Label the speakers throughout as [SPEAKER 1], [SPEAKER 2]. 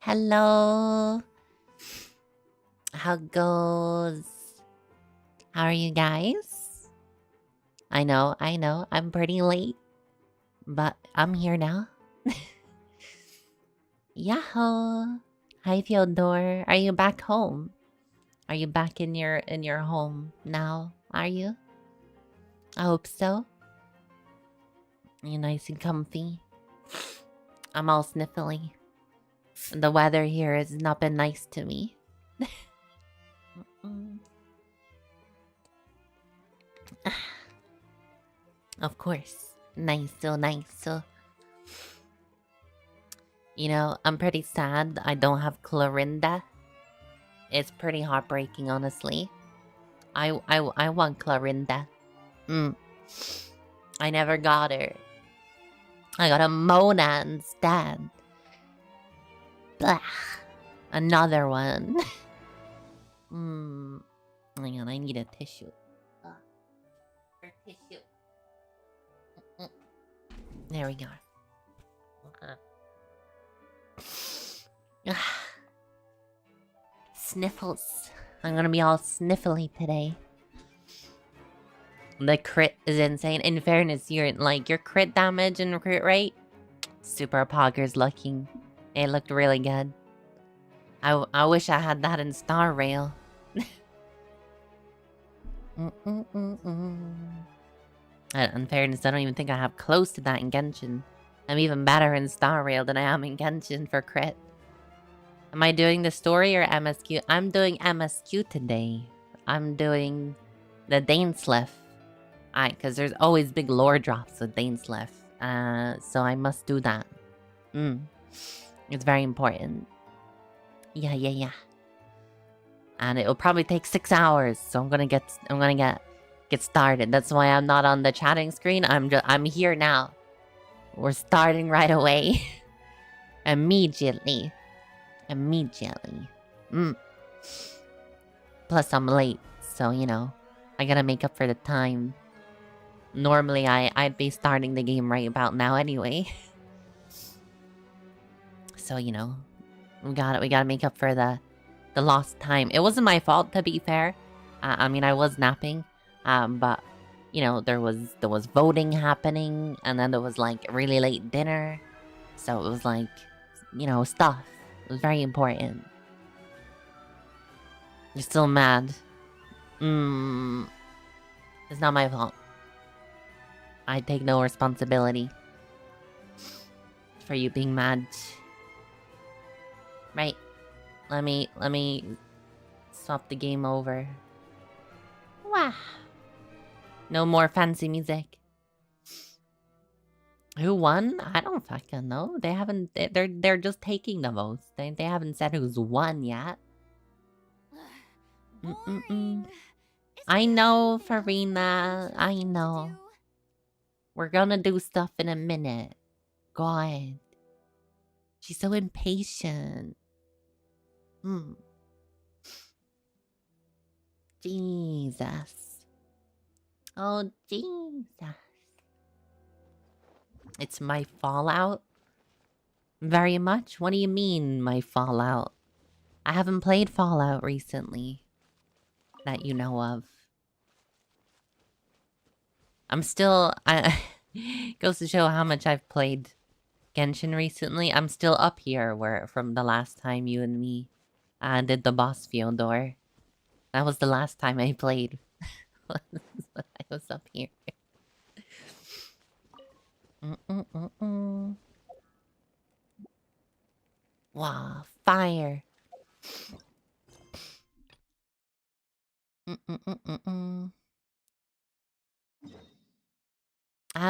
[SPEAKER 1] Hello. How goes? How are you guys? I know, I'm pretty late, but I'm here now. Yahoo! Hi, Fyodor. Are you back home? Are you back in your home now? Are you? I hope so. You nice and comfy. I'm all sniffly. The weather here has not been nice to me. Mm. Of course. Nice, so nice. So, you know, I'm pretty sad I don't have Clorinda. It's pretty heartbreaking, honestly. I want Clorinda. Mm. I never got her. I got a Mona instead. Blah. Another one. Hang on, I need a tissue. For tissue. There we go. Sniffles. I'm gonna be all sniffly today. The crit is insane. In fairness, your crit damage and crit rate, super poggers looking. It looked really good. I wish I had that in Star Rail. In fairness, I don't even think I have close to that in Genshin. I'm even better in Star Rail than I am in Genshin for crit. Am I doing the story or MSQ? I'm doing MSQ today. I'm doing the Dainsleif. Because there's always big lore drops with Dainsleif. So I must do that. It's very important. Yeah. And it'll probably take 6 hours, so I'm gonna get started. That's why I'm not on the chatting screen. I'm here now. We're starting right away. Immediately. Plus I'm late, so you know, I gotta make up for the time. Normally I'd be starting the game right about now anyway. So you know, we gotta make up for the lost time. It wasn't my fault, to be fair. I mean, I was napping, but you know, there was voting happening, and then there was like really late dinner, so it was like, you know, stuff. It was very important. You're still mad. It's not my fault. I take no responsibility for you being mad. Right. Let me swap the game over. Wow. No more fancy music. Who won? I don't fucking know. They haven't. They're just taking the votes. They haven't said who's won yet. I know, Farina. I know. We're gonna do stuff in a minute. God. She's so impatient. Jesus. Oh, Jesus. It's my Fallout? Very much? What do you mean, my Fallout? I haven't played Fallout recently. That you know of. I'm still... goes to show how much I've played Genshin recently. I'm still up here from the last time you and me did the boss Fyodor. That was the last time I played. I was up here. Wow, fire.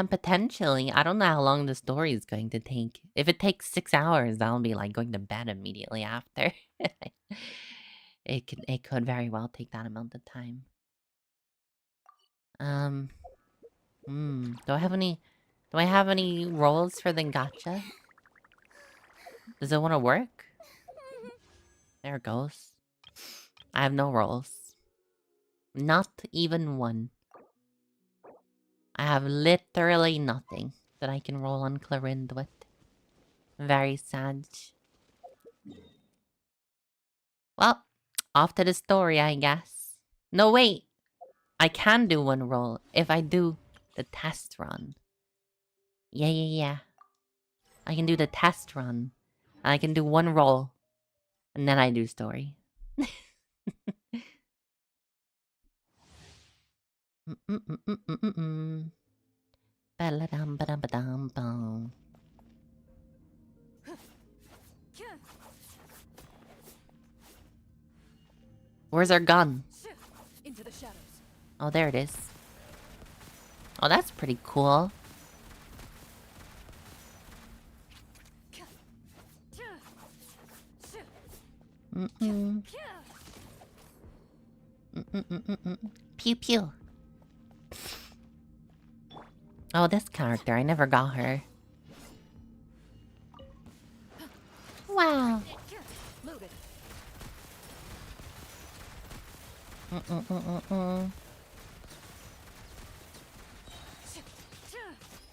[SPEAKER 1] Potentially. I don't know how long the story is going to take. If it takes 6 hours, I'll be like going to bed immediately after. It could very well take that amount of time. Do I have any roles for the gacha? Does it want to work? There it goes. I have no roles. Not even one. I have literally nothing that I can roll on Clarind with. Very sad. Well, off to the story, I guess. No, wait. I can do one roll if I do the test run. Yeah. I can do the test run. I can do one roll. And then I do story. Ba-la-dum-ba-dum-ba-dum-bum. Where's our gun?
[SPEAKER 2] Into the shadows.
[SPEAKER 1] Oh, there it is. Oh, that's pretty cool. Pew pew. Oh, this character. I never got her. Wow.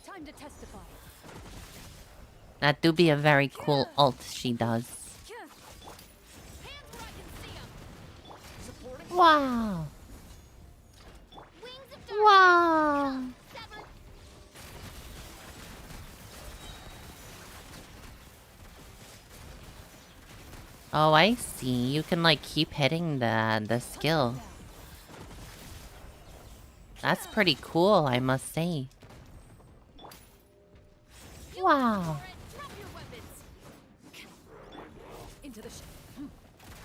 [SPEAKER 2] Time to testify.
[SPEAKER 1] That do be a very cool ult she does. Wow. Wow. Oh, I see. You can like keep hitting the skill. That's pretty cool, I must say. Wow.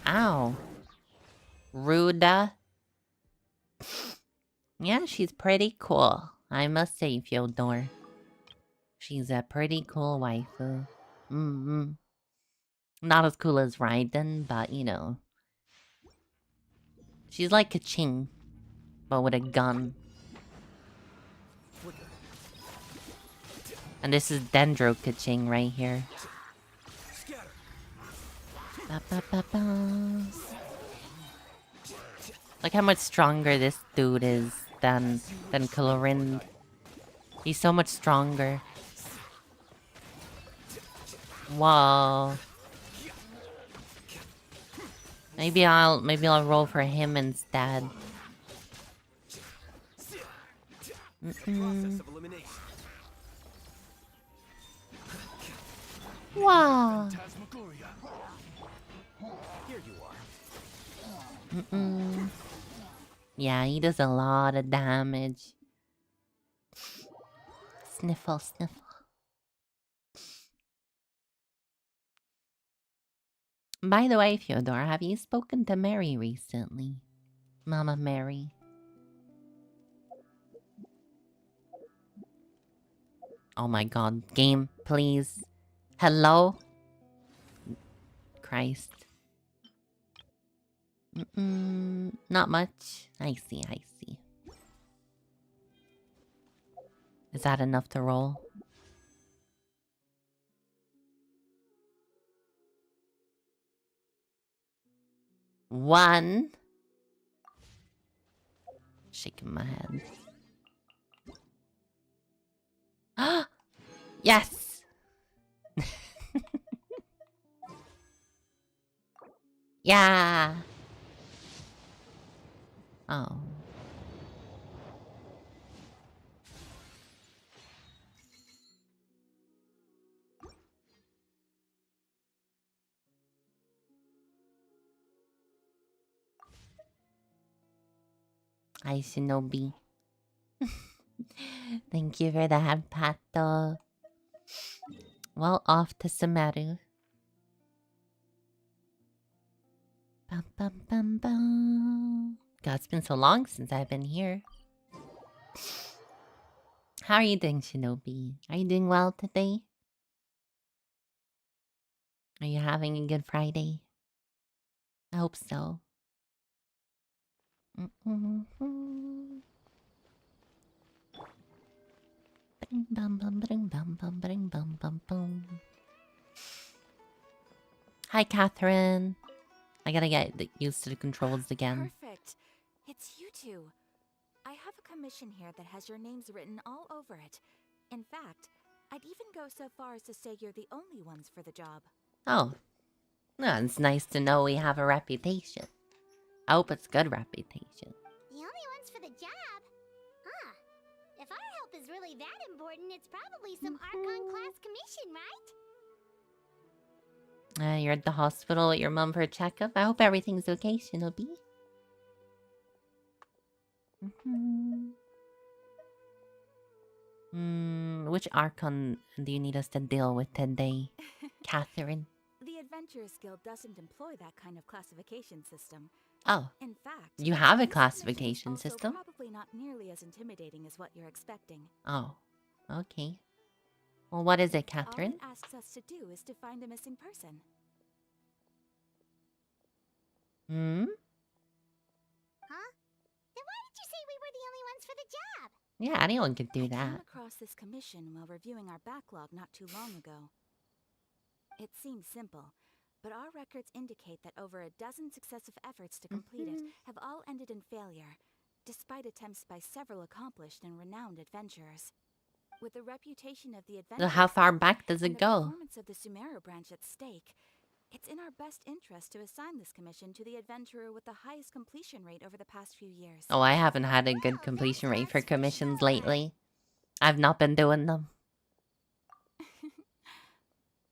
[SPEAKER 1] Ow. Ruda. Yeah, she's pretty cool. I must say, Fyodor. She's a pretty cool waifu. Not as cool as Raiden, but you know. She's like Kaching, but with a gun. And this is Dendro Kaching right here. Ba-ba-ba-ba. Look how much stronger this dude is than Colorind. He's so much stronger. Whoa. Maybe I'll roll for him instead. Wow. Yeah, he does a lot of damage. Sniffle, sniffle. By the way, Fyodor, have you spoken to Mary recently? Mama Mary. Oh my god. Game, please. Hello? Christ. Not much. I see. Is that enough to roll? One. Shaking my head. Yes! Yeah! Oh. Hi, Shinobi. Thank you for that, Pato. Well, off to Samaru. Bum, bum, bum, bum. God, it's been so long since I've been here. How are you doing, Shinobi? Are you doing well today? Are you having a good Friday? I hope so. Hi, Catherine. I gotta get used to the controls again.
[SPEAKER 3] Perfect. It's you two. I have a commission here that has your names written all over it. In fact, I'd even go so far as to say you're the only ones for the job.
[SPEAKER 1] Oh. No, it's nice to know we have a reputation. I hope it's good reputation.
[SPEAKER 2] The only ones for the job? Huh. If our help is really that important, it's probably some Archon class commission, right?
[SPEAKER 1] You're at the hospital with your mom for a checkup. I hope everything's okay, Shinobi. Which Archon do you need us to deal with today, Catherine?
[SPEAKER 3] The Adventurers Guild doesn't employ that kind of classification system.
[SPEAKER 1] Oh,
[SPEAKER 3] In fact,
[SPEAKER 1] you have a
[SPEAKER 3] this commission is
[SPEAKER 1] classification
[SPEAKER 3] also
[SPEAKER 1] system?
[SPEAKER 3] probably not nearly as intimidating as what you're expecting.
[SPEAKER 1] Oh, okay. Well, what is it,
[SPEAKER 3] All
[SPEAKER 1] Catherine?
[SPEAKER 3] it asks us to do is to find a missing person.
[SPEAKER 2] Huh? Then why did you say we were the only ones for the job?
[SPEAKER 1] Yeah, anyone could do
[SPEAKER 3] I came
[SPEAKER 1] that.
[SPEAKER 3] across this commission while reviewing our backlog not too long ago. It seems simple, but our records indicate that over a dozen successive efforts to complete it have all ended in failure, despite attempts by several accomplished and renowned adventurers. With the reputation of the
[SPEAKER 1] So
[SPEAKER 3] adventurers
[SPEAKER 1] how far
[SPEAKER 3] Guild
[SPEAKER 1] back does
[SPEAKER 3] and
[SPEAKER 1] it
[SPEAKER 3] the
[SPEAKER 1] go?
[SPEAKER 3] performance of the Sumeru branch at stake, it's in our best interest to assign this commission to the adventurer with the highest completion rate over the past few years.
[SPEAKER 1] Oh, I haven't had a good
[SPEAKER 2] Well,
[SPEAKER 1] completion
[SPEAKER 2] that's
[SPEAKER 1] rate for
[SPEAKER 2] us for
[SPEAKER 1] commissions
[SPEAKER 2] sure.
[SPEAKER 1] lately. I've not been doing them.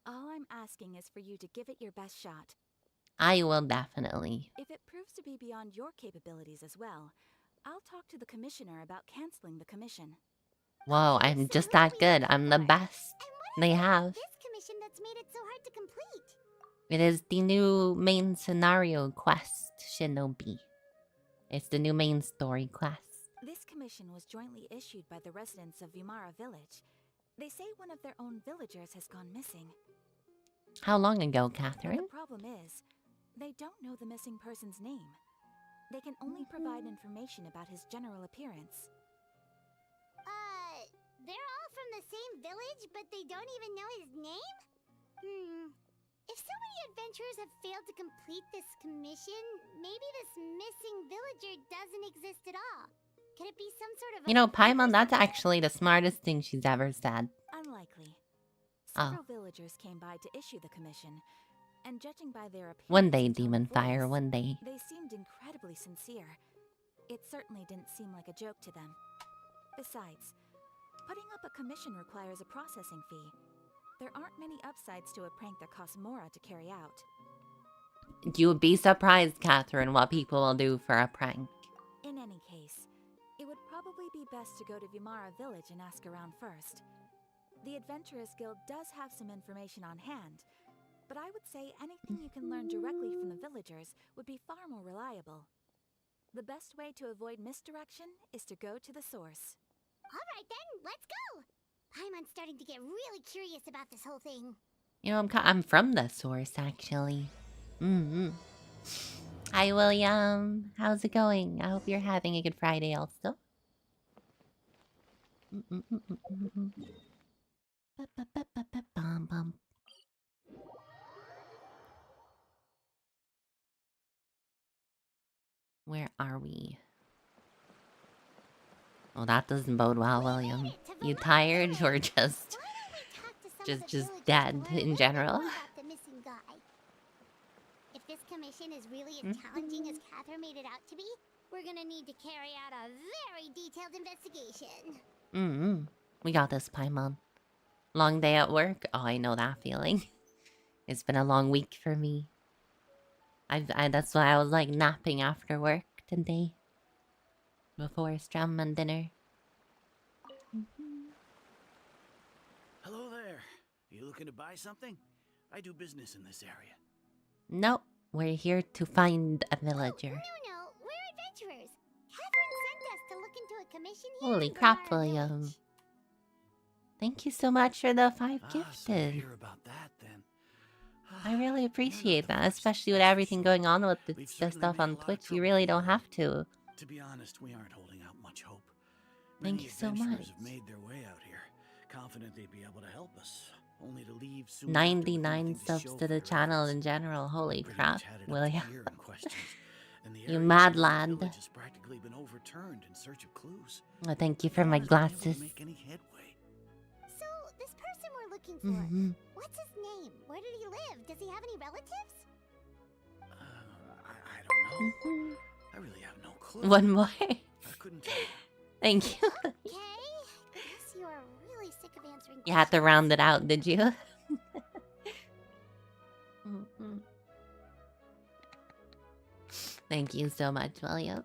[SPEAKER 3] All I'm asking is for you to give it your best shot.
[SPEAKER 1] I will definitely.
[SPEAKER 3] If it proves to be beyond your capabilities as well, I'll talk to the commissioner about canceling the commission.
[SPEAKER 1] Whoa,
[SPEAKER 2] Okay,
[SPEAKER 1] I'm
[SPEAKER 2] so
[SPEAKER 1] just
[SPEAKER 2] what are
[SPEAKER 1] that
[SPEAKER 2] we
[SPEAKER 1] good.
[SPEAKER 2] looking
[SPEAKER 1] I'm the
[SPEAKER 2] for?
[SPEAKER 1] best.
[SPEAKER 2] And what
[SPEAKER 1] They
[SPEAKER 2] is it about
[SPEAKER 1] have.
[SPEAKER 2] this commission that's made it so hard to complete?
[SPEAKER 1] It is the new main scenario quest, Shinobi. It's the new main story quest.
[SPEAKER 3] This commission was jointly issued by the residents of Vimara Village. They say one of their own villagers has gone missing.
[SPEAKER 1] How long ago,
[SPEAKER 3] And
[SPEAKER 1] Catherine?
[SPEAKER 3] the problem is, they don't know the missing person's name. They can only provide information about his general appearance.
[SPEAKER 2] They're all from the same village, but they don't even know his name? If so many adventurers have failed to complete this commission, maybe this missing villager doesn't exist at all. Could it be some sort of
[SPEAKER 1] You know,
[SPEAKER 2] bug or
[SPEAKER 1] Paimon, that's
[SPEAKER 2] something?
[SPEAKER 1] actually the smartest thing she's ever said.
[SPEAKER 3] Unlikely.
[SPEAKER 1] Oh.
[SPEAKER 3] Several villagers came by to issue the commission, and judging by their appearance
[SPEAKER 1] One day,
[SPEAKER 3] and tone
[SPEAKER 1] Demon
[SPEAKER 3] of
[SPEAKER 1] Fire,
[SPEAKER 3] voice,
[SPEAKER 1] one day.
[SPEAKER 3] they seemed incredibly sincere. It certainly didn't seem like a joke to them. Besides, putting up a commission requires a processing fee. There aren't many upsides to a prank that costs Mora to carry out.
[SPEAKER 1] You would be surprised, Catherine, what people will do for a prank.
[SPEAKER 3] In any case, it would probably be best to go to Vimara Village and ask around first. The Adventurers Guild does have some information on hand, but I would say anything you can learn directly from the villagers would be far more reliable. The best way to avoid misdirection is to go to the source.
[SPEAKER 2] Alright then, let's go! Paimon's starting to get really curious about this whole thing.
[SPEAKER 1] You know, I'm from the source, actually. Hi, William. How's it going? I hope you're having a good Friday also. Where are we? Oh, that doesn't bode well, William. You tired or just dead in general?
[SPEAKER 2] If this commission is really as challenging as Catherine made it out to be, we're gonna need to carry out a very detailed investigation.
[SPEAKER 1] We got this, Paimon. Long day at work? Oh, I know that feeling. It's been a long week for me. That's why I was like napping after work today. Before Strum and dinner.
[SPEAKER 4] Hello there. You looking to buy something? I do business in this area.
[SPEAKER 1] Nope, we're here to find a villager.
[SPEAKER 2] No, we're adventurers. Catherine sent us to look into a commission here.
[SPEAKER 1] Holy
[SPEAKER 2] in
[SPEAKER 1] crap,
[SPEAKER 2] Vimara
[SPEAKER 1] William.
[SPEAKER 2] Village.
[SPEAKER 1] Thank you so much for the 5
[SPEAKER 4] So
[SPEAKER 1] gifted.
[SPEAKER 4] hear about that then.
[SPEAKER 1] I really
[SPEAKER 4] You're
[SPEAKER 1] appreciate
[SPEAKER 4] not the
[SPEAKER 1] that,
[SPEAKER 4] first,
[SPEAKER 1] especially with
[SPEAKER 4] that's for
[SPEAKER 1] everything
[SPEAKER 4] sure.
[SPEAKER 1] going on with
[SPEAKER 4] We've
[SPEAKER 1] the
[SPEAKER 4] certainly
[SPEAKER 1] stuff
[SPEAKER 4] made a
[SPEAKER 1] on
[SPEAKER 4] lot of
[SPEAKER 1] Twitch. You
[SPEAKER 4] trouble
[SPEAKER 1] really
[SPEAKER 4] for
[SPEAKER 1] don't
[SPEAKER 4] you.
[SPEAKER 1] have to.
[SPEAKER 4] To be honest, we aren't holding out much hope.
[SPEAKER 1] Thank
[SPEAKER 4] Many
[SPEAKER 1] you so
[SPEAKER 4] adventurers
[SPEAKER 1] much.
[SPEAKER 4] have made their way out here, confident they'd be able to help us, only to leave soon
[SPEAKER 1] 99 subs to the channel in general. Holy crap, William. You mad lad.
[SPEAKER 4] Has practically been overturned in search of clues.
[SPEAKER 1] Oh, thank you for my
[SPEAKER 4] No one has been able
[SPEAKER 1] glasses.
[SPEAKER 4] to make any headway.
[SPEAKER 2] So, this person we're looking for, what's his name? Where did he live? Does he have any relatives?
[SPEAKER 4] I really have no clue.
[SPEAKER 1] One more.
[SPEAKER 4] I couldn't tell you.
[SPEAKER 1] Thank you.
[SPEAKER 2] Okay. Guess you are really sick of answering
[SPEAKER 1] You had to
[SPEAKER 2] questions.
[SPEAKER 1] round it out, did you? Thank you so much, William.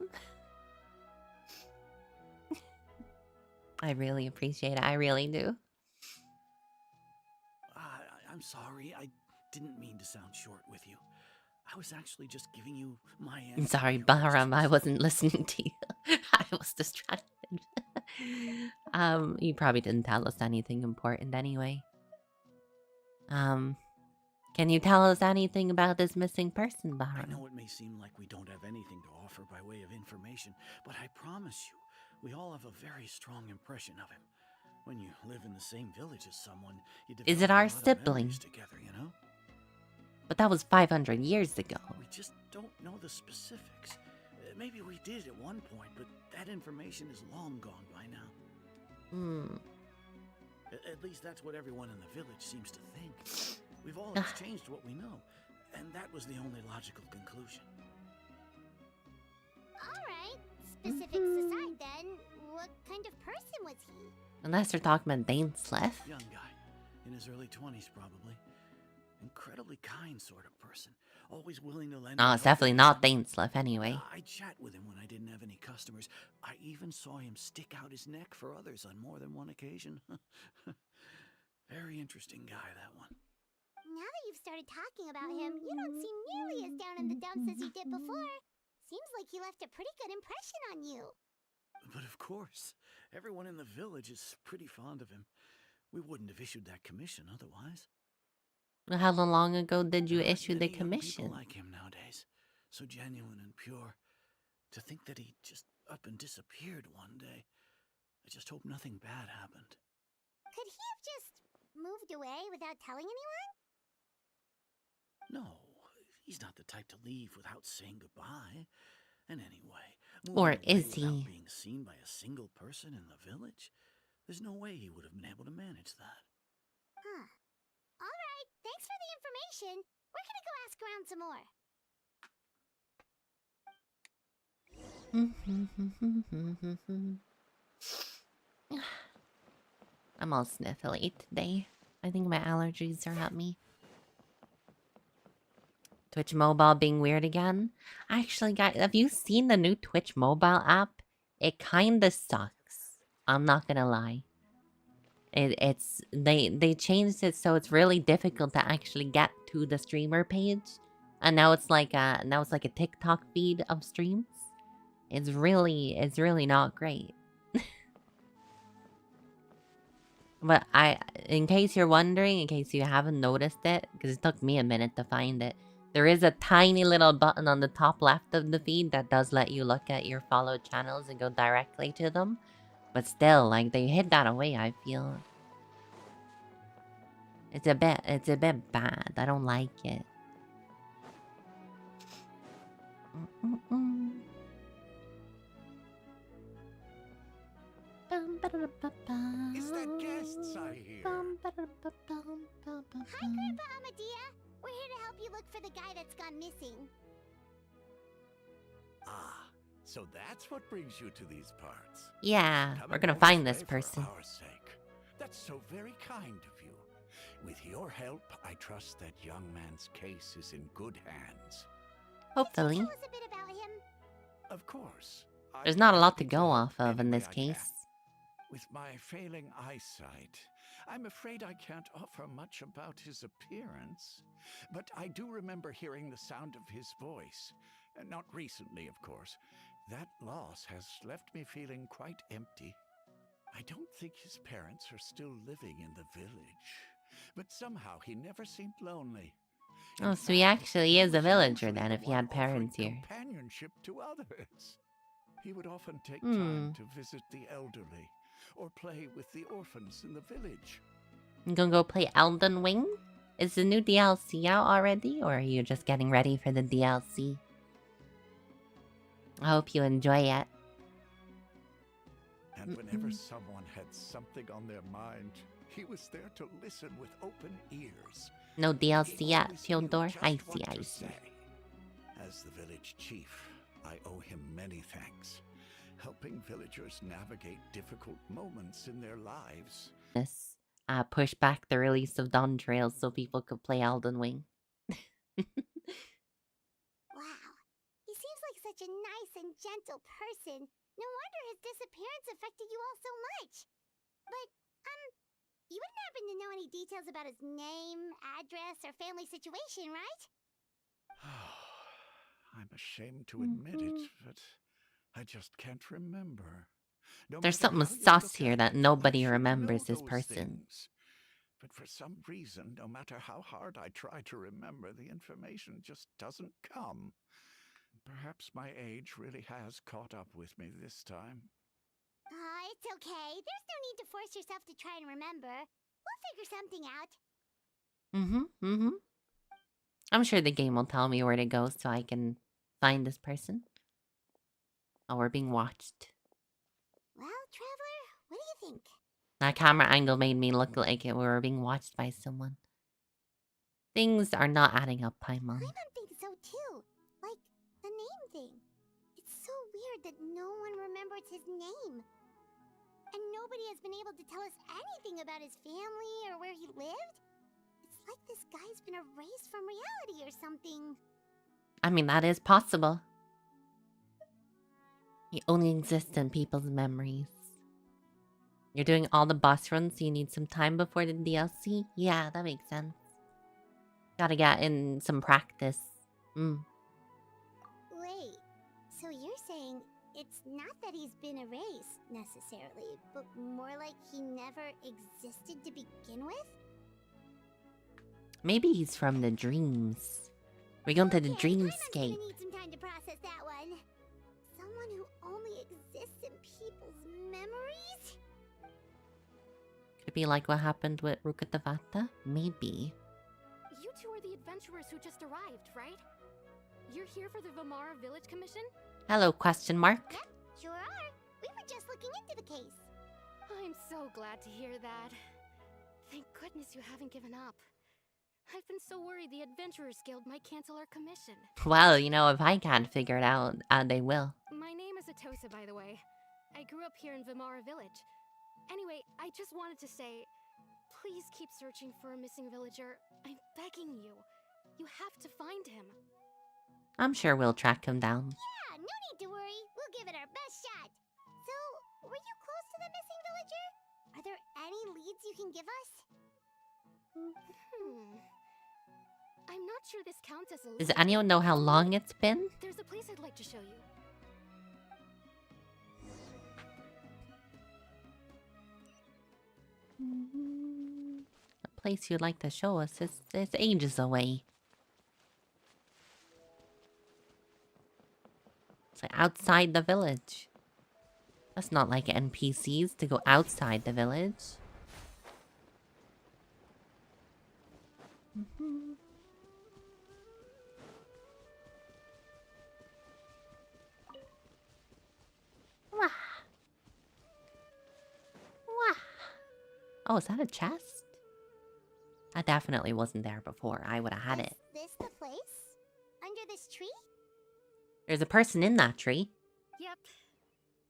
[SPEAKER 1] I really appreciate it. I really do.
[SPEAKER 4] I'm sorry. I didn't mean to sound short with you. I was actually just giving you my answer.
[SPEAKER 1] I'm sorry,
[SPEAKER 4] to your
[SPEAKER 1] Bahram. I
[SPEAKER 4] questions.
[SPEAKER 1] wasn't listening to you. I was distracted. You probably didn't tell us anything important anyway. Can you tell us anything about this missing person,
[SPEAKER 4] I
[SPEAKER 1] Bahram?
[SPEAKER 4] know it may seem like we don't have anything to offer by way of information, but I promise you, we all have a very strong impression of him. When you live in the same village as someone, you develop
[SPEAKER 1] Is it
[SPEAKER 4] a
[SPEAKER 1] our
[SPEAKER 4] lot of
[SPEAKER 1] sibling?
[SPEAKER 4] memories together, you know?
[SPEAKER 1] But that was 500 years ago.
[SPEAKER 4] We just don't know the specifics. Maybe we did at one point, but that information is long gone by now. At least that's what everyone in the village seems to think. We've all exchanged what we know, and that was the only logical conclusion.
[SPEAKER 2] Alright. Specifics aside then, what kind of person was he?
[SPEAKER 1] Unless they're talking about Dainsleif.
[SPEAKER 4] Young guy, in his early 20s probably. Incredibly kind sort of person, always willing to lend.
[SPEAKER 1] No, it's definitely not Dainsleif anyway.
[SPEAKER 4] I'd chat with him when I didn't have any customers. I even saw him stick out his neck for others on more than one occasion. Very interesting guy, that one.
[SPEAKER 2] Now that you've started talking about him, you don't seem nearly as down in the dumps as you did before. Seems like he left a pretty good impression on you.
[SPEAKER 4] But of course, everyone in the village is pretty fond of him. We wouldn't have issued that commission otherwise.
[SPEAKER 1] How long ago did you
[SPEAKER 4] There aren't
[SPEAKER 1] issue the
[SPEAKER 4] many young
[SPEAKER 1] commission?
[SPEAKER 4] people like him nowadays, so genuine and pure. To think that he just up and disappeared one day. I just hope nothing bad happened.
[SPEAKER 2] Could he have just moved away without telling anyone?
[SPEAKER 4] No, he's not the type to leave without saying goodbye. And anyway,
[SPEAKER 1] Or
[SPEAKER 4] moving away
[SPEAKER 1] is he?
[SPEAKER 4] without being seen by a single person in the village? There's no way he would have been able to manage that.
[SPEAKER 2] Huh. Alright, thanks for the information. We're gonna go ask around some more.
[SPEAKER 1] I'm all sniffly today. I think my allergies are at me. Twitch Mobile being weird again. Actually, guys, have you seen the new Twitch Mobile app? It kinda sucks. I'm not gonna lie. They changed it so it's really difficult to actually get to the streamer page, and now it's like a TikTok feed of streams. It's really not great. But in case you're wondering, in case you haven't noticed it, because it took me a minute to find it, there is a tiny little button on the top left of the feed that does let you look at your followed channels and go directly to them. But still, like, they hid that away, I feel. It's a bit bad. I don't like it.
[SPEAKER 5] Is that guests I hear?
[SPEAKER 2] Hi, Grandpa Amadea. We're here to help you look for the guy that's gone missing.
[SPEAKER 5] Ah, so that's what brings you to these parts.
[SPEAKER 1] Yeah,
[SPEAKER 5] Coming
[SPEAKER 1] we're gonna
[SPEAKER 5] all
[SPEAKER 1] find
[SPEAKER 5] way
[SPEAKER 1] this
[SPEAKER 5] for
[SPEAKER 1] person.
[SPEAKER 5] our sake. That's so very kind of you. With your help, I trust that young man's case is in good hands.
[SPEAKER 1] Hopefully.
[SPEAKER 2] Tell us a bit about him.
[SPEAKER 5] Of course.
[SPEAKER 1] There's
[SPEAKER 5] I'd
[SPEAKER 1] not a
[SPEAKER 5] be
[SPEAKER 1] lot to
[SPEAKER 5] happy
[SPEAKER 1] go
[SPEAKER 5] help
[SPEAKER 1] off of in
[SPEAKER 5] any way
[SPEAKER 1] this
[SPEAKER 5] I can.
[SPEAKER 1] case.
[SPEAKER 5] With my failing eyesight, I'm afraid I can't offer much about his appearance. But I do remember hearing the sound of his voice. Not recently, of course. That loss has left me feeling quite empty. I don't think his parents are still living in the village. But somehow he never seemed lonely. In
[SPEAKER 1] Oh, so he
[SPEAKER 5] fact,
[SPEAKER 1] actually is a
[SPEAKER 5] was
[SPEAKER 1] villager
[SPEAKER 5] usually
[SPEAKER 1] then
[SPEAKER 5] the
[SPEAKER 1] if he
[SPEAKER 5] one
[SPEAKER 1] had parents
[SPEAKER 5] offering
[SPEAKER 1] here.
[SPEAKER 5] companionship to others. He would often take time to visit the elderly or play with the orphans in the village.
[SPEAKER 1] You gonna go play Elden Ring? Is the new DLC out already, or are you just getting ready for the DLC? I hope you enjoy it.
[SPEAKER 5] And whenever someone had something on their mind, he was there to listen with open ears.
[SPEAKER 1] No
[SPEAKER 5] He
[SPEAKER 1] DLC yet,
[SPEAKER 5] always knew
[SPEAKER 1] Fyodor?
[SPEAKER 5] just
[SPEAKER 1] I
[SPEAKER 5] what
[SPEAKER 1] see,
[SPEAKER 5] to
[SPEAKER 1] I see.
[SPEAKER 5] say. As the village chief, I owe him many thanks. Helping villagers navigate difficult moments in their lives.
[SPEAKER 1] This push back the release of Dawn Trails so people could play Elden Ring.
[SPEAKER 2] Wow. He seems like such a nice and gentle person. No wonder his disappearance affected you all so much. But, you wouldn't happen to know any details about his name, address, or family situation, right?
[SPEAKER 5] I'm ashamed to admit it, but I just can't remember. No
[SPEAKER 1] There's
[SPEAKER 5] matter
[SPEAKER 1] something
[SPEAKER 5] how you
[SPEAKER 1] sus
[SPEAKER 5] look
[SPEAKER 1] here
[SPEAKER 5] at
[SPEAKER 1] that
[SPEAKER 5] it, I
[SPEAKER 1] nobody
[SPEAKER 5] should
[SPEAKER 1] remembers
[SPEAKER 5] know
[SPEAKER 1] this
[SPEAKER 5] those
[SPEAKER 1] person.
[SPEAKER 5] things. But for some reason, no matter how hard I try to remember, the information just doesn't come. Perhaps my age really has caught up with me this time.
[SPEAKER 2] It's okay. There's no need to force yourself to try and remember. We'll figure something out.
[SPEAKER 1] I'm sure the game will tell me where to go so I can find this person. Oh, we're being watched.
[SPEAKER 2] Well, Traveler, what do you think?
[SPEAKER 1] That camera angle made me look like we were being watched by someone. Things are not adding up, Paimon.
[SPEAKER 2] Paimon thinks so too. Like, the name thing. It's so weird that no one remembers his name. And nobody has been able to tell us anything about his family or where he lived. It's like this guy's been erased from reality or something.
[SPEAKER 1] I mean, that is possible. He only exists in people's memories. You're doing all the boss runs, so you need some time before the DLC? Yeah, that makes sense. Gotta get in some practice.
[SPEAKER 2] Wait, so you're saying it's not that he's been erased, necessarily, but more like he never existed to begin with?
[SPEAKER 1] Maybe he's from the dreams. We're going to the
[SPEAKER 2] Okay, Paimon's
[SPEAKER 1] dreamscape.
[SPEAKER 2] gonna need some time to process that one. Someone who only exists in people's memories?
[SPEAKER 1] Could be like what happened with Rukatavata? Maybe.
[SPEAKER 6] You two are the adventurers who just arrived, right? You're here for the Vamara Village Commission?
[SPEAKER 1] Hello, question mark.
[SPEAKER 2] Yep, sure are. We were just looking into the case.
[SPEAKER 6] I'm so glad to hear that. Thank goodness you haven't given up. I've been so worried the Adventurers Guild might cancel our commission.
[SPEAKER 1] Well, you know, if I can't figure it out, they will.
[SPEAKER 6] My name is Atosa, by the way. I grew up here in Vamara Village. Anyway, I just wanted to say, please keep searching for a missing villager. I'm begging you. You have to find him.
[SPEAKER 1] I'm sure we'll track him down.
[SPEAKER 2] Yeah, no need to worry. We'll give it our best shot. So, were you close to the missing villager? Are there any leads you can give us?
[SPEAKER 6] I'm not sure this counts as a lead.
[SPEAKER 1] Does anyone know how long it's been?
[SPEAKER 6] There's a place I'd like to show you.
[SPEAKER 1] A place you'd like to show us. It's ages away. It's like outside the village. That's not like NPCs to go outside the village. Wah. Wah. Oh, is that a chest? I definitely wasn't there before. I would have had it.
[SPEAKER 2] Is this the place? Under this tree?
[SPEAKER 1] There's a person in that tree.
[SPEAKER 6] Yep.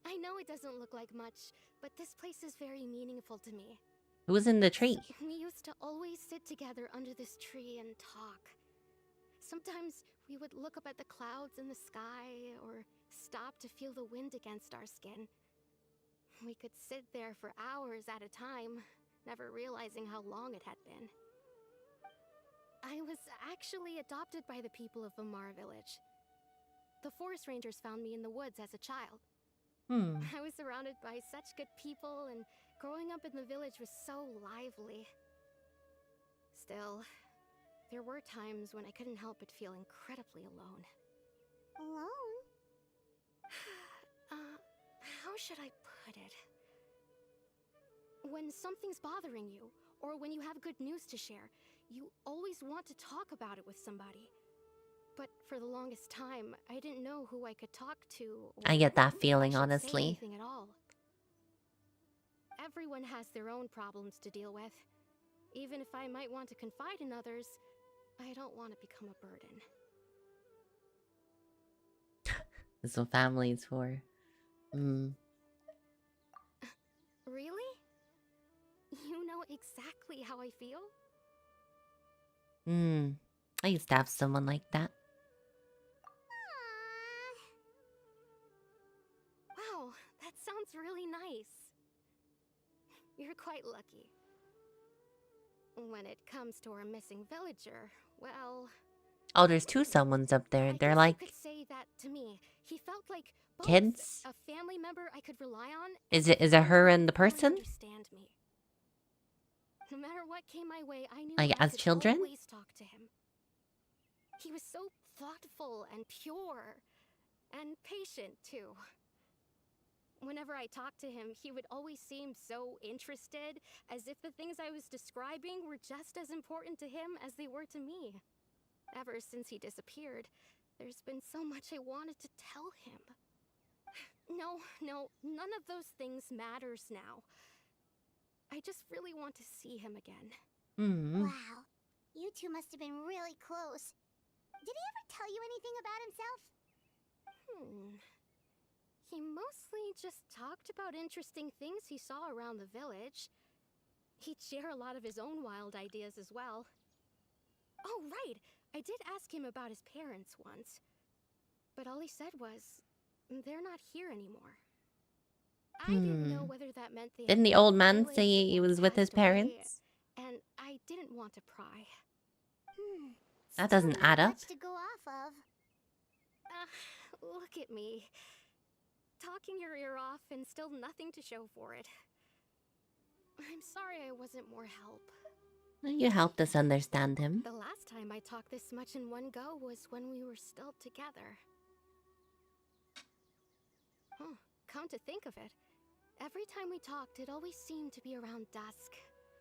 [SPEAKER 6] I know it doesn't look like much, but this place is very meaningful to me.
[SPEAKER 1] Who's in the tree?
[SPEAKER 6] We used to always sit together under this tree and talk. Sometimes we would look up at the clouds in the sky or stop to feel the wind against our skin. We could sit there for hours at a time, never realizing how long it had been. I was actually adopted by the people of Vamara Village. The forest rangers found me in the woods as a child. I was surrounded by such good people, and growing up in the village was so lively. Still, there were times when I couldn't help but feel incredibly alone.
[SPEAKER 2] Alone?
[SPEAKER 6] How should I put it? When something's bothering you, or when you have good news to share, you always want to talk about it with somebody. But for the longest time, I didn't know who I could talk to.
[SPEAKER 1] I get that
[SPEAKER 6] if I
[SPEAKER 1] feeling,
[SPEAKER 6] should say
[SPEAKER 1] honestly.
[SPEAKER 6] anything at all. Everyone has their own problems to deal with. Even if I might want to confide in others, I don't want to become a burden.
[SPEAKER 1] That's what family's for.
[SPEAKER 6] Really? You know exactly how I feel?
[SPEAKER 1] I used to have someone like that.
[SPEAKER 6] Wow, that sounds really nice. You're quite lucky. When it comes to our missing villager, well...
[SPEAKER 1] Oh, there's two someones up there.
[SPEAKER 6] I
[SPEAKER 1] They're
[SPEAKER 6] guess
[SPEAKER 1] like
[SPEAKER 6] you could say that to me. He felt like both
[SPEAKER 1] kids.
[SPEAKER 6] a family member I could rely on.
[SPEAKER 1] Is it her and the
[SPEAKER 6] Really
[SPEAKER 1] person?
[SPEAKER 6] understand me. No matter what came my way, I knew
[SPEAKER 1] Like
[SPEAKER 6] that I
[SPEAKER 1] as
[SPEAKER 6] could
[SPEAKER 1] children?
[SPEAKER 6] always talk to him. He was so thoughtful and pure and patient too. Whenever I talked to him, he would always seem so interested, as if the things I was describing were just as important to him as they were to me. Ever since he disappeared, there's been so much I wanted to tell him. No, none of those things matters now. I just really want to see him again.
[SPEAKER 2] Wow, you two must have been really close. Did he ever tell you anything about himself?
[SPEAKER 6] He mostly just talked about interesting things he saw around the village. He'd share a lot of his own wild ideas as well. Oh, right! I did ask him about his parents once. But all he said was, they're not here anymore. I didn't know whether that meant they
[SPEAKER 1] Didn't the old man say he was with his parents?
[SPEAKER 6] And I didn't want to pry.
[SPEAKER 1] That doesn't
[SPEAKER 2] Still not
[SPEAKER 1] add up.
[SPEAKER 2] much to go off of.
[SPEAKER 6] Look at me. Talking your ear off and still nothing to show for it. I'm sorry I wasn't more help.
[SPEAKER 1] You helped us understand him.
[SPEAKER 6] The last time I talked this much in one go was when we were still together. Come to think of it, every time we talked, it always seemed to be around dusk,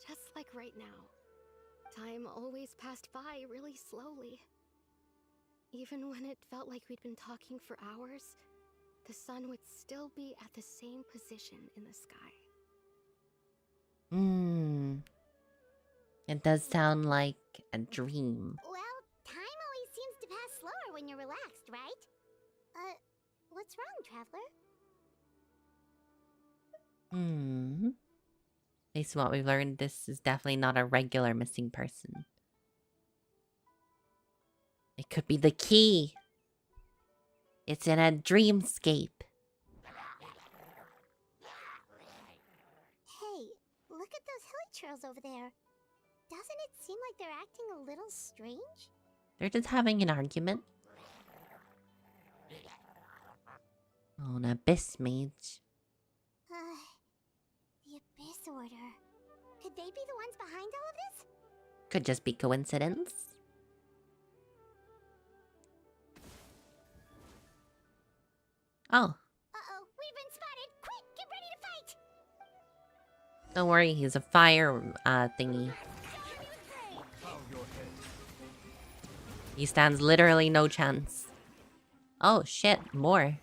[SPEAKER 6] just like right now. Time always passed by really slowly. Even when it felt like we'd been talking for hours, the sun would still be at the same position in the sky.
[SPEAKER 1] It does sound like a dream.
[SPEAKER 2] Well, time always seems to pass slower when you're relaxed, right? What's wrong, Traveler?
[SPEAKER 1] Based on what we've learned, this is definitely not a regular missing person. It could be the key. It's in a dreamscape.
[SPEAKER 2] Hey, look at those hilly trails over there. Doesn't it seem like they're acting a little strange?
[SPEAKER 1] They're just having an argument. Oh, an abyss mage.
[SPEAKER 2] The Abyss Order. Could they be the ones behind all of this?
[SPEAKER 1] Could just be coincidence. Oh.
[SPEAKER 2] Uh-oh, we've been spotted! Quick, get ready to fight!
[SPEAKER 1] Don't worry, he's a fire thingy. He stands literally no chance. Oh shit, more.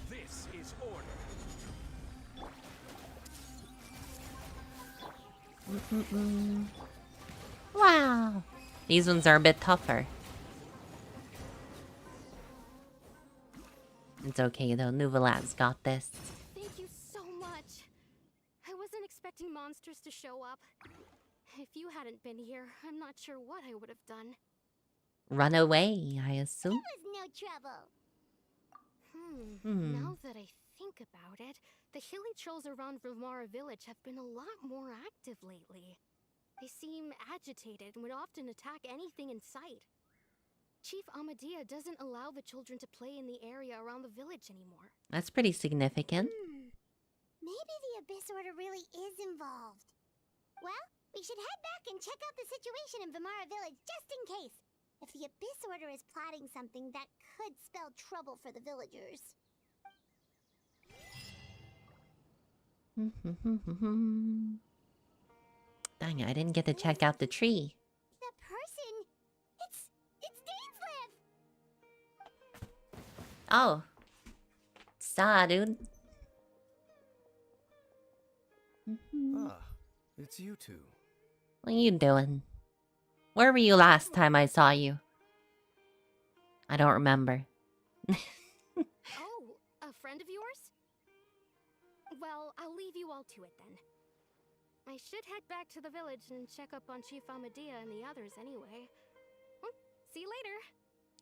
[SPEAKER 5] This is order.
[SPEAKER 1] Wow. These ones are a bit tougher. It's okay though, Nuvalat's got this.
[SPEAKER 6] Thank you so much. I wasn't expecting monsters to show up. If you hadn't been here, I'm not sure what I would have done.
[SPEAKER 1] Run away, I assume.
[SPEAKER 2] It was no trouble.
[SPEAKER 6] Now that I think about it, the hilly trolls around Vimara village have been a lot more active lately. They seem agitated and would often attack anything in sight. Chief Amadea doesn't allow the children to play in the area around the village anymore.
[SPEAKER 1] That's pretty significant.
[SPEAKER 2] Maybe the Abyss Order really is involved. Well, we should head back and check out the situation in Vimara village just in case. If the Abyss Order is plotting something that could spell trouble for the villagers.
[SPEAKER 1] Dang it, I didn't get to check out the tree.
[SPEAKER 2] The person... It's Dainslev!
[SPEAKER 1] Oh. Saw, dude.
[SPEAKER 7] Ah, it's you two.
[SPEAKER 1] What are you doing? Where were you last time I saw you? I don't remember.
[SPEAKER 6] friend of yours? Well, I'll leave you all to it then. I should head back to the village and check up on Chief Amadea and the others anyway. Well, see you later.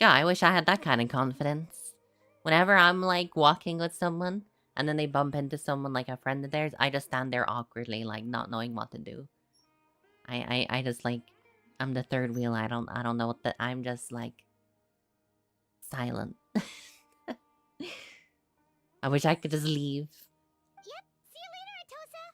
[SPEAKER 1] Yeah, I wish I had that kind of confidence. Whenever I'm like walking with someone and then they bump into someone like a friend of theirs, I just stand there awkwardly, like not knowing what to do. I just like I'm the third wheel. I don't know what I'm just like silent. I wish I could just leave.
[SPEAKER 2] Yep, see you later, Atosa!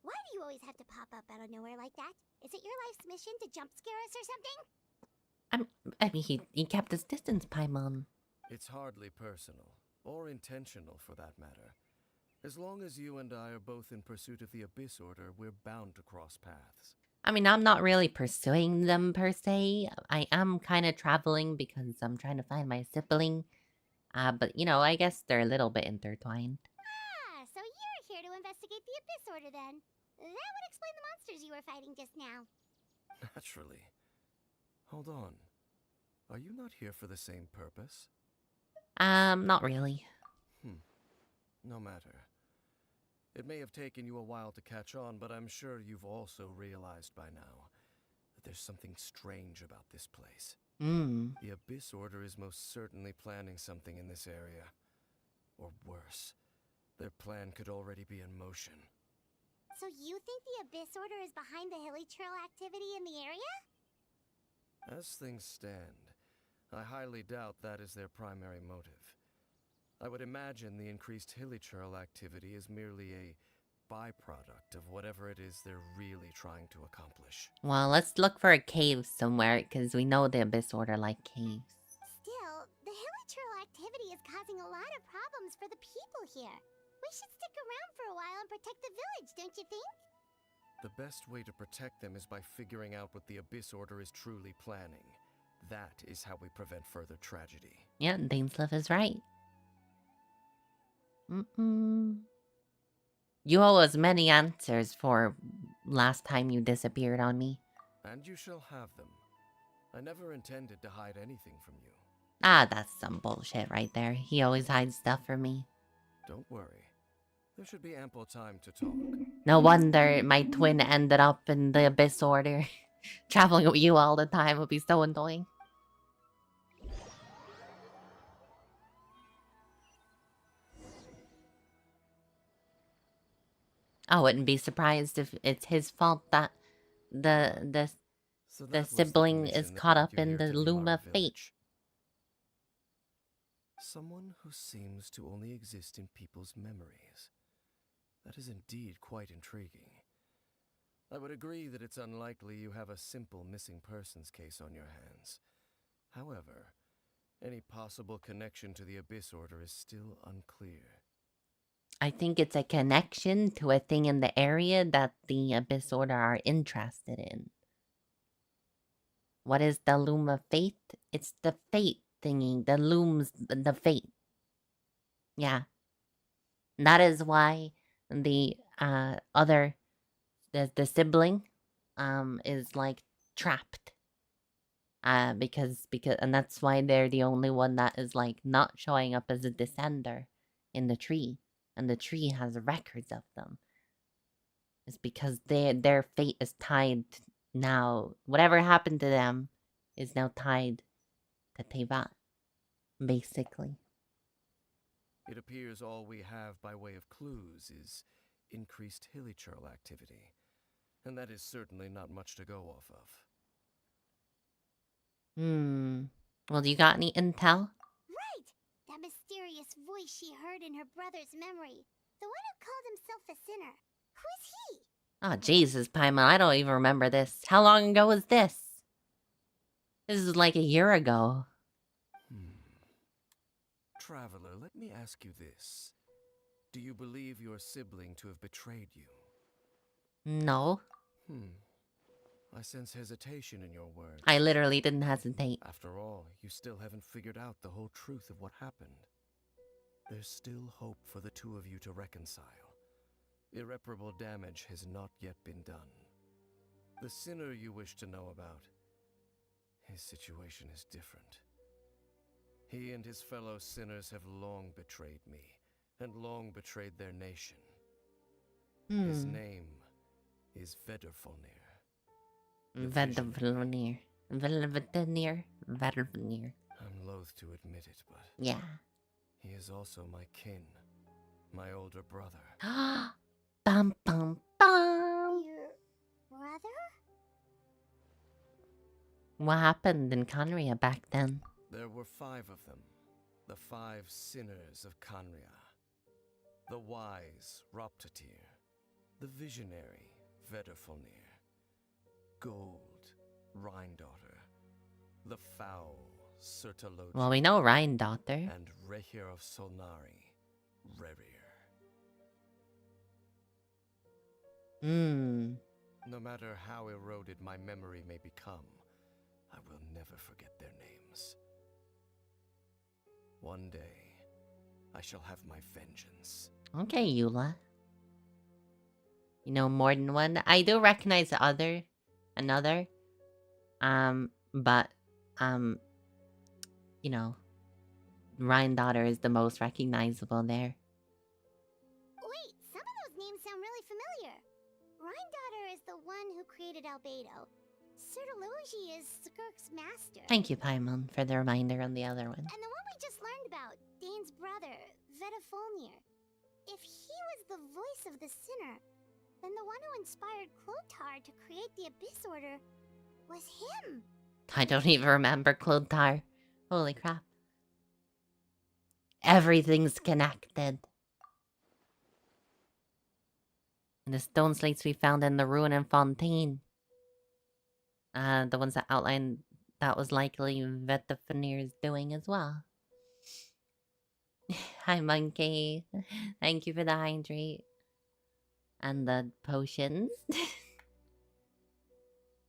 [SPEAKER 2] Why do you always have to pop up out of nowhere like that? Is it your life's mission to jump scare us or something?
[SPEAKER 1] I mean, he kept his distance, Paimon.
[SPEAKER 7] It's hardly personal, or intentional for that matter. As long as you and I are both in pursuit of the Abyss Order, we're bound to cross paths.
[SPEAKER 1] I mean, I'm not really pursuing them per se. I am kind of traveling because I'm trying to find my sibling. But you know, I guess they're a little bit intertwined.
[SPEAKER 2] Ah, so you're here to investigate the Abyss Order then. That would explain the monsters you were fighting just now.
[SPEAKER 7] Naturally. Hold on. Are you not here for the same purpose?
[SPEAKER 1] Not really.
[SPEAKER 7] No matter. It may have taken you a while to catch on, but I'm sure you've also realized by now that there's something strange about this place. The Abyss Order is most certainly planning something in this area. Or worse, their plan could already be in motion.
[SPEAKER 2] So you think the Abyss Order is behind the hilly trail activity in the area?
[SPEAKER 7] As things stand, I highly doubt that is their primary motive. I would imagine the increased hilly trail activity is merely a byproduct of whatever it is they're really trying to accomplish.
[SPEAKER 1] Well, let's look for a cave somewhere, because we know the Abyss Order like caves.
[SPEAKER 2] Still, the hilly trail activity is causing a lot of problems for the people here. We should stick around for a while and protect the village, don't you think?
[SPEAKER 7] The best way to protect them is by figuring out what the Abyss Order is truly planning. That is how we prevent further tragedy.
[SPEAKER 1] Yeah, Dainsleif is right. You owe us many answers for last time you disappeared on me.
[SPEAKER 7] And you shall have them. I never intended to hide anything from you.
[SPEAKER 1] Ah, that's some bullshit right there. He always hides stuff from me.
[SPEAKER 7] Don't worry. There should be ample time to talk.
[SPEAKER 1] No wonder my twin ended up in the Abyss Order. Traveling with you all the time would be so annoying. I wouldn't be surprised if it's his fault that the sibling is caught up in the Luma fate.
[SPEAKER 7] Someone who seems to only exist in people's memories. That is indeed quite intriguing. I would agree that it's unlikely you have a simple missing persons case on your hands. However, any possible connection to the Abyss Order is still unclear.
[SPEAKER 1] I think it's a connection to a thing in the area that the Abyss Order are interested in. What is the Luma Fate? It's the fate thingy. The looms, the fate. Yeah. That is why the the sibling is like trapped. Because and that's why they're the only one that is like not showing up as a descender in the tree. And the tree has records of them. It's because their fate is tied now. Whatever happened to them is now tied to Tevat, basically.
[SPEAKER 7] It appears all we have by way of clues is increased hilly trail activity. And that is certainly not much to go off of.
[SPEAKER 1] Well, you got any intel?
[SPEAKER 2] Right! That mysterious voice she heard in her brother's memory. The one who called himself a sinner. Who is he?
[SPEAKER 1] Oh, Jesus, Paimon, I don't even remember this. How long ago was this? This is like a year ago.
[SPEAKER 7] Traveler, let me ask you this. Do you believe your sibling to have betrayed you?
[SPEAKER 1] No.
[SPEAKER 7] I sense hesitation in your words.
[SPEAKER 1] I literally didn't hesitate.
[SPEAKER 7] After all, you still haven't figured out the whole truth of what happened. There's still hope for the two of you to reconcile. Irreparable damage has not yet been done. The sinner you wish to know about, his situation is different. He and his fellow sinners have long betrayed me, and long betrayed their nation. His name is Vedrfolnir.
[SPEAKER 1] Vedrfolnir. Vedrfolnir.
[SPEAKER 7] I'm loath to admit it, but
[SPEAKER 1] Yeah.
[SPEAKER 7] he is also my kin, my older brother.
[SPEAKER 1] Bum bum bum.
[SPEAKER 2] Your brother?
[SPEAKER 1] What happened in Conria back then?
[SPEAKER 7] There were 5 of them, the 5 sinners of Conria. The wise Roptatir, the visionary Vedrfolnir, Gold Rhindaughter, the foul Sertalogia,
[SPEAKER 1] Well, we know Rhindaughter.
[SPEAKER 7] and Rehir of Solnari, Rerir. No matter how eroded my memory may become, I will never forget their names. One day, I shall have my vengeance.
[SPEAKER 1] Okay, Eula. You know more than one. I do recognize another. But you know, Rhindaughter is the most recognizable there.
[SPEAKER 2] Wait, some of those names sound really familiar. Rhindaughter is the one who created Albedo. Sertalogia is Skirk's master.
[SPEAKER 1] Thank you, Paimon, for the reminder on the other one.
[SPEAKER 2] And the one we just learned about, Dane's brother, Vedrfolnir. If he was the voice of the sinner, then the one who inspired Clothar to create the Abyss Order was him.
[SPEAKER 1] I don't even remember Clothar. Holy crap. Everything's connected. And the stone slates we found in the ruin in Fontaine. The ones that outlined that was likely Vedrfolnir's doing as well. Hi, Monkey. Thank you for the hydrate. And the potions.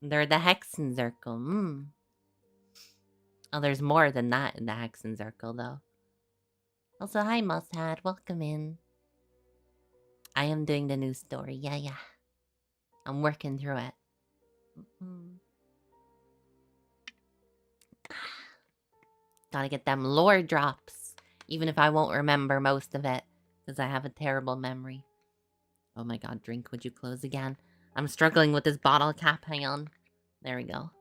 [SPEAKER 1] They're the Hexen Circle. Oh, there's more than that in the Hexen Circle, though. Also, hi, Mustad. Welcome in. I am doing the new story. Yeah. I'm working through it. Gotta get them lore drops. Even if I won't remember most of it. Because I have a terrible memory. Oh my god, drink, would you close again? I'm struggling with this bottle cap. Hang on. There we go.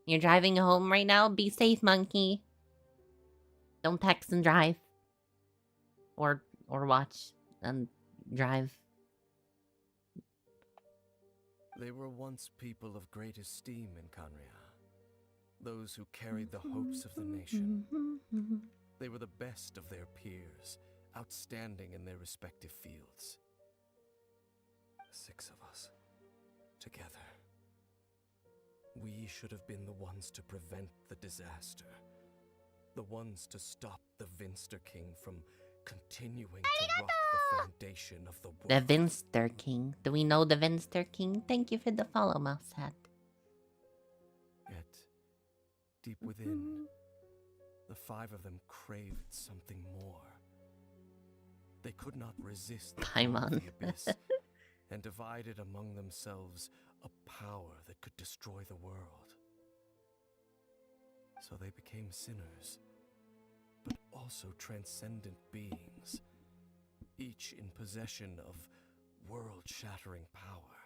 [SPEAKER 1] You're driving home right now? Be safe, monkey. Don't text and drive. Or watch and drive.
[SPEAKER 7] They were once people of great esteem in Conria. Those who carried the hopes of the nation. They were the best of their peers, outstanding in their respective fields. 6 of us, together. We should have been the ones to prevent the disaster. The ones to stop the Vinster King from continuing to rock the foundation of the world.
[SPEAKER 1] The Vinster King. Do we know the Vinster King? Thank you for the follow, Mousehead.
[SPEAKER 7] Yet, deep within, the 5 of them craved something more. They could not resist the power of the abyss, and divided among themselves a power that could destroy the world. So they became sinners, but also transcendent beings, each in possession of world-shattering power.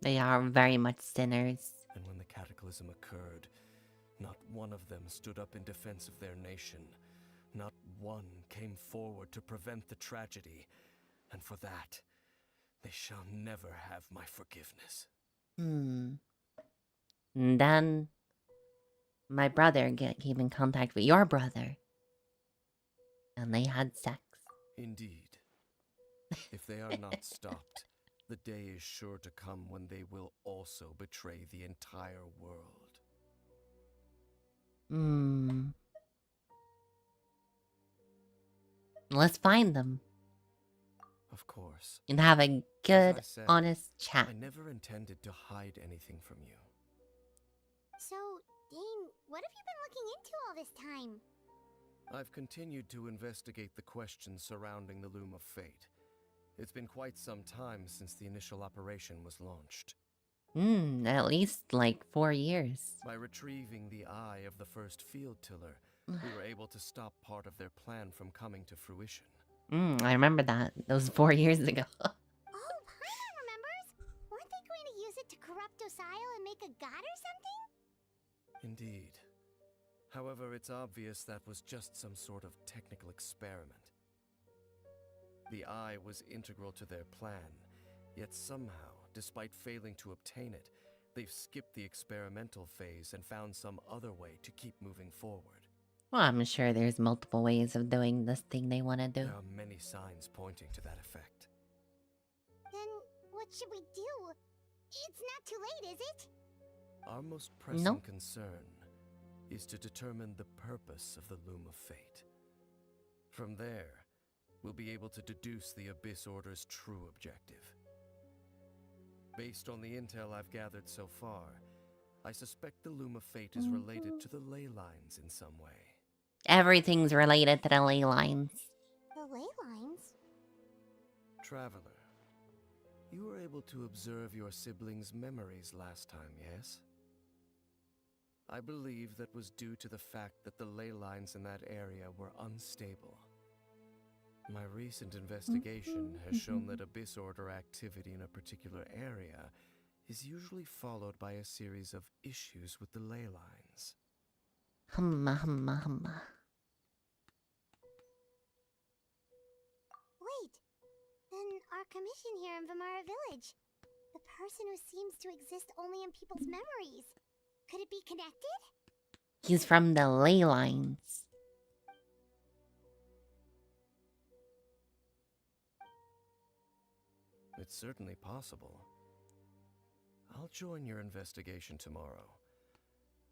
[SPEAKER 1] They are very much sinners.
[SPEAKER 7] And when the cataclysm occurred, not one of them stood up in defense of their nation. Not one came forward to prevent the tragedy. And for that, they shall never have my forgiveness.
[SPEAKER 1] And then my brother came in contact with your brother. And they had sex.
[SPEAKER 7] Indeed. If they are not stopped, the day is sure to come when they will also betray the entire world.
[SPEAKER 1] Let's find them.
[SPEAKER 7] Of course.
[SPEAKER 1] And have a good,
[SPEAKER 7] As I said,
[SPEAKER 1] honest chat.
[SPEAKER 7] I never intended to hide anything from you.
[SPEAKER 2] So, Dane, what have you been looking into all this time?
[SPEAKER 7] I've continued to investigate the questions surrounding the Loom of Fate. It's been quite some time since the initial operation was launched.
[SPEAKER 1] At least like 4 years.
[SPEAKER 7] By retrieving the eye of the first field tiller, we were able to stop part of their plan from coming to fruition.
[SPEAKER 1] I remember that. That was 4 years ago.
[SPEAKER 2] Oh, Paimon remembers! Weren't they going to use it to corrupt Osile and make a god or something?
[SPEAKER 7] Indeed. However, it's obvious that was just some sort of technical experiment. The eye was integral to their plan, yet somehow, despite failing to obtain it, they've skipped the experimental phase and found some other way to keep moving forward.
[SPEAKER 1] Well, I'm sure there's multiple ways of doing this thing they want to do.
[SPEAKER 7] There are many signs pointing to that effect.
[SPEAKER 2] Then what should we do? It's not too late, is it?
[SPEAKER 7] Our most pressing concern is to determine the purpose of the Loom of Fate. From there, we'll be able to deduce the Abyss Order's true objective. Based on the intel I've gathered so far, I suspect the Loom of Fate is related to the ley lines in some way.
[SPEAKER 1] Everything's related to the ley lines.
[SPEAKER 2] The ley lines?
[SPEAKER 7] Traveler, you were able to observe your siblings' memories last time, yes? I believe that was due to the fact that the ley lines in that area were unstable. My recent investigation has shown that Abyss Order activity in a particular area is usually followed by a series of issues with the ley lines.
[SPEAKER 2] Wait, then our commission here in Vimara Village. The person who seems to exist only in people's memories. Could it be connected?
[SPEAKER 1] He's from the ley lines.
[SPEAKER 7] It's certainly possible. I'll join your investigation tomorrow.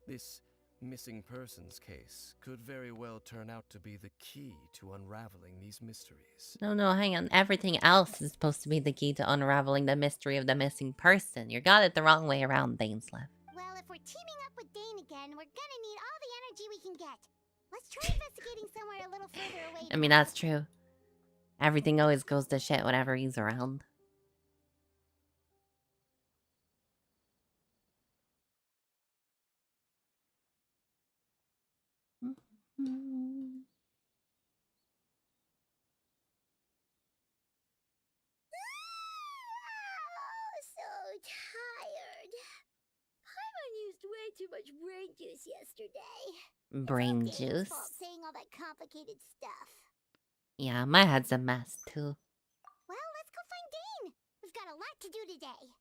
[SPEAKER 7] This missing persons case could very well turn out to be the key to unraveling these mysteries.
[SPEAKER 1] No, hang on. Everything else is supposed to be the key to unraveling the mystery of the missing person. You got it the wrong way around, Dainslev.
[SPEAKER 2] Well, if we're teaming up with Dane again, we're gonna need all the energy we can get. Let's try investigating somewhere a little further away.
[SPEAKER 1] I mean, that's true. Everything always goes to shit whenever he's around.
[SPEAKER 2] So tired. Paimon used way too much brain juice yesterday.
[SPEAKER 1] Brain
[SPEAKER 2] It's all Dane's
[SPEAKER 1] juice.
[SPEAKER 2] fault saying all that complicated stuff.
[SPEAKER 1] Yeah, my head's a mess, too.
[SPEAKER 2] Well, let's go find Dane. We've got a lot to do today.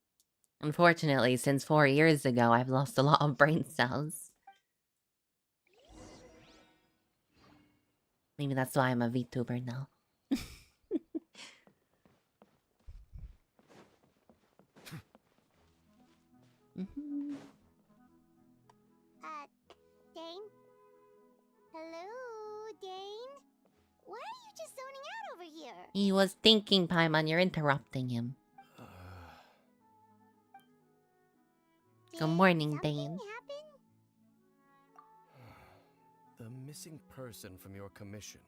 [SPEAKER 1] Unfortunately, since 4 years ago, I've lost a lot of brain cells. Maybe that's why I'm a VTuber now.
[SPEAKER 2] Dane? Hello, Dane? Why are you just zoning out over here?
[SPEAKER 1] He was thinking, Paimon, you're interrupting him. Good morning,
[SPEAKER 2] something
[SPEAKER 1] Dane.
[SPEAKER 2] happen?
[SPEAKER 7] The missing person from your commission.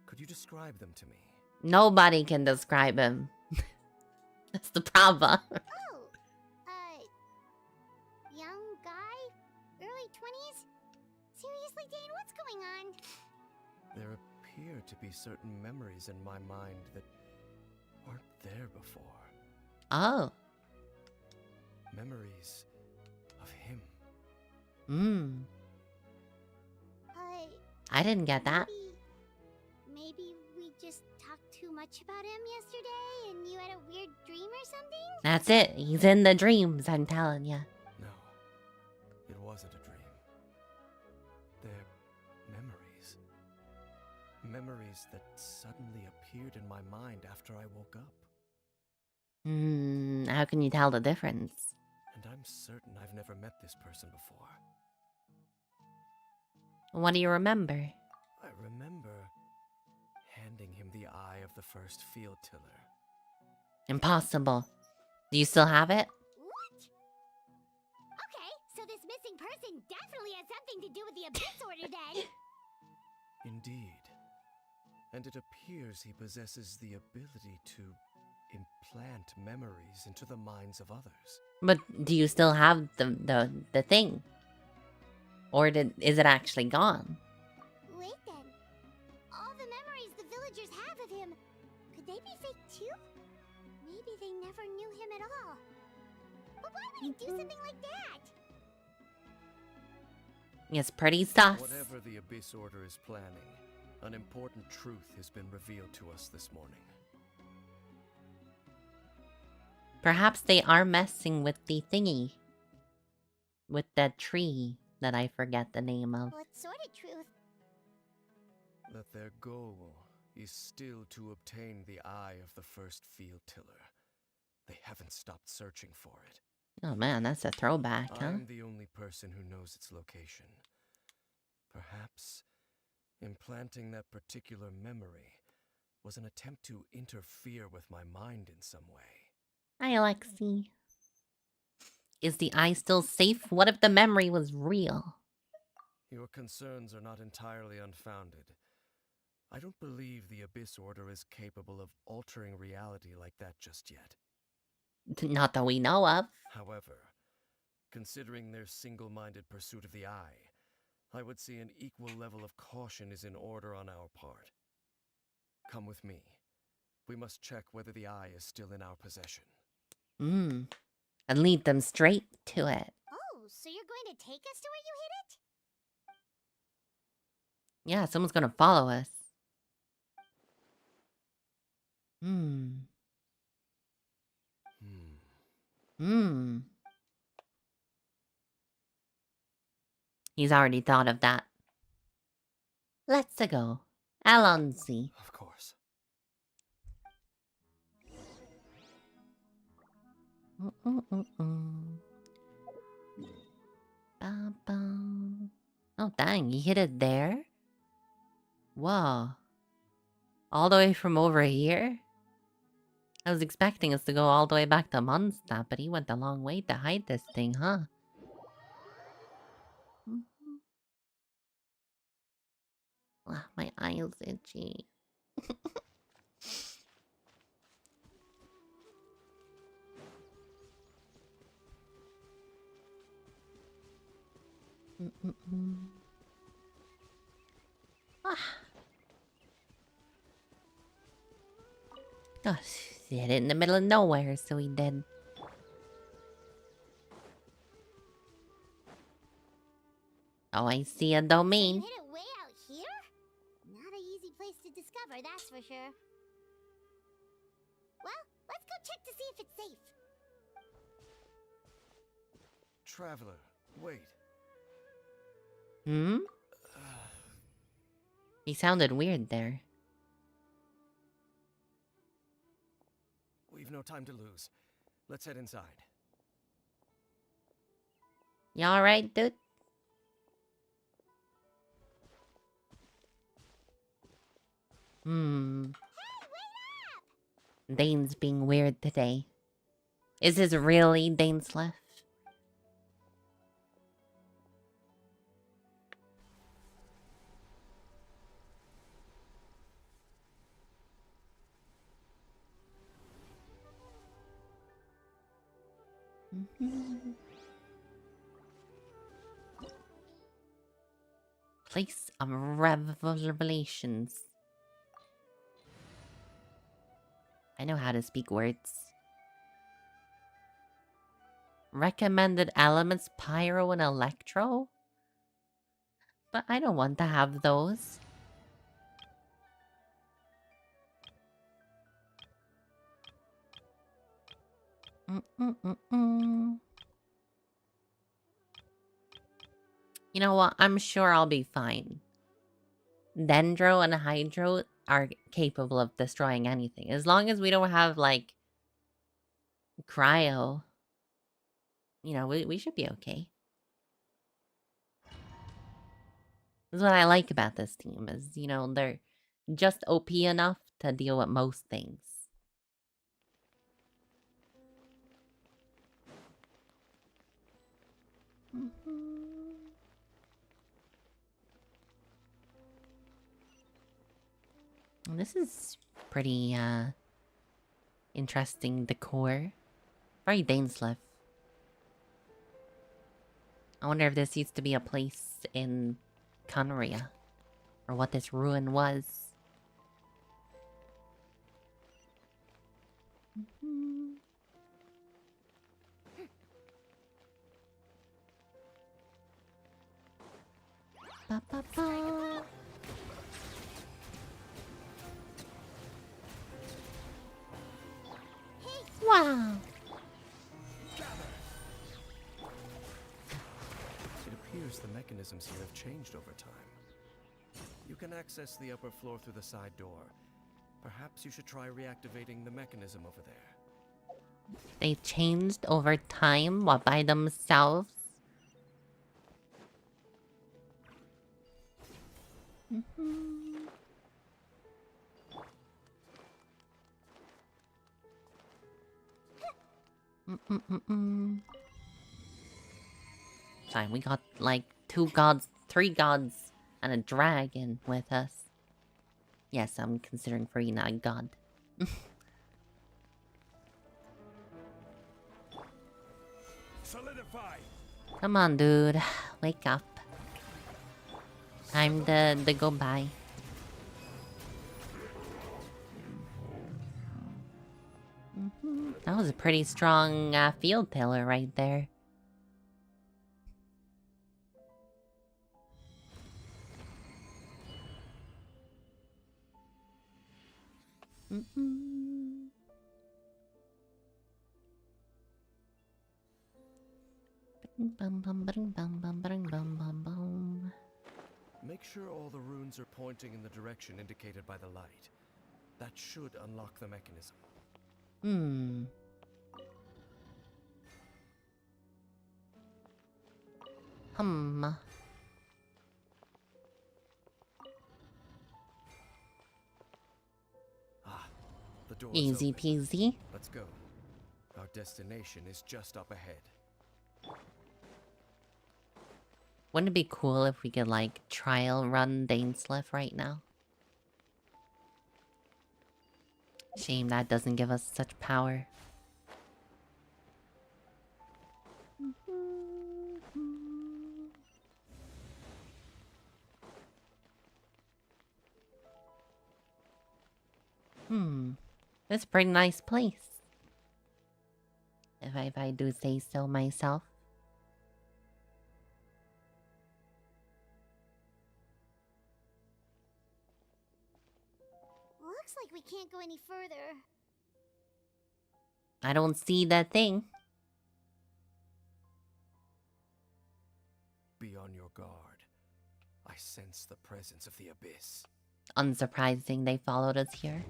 [SPEAKER 7] Could you describe them to me?
[SPEAKER 1] Nobody can describe him. That's the problem.
[SPEAKER 2] Oh, young guy? Early 20s? Seriously, Dane, what's going on?
[SPEAKER 7] There appear to be certain memories in my mind that weren't there before.
[SPEAKER 1] Oh.
[SPEAKER 7] Memories of him.
[SPEAKER 1] I didn't get that.
[SPEAKER 2] Maybe we just talked too much about him yesterday and you had a weird dream or something?
[SPEAKER 1] That's it. He's in the dreams, I'm telling you.
[SPEAKER 7] No, it wasn't a dream. They're memories. Memories that suddenly appeared in my mind after I woke up.
[SPEAKER 1] How can you tell the difference?
[SPEAKER 7] And I'm certain I've never met this person before.
[SPEAKER 1] What do you remember?
[SPEAKER 7] I remember handing him the eye of the first field tiller.
[SPEAKER 1] Impossible. Do you still have it?
[SPEAKER 2] What? Okay, so this missing person definitely has something to do with the Abyss Order then.
[SPEAKER 7] Indeed. And it appears he possesses the ability to implant memories into the minds of others.
[SPEAKER 1] But do you still have the thing? Or is it actually gone?
[SPEAKER 2] Wait then. All the memories the villagers have of him, could they be fake too? Maybe they never knew him at all. But why would he do something like that?
[SPEAKER 1] It's pretty sus.
[SPEAKER 7] Whatever the Abyss Order is planning, an important truth has been revealed to us this morning.
[SPEAKER 1] Perhaps they are messing with the thingy. With that tree that I forget the name of.
[SPEAKER 2] What sort of truth?
[SPEAKER 7] That their goal is still to obtain the eye of the first field tiller. They haven't stopped searching for it.
[SPEAKER 1] Oh man, that's a throwback, huh?
[SPEAKER 7] I'm the only person who knows its location. Perhaps implanting that particular memory was an attempt to interfere with my mind in some way.
[SPEAKER 1] Hi, Alexi. Is the eye still safe? What if the memory was real?
[SPEAKER 7] Your concerns are not entirely unfounded. I don't believe the Abyss Order is capable of altering reality like that just yet.
[SPEAKER 1] Not that we know of.
[SPEAKER 7] However, considering their single-minded pursuit of the eye, I would say an equal level of caution is in order on our part. Come with me. We must check whether the eye is still in our possession.
[SPEAKER 1] And lead them straight to it.
[SPEAKER 2] Oh, so you're going to take us to where you hid it?
[SPEAKER 1] Yeah, someone's gonna follow us. He's already thought of that. Let's go. Alonzi.
[SPEAKER 7] Of course.
[SPEAKER 1] Oh, dang, he hit it there? Whoa. All the way from over here? I was expecting us to go all the way back to Mondstadt, but he went a long way to hide this thing, huh? My eye's itchy. Gosh, he hit it in the middle of nowhere, so he did. Oh, I see a domain.
[SPEAKER 2] You hid it way out here? Not an easy place to discover, that's for sure. Well, let's go check to see if it's safe.
[SPEAKER 7] Traveler, wait.
[SPEAKER 1] He sounded weird there.
[SPEAKER 7] We've no time to lose. Let's head inside.
[SPEAKER 1] You alright, dude?
[SPEAKER 2] Hey, wait up!
[SPEAKER 1] Dane's being weird today. Is this really Dane's left? Place of Revelations. I know how to speak words. Recommended elements, pyro and electro? But I don't want to have those. You know what? I'm sure I'll be fine. Dendro and Hydro are capable of destroying anything. As long as we don't have, like, Cryo. You know, we should be okay. This is what I like about this team, is, you know, they're just OP enough to deal with most things. This is pretty interesting decor. Very Dainsliff. I wonder if this used to be a place in Conria. Or what this ruin was. Ba, ba, ba. Wow.
[SPEAKER 7] It appears the mechanisms here have changed over time. You can access the upper floor through the side door. Perhaps you should try reactivating the mechanism over there.
[SPEAKER 1] They changed over time, what, by themselves? Fine, we got like 2 gods, 3 gods, and a dragon with us. Yes, I'm considering Farina a god.
[SPEAKER 5] Solidify.
[SPEAKER 1] Come on, dude. Wake up. Time to go by. That was a pretty strong field pillar right there.
[SPEAKER 7] Make sure all the runes are pointing in the direction indicated by the light. That should unlock the mechanism. The door is
[SPEAKER 1] Easy
[SPEAKER 7] open.
[SPEAKER 1] peasy.
[SPEAKER 7] Let's go. Our destination is just up ahead.
[SPEAKER 1] Wouldn't it be cool if we could, like, trial run Dainsliff right now? Shame that doesn't give us such power. That's a pretty nice place. If I do say so myself.
[SPEAKER 2] Looks like we can't go any further.
[SPEAKER 1] I don't see that thing.
[SPEAKER 7] Be on your guard. I sense the presence of the abyss.
[SPEAKER 1] Unsurprising they followed us here.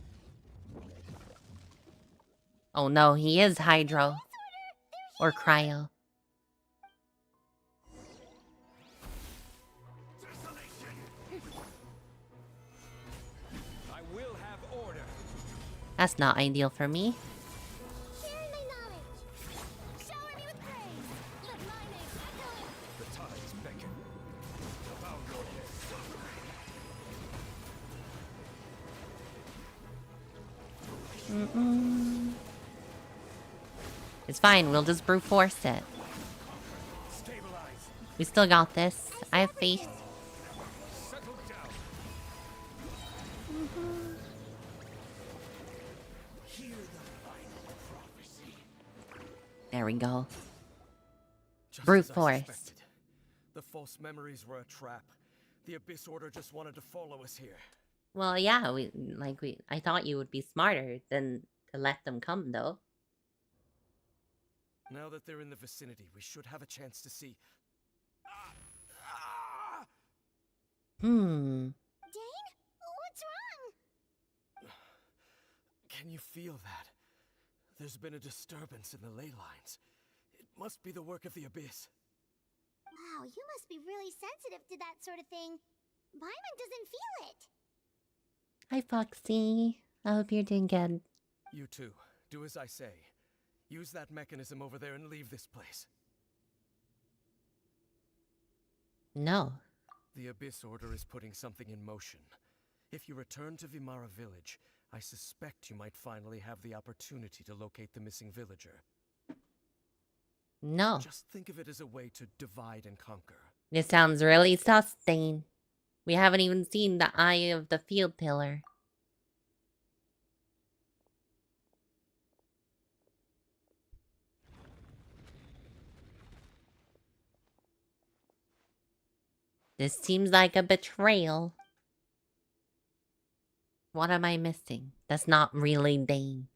[SPEAKER 1] Oh no, he is Hydro. Or Cryo.
[SPEAKER 5] I will have order.
[SPEAKER 1] That's not ideal for me.
[SPEAKER 2] Sharing my knowledge. Shower me with praise. Let my name echo.
[SPEAKER 5] The tides beckon. About your
[SPEAKER 1] It's fine, we'll just brute force it.
[SPEAKER 5] stabilize.
[SPEAKER 1] We still got this. I have faith.
[SPEAKER 5] Settle down. Hear the final prophecy.
[SPEAKER 1] There we go.
[SPEAKER 7] Just
[SPEAKER 1] Brute
[SPEAKER 7] as I
[SPEAKER 1] force.
[SPEAKER 7] suspected. The false memories were a trap. The Abyss Order just wanted to follow us here.
[SPEAKER 1] Well, yeah, I thought you would be smarter than to let them come, though.
[SPEAKER 7] Now that they're in the vicinity, we should have a chance to see.
[SPEAKER 2] Dane? What's wrong?
[SPEAKER 7] Can you feel that? There's been a disturbance in the ley lines. It must be the work of the Abyss.
[SPEAKER 2] Wow, you must be really sensitive to that sort of thing. Paimon doesn't feel it.
[SPEAKER 1] Hi, Foxy. I hope you're doing good.
[SPEAKER 7] You too. Do as I say. Use that mechanism over there and leave this place.
[SPEAKER 1] No.
[SPEAKER 7] The Abyss Order is putting something in motion. If you return to Vimara Village, I suspect you might finally have the opportunity to locate the missing villager.
[SPEAKER 1] No.
[SPEAKER 7] Just think of it as a way to divide and conquer.
[SPEAKER 1] This sounds really sustain. We haven't even seen the eye of the field tiller. This seems like a betrayal. What am I missing? That's not really Dane.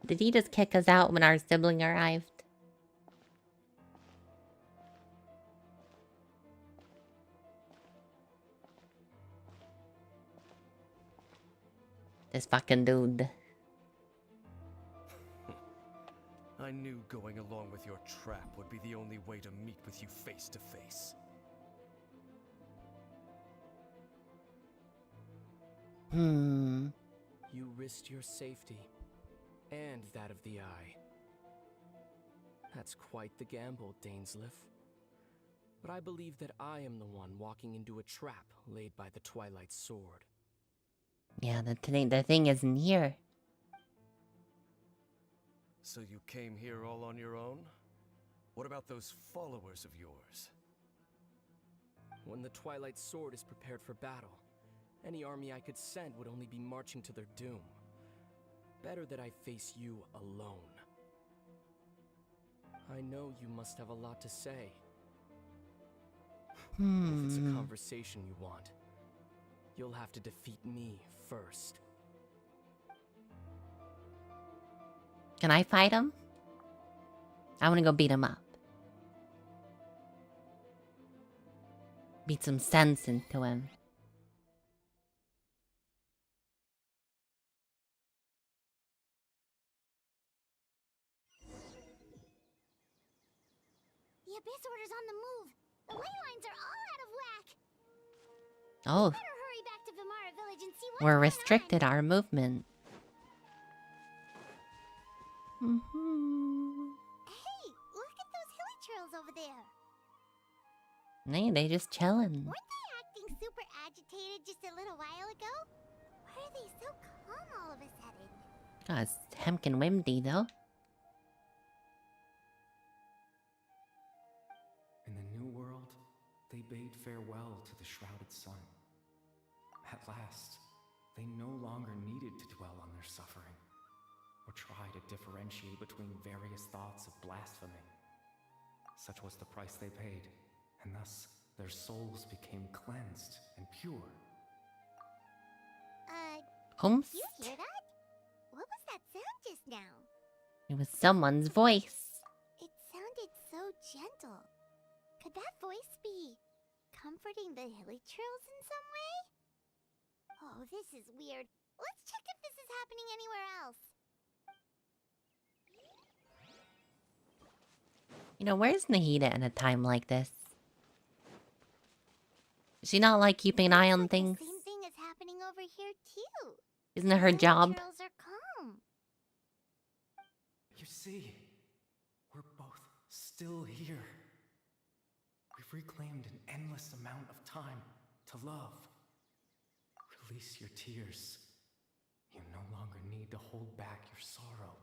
[SPEAKER 1] Did he just kick us out when our sibling arrived? This fucking dude.
[SPEAKER 7] I knew going along with your trap would be the only way to meet with you face to face.
[SPEAKER 8] You risked your safety, and that of the Eye. That's quite the gamble, Dainsleif. But I believe that I am the one walking into a trap laid by the Twilight Sword.
[SPEAKER 1] Yeah, the thing isn't here.
[SPEAKER 7] So you came here all on your own? What about those followers of yours?
[SPEAKER 8] When the Twilight Sword is prepared for battle, any army I could send would only be marching to their doom. Better that I face you alone. I know you must have a lot to say. If it's a conversation you want, you'll have to defeat me first.
[SPEAKER 1] Can I fight him? I want to go beat him up. Beat some sense into him.
[SPEAKER 2] The Abyss Order's on the move. The ley lines are all out of whack.
[SPEAKER 1] Oh,
[SPEAKER 2] Better hurry back to Vimara Village and see what's
[SPEAKER 1] we're
[SPEAKER 2] going
[SPEAKER 1] restricted
[SPEAKER 2] on.
[SPEAKER 1] our movement.
[SPEAKER 2] Hey, look at those hilly trails over there.
[SPEAKER 1] Hey, they just chilling.
[SPEAKER 2] Weren't they acting super agitated just a little while ago? Why are they so calm all of a sudden?
[SPEAKER 1] God, it's Hemkin Wimdy though.
[SPEAKER 9] In the New World, they bade farewell to the shrouded sun. At last, they no longer needed to dwell on their suffering, or try to differentiate between various thoughts of blasphemy. Such was the price they paid, and thus their souls became cleansed and pure.
[SPEAKER 1] Oomph.
[SPEAKER 2] You hear that? What was that sound just now?
[SPEAKER 1] It was someone's voice.
[SPEAKER 2] It sounded so gentle. Could that voice be comforting the hilly trails in some way? Oh, this is weird. Let's check if this is happening anywhere else.
[SPEAKER 1] You know, where's Nahida in a time like this? Is she not like keeping an eye on things?
[SPEAKER 2] The same thing is happening over here too.
[SPEAKER 1] Isn't it her job?
[SPEAKER 2] The trails are calm.
[SPEAKER 9] You see, we're both still here. We've reclaimed an endless amount of time to love. Release your tears. You no longer need to hold back your sorrow.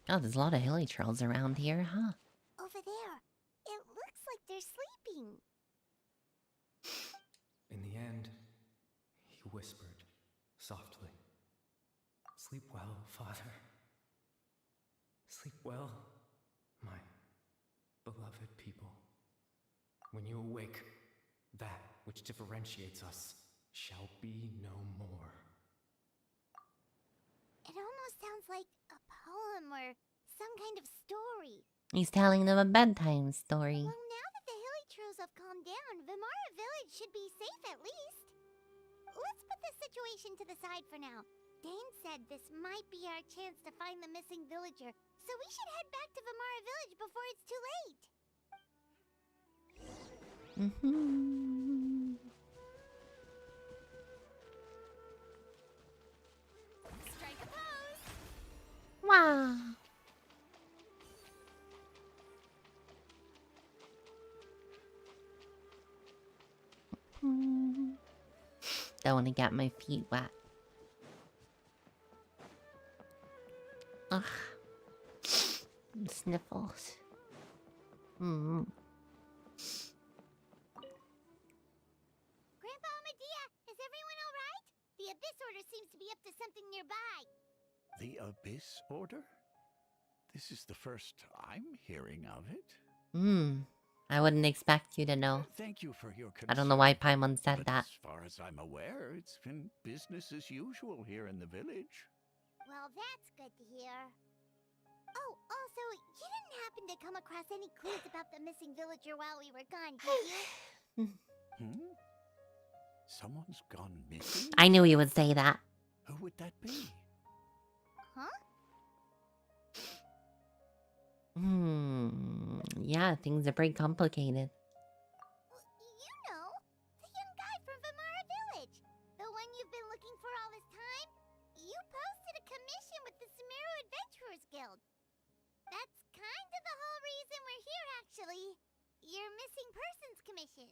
[SPEAKER 1] Oh, there's a lot of hilly trails around here, huh?
[SPEAKER 2] Over there. It looks like they're sleeping.
[SPEAKER 9] In the end, he whispered softly, "Sleep well, Father. Sleep well, my beloved people. When you awake, that which differentiates us shall be no more."
[SPEAKER 2] It almost sounds like a poem or some kind of story.
[SPEAKER 1] He's telling them a bedtime story.
[SPEAKER 2] Well, now that the village should be safe at least. Let's put this situation to the side for now. Dane said this might be our chance to find the missing villager, so we should head back to Vimara Village before it's too late. Strike a pose.
[SPEAKER 1] Wow. Don't want to get my feet wet. Ugh. Sniffles.
[SPEAKER 2] Grandpa Medea, is everyone alright? The Abyss Order seems to be up to something nearby.
[SPEAKER 5] The Abyss Order? This is the first I'm hearing of it.
[SPEAKER 1] I wouldn't expect you to know.
[SPEAKER 5] Thank you for your concern.
[SPEAKER 1] I don't know why Paimon said
[SPEAKER 5] but
[SPEAKER 1] that.
[SPEAKER 5] As far as I'm aware, it's been business as usual here in the village.
[SPEAKER 2] Well, that's good to hear. Oh, also, you didn't happen to come across any clues about the missing villager while we were gone, did you?
[SPEAKER 5] Someone's gone missing?
[SPEAKER 1] I knew you would say that.
[SPEAKER 5] Who would that be?
[SPEAKER 2] Huh?
[SPEAKER 1] Yeah, things are pretty complicated.
[SPEAKER 2] You know, the young guy from Vimara Village. The one you've been looking for all this time. You posted a commission with the Sumeru Adventurers Guild. That's kind of the whole reason we're here, actually. Your missing persons commission.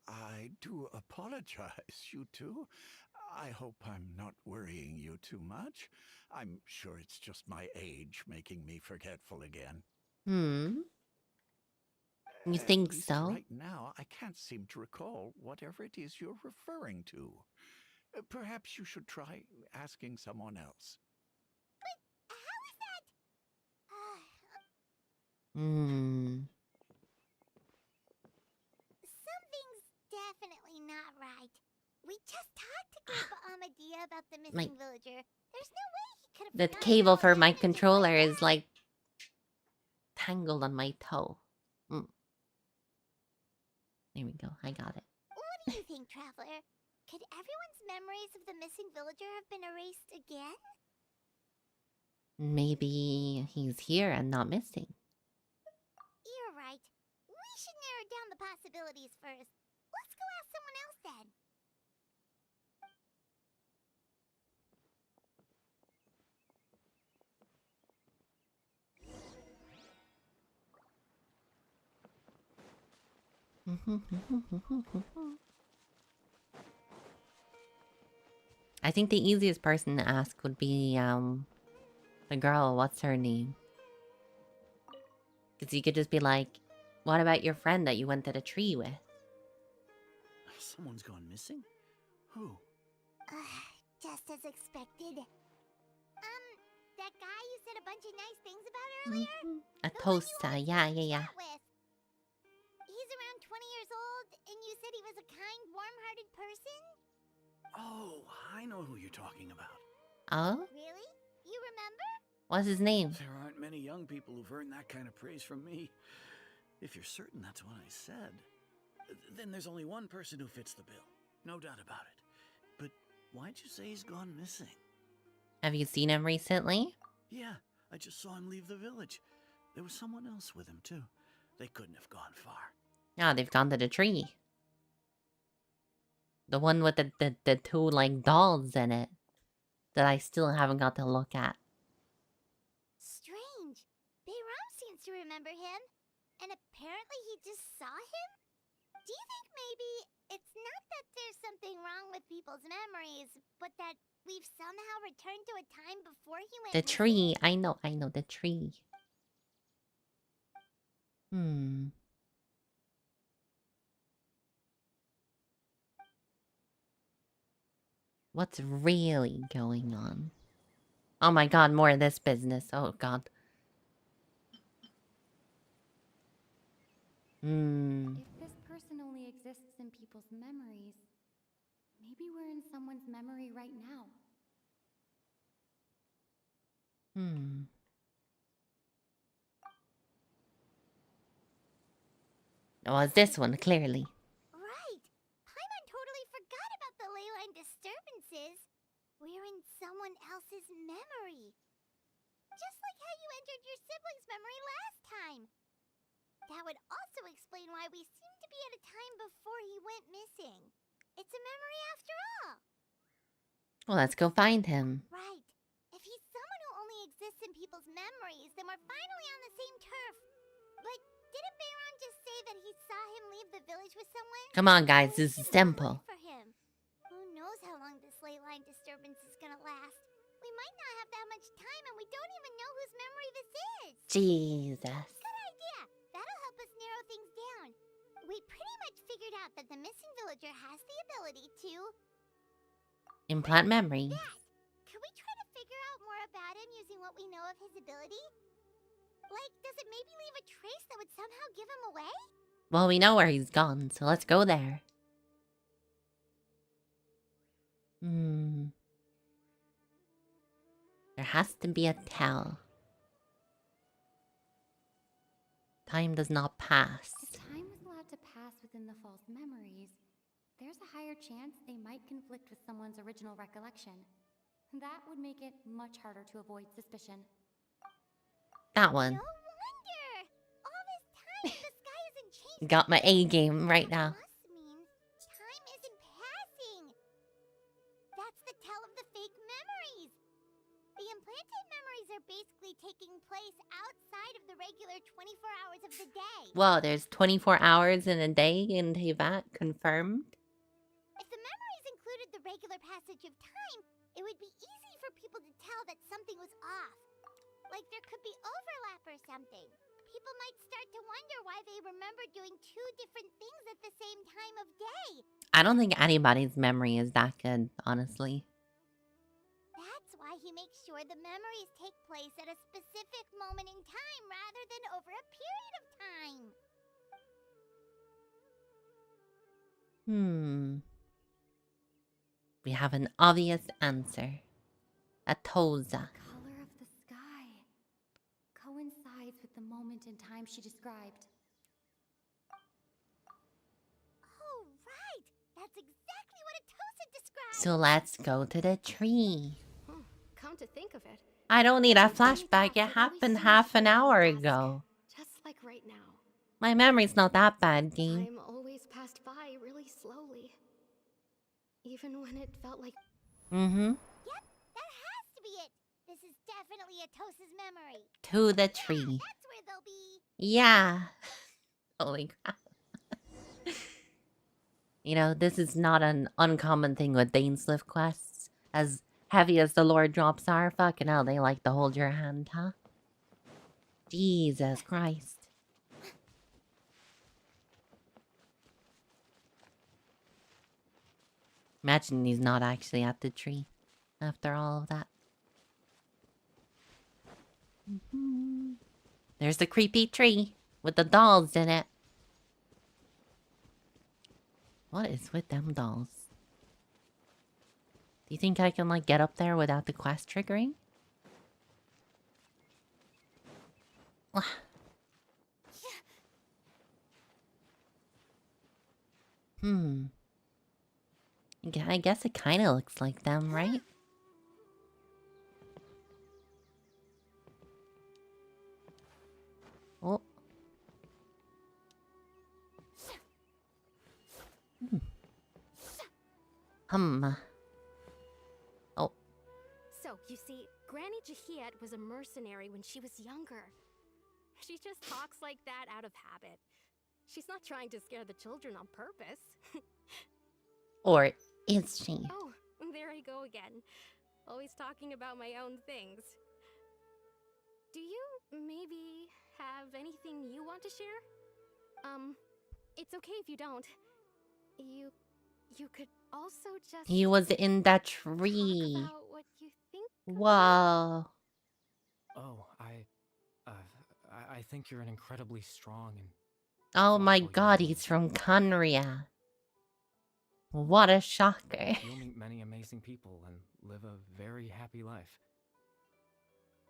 [SPEAKER 5] I do apologize, you two. I hope I'm not worrying you too much. I'm sure it's just my age making me forgetful again.
[SPEAKER 1] You think
[SPEAKER 5] At least
[SPEAKER 1] so?
[SPEAKER 5] Right now, I can't seem to recall whatever it is you're referring to. Perhaps you should try asking someone else.
[SPEAKER 2] But how is that? Something's definitely not right. We just talked to Grandpa Amadea about the missing villager. There's no way he could have
[SPEAKER 1] The
[SPEAKER 2] forgotten
[SPEAKER 1] cable
[SPEAKER 2] about
[SPEAKER 1] for
[SPEAKER 2] him
[SPEAKER 1] my
[SPEAKER 2] and just
[SPEAKER 1] controller
[SPEAKER 2] like
[SPEAKER 1] is
[SPEAKER 2] that.
[SPEAKER 1] like tangled on my toe. There we go. I got it.
[SPEAKER 2] What do you think, Traveler? Could everyone's memories of the missing villager have been erased again?
[SPEAKER 1] Maybe he's here and not missing.
[SPEAKER 2] You're right. We should narrow down the possibilities first. Let's go ask someone else then.
[SPEAKER 1] I think the easiest person to ask would be the girl. What's her name? Because you could just be like, "What about your friend that you went to the tree with?"
[SPEAKER 4] Someone's gone missing? Who?
[SPEAKER 2] Just as expected. That guy you said a bunch of nice things about earlier?
[SPEAKER 1] A
[SPEAKER 2] The one you
[SPEAKER 1] toaster.
[SPEAKER 2] always
[SPEAKER 1] Yeah.
[SPEAKER 2] chat with. He's around 20 years old, and you said he was a kind, warm-hearted person?
[SPEAKER 4] Oh, I know who you're talking about.
[SPEAKER 1] Oh?
[SPEAKER 2] Really? You remember?
[SPEAKER 1] What's his name?
[SPEAKER 4] There aren't many young people who've earned that kind of praise from me. If you're certain that's what I said, then there's only one person who fits the bill. No doubt about it. But why'd you say he's gone missing?
[SPEAKER 1] Have you seen him recently?
[SPEAKER 4] Yeah, I just saw him leave the village. There was someone else with him, too. They couldn't have gone far.
[SPEAKER 1] Yeah, they've gone to the tree. The one with the two, like, dolls in it. That I still haven't got to look at.
[SPEAKER 2] Strange. Bayram seems to remember him. And apparently he just saw him? Do you think maybe it's not that there's something wrong with people's memories, but that we've somehow returned to a time before he went
[SPEAKER 1] The
[SPEAKER 2] missing?
[SPEAKER 1] tree. I know, the tree. What's really going on? Oh my god, more of this business. Oh god.
[SPEAKER 10] If this person only exists in people's memories, maybe we're in someone's memory right now.
[SPEAKER 1] Oh, it's this one, clearly.
[SPEAKER 2] Right. Paimon totally forgot about the leyline disturbances. We're in someone else's memory. Just like how you entered your sibling's memory last time. That would also explain why we seem to be at a time before he went missing. It's a memory after all.
[SPEAKER 1] Well, let's go find him.
[SPEAKER 2] Right. If he's someone who only exists in people's memories, then we're finally on the same turf. But didn't Bayron just say that he saw him leave the village with someone?
[SPEAKER 1] Come on, guys,
[SPEAKER 2] We
[SPEAKER 1] this is
[SPEAKER 2] should go
[SPEAKER 1] simple.
[SPEAKER 2] look for him. Who knows how long this ley line disturbance is gonna last? We might not have that much time, and we don't even know whose memory this is.
[SPEAKER 1] Jesus.
[SPEAKER 2] Good idea. That'll help us narrow things down. We pretty much figured out that the missing villager has the ability to
[SPEAKER 1] Implant memory.
[SPEAKER 2] that. Can we try to figure out more about him using what we know of his ability? Like, does it maybe leave a trace that would somehow give him away?
[SPEAKER 1] Well, we know where he's gone, so let's go there. There has to be a tell. Time does not pass.
[SPEAKER 10] If time was allowed to pass within the false memories, there's a higher chance they might conflict with someone's original recollection. That would make it much harder to avoid suspicion.
[SPEAKER 1] That one.
[SPEAKER 2] No wonder! All this time the sky isn't changing.
[SPEAKER 1] Got my A game right now.
[SPEAKER 2] Must mean time isn't passing. That's the tell of the fake memories. The implanted memories are basically taking place outside of the regular 24 hours of the day.
[SPEAKER 1] Well, there's 24 hours in a day in Teyvat, confirmed.
[SPEAKER 2] If the memories included the regular passage of time, it would be easy for people to tell that something was off. Like there could be overlap or something. People might start to wonder why they remember doing two different things at the same time of day.
[SPEAKER 1] I don't think anybody's memory is that good, honestly.
[SPEAKER 2] That's why he makes sure the memories take place at a specific moment in time rather than over a period of time.
[SPEAKER 1] We have an obvious answer. A Toza.
[SPEAKER 10] Color of the sky coincides with the moment in time she described.
[SPEAKER 2] Oh, right! That's exactly what Atosa described!
[SPEAKER 1] So let's go to the tree.
[SPEAKER 6] Come to think of it,
[SPEAKER 1] I don't need a
[SPEAKER 6] these things
[SPEAKER 1] flashback. It
[SPEAKER 6] have always
[SPEAKER 1] happened
[SPEAKER 6] seemed
[SPEAKER 1] half an
[SPEAKER 6] very
[SPEAKER 1] hour
[SPEAKER 6] dusk,
[SPEAKER 1] ago.
[SPEAKER 6] just like right now.
[SPEAKER 1] My memory's not that bad, game.
[SPEAKER 6] Time always passed by really slowly. Even when it felt like...
[SPEAKER 2] Yep, that has to be it! This is definitely Atosa's memory.
[SPEAKER 1] To the
[SPEAKER 2] Yeah,
[SPEAKER 1] tree.
[SPEAKER 2] that's where they'll be.
[SPEAKER 1] Yeah. Holy crap. You know, this is not an uncommon thing with Dainsliff quests. As heavy as the lore drops are, fucking hell, they like to hold your hand, huh? Jesus Christ. Imagine he's not actually at the tree after all of that. There's the creepy tree with the dolls in it. What is with them dolls? Do you think I can, like, get up there without the quest triggering? Yeah, I guess it kind of looks like them, right? Oh. Oh.
[SPEAKER 6] So, you see, Granny Jahiet was a mercenary when she was younger. She just talks like that out of habit. She's not trying to scare the children on purpose.
[SPEAKER 1] Or is she?
[SPEAKER 6] Oh, there I go again. Always talking about my own things. Do you maybe have anything you want to share? It's okay if you don't. You could also just...
[SPEAKER 1] He was in that tree.
[SPEAKER 6] Talk about what you think.
[SPEAKER 1] Wow.
[SPEAKER 9] Oh, I think you're an incredibly strong and...
[SPEAKER 1] Oh my
[SPEAKER 9] thoughtful
[SPEAKER 1] god,
[SPEAKER 9] young
[SPEAKER 1] he's from Conria. What a shocker.
[SPEAKER 9] You'll meet many amazing people and live a very happy life.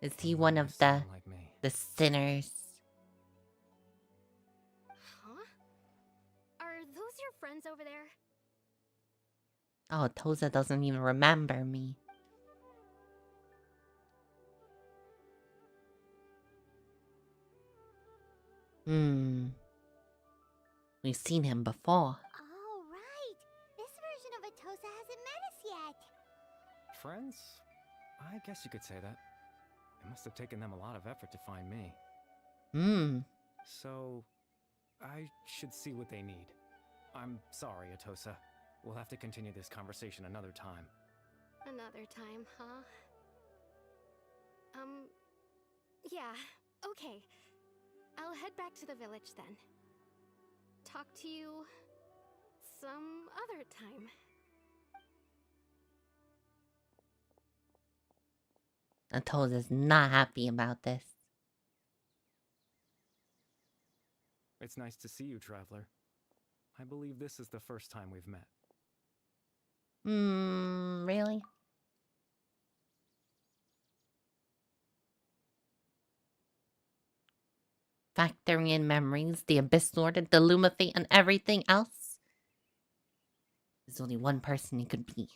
[SPEAKER 1] Is he
[SPEAKER 9] And
[SPEAKER 1] one
[SPEAKER 9] you're
[SPEAKER 1] of
[SPEAKER 9] someone like me.
[SPEAKER 1] the sinners?
[SPEAKER 6] Huh? friends over there?
[SPEAKER 1] Oh, Toza doesn't even remember me. We've seen him before.
[SPEAKER 2] Oh, right. This version of Atosa hasn't met us yet.
[SPEAKER 9] Friends? I guess you could say that. It must have taken them a lot of effort to find me. So, I should see what they need. I'm sorry, Atosa. We'll have to continue this conversation another time.
[SPEAKER 6] Another time, huh? Yeah, okay. I'll head back to the village then. Talk to you some other time.
[SPEAKER 1] Toza's not happy about this.
[SPEAKER 9] It's nice to see you, Traveler. I believe this is the first time we've met.
[SPEAKER 1] Really? Factoring in memories, the Abyss Lord, the Luma Fate, and everything else. There's only one person he could be.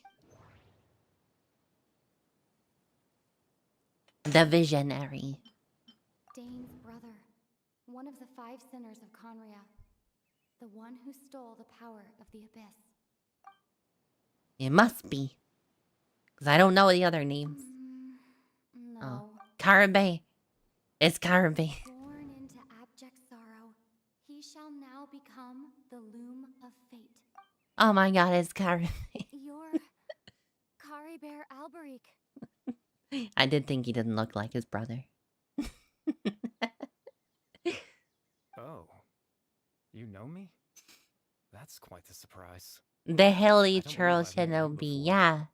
[SPEAKER 1] The Visionary.
[SPEAKER 10] Dane's brother. One of the 5 sinners of Conria. The one who stole the power of the Abyss.
[SPEAKER 1] It must be. Because I don't know the other names.
[SPEAKER 10] No.
[SPEAKER 1] Oh. Karabe. It's Karabe.
[SPEAKER 10] Born into abject sorrow, he shall now become the Loom of Fate.
[SPEAKER 1] Oh my god, it's Karabe.
[SPEAKER 10] You're Caribert Alberic.
[SPEAKER 1] I did think he didn't look like his brother.
[SPEAKER 9] Oh. You know me? That's quite the surprise.
[SPEAKER 1] The Hilly
[SPEAKER 9] I don't believe
[SPEAKER 1] Churl
[SPEAKER 9] I've met you
[SPEAKER 1] Shinobi,
[SPEAKER 9] before.
[SPEAKER 1] yeah.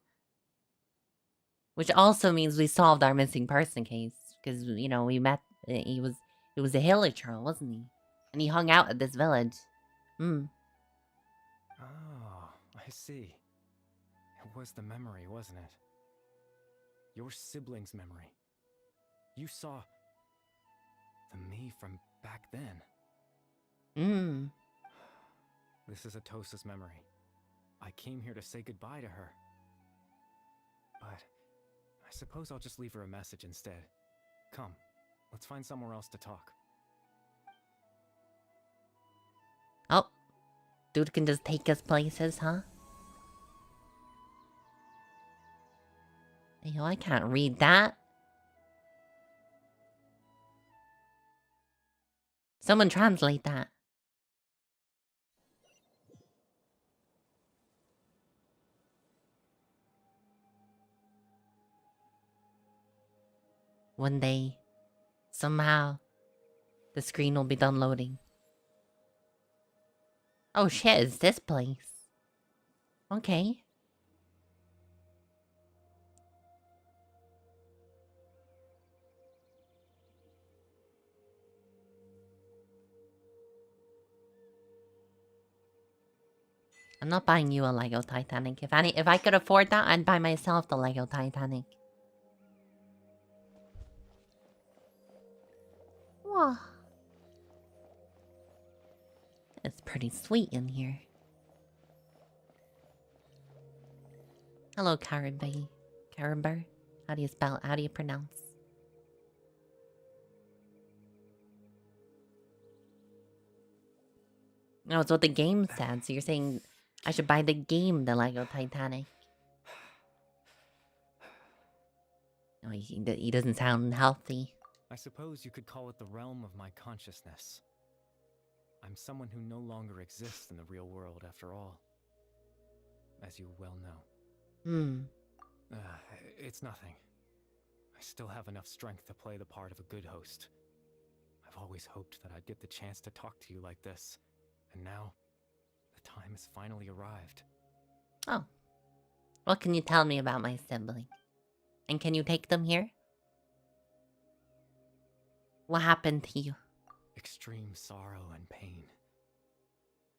[SPEAKER 1] Which also means we solved our missing person case. Because, you know, we met... He was a Hilly Churl, wasn't he? And he hung out at this village.
[SPEAKER 9] Oh, I see. It was the memory, wasn't it? Your sibling's memory. You saw... the me from back then. This is Atosa's memory. I came here to say goodbye to her. But I suppose I'll just leave her a message instead. Come, let's find somewhere else to talk.
[SPEAKER 1] Oh. Dude can just take us places, huh? Yo, I can't read that. Someone translate that. One day, somehow, the screen will be done loading. Oh shit, it's this place. Okay. I'm not buying you a Lego Titanic. If I could afford that, I'd buy myself the Lego Titanic. Whoa. It's pretty sweet in here. Hello, Caribe. Cariber? How do you pronounce? No, it's what the game said, so you're saying I should buy the game, the Lego Titanic. No, he doesn't sound healthy.
[SPEAKER 9] I suppose you could call it the realm of my consciousness. I'm someone who no longer exists in the real world after all. As you well know. It's nothing. I still have enough strength to play the part of a good host. I've always hoped that I'd get the chance to talk to you like this. And now, the time has finally arrived.
[SPEAKER 1] Oh. What can you tell me about my sibling? And can you take them here? What happened to you?
[SPEAKER 9] Extreme sorrow and pain.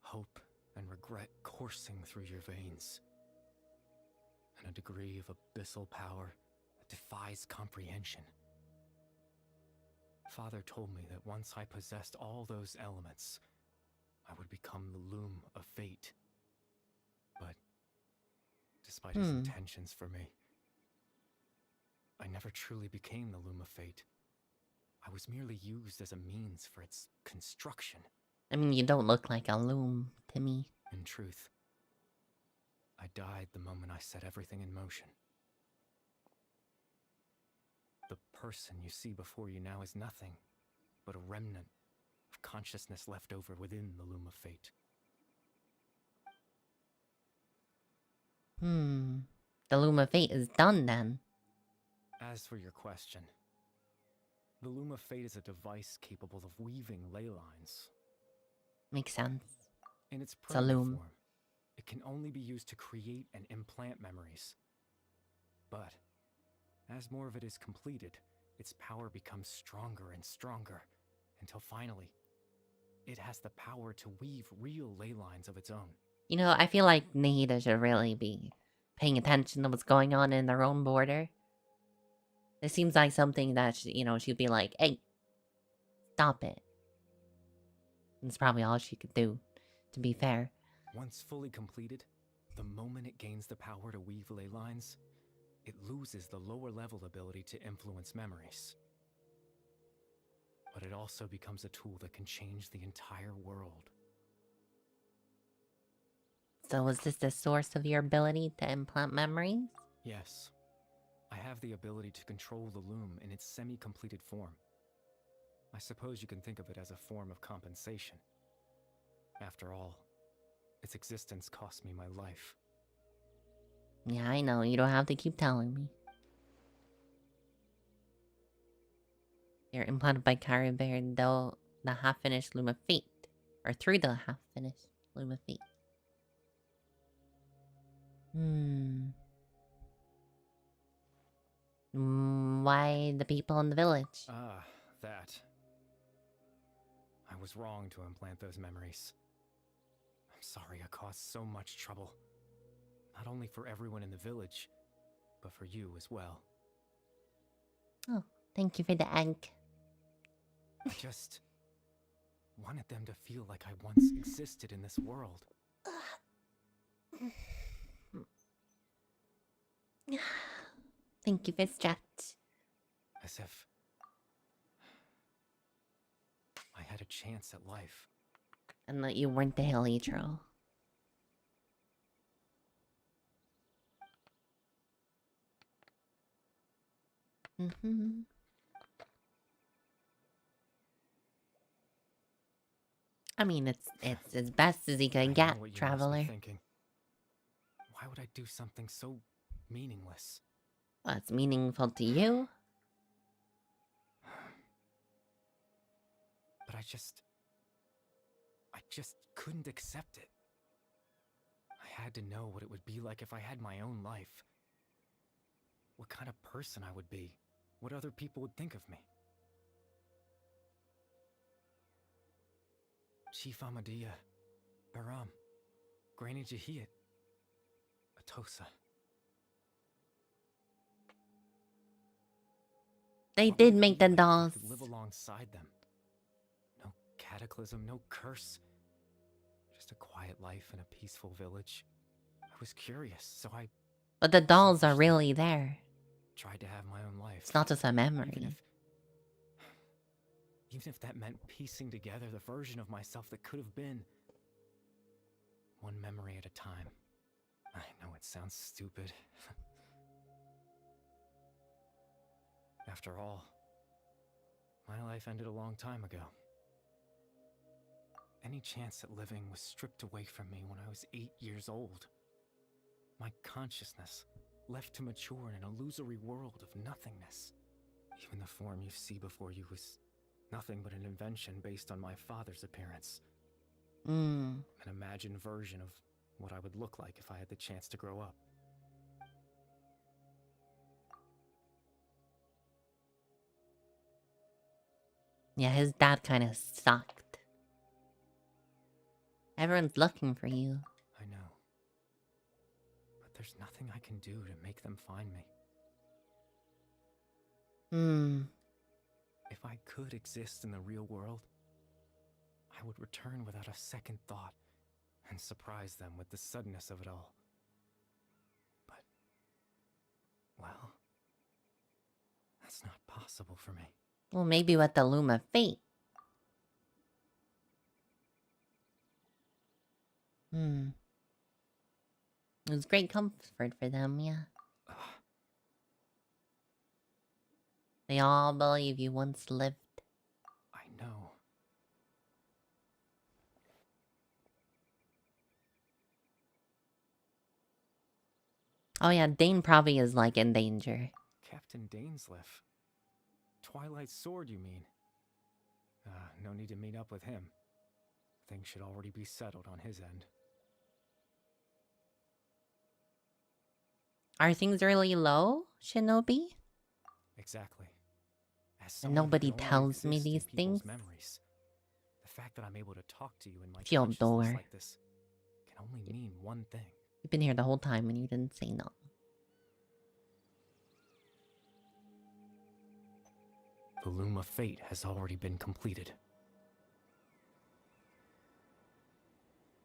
[SPEAKER 9] Hope and regret coursing through your veins. And a degree of abyssal power that defies comprehension. Father told me that once I possessed all those elements, I would become the Loom of Fate. But despite his intentions for me, I never truly became the Loom of Fate. I was merely used as a means for its construction.
[SPEAKER 1] I mean, you don't look like a loom to me.
[SPEAKER 9] In truth, I died the moment I set everything in motion. The person you see before you now is nothing but a remnant of consciousness left over within the Loom of Fate.
[SPEAKER 1] The Loom of Fate is done then.
[SPEAKER 9] As for your question, the Loom of Fate is a device capable of weaving ley lines.
[SPEAKER 1] Makes sense.
[SPEAKER 9] In its
[SPEAKER 1] It's a
[SPEAKER 9] primitive
[SPEAKER 1] loom.
[SPEAKER 9] form, it can only be used to create and implant memories. But as more of it is completed, its power becomes stronger and stronger, until finally, it has the power to weave real ley lines of its own.
[SPEAKER 1] You know, I feel like Nahida should really be paying attention to what's going on in their own border. It seems like something that, she'd be like, hey, stop it. That's probably all she could do, to be fair.
[SPEAKER 9] Once fully completed, the moment it gains the power to weave ley lines, it loses the lower level ability to influence memories. But it also becomes a tool that can change the entire world.
[SPEAKER 1] So is this the source of your ability to implant memories?
[SPEAKER 9] Yes. I have the ability to control the loom in its semi-completed form. I suppose you can think of it as a form of compensation. After all, its existence cost me my life.
[SPEAKER 1] Yeah, I know. You don't have to keep telling me. You're implanted by Caribbear, though the half-finished Loom of Fate. Or through the half-finished Loom of Fate. Why the people in the village?
[SPEAKER 9] Ah, that. I was wrong to implant those memories. I'm sorry I caused so much trouble. Not only for everyone in the village, but for you as well.
[SPEAKER 1] Oh, thank you for the egg.
[SPEAKER 9] I just wanted them to feel like I once existed in this world.
[SPEAKER 1] Thank you for stretch.
[SPEAKER 9] As if I had a chance at life.
[SPEAKER 1] And that you weren't the hilly troll. I mean, it's as best as he can get,
[SPEAKER 9] What you
[SPEAKER 1] traveler.
[SPEAKER 9] must be thinking. Why would I do something so meaningless?
[SPEAKER 1] Well, it's meaningful to you.
[SPEAKER 9] But I just couldn't accept it. I had to know what it would be like if I had my own life. What kind of person I would be. What other people would think of me. Chief Amadea, Baram, Granny Jahiyat, Atosa.
[SPEAKER 1] They
[SPEAKER 9] What
[SPEAKER 1] did
[SPEAKER 9] would it
[SPEAKER 1] make
[SPEAKER 9] be
[SPEAKER 1] the
[SPEAKER 9] like if I
[SPEAKER 1] dolls.
[SPEAKER 9] could live alongside them. No cataclysm, no curse. Just a quiet life in a peaceful village. I was curious, so I
[SPEAKER 1] But the dolls are
[SPEAKER 9] selfishly
[SPEAKER 1] really there.
[SPEAKER 9] tried to have my own life.
[SPEAKER 1] It's not just a memory.
[SPEAKER 9] Even if that meant piecing together the version of myself that could have been. One memory at a time. I know it sounds stupid. After all, my life ended a long time ago. Any chance at living was stripped away from me when I was 8 years old. My consciousness left to mature in an illusory world of nothingness. Even the form you see before you was nothing but an invention based on my father's appearance. An imagined version of what I would look like if I had the chance to grow up.
[SPEAKER 1] Yeah, his dad kind of sucked. Everyone's looking for you.
[SPEAKER 9] I know. But there's nothing I can do to make them find me. If I could exist in the real world, I would return without a second thought
[SPEAKER 8] and surprise them with the suddenness of it all. But, well, that's not possible for me.
[SPEAKER 1] Well, maybe with the Loom of Fate. It was great comfort for them, yeah. They all believe you once lived.
[SPEAKER 8] I know.
[SPEAKER 1] Oh yeah, Dane probably is like in danger.
[SPEAKER 8] Captain Dainsleif. Twilight Sword, you mean? No need to meet up with him. Things should already be settled on his end.
[SPEAKER 1] Are things really low, Shinobi?
[SPEAKER 8] Exactly. As
[SPEAKER 1] And
[SPEAKER 8] someone who
[SPEAKER 1] nobody
[SPEAKER 8] could only
[SPEAKER 1] tells me
[SPEAKER 8] exist in
[SPEAKER 1] these
[SPEAKER 8] people's
[SPEAKER 1] things?
[SPEAKER 8] memories, the fact that I'm able to talk to you in my
[SPEAKER 1] Field
[SPEAKER 8] consciousness
[SPEAKER 1] door.
[SPEAKER 8] like this can only mean one thing.
[SPEAKER 1] You've been here the whole time and you didn't say no.
[SPEAKER 8] The Loom of Fate has already been completed.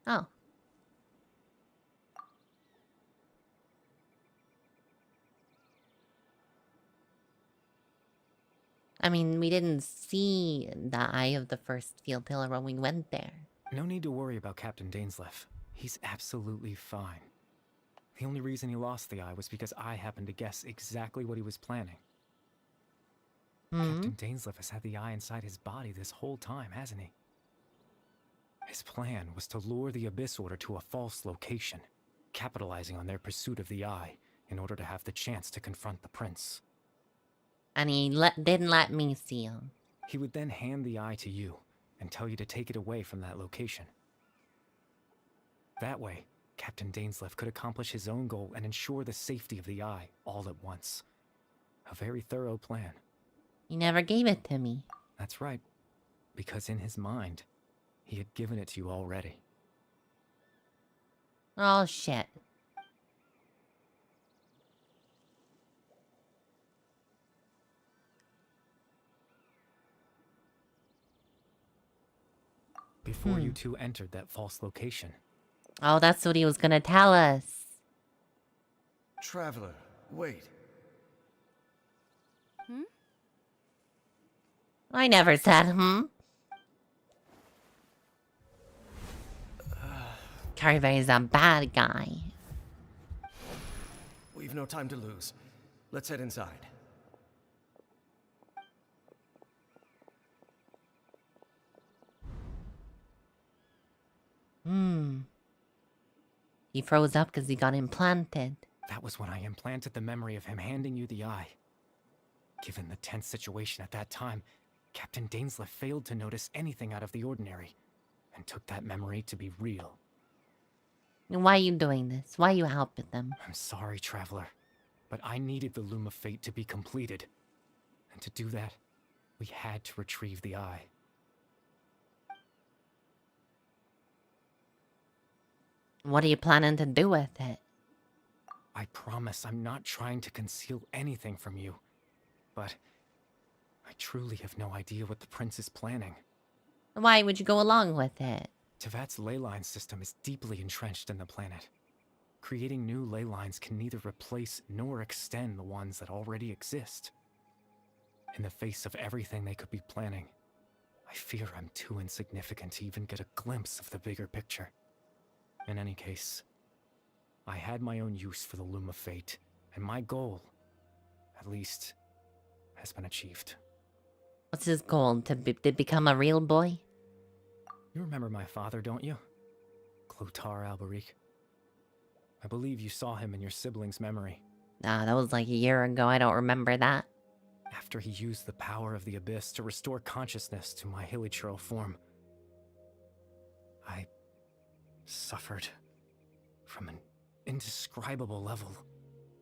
[SPEAKER 1] Oh. I mean, we didn't see the eye of the first field pillar when we went there.
[SPEAKER 8] No need to worry about Captain Dainsleif. He's absolutely fine. The only reason he lost the eye was because I happened to guess exactly what he was planning. Captain Dainsleif has had the eye inside his body this whole time, hasn't he? His plan was to lure the Abyss Order to a false location, capitalizing on their pursuit of the eye in order to have the chance to confront the prince.
[SPEAKER 1] And he didn't let me see him.
[SPEAKER 8] He would then hand the eye to you and tell you to take it away from that location. That way, Captain Dainsleif could accomplish his own goal and ensure the safety of the eye all at once. A very thorough plan.
[SPEAKER 1] He never gave it to me.
[SPEAKER 8] That's right, because in his mind, he had given it to you already.
[SPEAKER 1] Oh, shit.
[SPEAKER 8] Before you two entered that false location.
[SPEAKER 1] Oh, that's what he was gonna tell us.
[SPEAKER 7] Traveler, wait.
[SPEAKER 1] I never said, Carver is a bad guy.
[SPEAKER 7] We've no time to lose. Let's head inside.
[SPEAKER 1] He froze up because he got implanted.
[SPEAKER 8] That was when I implanted the memory of him handing you the eye. Given the tense situation at that time, Captain Dainsleif failed to notice anything out of the ordinary, and took that memory to be real.
[SPEAKER 1] Why are you doing this? Why are you helping them?
[SPEAKER 8] I'm sorry, Traveler, but I needed the Loom of Fate to be completed. And to do that, we had to retrieve the eye.
[SPEAKER 1] What are you planning to do with it?
[SPEAKER 8] I promise I'm not trying to conceal anything from you, but I truly have no idea what the prince is planning.
[SPEAKER 1] Why would you go along with it?
[SPEAKER 8] Tevat's ley line system is deeply entrenched in the planet. Creating new ley lines can neither replace nor extend the ones that already exist. In the face of everything they could be planning, I fear I'm too insignificant to even get a glimpse of the bigger picture. In any case, I had my own use for the Loom of Fate, and my goal, at least, has been achieved.
[SPEAKER 1] What's his goal? To become a real boy?
[SPEAKER 8] You remember my father, don't you? Clotar Alberic. I believe you saw him in your sibling's memory.
[SPEAKER 1] Nah, that was like a year ago. I don't remember that.
[SPEAKER 8] After he used the power of the Abyss to restore consciousness to my hilichurl form, I suffered from an indescribable level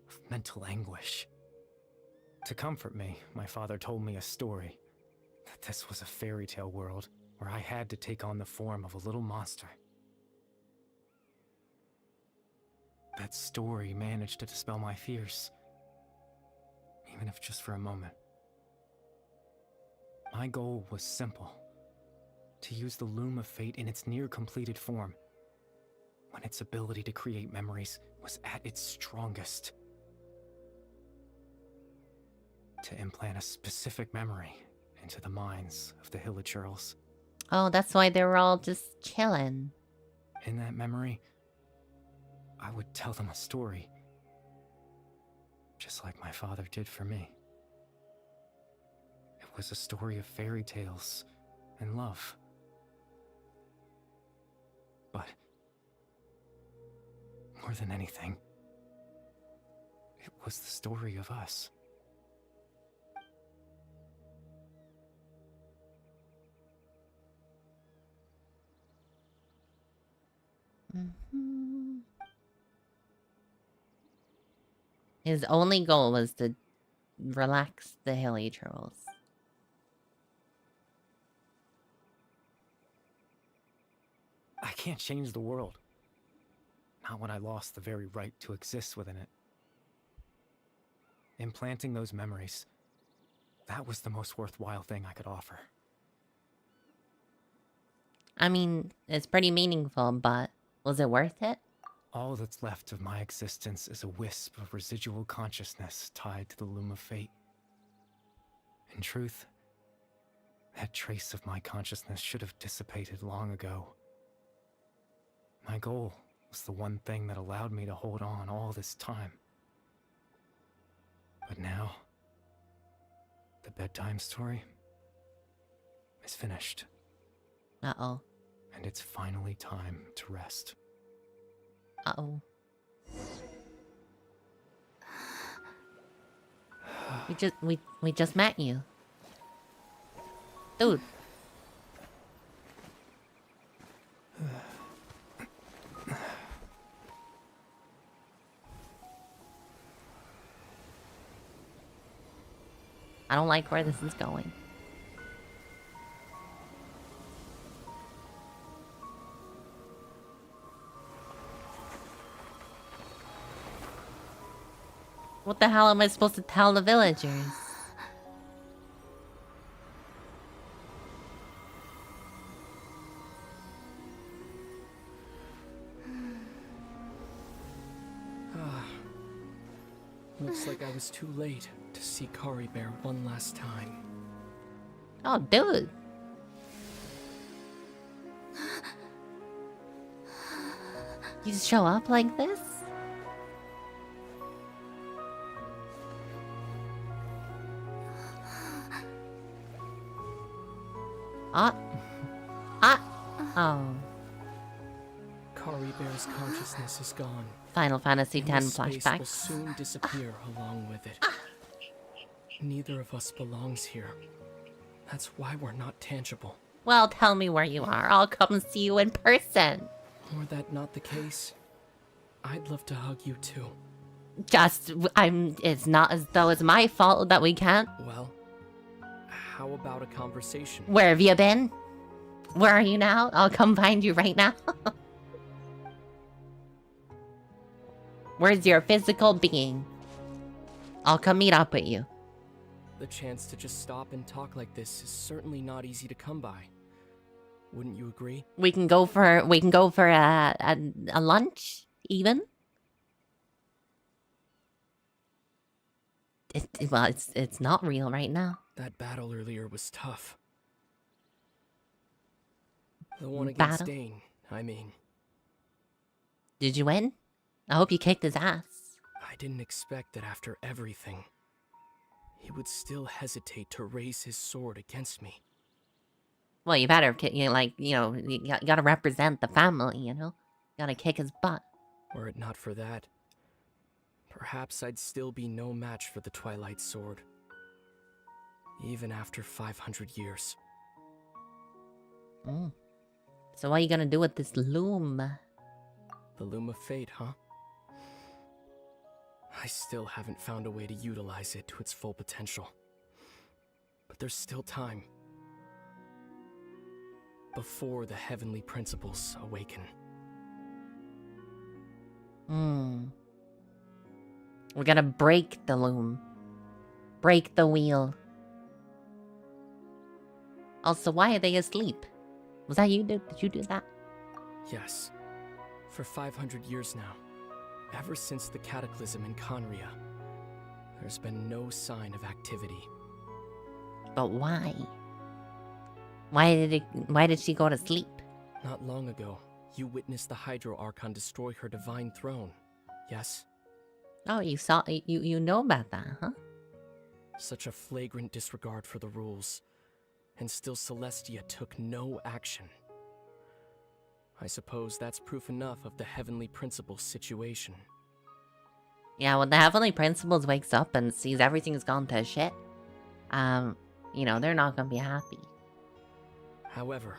[SPEAKER 8] of mental anguish. To comfort me, my father told me a story, that this was a fairy tale world where I had to take on the form of a little monster. That story managed to dispel my fears, even if just for a moment. My goal was simple: to use the Loom of Fate in its near-completed form,
[SPEAKER 9] when its ability to create memories was at its strongest. To implant a specific memory into the minds of the Hilichurls.
[SPEAKER 1] Oh, that's why they were all just chilling.
[SPEAKER 9] In that memory, I would tell them a story. Just like my father did for me. It was a story of fairy tales and love. But more than anything, it was the story of us.
[SPEAKER 1] His only goal was to relax the hilly trolls.
[SPEAKER 9] I can't change the world. Not when I lost the very right to exist within it. Implanting those memories, that was the most worthwhile thing I could offer.
[SPEAKER 1] I mean, it's pretty meaningful, but was it worth it?
[SPEAKER 9] All that's left of my existence is a wisp of residual consciousness tied to the loom of fate. In truth, that trace of my consciousness should have dissipated long ago. My goal was the one thing that allowed me to hold on all this time. But now, the bedtime story is finished.
[SPEAKER 1] Uh-oh.
[SPEAKER 9] And it's finally time to rest.
[SPEAKER 1] Uh-oh. We just met you. Dude. I don't like where this is going. What the hell am I supposed to tell the villagers?
[SPEAKER 8] Looks like I was too late to see Kari Bear one last time.
[SPEAKER 1] Oh, dude. You just show up like this? Oh.
[SPEAKER 8] Kari Bear's consciousness is gone.
[SPEAKER 1] Final Fantasy X
[SPEAKER 8] This space will
[SPEAKER 1] flashbacks.
[SPEAKER 8] soon disappear along with it. Neither of us belongs here. That's why we're not tangible.
[SPEAKER 1] Well, tell me where you are. I'll come see you in person.
[SPEAKER 8] Were that not the case, I'd love to hug you too.
[SPEAKER 1] It's not as though it's my fault that we can't.
[SPEAKER 8] Well, how about a conversation?
[SPEAKER 1] Where have you been? Where are you now? I'll come find you right now. Where's your physical being? I'll come meet up with you.
[SPEAKER 8] The chance to just stop and talk like this is certainly not easy to come by. Wouldn't you agree?
[SPEAKER 1] We can go for a lunch, even. It's not real right now.
[SPEAKER 8] That battle earlier was tough. The one against Dane, I mean.
[SPEAKER 1] Did you win? I hope you kicked his ass.
[SPEAKER 8] I didn't expect that after everything, he would still hesitate to raise his sword against me.
[SPEAKER 1] Well, you better, you gotta represent the family, you know? Gotta kick his butt.
[SPEAKER 8] Were it not for that, perhaps I'd still be no match for the Twilight Sword. Even after 500 years.
[SPEAKER 1] So what are you gonna do with this loom?
[SPEAKER 8] The Loom of Fate, huh? I still haven't found a way to utilize it to its full potential. But there's still time. Before the heavenly principles awaken.
[SPEAKER 1] We're gonna break the loom. Break the wheel. Also, why are they asleep? Was that you? Did you do that?
[SPEAKER 8] Yes. For 500 years now, ever since the cataclysm in Conria, there's been no sign of activity.
[SPEAKER 1] But why? Why did she go to sleep?
[SPEAKER 8] Not long ago, you witnessed the Hydro Archon destroy her divine throne, yes?
[SPEAKER 1] Oh, you know about that, huh?
[SPEAKER 8] Such a flagrant disregard for the rules, and still Celestia took no action. I suppose that's proof enough of the Heavenly Principal's situation.
[SPEAKER 1] Yeah, when the Heavenly Principles wakes up and sees everything's gone to shit, you know, they're not gonna be happy.
[SPEAKER 8] However,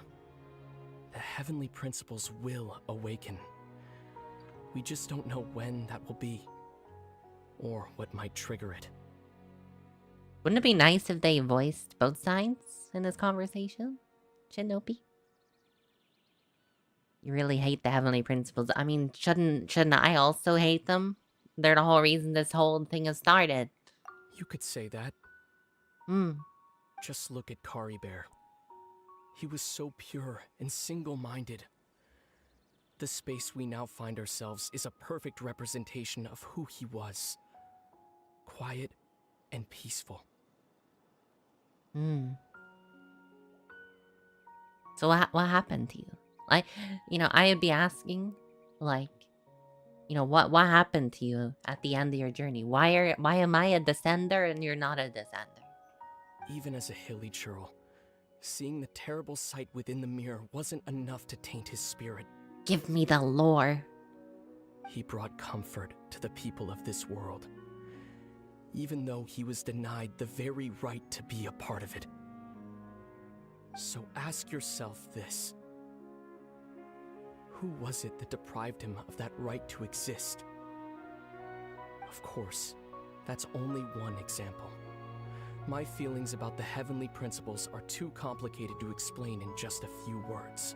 [SPEAKER 8] the Heavenly Principles will awaken. We just don't know when that will be, or what might trigger it.
[SPEAKER 1] Wouldn't it be nice if they voiced both sides in this conversation, Shinobi? You really hate the Heavenly Principles. I mean, shouldn't I also hate them? They're the whole reason this whole thing has started.
[SPEAKER 8] You could say that. Just look at Kari Bear. He was so pure and single-minded. The space we now find ourselves is a perfect representation of who he was. Quiet and peaceful.
[SPEAKER 1] So what happened to you? Like, you know, I would be asking, like, you know, what happened to you at the end of your journey? Why am I a descender and you're not a descender?
[SPEAKER 8] Even as a hilly churl, seeing the terrible sight within the mirror wasn't enough to taint his spirit.
[SPEAKER 1] Give me the lore.
[SPEAKER 8] He brought comfort to the people of this world, even though he was denied the very right to be a part of it. So ask yourself this. Who was it that deprived him of that right to exist? Of course, that's only one example. My feelings about the Heavenly Principles are too complicated to explain in just a few words.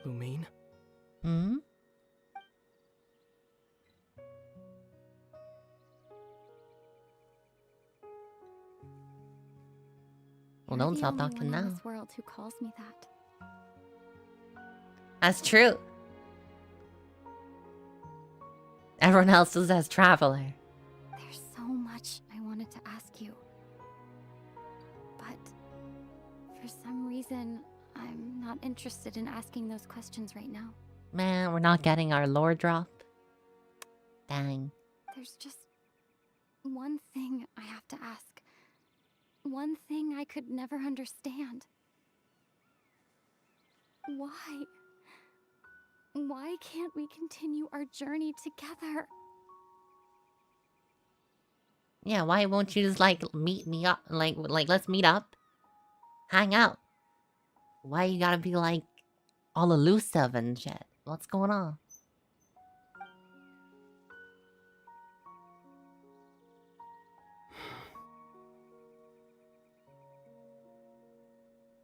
[SPEAKER 8] Lumine?
[SPEAKER 1] Well, don't stop talking now.
[SPEAKER 10] You're the only one in this world who calls me that.
[SPEAKER 1] That's true. Everyone else is as traveler.
[SPEAKER 10] There's so much I wanted to ask you. But for some reason, I'm not interested in asking those questions right now.
[SPEAKER 1] Man, we're not getting our lore drop. Dang.
[SPEAKER 10] There's just one thing I have to ask. One thing I could never understand. Why? Why can't we continue our journey together?
[SPEAKER 1] Yeah, why won't you just, like, meet me up? Like let's meet up. Hang out. Why you gotta be, like, all elusive and shit? What's going on?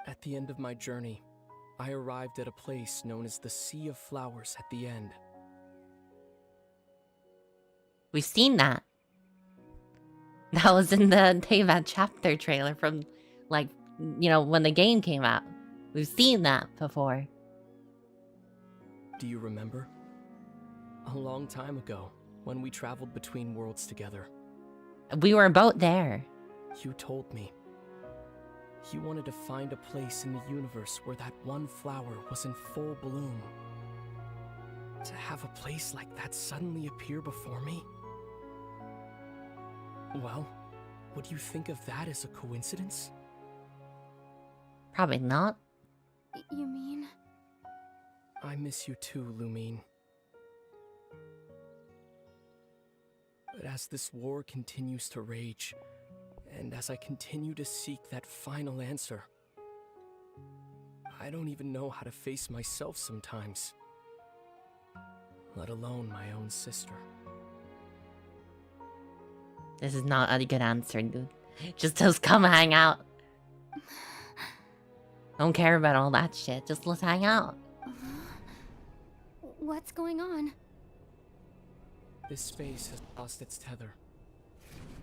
[SPEAKER 8] At the end of my journey, I arrived at a place known as the Sea of Flowers at the end.
[SPEAKER 1] We've seen that. That was in the Teyvat chapter trailer from, like, you know, when the game came out. We've seen that before.
[SPEAKER 8] Do you remember? A long time ago, when we traveled between worlds together.
[SPEAKER 1] We were both there.
[SPEAKER 8] You told me. You wanted to find a place in the universe where that one flower was in full bloom. To have a place like that suddenly appear before me? Well, would you think of that as a coincidence?
[SPEAKER 1] Probably not.
[SPEAKER 10] You mean?
[SPEAKER 8] I miss you too, Lumine. But as this war continues to rage, and as I continue to seek that final answer, I don't even know how to face myself sometimes, let alone my own sister.
[SPEAKER 1] This is not a good answer, dude. Just come hang out. Don't care about all that shit. Just let's hang out.
[SPEAKER 10] What's going on?
[SPEAKER 8] This space has lost its tether.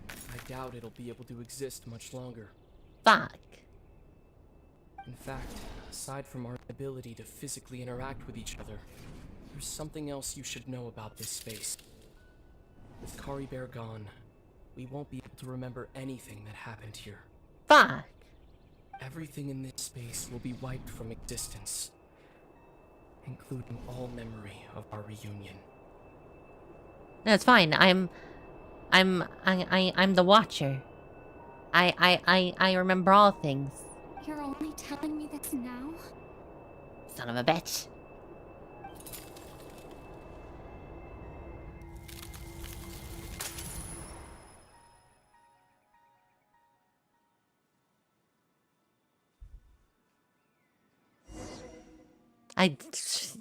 [SPEAKER 8] I doubt it'll be able to exist much longer.
[SPEAKER 1] Fuck.
[SPEAKER 8] In fact, aside from our ability to physically interact with each other, there's something else you should know about this space. With Kari Bear gone, we won't be able to remember anything that happened here.
[SPEAKER 1] Fuck.
[SPEAKER 8] Everything in this space will be wiped from existence, including all memory of our reunion.
[SPEAKER 1] That's fine. I'm the Watcher. I remember all things.
[SPEAKER 10] You're only telling me this now?
[SPEAKER 1] Son of a bitch.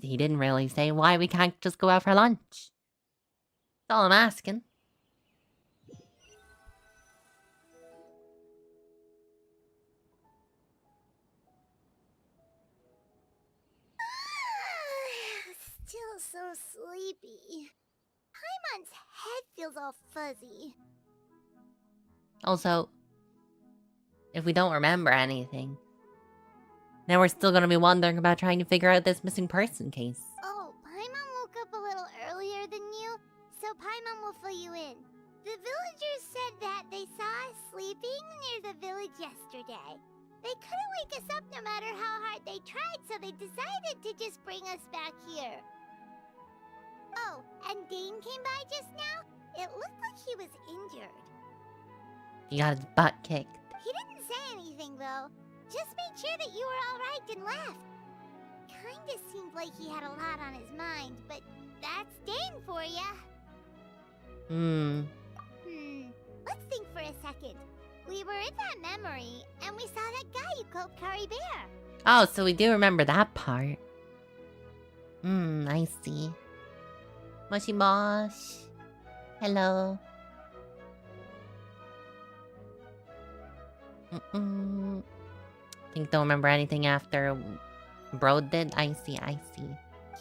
[SPEAKER 1] He didn't really say why we can't just go out for lunch. That's all I'm asking.
[SPEAKER 2] Still so sleepy. Paimon's head feels all fuzzy.
[SPEAKER 1] Also, if we don't remember anything, now we're still gonna be wondering about trying to figure out this missing person case.
[SPEAKER 2] Oh, Paimon woke up a little earlier than you, so Paimon will fill you in. The villagers said that they saw us sleeping near the village yesterday. They couldn't wake us up no matter how hard they tried, so they decided to just bring us back here. Oh, and Dane came by just now. It looked like he was injured.
[SPEAKER 1] He got his butt kicked.
[SPEAKER 2] He didn't say anything, though. Just made sure that you were alright and left. Kinda seemed like he had a lot on his mind, but that's Dane for ya. Let's think for a second. We were in that memory, and we saw that guy you called Kari Bear.
[SPEAKER 1] Oh, so we do remember that part. I see. Moshi mosh. Hello. Think don't remember anything after Bro did? I see.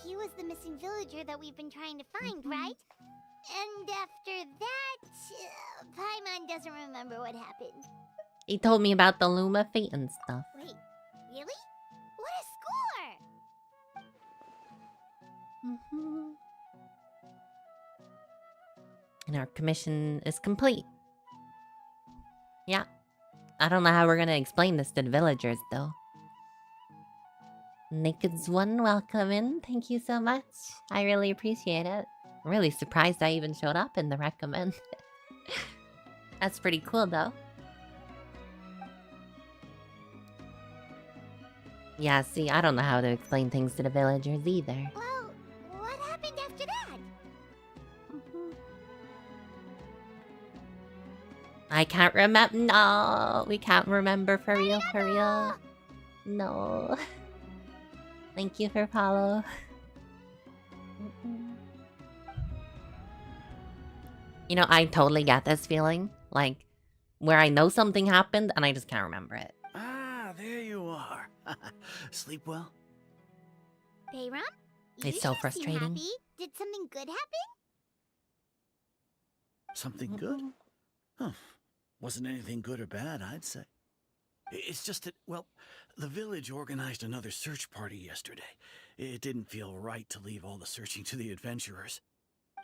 [SPEAKER 2] He was the missing villager that we've been trying to find, right? And after that, Paimon doesn't remember what happened.
[SPEAKER 1] He told me about the Luma fate and stuff.
[SPEAKER 2] Wait, really? What a score!
[SPEAKER 1] And our commission is complete. Yeah. I don't know how we're gonna explain this to the villagers, though. Naked's one, welcome in. Thank you so much. I really appreciate it. I'm really surprised I even showed up in the recommend. That's pretty cool, though. Yeah, see, I don't know how to explain things to the villagers either.
[SPEAKER 2] Well, what happened after that?
[SPEAKER 1] I can't remember. No, we can't remember for real, for real. No. Thank you for follow. You know, I totally get this feeling. Like, where I know something happened and I just can't remember it.
[SPEAKER 4] Ah, there you are. Sleep well?
[SPEAKER 2] Bayram?
[SPEAKER 1] It's so frustrating.
[SPEAKER 2] Happy. Did something good happen?
[SPEAKER 4] Something good? Huh. Wasn't anything good or bad, I'd say. It's just that, well, the village organized another search party yesterday. It didn't feel right to leave all the searching to the adventurers.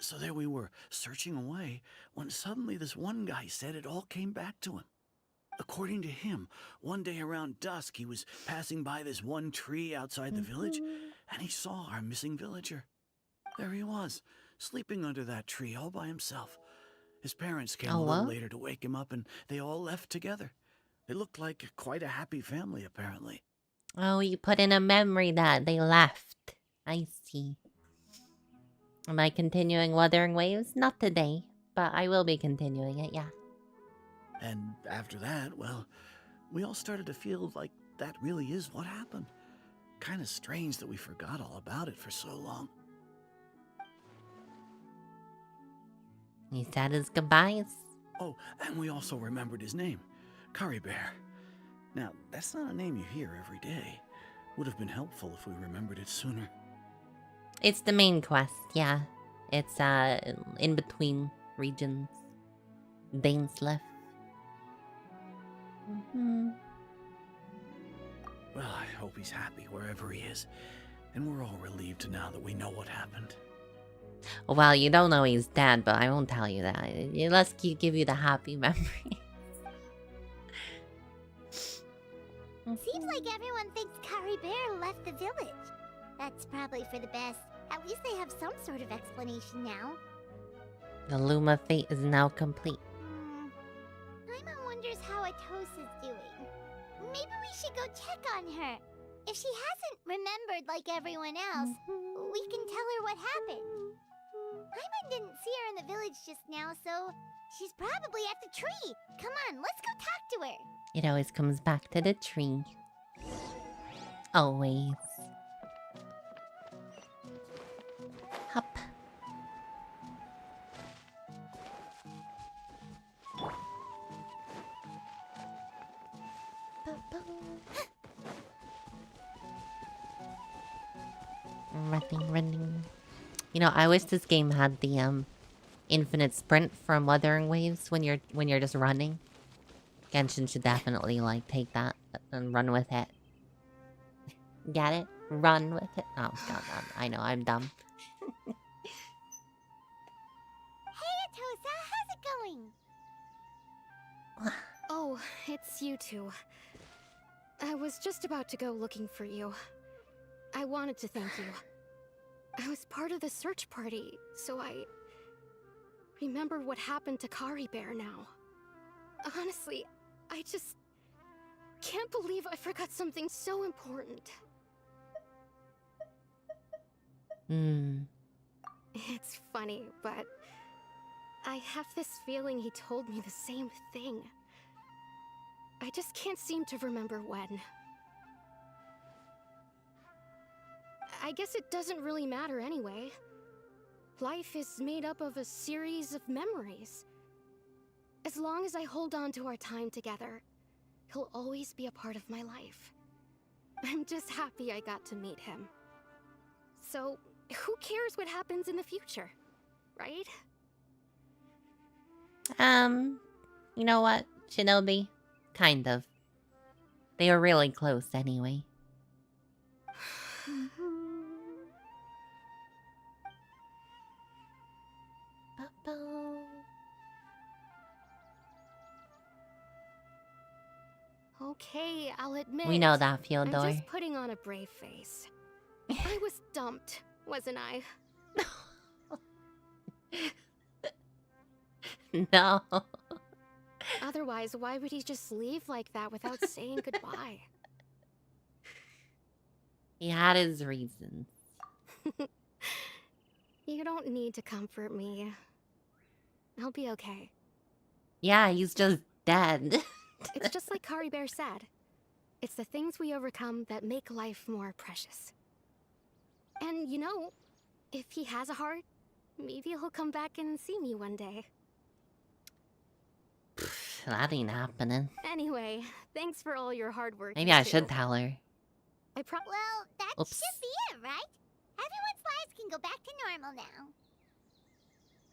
[SPEAKER 4] So there we were, searching away, when suddenly this one guy said it all came back to him. According to him, one day around dusk, he was passing by this one tree outside the village, and he saw our missing villager. There he was, sleeping under that tree all by himself. His parents came a little later to wake him up, and they all left together. They looked like quite a happy family, apparently.
[SPEAKER 1] Oh, you put in a memory that they left. I see. Am I continuing Wuthering Waves? Not today, but I will be continuing it, yeah.
[SPEAKER 4] And after that, well, we all started to feel like that really is what happened. Kind of strange that we forgot all about it for so long.
[SPEAKER 1] He said his goodbyes.
[SPEAKER 4] Oh, and we also remembered his name, Kari Bear. Now, that's not a name you hear every day. Would have been helpful if we remembered it sooner.
[SPEAKER 1] It's the main quest, yeah. It's in between regions. Dainsleif.
[SPEAKER 4] Well, I hope he's happy wherever he is. And we're all relieved now that we know what happened.
[SPEAKER 1] Well, you don't know he's dead, but I won't tell you that. Let's give you the happy memory.
[SPEAKER 2] Seems like everyone thinks Kari Bear left the village. That's probably for the best. At least they have some sort of explanation now.
[SPEAKER 1] The Luma fate is now complete.
[SPEAKER 2] Paimon wonders how Atosa's doing. Maybe we should go check on her. If she hasn't remembered like everyone else, we can tell her what happened. Paimon didn't see her in the village just now, so she's probably at the tree. Come on, let's go talk to her.
[SPEAKER 1] It always comes back to the tree. Always. Hop. Running. You know, I wish this game had the infinite sprint from Wuthering Waves when you're just running. Genshin should definitely like take that and run with it. Get it? Run with it. Oh god, I know I'm dumb.
[SPEAKER 2] Hey Atosa, how's it going?
[SPEAKER 6] Oh, it's you two. I was just about to go looking for you. I wanted to thank you. I was part of the search party, so I remember what happened to Kari Bear now. Honestly, I just can't believe I forgot something so important. It's funny, but I have this feeling he told me the same thing. I just can't seem to remember when. I guess it doesn't really matter anyway. Life is made up of a series of memories. As long as I hold on to our time together, he'll always be a part of my life. I'm just happy I got to meet him. So, who cares what happens in the future, right?
[SPEAKER 1] You know what, Shinobi? Kind of. They were really close anyway.
[SPEAKER 6] Okay, I'll admit.
[SPEAKER 1] We know that, Fyodor.
[SPEAKER 6] I'm just putting on a brave face. I was dumped, wasn't I?
[SPEAKER 1] No.
[SPEAKER 6] Otherwise, why would he just leave like that without saying goodbye?
[SPEAKER 1] He had his reasons.
[SPEAKER 6] You don't need to comfort me. I'll be okay.
[SPEAKER 1] Yeah, he's just dead.
[SPEAKER 6] It's just like Kari Bear said. It's the things we overcome that make life more precious. And you know, if he has a heart, maybe he'll come back and see me one day.
[SPEAKER 1] That ain't happening.
[SPEAKER 6] Anyway, thanks for all your hard work.
[SPEAKER 1] Maybe I should tell her.
[SPEAKER 2] Well, that
[SPEAKER 1] Oops.
[SPEAKER 2] should be it, right? Everyone's lives can go back to normal now.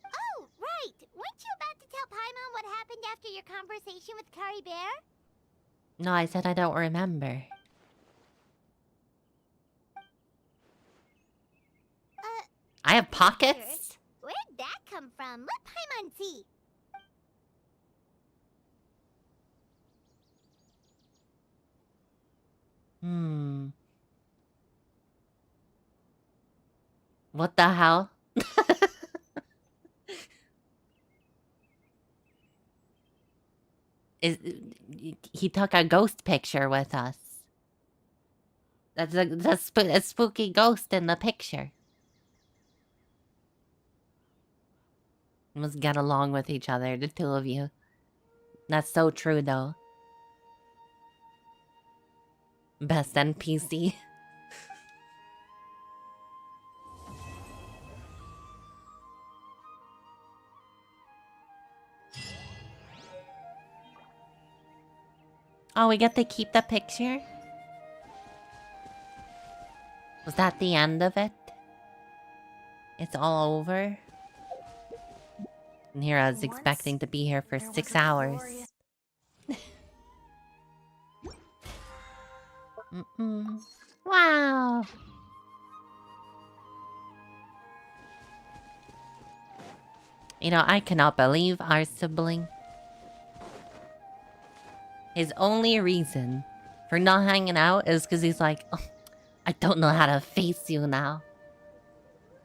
[SPEAKER 2] Oh, right! Weren't you about to tell Paimon what happened after your conversation with Kari Bear?
[SPEAKER 1] No, I said I don't remember. I have pockets?
[SPEAKER 2] Where'd that come from? Let Paimon see.
[SPEAKER 1] What the hell? He took a ghost picture with us. That's a spooky ghost in the picture. You must get along with each other, the two of you. That's so true, though. Best NPC. Oh, we get to keep the picture? Was that the end of it? It's all over? And here I was expecting to be here for 6 hours. Wow. You know, I cannot believe our sibling. His only reason for not hanging out is because he's like, "Oh, I don't know how to face you now."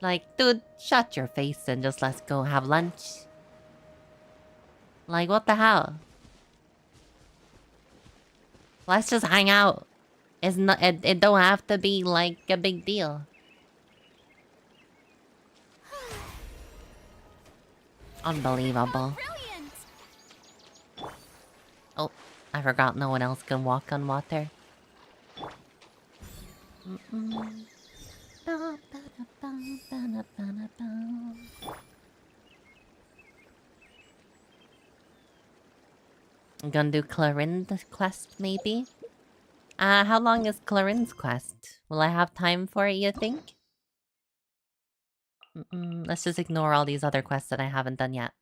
[SPEAKER 1] Like, dude, shut your face and just let's go have lunch. Like, what the hell? Let's just hang out. It's not, it don't have to be like a big deal. Unbelievable. Oh, I forgot no one else can walk on water. I'm gonna do Clarin's quest, maybe? How long is Clarin's quest? Will I have time for it, you think? Let's just ignore all these other quests that I haven't done yet.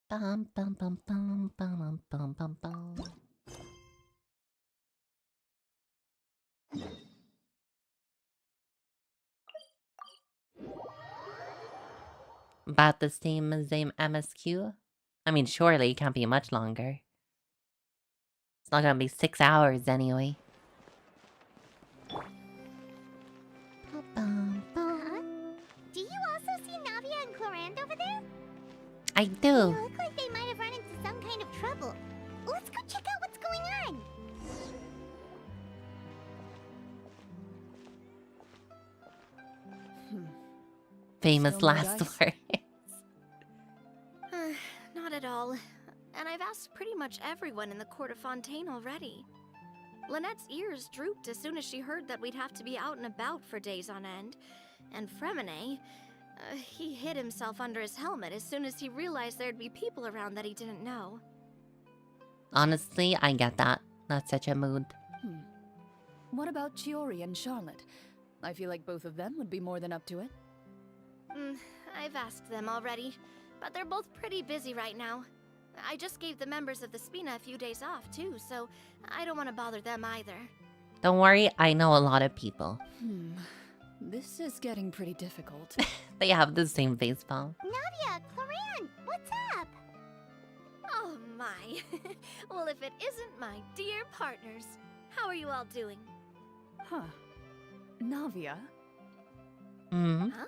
[SPEAKER 1] Bum, bum, bum, bum, bum, bum, bum, bum. About the same as MSQ? I mean, surely it can't be much longer. It's not gonna be 6 hours anyway.
[SPEAKER 2] Huh? Do you also see Navia and Clorand over there?
[SPEAKER 1] I
[SPEAKER 2] They
[SPEAKER 1] do.
[SPEAKER 2] look like they might have run into some kind of trouble. Let's go check out what's going on.
[SPEAKER 1] Famous
[SPEAKER 3] Still no
[SPEAKER 1] last
[SPEAKER 3] dice?
[SPEAKER 1] word.
[SPEAKER 6] Not at all. And I've asked pretty much everyone in the court of Fontaine already. Lynette's ears drooped as soon as she heard that we'd have to be out and about for days on end. And Fremine, he hid himself under his helmet as soon as he realized there'd be people around that he didn't know.
[SPEAKER 1] Honestly, I get that. That's such a mood.
[SPEAKER 11] What about Chiori and Charlotte? I feel like both of them would be more than up to it.
[SPEAKER 6] I've asked them already, but they're both pretty busy right now. I just gave the members of the Spina a few days off, too, so I don't want to bother them either.
[SPEAKER 1] Don't worry, I know a lot of people.
[SPEAKER 11] This is getting pretty difficult.
[SPEAKER 1] They have the same face palm.
[SPEAKER 2] Navia, Clorand, what's up?
[SPEAKER 6] Oh my. Well, if it isn't my dear partners. How are you all doing?
[SPEAKER 11] Huh. Navia?
[SPEAKER 6] Huh?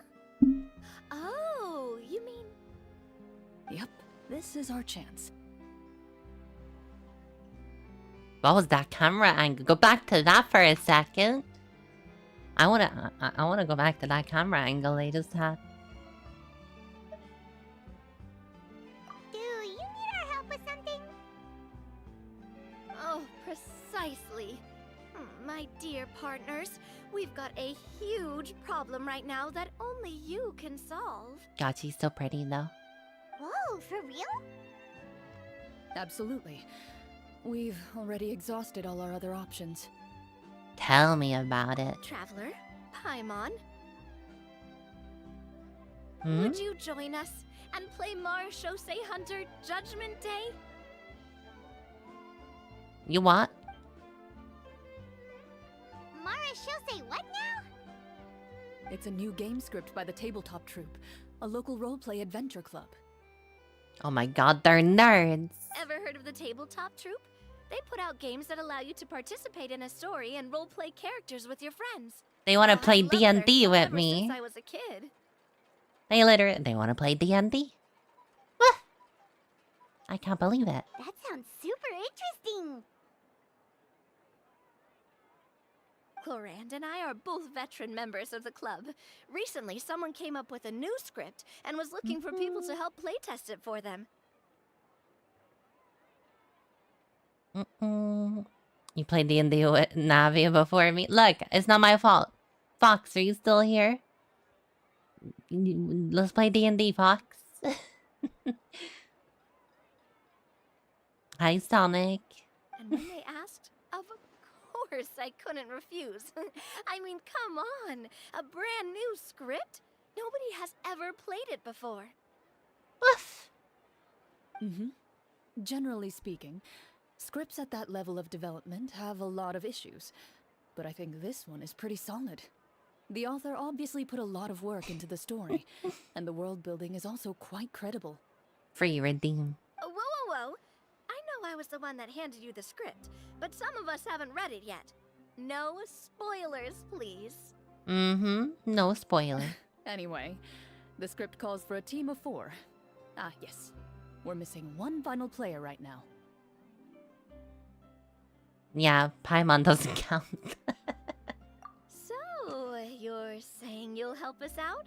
[SPEAKER 6] Oh, you mean...
[SPEAKER 11] Yep, this is our chance.
[SPEAKER 1] What was that camera angle? Go back to that for a second. I wanna go back to that camera angle they just had.
[SPEAKER 2] Do you need our help with something?
[SPEAKER 6] Oh, precisely. My dear partners, we've got a huge problem right now that only you can solve.
[SPEAKER 1] God, she's so pretty though.
[SPEAKER 2] Whoa, for real?
[SPEAKER 11] Absolutely. We've already exhausted all our other options.
[SPEAKER 1] Tell me about it.
[SPEAKER 6] Traveler, Paimon, would you join us and play Marechaussee Hunter Judgment Day?
[SPEAKER 1] You what?
[SPEAKER 2] Marechaussee what now?
[SPEAKER 11] It's a new game script by the Tabletop Troupe, a local roleplay adventure club.
[SPEAKER 1] Oh my god, they're nerds.
[SPEAKER 6] Ever heard of the Tabletop Troupe? They put out games that allow you to participate in a story and roleplay characters with your friends.
[SPEAKER 1] They want to play
[SPEAKER 6] I've loved their
[SPEAKER 1] D&D
[SPEAKER 6] show
[SPEAKER 1] with
[SPEAKER 6] ever
[SPEAKER 1] me.
[SPEAKER 6] Since I was a kid.
[SPEAKER 1] They want to play D&D. What? I can't believe it.
[SPEAKER 2] That sounds super interesting.
[SPEAKER 6] Clorand and I are both veteran members of the club. Recently, someone came up with a new script and was looking for people to help playtest it for them.
[SPEAKER 1] You played D&D with Navi before me. Look, it's not my fault. Fox, are you still here? Let's play D&D, Fox. Hi, Sonic.
[SPEAKER 6] And when they asked, of
[SPEAKER 12] course, I couldn't refuse. I mean, come on. A brand new script? Nobody has ever played it before.
[SPEAKER 1] Woof.
[SPEAKER 11] Generally speaking, scripts at that level of development have a lot of issues, but I think this one is pretty solid. The author obviously put a lot of work into the story, and the world building is also quite credible.
[SPEAKER 1] Free redeem.
[SPEAKER 12] Whoa, whoa, whoa. I know I was the one that handed you the script, but some of us haven't read it yet. No spoilers, please.
[SPEAKER 1] No spoiler.
[SPEAKER 11] Anyway, the script calls for a team of 4. Ah, yes. We're missing one final player right now.
[SPEAKER 1] Yeah, Paimon doesn't count.
[SPEAKER 12] So, you're saying you'll help us out?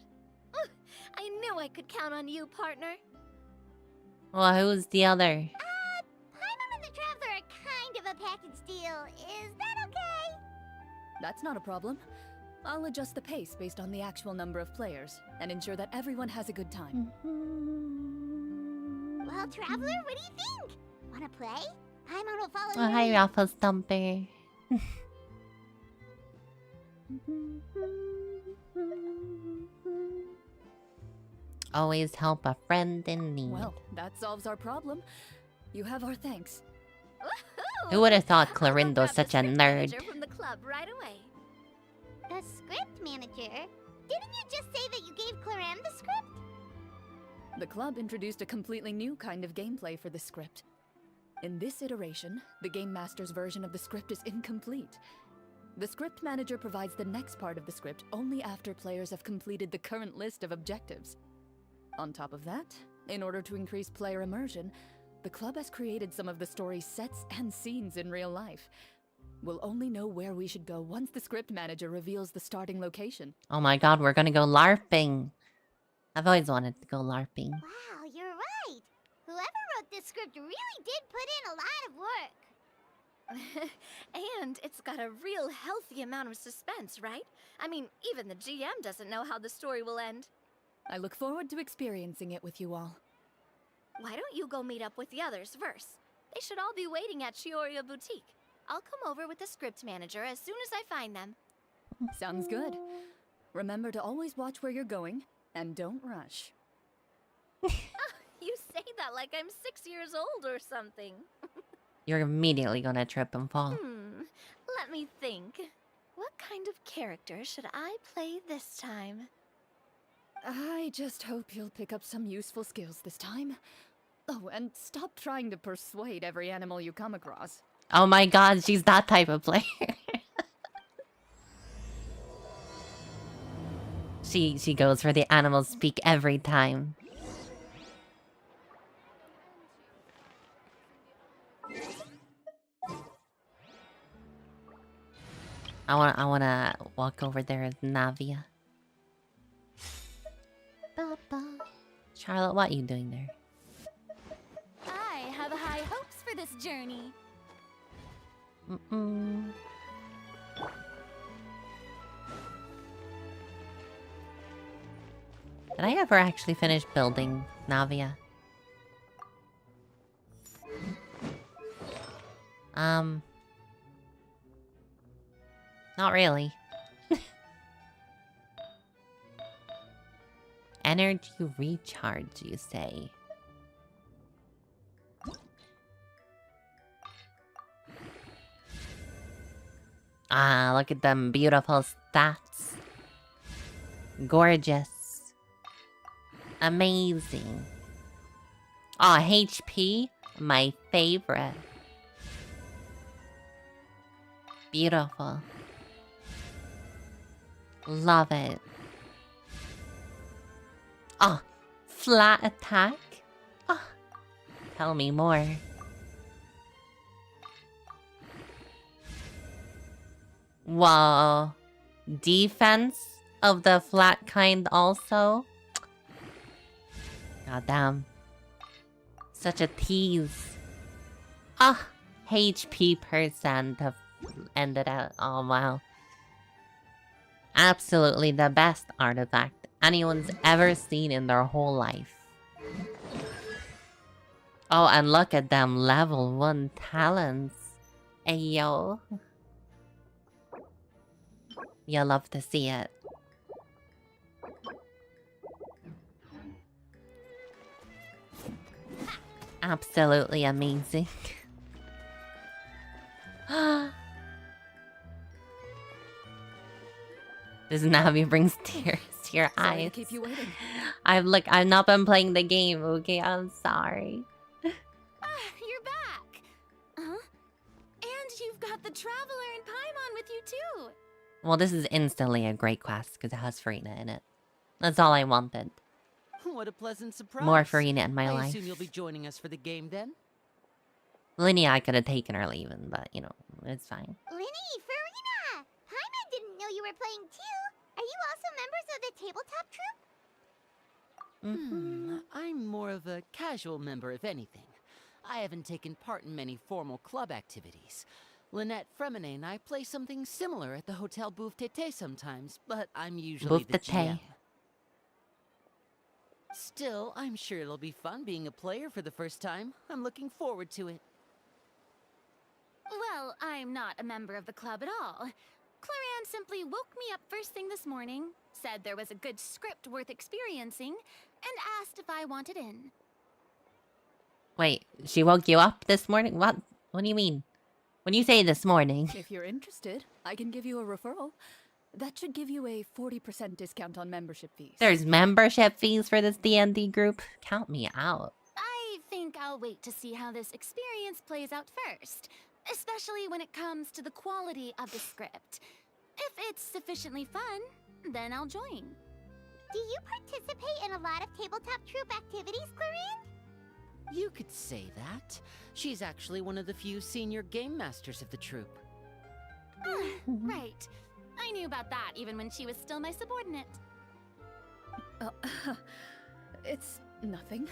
[SPEAKER 12] I knew I could count on you, partner.
[SPEAKER 1] Well, who's the other?
[SPEAKER 2] Paimon and the Traveler are kind of a package deal. Is that okay?
[SPEAKER 11] That's not a problem. I'll adjust the pace based on the actual number of players, and ensure that everyone has a good time.
[SPEAKER 2] Well, Traveler, what do you think? Wanna play? Paimon will follow
[SPEAKER 1] Oh,
[SPEAKER 2] you.
[SPEAKER 1] hi, Raffle Stumper. Always help a friend in need.
[SPEAKER 11] Well, that solves our problem. You have our thanks.
[SPEAKER 1] Who would have thought
[SPEAKER 12] I'll go
[SPEAKER 1] Clarindo's
[SPEAKER 12] grab the
[SPEAKER 1] such a
[SPEAKER 12] script
[SPEAKER 1] nerd?
[SPEAKER 12] manager from the club right away.
[SPEAKER 2] The script manager? Didn't you just say that you gave Clarem the script?
[SPEAKER 11] The club introduced a completely new kind of gameplay for the script. In this iteration, the Game Master's version of the script is incomplete. The script manager provides the next part of the script only after players have completed the current list of objectives. On top of that, in order to increase player immersion, the club has created some of the story's sets and scenes in real life. We'll only know where we should go once the script manager reveals the starting location.
[SPEAKER 1] Oh my god, we're gonna go LARPing. I've always wanted to go LARPing.
[SPEAKER 2] Wow, you're right. Whoever wrote this script really did put in a lot of work.
[SPEAKER 12] And it's got a real healthy amount of suspense, right? I mean, even the GM doesn't know how the story will end.
[SPEAKER 11] I look forward to experiencing it with you all.
[SPEAKER 12] Why don't you go meet up with the others first? They should all be waiting at Chioria Boutique. I'll come over with the script manager as soon as I find them.
[SPEAKER 11] Sounds good. Remember to always watch where you're going, and don't rush.
[SPEAKER 12] You say that like I'm 6 years old or something.
[SPEAKER 1] You're immediately gonna trip and fall.
[SPEAKER 12] Let me think. What kind of character should I play this time?
[SPEAKER 11] I just hope you'll pick up some useful skills this time. Oh, and stop trying to persuade every animal you come across.
[SPEAKER 1] Oh my god, she's that type of player. She goes for the animal speak every time. I wanna walk over there as Navia. Charlotte, what are you doing there?
[SPEAKER 10] I have high hopes for this journey.
[SPEAKER 1] Did I ever actually finish building Navia? Not really. Energy recharge, you say? Ah, look at them beautiful stats. Gorgeous. Amazing. Ah, HP, my favorite. Beautiful. Love it. Ah, flat attack? Ah, tell me more. Wow. Defense of the flat kind also? God damn. Such a tease. Ah, HP percent have ended out. Oh wow. Absolutely the best artifact anyone's ever seen in their whole life. Oh, and look at them level 1 talents. Ayo. You love to see it. Absolutely amazing. This Navi brings tears to your
[SPEAKER 11] Sorry
[SPEAKER 1] eyes.
[SPEAKER 11] to keep you waiting.
[SPEAKER 1] I've not been playing the game, okay? I'm sorry.
[SPEAKER 3] You're back! Huh? And you've got the Traveler and Paimon with you too!
[SPEAKER 1] Well, this is instantly a great quest because it has Farina in it. That's all I wanted.
[SPEAKER 13] What a pleasant surprise.
[SPEAKER 1] More Farina in my
[SPEAKER 13] I
[SPEAKER 1] life.
[SPEAKER 13] assume you'll be joining us for the game then?
[SPEAKER 1] Linnea, I could have taken her leaving, but you know, it's fine.
[SPEAKER 2] Linny, Farina! Paimon didn't know you were playing too. Are you also members of the tabletop troupe?
[SPEAKER 13] I'm more of a casual member, if anything. I haven't taken part in many formal club activities. Lynette, Fremine, and I play something similar at the Hotel Bouffe Tété sometimes, but I'm usually
[SPEAKER 1] Bouffe
[SPEAKER 13] the
[SPEAKER 1] Tété.
[SPEAKER 13] GM. Still, I'm sure it'll be fun being a player for the first time. I'm looking forward to it.
[SPEAKER 3] Well, I'm not a member of the club at all. Clarianne simply woke me up first thing this morning, said there was a good script worth experiencing, and asked if I wanted in.
[SPEAKER 1] Wait, she woke you up this morning? What? What do you mean? When you say this morning?
[SPEAKER 11] If you're interested, I can give you a referral. That should give you a 40% discount on membership fees.
[SPEAKER 1] There's membership fees for this D&D group? Count me out.
[SPEAKER 3] I think I'll wait to see how this experience plays out first, especially when it comes to the quality of the script. If it's sufficiently fun, then I'll join.
[SPEAKER 2] Do you participate in a lot of tabletop troupe activities, Clarianne?
[SPEAKER 13] You could say that. She's actually one of the few senior game masters of the troupe.
[SPEAKER 3] Right. I knew about that even when she was still my subordinate.
[SPEAKER 11] It's nothing.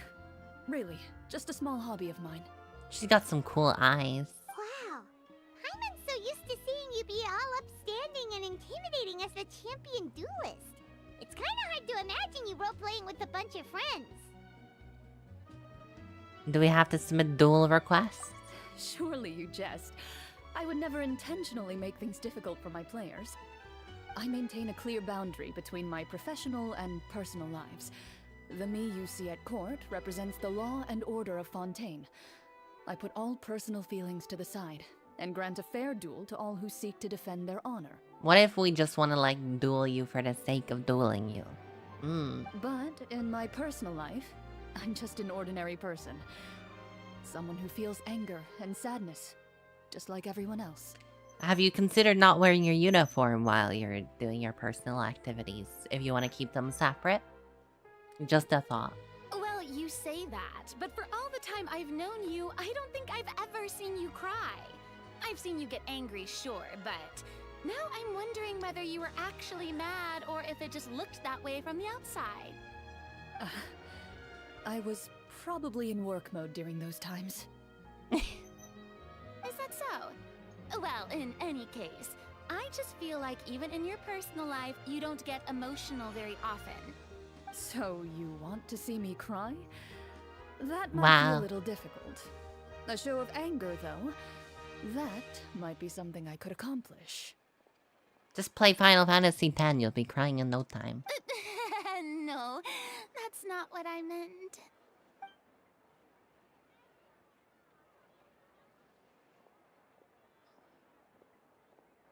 [SPEAKER 11] Really, just a small hobby of mine.
[SPEAKER 1] She's got some cool eyes.
[SPEAKER 2] Wow. Paimon's so used to seeing you be all upstanding and intimidating as the champion duelist. It's kind of hard to imagine you role-playing with a bunch of friends.
[SPEAKER 1] Do we have to submit duel requests?
[SPEAKER 11] Surely you jest. I would never intentionally make things difficult for my players. I maintain a clear boundary between my professional and personal lives. The me you see at court represents the law and order of Fontaine. I put all personal feelings to the side and grant a fair duel to all who seek to defend their honor.
[SPEAKER 1] What if we just want to like duel you for the sake of dueling you?
[SPEAKER 11] But in my personal life, I'm just an ordinary person. Someone who feels anger and sadness, just like everyone else.
[SPEAKER 1] Have you considered not wearing your uniform while you're doing your personal activities, if you want to keep them separate? Just a thought.
[SPEAKER 3] Well, you say that, but for all the time I've known you, I don't think I've ever seen you cry. I've seen you get angry, sure, but now I'm wondering whether you were actually mad or if it just looked that way from the outside.
[SPEAKER 11] I was probably in work mode during those times.
[SPEAKER 3] Is that so? Well, in any case, I just feel like even in your personal life, you don't get emotional very often.
[SPEAKER 11] So you want to see me cry? That might be a little difficult. A show of anger, though, that might be something I could accomplish.
[SPEAKER 1] Just play Final Fantasy X, you'll be crying in no time.
[SPEAKER 3] No, that's not what I meant.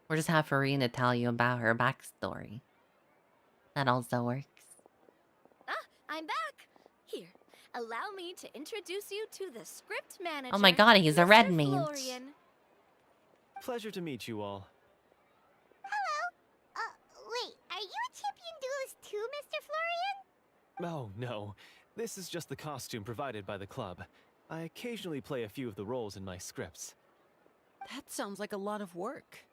[SPEAKER 1] Or just have Farina tell you about her backstory. That also works.
[SPEAKER 12] Ah, I'm back! Here, allow me to introduce you to the script manager.
[SPEAKER 1] Oh my god, he's a red mage.
[SPEAKER 12] Florian.
[SPEAKER 14] Pleasure to meet you all.
[SPEAKER 2] Hello? Wait, are you a champion duelist too, Mr. Florian?
[SPEAKER 14] Oh, no. This is just the costume provided by the club. I occasionally play a few of the roles in my scripts.
[SPEAKER 13] That sounds like a lot of work.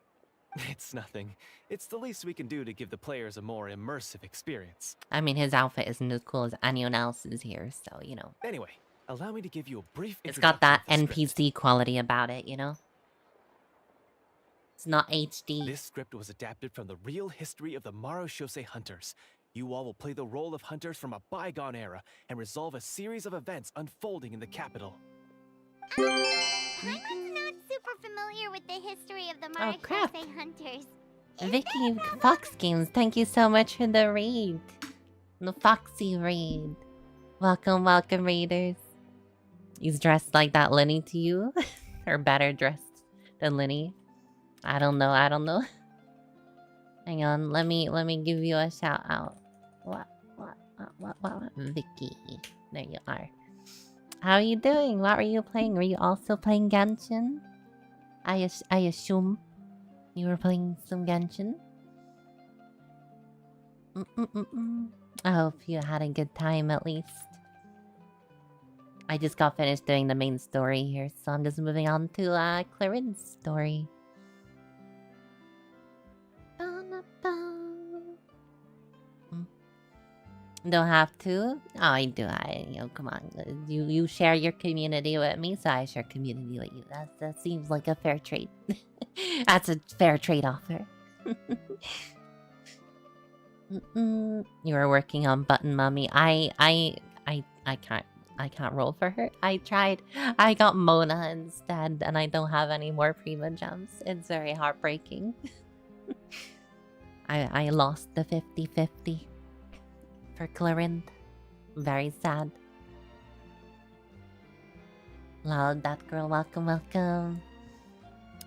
[SPEAKER 14] It's nothing. It's the least we can do to give the players a more immersive experience.
[SPEAKER 1] I mean, his outfit isn't as cool as anyone else's here, so, you know.
[SPEAKER 14] Anyway, allow me to give you a brief
[SPEAKER 1] It's got that
[SPEAKER 14] introduction of the
[SPEAKER 1] NPC quality about it, you know? It's not HD.
[SPEAKER 14] This script was adapted from the real history of the Marechaussee Hunters. You all will play the role of hunters from a bygone era and resolve a series of events unfolding in the capital.
[SPEAKER 2] Paimon's not super familiar with the history of the
[SPEAKER 1] Oh, crap.
[SPEAKER 2] Marechaussee Hunters.
[SPEAKER 1] Vicky Fox Games, thank you so much for the raid. The Foxy raid. Welcome, welcome, raiders. He's dressed like that Lenny to you? Or better dressed than Lenny? I don't know, I don't know. Hang on, let me give you a shout out. What? Vicky. There you are. How are you doing? What were you playing? Were you also playing Genshin? I assume you were playing some Genshin? I hope you had a good time at least. I just got finished doing the main story here, so I'm just moving on to Clarin's story. Don't have to? Oh, I do. Come on. You share your community with me, so I share community with you. That seems like a fair trade. That's a fair trade offer. You were working on Button Mummy. I can't roll for her. I tried. I got Mona instead, and I don't have any more Prima gems. It's very heartbreaking. I lost the 50-50 for Clarin. Very sad. Loud that girl, welcome, welcome.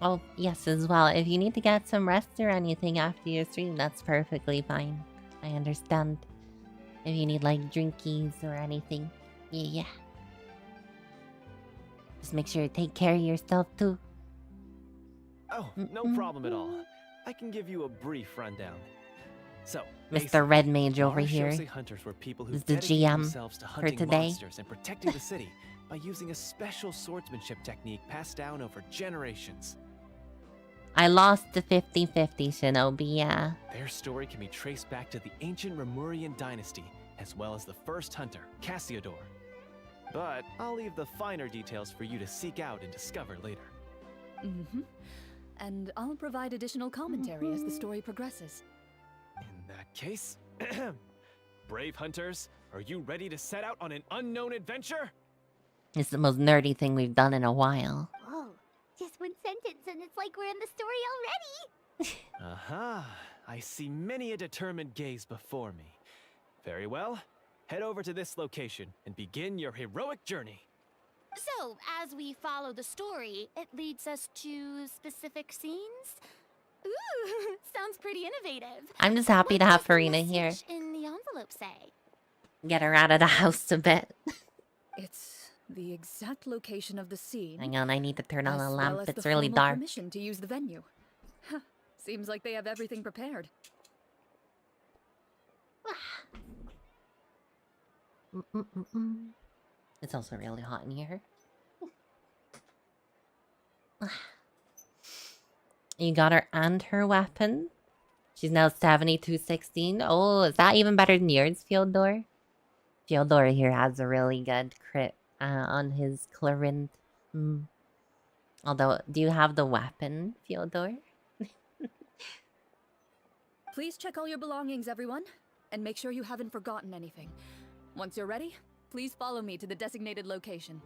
[SPEAKER 1] Oh, yes, as well. If you need to get some rest or anything after your stream, that's perfectly fine. I understand. If you need like drinkies or anything. Yeah. Just make sure you take care of yourself too.
[SPEAKER 14] Oh, no problem at all. I can give you a brief rundown. So,
[SPEAKER 1] Mr. Red Mage over here
[SPEAKER 14] hunters were people who
[SPEAKER 1] is the GM for today.
[SPEAKER 14] Monsters and protecting the city by using a special swordsmanship technique passed down over generations.
[SPEAKER 1] I lost the 50-50, Shinobi, yeah.
[SPEAKER 14] Their story can be traced back to the ancient Remurian dynasty, as well as the first hunter, Cassiodor. But I'll leave the finer details for you to seek out and discover later.
[SPEAKER 11] And I'll provide additional commentary as the story progresses.
[SPEAKER 14] In that case, brave hunters, are you ready to set out on an unknown adventure?
[SPEAKER 1] It's the most nerdy thing we've done in a while.
[SPEAKER 2] Whoa, just one sentence and it's like we're in the story already.
[SPEAKER 14] Aha, I see many a determined gaze before me. Very well, head over to this location and begin your heroic journey.
[SPEAKER 6] So, as we follow the story, it leads us to specific scenes? Ooh, sounds pretty innovative.
[SPEAKER 1] I'm just happy to have Farina here.
[SPEAKER 6] In the envelope say?
[SPEAKER 1] Get her out of the house a bit.
[SPEAKER 11] It's the exact location of the scene.
[SPEAKER 1] Hang on, I need to turn on a lamp.
[SPEAKER 11] Well,
[SPEAKER 1] It's really dark.
[SPEAKER 11] Permission to use the venue. Seems like they have everything prepared.
[SPEAKER 1] It's also really hot in here. You got her and her weapon. She's now 7216. Oh, is that even better than yours, Fyodor? Fyodor here has a really good crit on his Clarin. Although, do you have the weapon, Fyodor?
[SPEAKER 11] Please check all your belongings, everyone, and make sure you haven't forgotten anything. Once you're ready, please follow me to the designated location.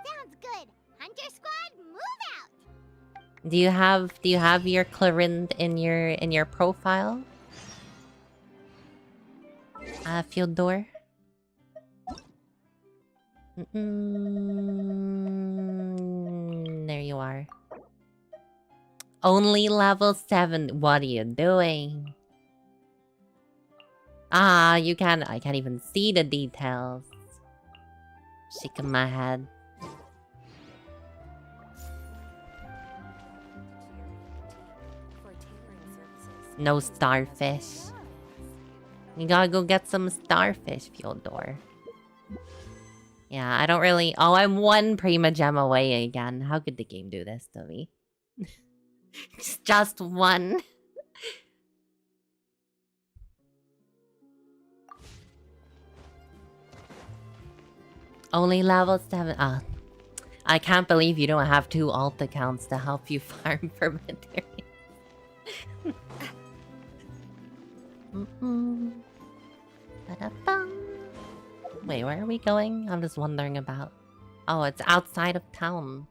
[SPEAKER 2] Sounds good. Hunter Squad, move out.
[SPEAKER 1] Do you have your Clarin in your profile? Fyodor? There you are. Only level 7. What are you doing? I can't even see the details. Shaking my head. No starfish. You gotta go get some starfish, Fyodor. Yeah, I don't really... Oh, I'm one Prima Gem away again. How could the game do this to me? Just one. Only level 7. I can't believe you don't have 2 alt accounts to help you farm for materials. Wait, where are we going? I'm just wondering about... Oh, it's outside of town.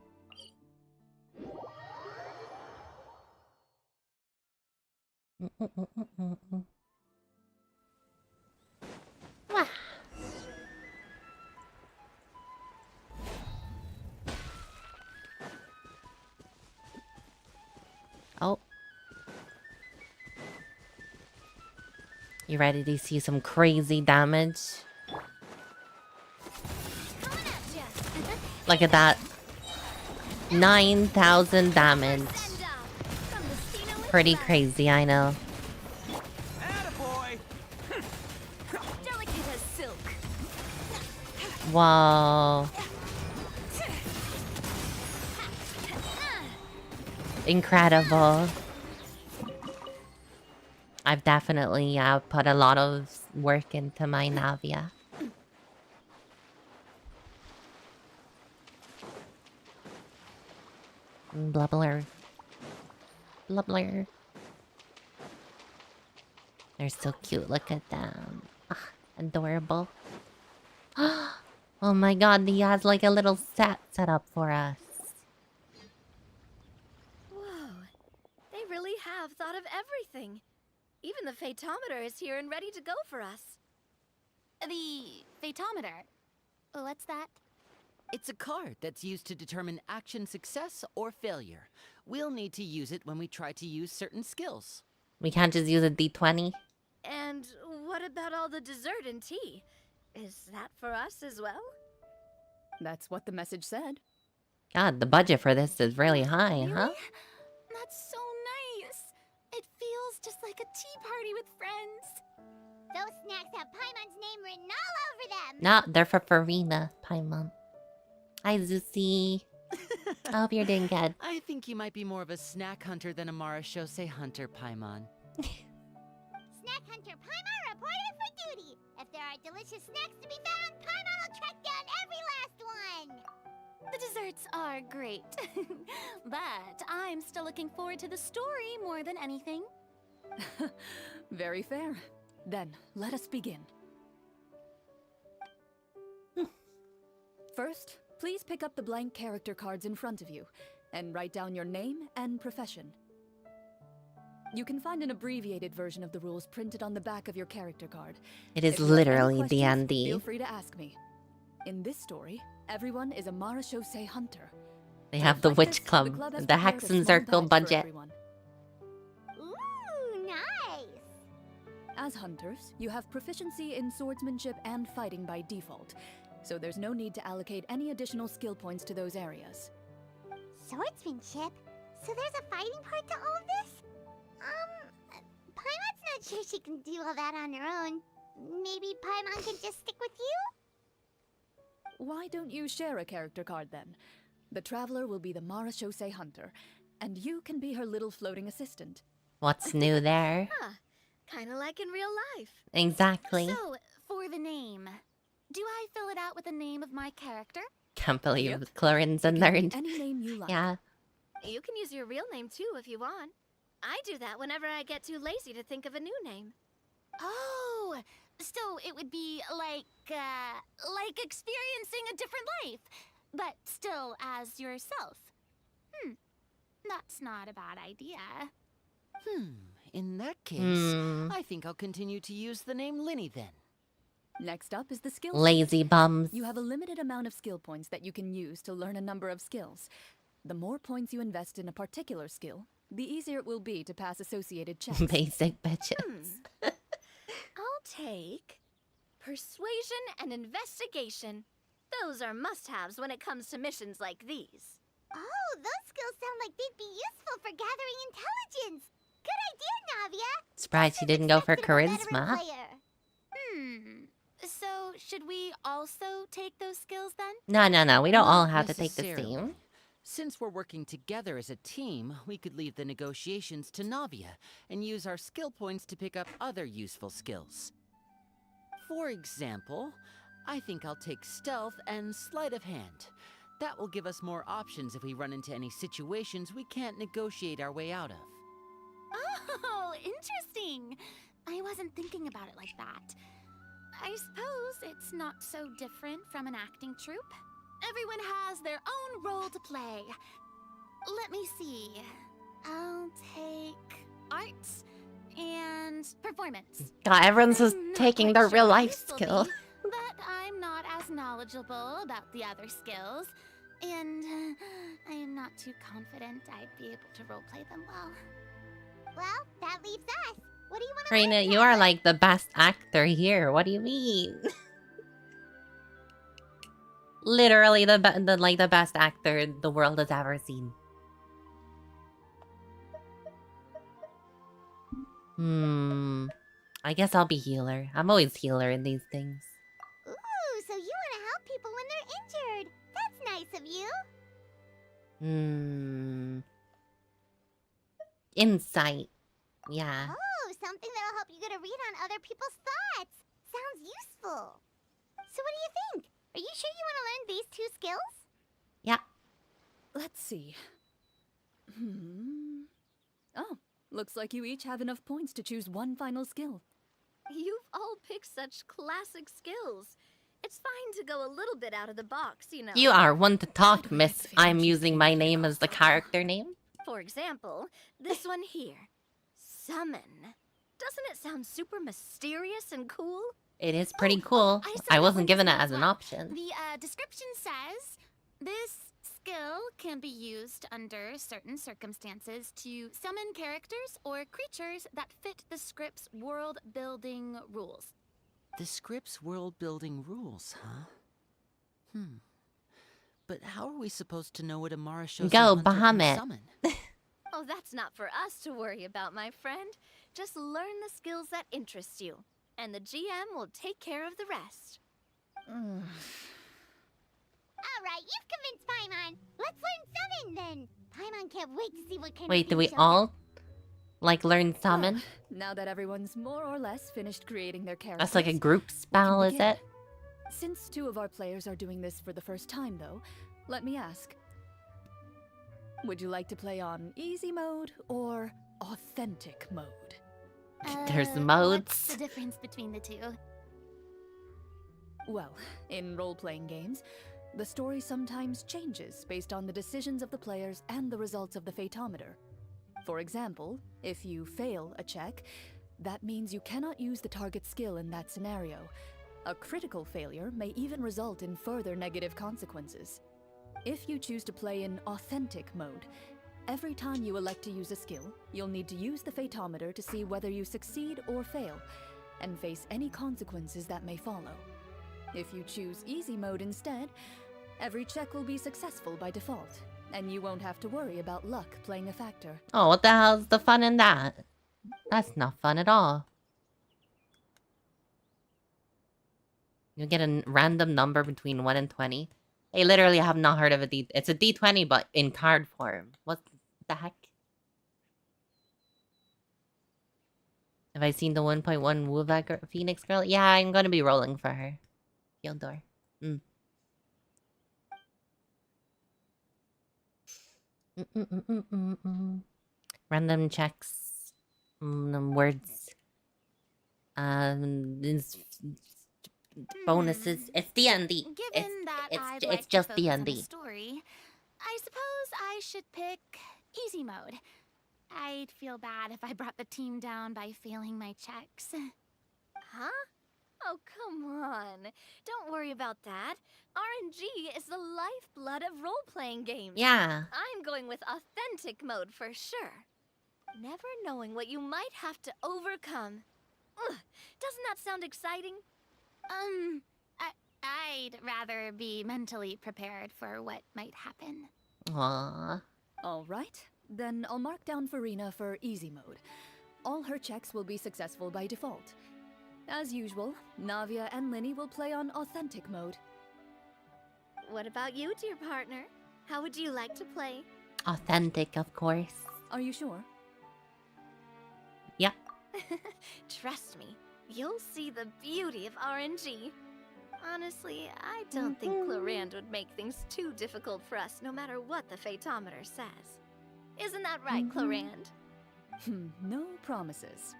[SPEAKER 1] Wah. Oh. You ready to see some crazy damage? Look at that. 9,000 damage. Pretty crazy, I know.
[SPEAKER 12] Delicate as silk.
[SPEAKER 1] Whoa. Incredible. I've definitely put a lot of work into my Navia. Blubbler. Blubbler. They're so cute. Look at them. Ah, adorable. Oh my god, he has like a little set up for us.
[SPEAKER 12] Whoa. They really have thought of everything. Even the Phaetometer is here and ready to go for us.
[SPEAKER 10] The Phaetometer? What's that?
[SPEAKER 13] It's a card that's used to determine action success or failure. We'll need to use it when we try to use certain skills.
[SPEAKER 1] We can't just use a D20.
[SPEAKER 12] And what about all the dessert and tea? Is that for us as well?
[SPEAKER 11] That's what the message said.
[SPEAKER 1] God, the budget for this is really high, huh?
[SPEAKER 10] That's so nice. It feels just like a tea party with friends.
[SPEAKER 2] Those snacks have Paimon's name written all over them.
[SPEAKER 1] No, they're for Farina, Paimon. Hi, Zuzi. I hope you're doing good.
[SPEAKER 13] I think you might be more of a snack hunter than a Marashose hunter, Paimon.
[SPEAKER 2] Snack hunter Paimon reported for duty. If there are delicious snacks to be found, Paimon will track down every last one.
[SPEAKER 10] The desserts are great. But I'm still looking forward to the story more than anything.
[SPEAKER 11] Very fair. Then, let us begin. First, please pick up the blank character cards in front of you and write down your name and profession. You can find an abbreviated version of the rules printed on the back of your character card.
[SPEAKER 1] It is
[SPEAKER 11] If you have any
[SPEAKER 1] literally
[SPEAKER 11] questions,
[SPEAKER 1] D&D.
[SPEAKER 11] Feel free to ask me. In this story, everyone is a Marashose hunter.
[SPEAKER 1] They have the witch club,
[SPEAKER 11] has
[SPEAKER 1] the
[SPEAKER 11] prepared
[SPEAKER 1] Hex
[SPEAKER 11] a
[SPEAKER 1] and
[SPEAKER 11] small
[SPEAKER 1] Circle
[SPEAKER 11] badge for
[SPEAKER 1] budget.
[SPEAKER 11] everyone.
[SPEAKER 2] Ooh, nice.
[SPEAKER 11] As hunters, you have proficiency in swordsmanship and fighting by default, so there's no need to allocate any additional skill points to those areas.
[SPEAKER 2] Swordsmanship? So there's a fighting part to all of this? Paimon's not sure she can do all that on her own. Maybe Paimon can just stick with you?
[SPEAKER 11] Why don't you share a character card then? The Traveler will be the Marashose hunter, and you can be her little floating assistant.
[SPEAKER 1] What's new there?
[SPEAKER 12] Huh. Kinda like in real life.
[SPEAKER 1] Exactly.
[SPEAKER 10] So, for the name, do I fill it out with the name of my character?
[SPEAKER 1] Can't believe Claren's a nerd.
[SPEAKER 11] Any name you like.
[SPEAKER 1] Yeah.
[SPEAKER 12] You can use your real name too if you want. I do that whenever I get too lazy to think of a new name.
[SPEAKER 10] Oh, so it would be like experiencing a different life, but still as yourself. That's not a bad idea.
[SPEAKER 13] In that case, I think I'll continue to use the name Linny then.
[SPEAKER 11] Next up is the skill.
[SPEAKER 1] Lazy bums.
[SPEAKER 11] You have a limited amount of skill points that you can use to learn a number of skills. The more points you invest in a particular skill, the easier it will be to pass associated checks.
[SPEAKER 1] Basic bitches.
[SPEAKER 12] I'll take persuasion and investigation. Those are must-haves when it comes to missions like these.
[SPEAKER 2] Oh, those skills sound like they'd be useful for gathering intelligence. Good idea, Navia.
[SPEAKER 1] Surprised he didn't go for
[SPEAKER 2] Veteran
[SPEAKER 1] charisma.
[SPEAKER 2] player.
[SPEAKER 10] So should we also take those skills then?
[SPEAKER 1] No. We don't all
[SPEAKER 13] Not
[SPEAKER 1] have to take the
[SPEAKER 13] necessarily.
[SPEAKER 1] same.
[SPEAKER 13] Since we're working together as a team, we could leave the negotiations to Navia and use our skill points to pick up other useful skills. For example, I think I'll take stealth and sleight of hand. That will give us more options if we run into any situations we can't negotiate our way out of.
[SPEAKER 10] Oh, interesting. I wasn't thinking about it like that. I suppose it's not so different from an acting troupe. Everyone has their own role to play. Let me see. I'll take arts. and performance.
[SPEAKER 1] God, everyone's just
[SPEAKER 10] I'm not
[SPEAKER 1] taking
[SPEAKER 10] quite
[SPEAKER 1] their
[SPEAKER 10] sure
[SPEAKER 1] real
[SPEAKER 10] what
[SPEAKER 1] life
[SPEAKER 10] these will
[SPEAKER 1] skill.
[SPEAKER 10] be, but I'm not as knowledgeable about the other skills, and I am not too confident I'd be able to roleplay them well.
[SPEAKER 2] Well, that leaves us. What do you want to
[SPEAKER 1] Karina,
[SPEAKER 2] learn,
[SPEAKER 1] you are
[SPEAKER 2] Tyler?
[SPEAKER 1] like the best actor here. What do you mean? Literally the best actor the world has ever seen. I guess I'll be healer. I'm always healer in these things.
[SPEAKER 2] Ooh, so you want to help people when they're injured. That's nice of you.
[SPEAKER 1] Insight. Yeah.
[SPEAKER 2] Oh, something that'll help you get a read on other people's thoughts. Sounds useful. So what do you think? Are you sure you want to learn these 2 skills?
[SPEAKER 1] Yeah.
[SPEAKER 11] Let's see. Oh, looks like you each have enough points to choose one final skill.
[SPEAKER 12] You've all picked such classic skills. It's fine to go a little bit out of the box, you know.
[SPEAKER 1] You are one to talk, miss. I'm using my name as the character name.
[SPEAKER 12] For example, this one here. Summon. Doesn't it sound super mysterious and cool?
[SPEAKER 1] It is pretty cool. I wasn't given it as an option.
[SPEAKER 10] The description says this skill can be used under certain circumstances to summon characters or creatures that fit the script's world-building rules.
[SPEAKER 13] The script's world-building rules, huh? But how are we supposed to know what Amara shows
[SPEAKER 1] Go,
[SPEAKER 13] the hunter can
[SPEAKER 1] Bahamut.
[SPEAKER 13] summon?
[SPEAKER 12] Oh, that's not for us to worry about, my friend. Just learn the skills that interest you, and the GM will take care of the rest.
[SPEAKER 2] All right, you've convinced Paimon. Let's learn summon then. Paimon can't wait to see what kind
[SPEAKER 1] Wait,
[SPEAKER 2] of
[SPEAKER 1] do we
[SPEAKER 2] things she'll
[SPEAKER 1] all like learn summon?
[SPEAKER 11] Now that everyone's more or less finished creating their characters,
[SPEAKER 1] That's like a group spell, is
[SPEAKER 11] begin.
[SPEAKER 1] it?
[SPEAKER 11] Since 2 of our players are doing this for the first time, though, let me ask. Would you like to play on easy mode or authentic mode?
[SPEAKER 1] There's
[SPEAKER 10] What's
[SPEAKER 1] modes.
[SPEAKER 10] the difference between the 2?
[SPEAKER 11] Well, in role-playing games, the story sometimes changes based on the decisions of the players and the results of the Fatometer. For example, if you fail a check, that means you cannot use the target skill in that scenario. A critical failure may even result in further negative consequences. If you choose to play in authentic mode, every time you elect to use a skill, you'll need to use the Fatometer to see whether you succeed or fail, and face any consequences that may follow. If you choose easy mode instead, every check will be successful by default, and you won't have to worry about luck playing a factor.
[SPEAKER 1] Oh, what the hell's the fun in that? That's not fun at all. You get a random number between 1 and 20. I literally have not heard of a D. It's a D20, but in card form. What the heck? Have I seen the 1.1 Wuva Phoenix girl? Yeah, I'm gonna be rolling for her. Fyodor. Random checks. Words. Bonuses. It's D&D.
[SPEAKER 10] Given that I'd like
[SPEAKER 1] It's just
[SPEAKER 10] to focus on the
[SPEAKER 1] D&D.
[SPEAKER 10] story, I suppose I should pick easy mode. I'd feel bad if I brought the team down by failing my checks.
[SPEAKER 12] Huh? Oh, come on. Don't worry about that. RNG is the lifeblood of role-playing games.
[SPEAKER 1] Yeah.
[SPEAKER 12] I'm going with authentic mode for sure. Never knowing what you might have to overcome. Ugh, doesn't that sound exciting?
[SPEAKER 10] I'd rather be mentally prepared for what might happen.
[SPEAKER 1] Aww.
[SPEAKER 11] All right, then I'll mark down Farina for easy mode. All her checks will be successful by default. As usual, Navia and Linny will play on authentic mode.
[SPEAKER 12] What about you, dear partner? How would you like to play?
[SPEAKER 1] Authentic, of course.
[SPEAKER 11] Are you sure?
[SPEAKER 1] Yeah.
[SPEAKER 12] Trust me, you'll see the beauty of RNG. Honestly, I don't think Clorand would make things too difficult for us no matter what the Fatometer says. Isn't that right, Clorand?
[SPEAKER 11] No promises.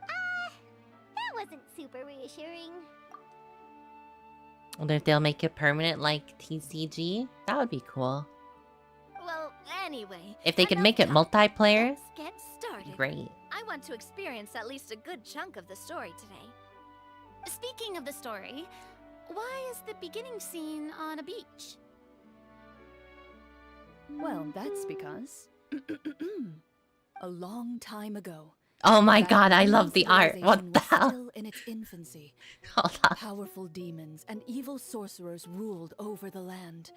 [SPEAKER 2] That wasn't super reassuring.
[SPEAKER 1] I wonder if they'll make it permanent like TCG? That would be cool.
[SPEAKER 12] Well, anyway...
[SPEAKER 1] If they could make it multiplayer,
[SPEAKER 12] Let's get started.
[SPEAKER 1] great.
[SPEAKER 12] I I want to experience at least a good chunk of the story today.
[SPEAKER 10] Speaking of the story, why is the beginning scene on a beach?
[SPEAKER 11] Well, that's because... a long time ago...
[SPEAKER 1] Oh my
[SPEAKER 11] back
[SPEAKER 1] god,
[SPEAKER 11] when
[SPEAKER 1] I
[SPEAKER 11] human
[SPEAKER 1] love the art. What
[SPEAKER 11] civilization
[SPEAKER 1] the
[SPEAKER 11] was
[SPEAKER 1] hell?
[SPEAKER 11] Still in its infancy.
[SPEAKER 1] Hold on.
[SPEAKER 11] Powerful demons and evil sorcerers ruled over the land.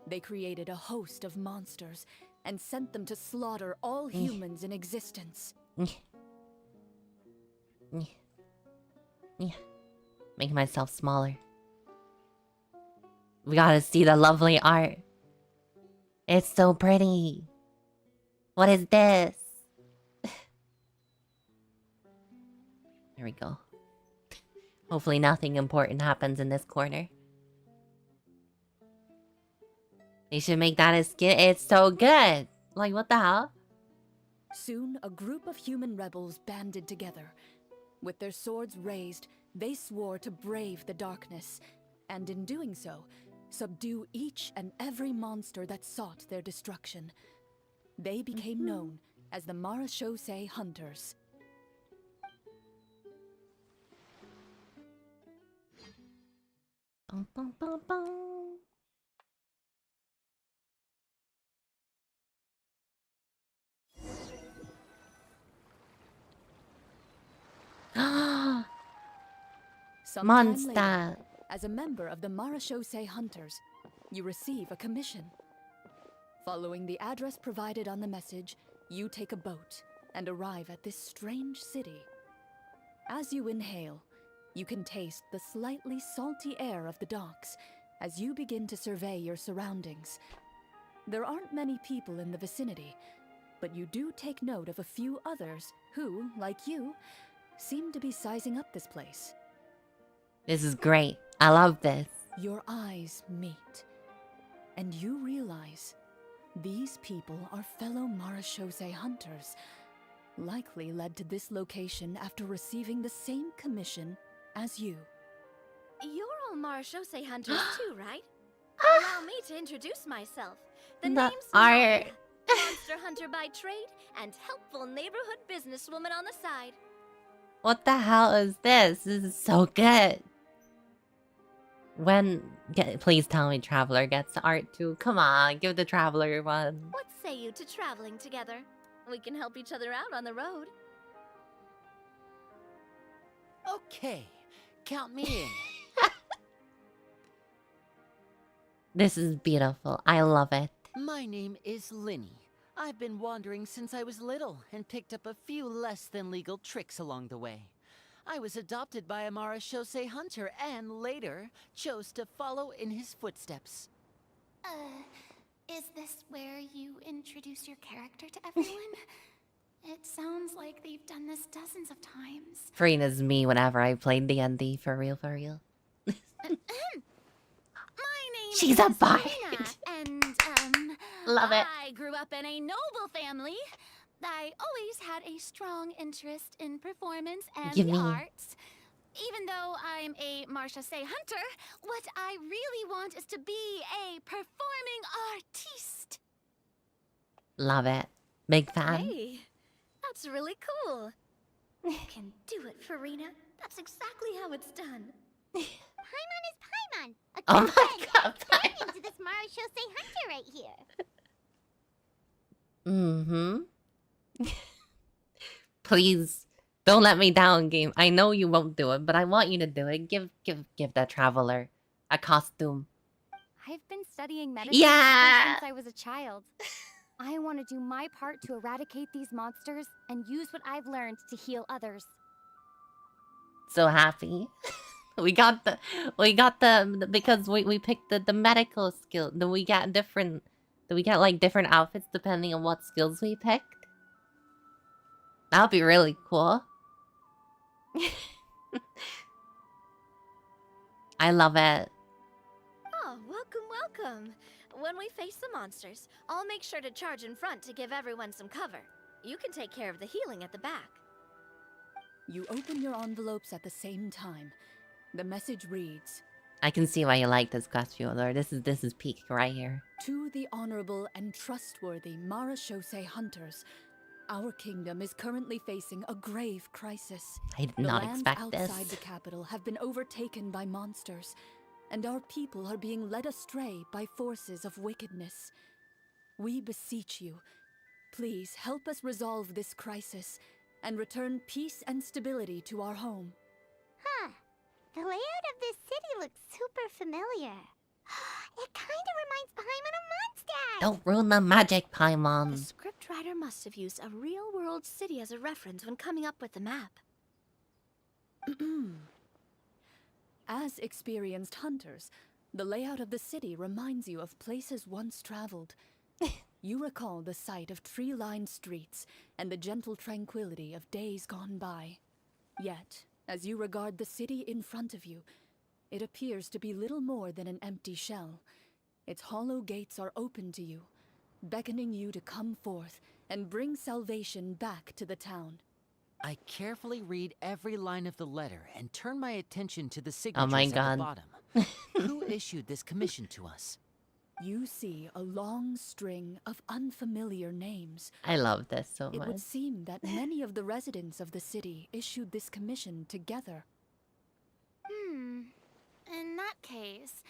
[SPEAKER 11] They created a host of monsters and sent them to slaughter all humans in existence.
[SPEAKER 1] Make myself smaller. We gotta see the lovely art. It's so pretty. What is this? There we go. Hopefully nothing important happens in this corner. They should make that a skin. It's so good. Like, what the hell?
[SPEAKER 11] Soon, a group of human rebels banded together. With their swords raised, they swore to brave the darkness, and in doing so, subdue each and every monster that sought their destruction. They became known as the Marashosei Hunters.
[SPEAKER 1] Bum, bum, bum, bum.
[SPEAKER 11] Sometime
[SPEAKER 1] Monster.
[SPEAKER 11] later, as a member of the Marashosei Hunters, you receive a commission. Following the address provided on the message, you take a boat and arrive at this strange city. As you inhale, you can taste the slightly salty air of the docks as you begin to survey your surroundings. There aren't many people in the vicinity, but you do take note of a few others who, like you, seem to be sizing up this place.
[SPEAKER 1] This is great. I love this.
[SPEAKER 11] Your eyes meet, and you realize these people are fellow Marashosei hunters, likely led to this location after receiving the same commission as you.
[SPEAKER 12] You're all Marashosei hunters too, right? Allow me to introduce myself. The name's
[SPEAKER 1] art.
[SPEAKER 12] Maya, monster hunter by trade and helpful neighborhood businesswoman on the side.
[SPEAKER 1] What the hell is this? This is so good. Please tell me Traveler gets art too. Come on, give the Traveler one.
[SPEAKER 12] What say you to traveling together? We can help each other out on the road.
[SPEAKER 13] Okay, count me in.
[SPEAKER 1] This is beautiful. I love it.
[SPEAKER 13] My name is Linny. I've been wandering since I was little and picked up a few less than legal tricks along the way. I was adopted by a Marashosei hunter and later chose to follow in his footsteps.
[SPEAKER 10] Is this where you introduce your character to everyone? It sounds like they've done this dozens of times.
[SPEAKER 1] Farina's me whenever I played D&D, for real, for real.
[SPEAKER 10] My name
[SPEAKER 1] She's
[SPEAKER 10] is
[SPEAKER 1] a bard.
[SPEAKER 10] Farina, and
[SPEAKER 1] Love it.
[SPEAKER 10] I grew up in a noble family. I always had a strong interest in performance and
[SPEAKER 1] Give
[SPEAKER 10] the
[SPEAKER 1] me.
[SPEAKER 10] arts. Even though I'm a Marashosei hunter, what I really want is to be a performing artiste.
[SPEAKER 1] Love it. Big fan.
[SPEAKER 12] Hey, that's really cool. You can do it, Farina. That's exactly how it's done.
[SPEAKER 2] Paimon is Paimon. A
[SPEAKER 1] Oh
[SPEAKER 2] good
[SPEAKER 1] my
[SPEAKER 2] friend.
[SPEAKER 1] god.
[SPEAKER 2] Turn into this Marashosei hunter right here.
[SPEAKER 1] Mm-hmm. Please don't let me down, game. I know you won't do it, but I want you to do it. Give that Traveler a costume.
[SPEAKER 15] I've been studying medicine
[SPEAKER 1] Yeah.
[SPEAKER 15] since I was a child. I want to do my part to eradicate these monsters and use what I've learned to heal others.
[SPEAKER 1] So happy. we got the because we picked the medical skill. Then we got different. Do we get like different outfits depending on what skills we picked? That would be really cool. I love it.
[SPEAKER 12] Oh, welcome. When we face the monsters, I'll make sure to charge in front to give everyone some cover. You can take care of the healing at the back.
[SPEAKER 11] You open your envelopes at the same time. The message reads,
[SPEAKER 1] I can see why you like this costume, Lord. This is peak right here.
[SPEAKER 11] "To the honorable and trustworthy Marashosei hunters, Our kingdom is currently facing a grave crisis.
[SPEAKER 1] I did
[SPEAKER 11] The
[SPEAKER 1] not
[SPEAKER 11] lands
[SPEAKER 1] expect this.
[SPEAKER 11] outside the capital have been overtaken by monsters, and our people are being led astray by forces of wickedness. We beseech you, please help us resolve this crisis and return peace and stability to our home.
[SPEAKER 2] Huh. The layout of this city looks super familiar. It kind of reminds Paimon of Mondstadt!
[SPEAKER 1] Don't ruin the magic,
[SPEAKER 12] The
[SPEAKER 1] Paimon.
[SPEAKER 12] scriptwriter must have used a real-world city as a reference when coming up with the map.
[SPEAKER 11] As experienced hunters, the layout of the city reminds you of places once traveled. You recall the sight of tree-lined streets and the gentle tranquility of days gone by. Yet, as you regard the city in front of you, it appears to be little more than an empty shell. Its hollow gates are open to you, beckoning you to come forth and bring salvation back to the town.
[SPEAKER 13] I carefully read every line of the letter and turn my attention to the
[SPEAKER 1] Oh my
[SPEAKER 13] signatures at the
[SPEAKER 1] god.
[SPEAKER 13] bottom. Who issued this commission to us?
[SPEAKER 11] You see a long string of unfamiliar names.
[SPEAKER 1] I love this so
[SPEAKER 11] It
[SPEAKER 1] much.
[SPEAKER 11] would seem that many of the residents of the city issued this commission together.
[SPEAKER 10] In that case,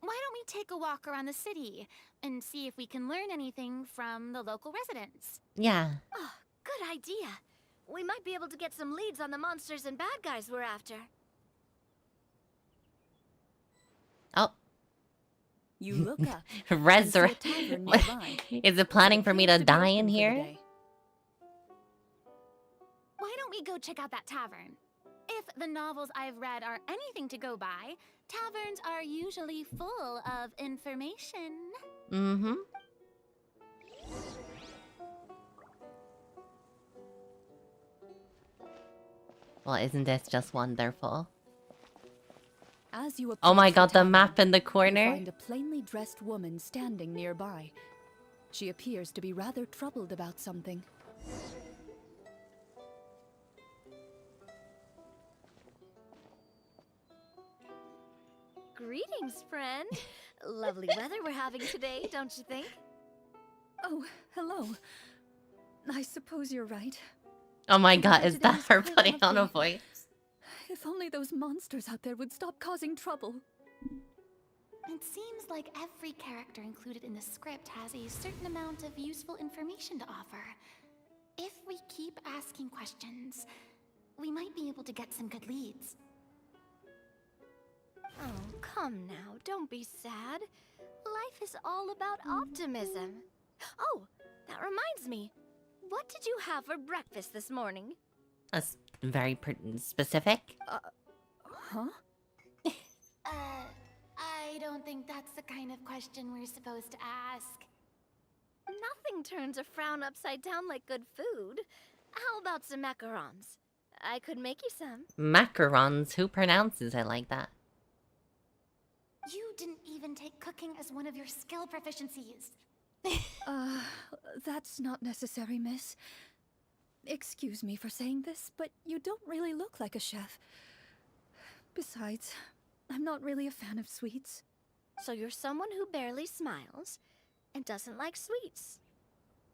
[SPEAKER 10] why don't we take a walk around the city and see if we can learn anything from the local residents?
[SPEAKER 1] Yeah.
[SPEAKER 12] Oh, good idea. We might be able to get some leads on the monsters and bad guys we're after.
[SPEAKER 1] Oh.
[SPEAKER 11] You look up.
[SPEAKER 1] Resurrect.
[SPEAKER 11] tavern nearby.
[SPEAKER 1] Is it planning for me to die in here?
[SPEAKER 10] Why don't we go check out that tavern? If the novels I've read are anything to go by, taverns are usually full of information.
[SPEAKER 1] Mm-hmm. Well, isn't this just wonderful?
[SPEAKER 11] As you
[SPEAKER 1] Oh my
[SPEAKER 11] approach
[SPEAKER 1] god, the
[SPEAKER 11] tavern,
[SPEAKER 1] map in the
[SPEAKER 11] you
[SPEAKER 1] corner.
[SPEAKER 11] find a plainly dressed woman standing nearby. She appears to be rather troubled about something.
[SPEAKER 12] Greetings, friend. Lovely weather we're having today, don't you think?
[SPEAKER 11] Oh, hello. I suppose you're right.
[SPEAKER 1] Oh my god, is that
[SPEAKER 11] Today's
[SPEAKER 1] her
[SPEAKER 11] quite
[SPEAKER 1] putting on a
[SPEAKER 11] lovely.
[SPEAKER 1] voice?
[SPEAKER 11] If only those monsters out there would stop causing trouble.
[SPEAKER 10] It seems like every character included in the script has a certain amount of useful information to offer. If we keep asking questions, we might be able to get some good leads.
[SPEAKER 12] Oh, come now, don't be sad. Life is all about optimism. Oh, that reminds me. What did you have for breakfast this morning?
[SPEAKER 1] That's very specific.
[SPEAKER 11] Huh?
[SPEAKER 10] I don't think that's the kind of question we're supposed to ask.
[SPEAKER 12] Nothing turns a frown upside down like good food. How about some macarons? I could make you some.
[SPEAKER 1] Macarons? Who pronounces it like that?
[SPEAKER 10] You didn't even take cooking as one of your skill proficiencies.
[SPEAKER 11] That's not necessary, miss. Excuse me for saying this, but you don't really look like a chef. Besides, I'm not really a fan of sweets.
[SPEAKER 12] So you're someone who barely smiles and doesn't like sweets.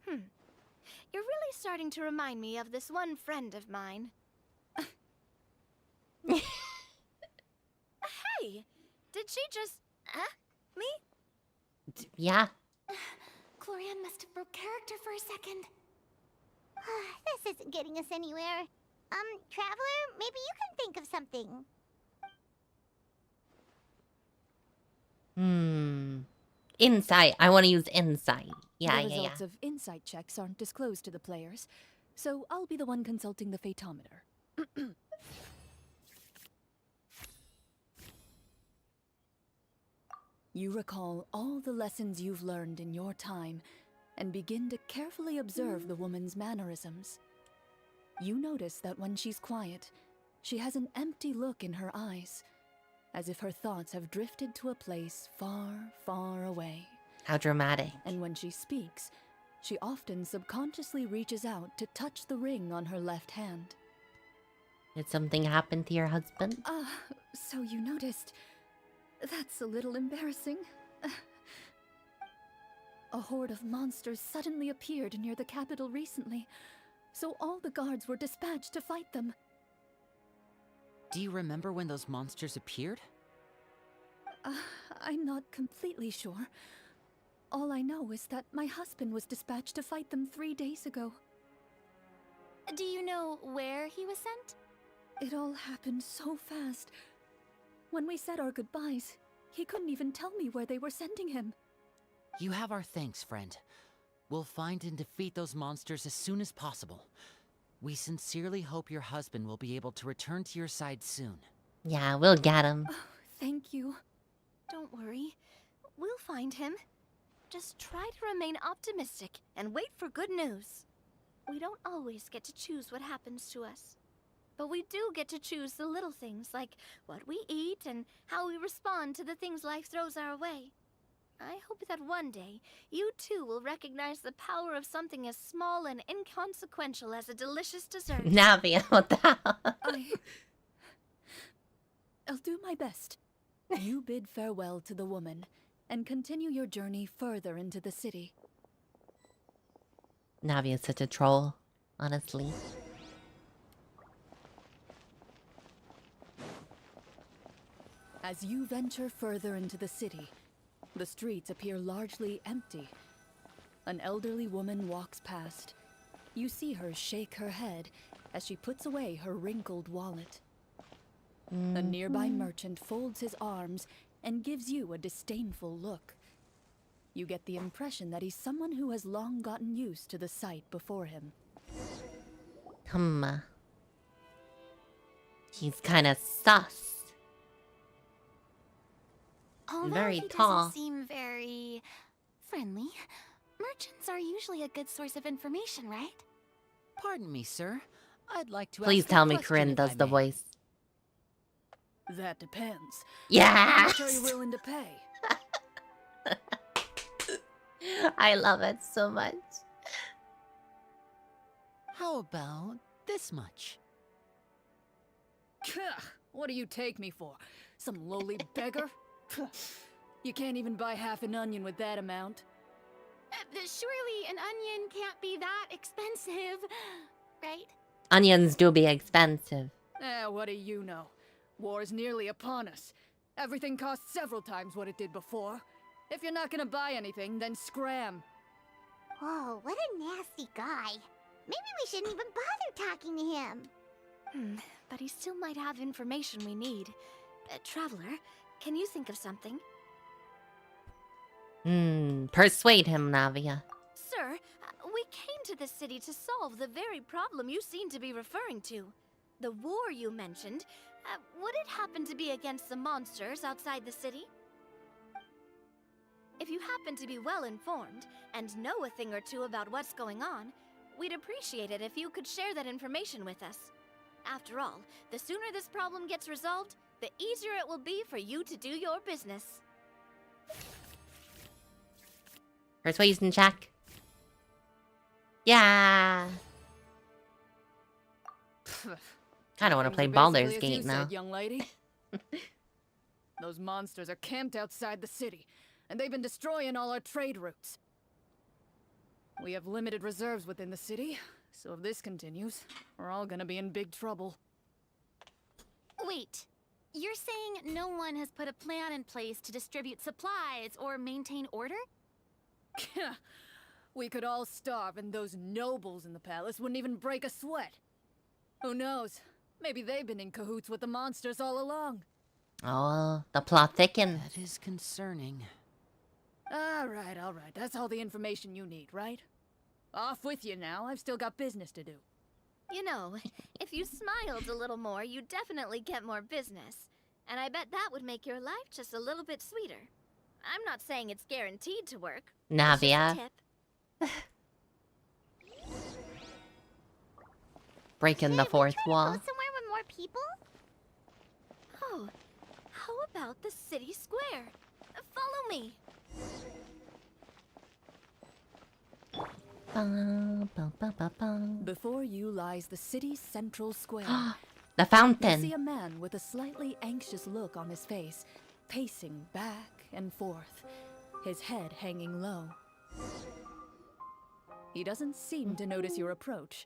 [SPEAKER 12] You're really starting to remind me of this one friend of mine. Hey! Did she just... me?
[SPEAKER 1] Yeah.
[SPEAKER 10] Clorian must have broke character for a second.
[SPEAKER 2] This isn't getting us anywhere. Traveler, maybe you can think of something.
[SPEAKER 1] Insight. I want to use insight. Yeah,
[SPEAKER 11] The
[SPEAKER 1] yeah.
[SPEAKER 11] results of insight checks aren't disclosed to the players, so I'll be the one consulting the fatometer. You recall all the lessons you've learned in your time and begin to carefully observe the woman's mannerisms. You notice that when she's quiet, she has an empty look in her eyes, as if her thoughts have drifted to a place far, far away.
[SPEAKER 1] How dramatic.
[SPEAKER 11] And when she speaks, she often subconsciously reaches out to touch the ring on her left hand.
[SPEAKER 1] Did something happen to your husband?
[SPEAKER 11] So you noticed. That's a little embarrassing. A horde of monsters suddenly appeared near the capital recently. so all the guards were dispatched to fight them.
[SPEAKER 13] Do you remember when those monsters appeared?
[SPEAKER 11] I'm not completely sure. All I know is that my husband was dispatched to fight them 3 days ago.
[SPEAKER 10] Do you know where he was sent?
[SPEAKER 11] It all happened so fast. When we said our goodbyes, he couldn't even tell me where they were sending him.
[SPEAKER 13] You have our thanks, friend. We'll find and defeat those monsters as soon as possible. We sincerely hope your husband will be able to return to your side soon.
[SPEAKER 1] Yeah, we'll get him.
[SPEAKER 11] Oh, thank you.
[SPEAKER 12] Don't worry. We'll find him. Just try to remain optimistic and wait for good news. We don't always get to choose what happens to us. But we do get to choose the little things, like what we eat and how we respond to the things life throws our way. I hope that one day, you too will recognize the power of something as small and inconsequential as a delicious dessert.
[SPEAKER 1] Navia, what the hell?
[SPEAKER 11] I'll do my best. You bid farewell to the woman, and continue your journey further into the city.
[SPEAKER 1] Navia's such a troll, honestly.
[SPEAKER 11] As you venture further into the city, the streets appear largely empty. An elderly woman walks past. You see her shake her head as she puts away her wrinkled wallet. A nearby merchant folds his arms and gives you a disdainful look. You get the impression that he's someone who has long gotten used to the sight before him.
[SPEAKER 1] He's kind of sus.
[SPEAKER 10] Although
[SPEAKER 1] Very
[SPEAKER 10] he
[SPEAKER 1] tall.
[SPEAKER 10] doesn't seem very friendly, merchants are usually a good source of information, right?
[SPEAKER 13] Pardon me, sir. I'd like to
[SPEAKER 1] Please
[SPEAKER 13] ask
[SPEAKER 1] tell
[SPEAKER 13] a
[SPEAKER 1] me
[SPEAKER 13] question,
[SPEAKER 1] Corinne
[SPEAKER 13] if
[SPEAKER 1] does
[SPEAKER 13] I
[SPEAKER 1] the
[SPEAKER 13] may.
[SPEAKER 1] voice.
[SPEAKER 11] That depends.
[SPEAKER 1] Yes!
[SPEAKER 11] How much are you willing to pay?
[SPEAKER 1] I love it so much.
[SPEAKER 13] How about this much?
[SPEAKER 11] What do you take me for? Some lowly beggar? You can't even buy half an onion with that amount.
[SPEAKER 10] Surely an onion can't be that expensive, right?
[SPEAKER 1] Onions do be expensive.
[SPEAKER 11] What do you know? War's nearly upon us. Everything costs several times what it did before. If you're not gonna buy anything, then scram.
[SPEAKER 2] Whoa, what a nasty guy. Maybe we shouldn't even bother talking to him.
[SPEAKER 12] But he still might have information we need. Traveler, can you think of something?
[SPEAKER 1] Persuade him, Navia.
[SPEAKER 12] Sir, we came to this city to solve the very problem you seem to be referring to. The war you mentioned, would it happen to be against the monsters outside the city? If you happen to be well informed and know a thing or two about what's going on, we'd appreciate it if you could share that information with us. After all, the sooner this problem gets resolved, the easier it will be for you to do your business.
[SPEAKER 1] Persuasion check. Yeah. Kind of want to play Baldur's
[SPEAKER 11] Basically, as
[SPEAKER 1] Gate
[SPEAKER 11] you
[SPEAKER 1] now.
[SPEAKER 11] said, young lady. Those monsters are camped outside the city, and they've been destroying all our trade routes. We have limited reserves within the city, so if this continues, we're all gonna be in big trouble.
[SPEAKER 10] Wait, you're saying no one has put a plan in place to distribute supplies or maintain order?
[SPEAKER 11] We could all starve and those nobles in the palace wouldn't even break a sweat. Who knows? Maybe they've been in cahoots with the monsters all along.
[SPEAKER 1] Oh, the plot thickens.
[SPEAKER 13] That is concerning.
[SPEAKER 11] Alright. That's all the information you need, right? Off with you now. I've still got business to do.
[SPEAKER 12] You know, if you smiled a little more, you'd definitely get more business. And I bet that would make your life just a little bit sweeter. I'm not saying it's guaranteed to work.
[SPEAKER 1] Navia.
[SPEAKER 12] It's just a tip.
[SPEAKER 1] Breaking the fourth wall.
[SPEAKER 2] Go somewhere with more people?
[SPEAKER 12] Oh, how about the city square? Follow me.
[SPEAKER 11] Before you lies the city's central square.
[SPEAKER 1] The
[SPEAKER 11] You
[SPEAKER 1] fountain.
[SPEAKER 11] see a man with a slightly anxious look on his face, pacing back and forth, his head hanging low. He doesn't seem to notice your approach,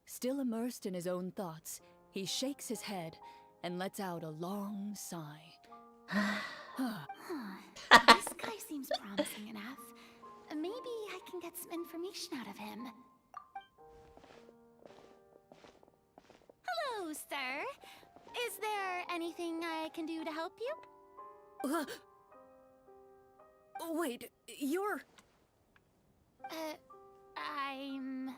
[SPEAKER 11] Still immersed in his own thoughts, he shakes his head and lets out a long sigh.
[SPEAKER 10] This guy seems promising enough. Maybe I can get some information out of him. Hello, sir. Is there anything I can do to help you?
[SPEAKER 11] Wait, you're...
[SPEAKER 10] I'm...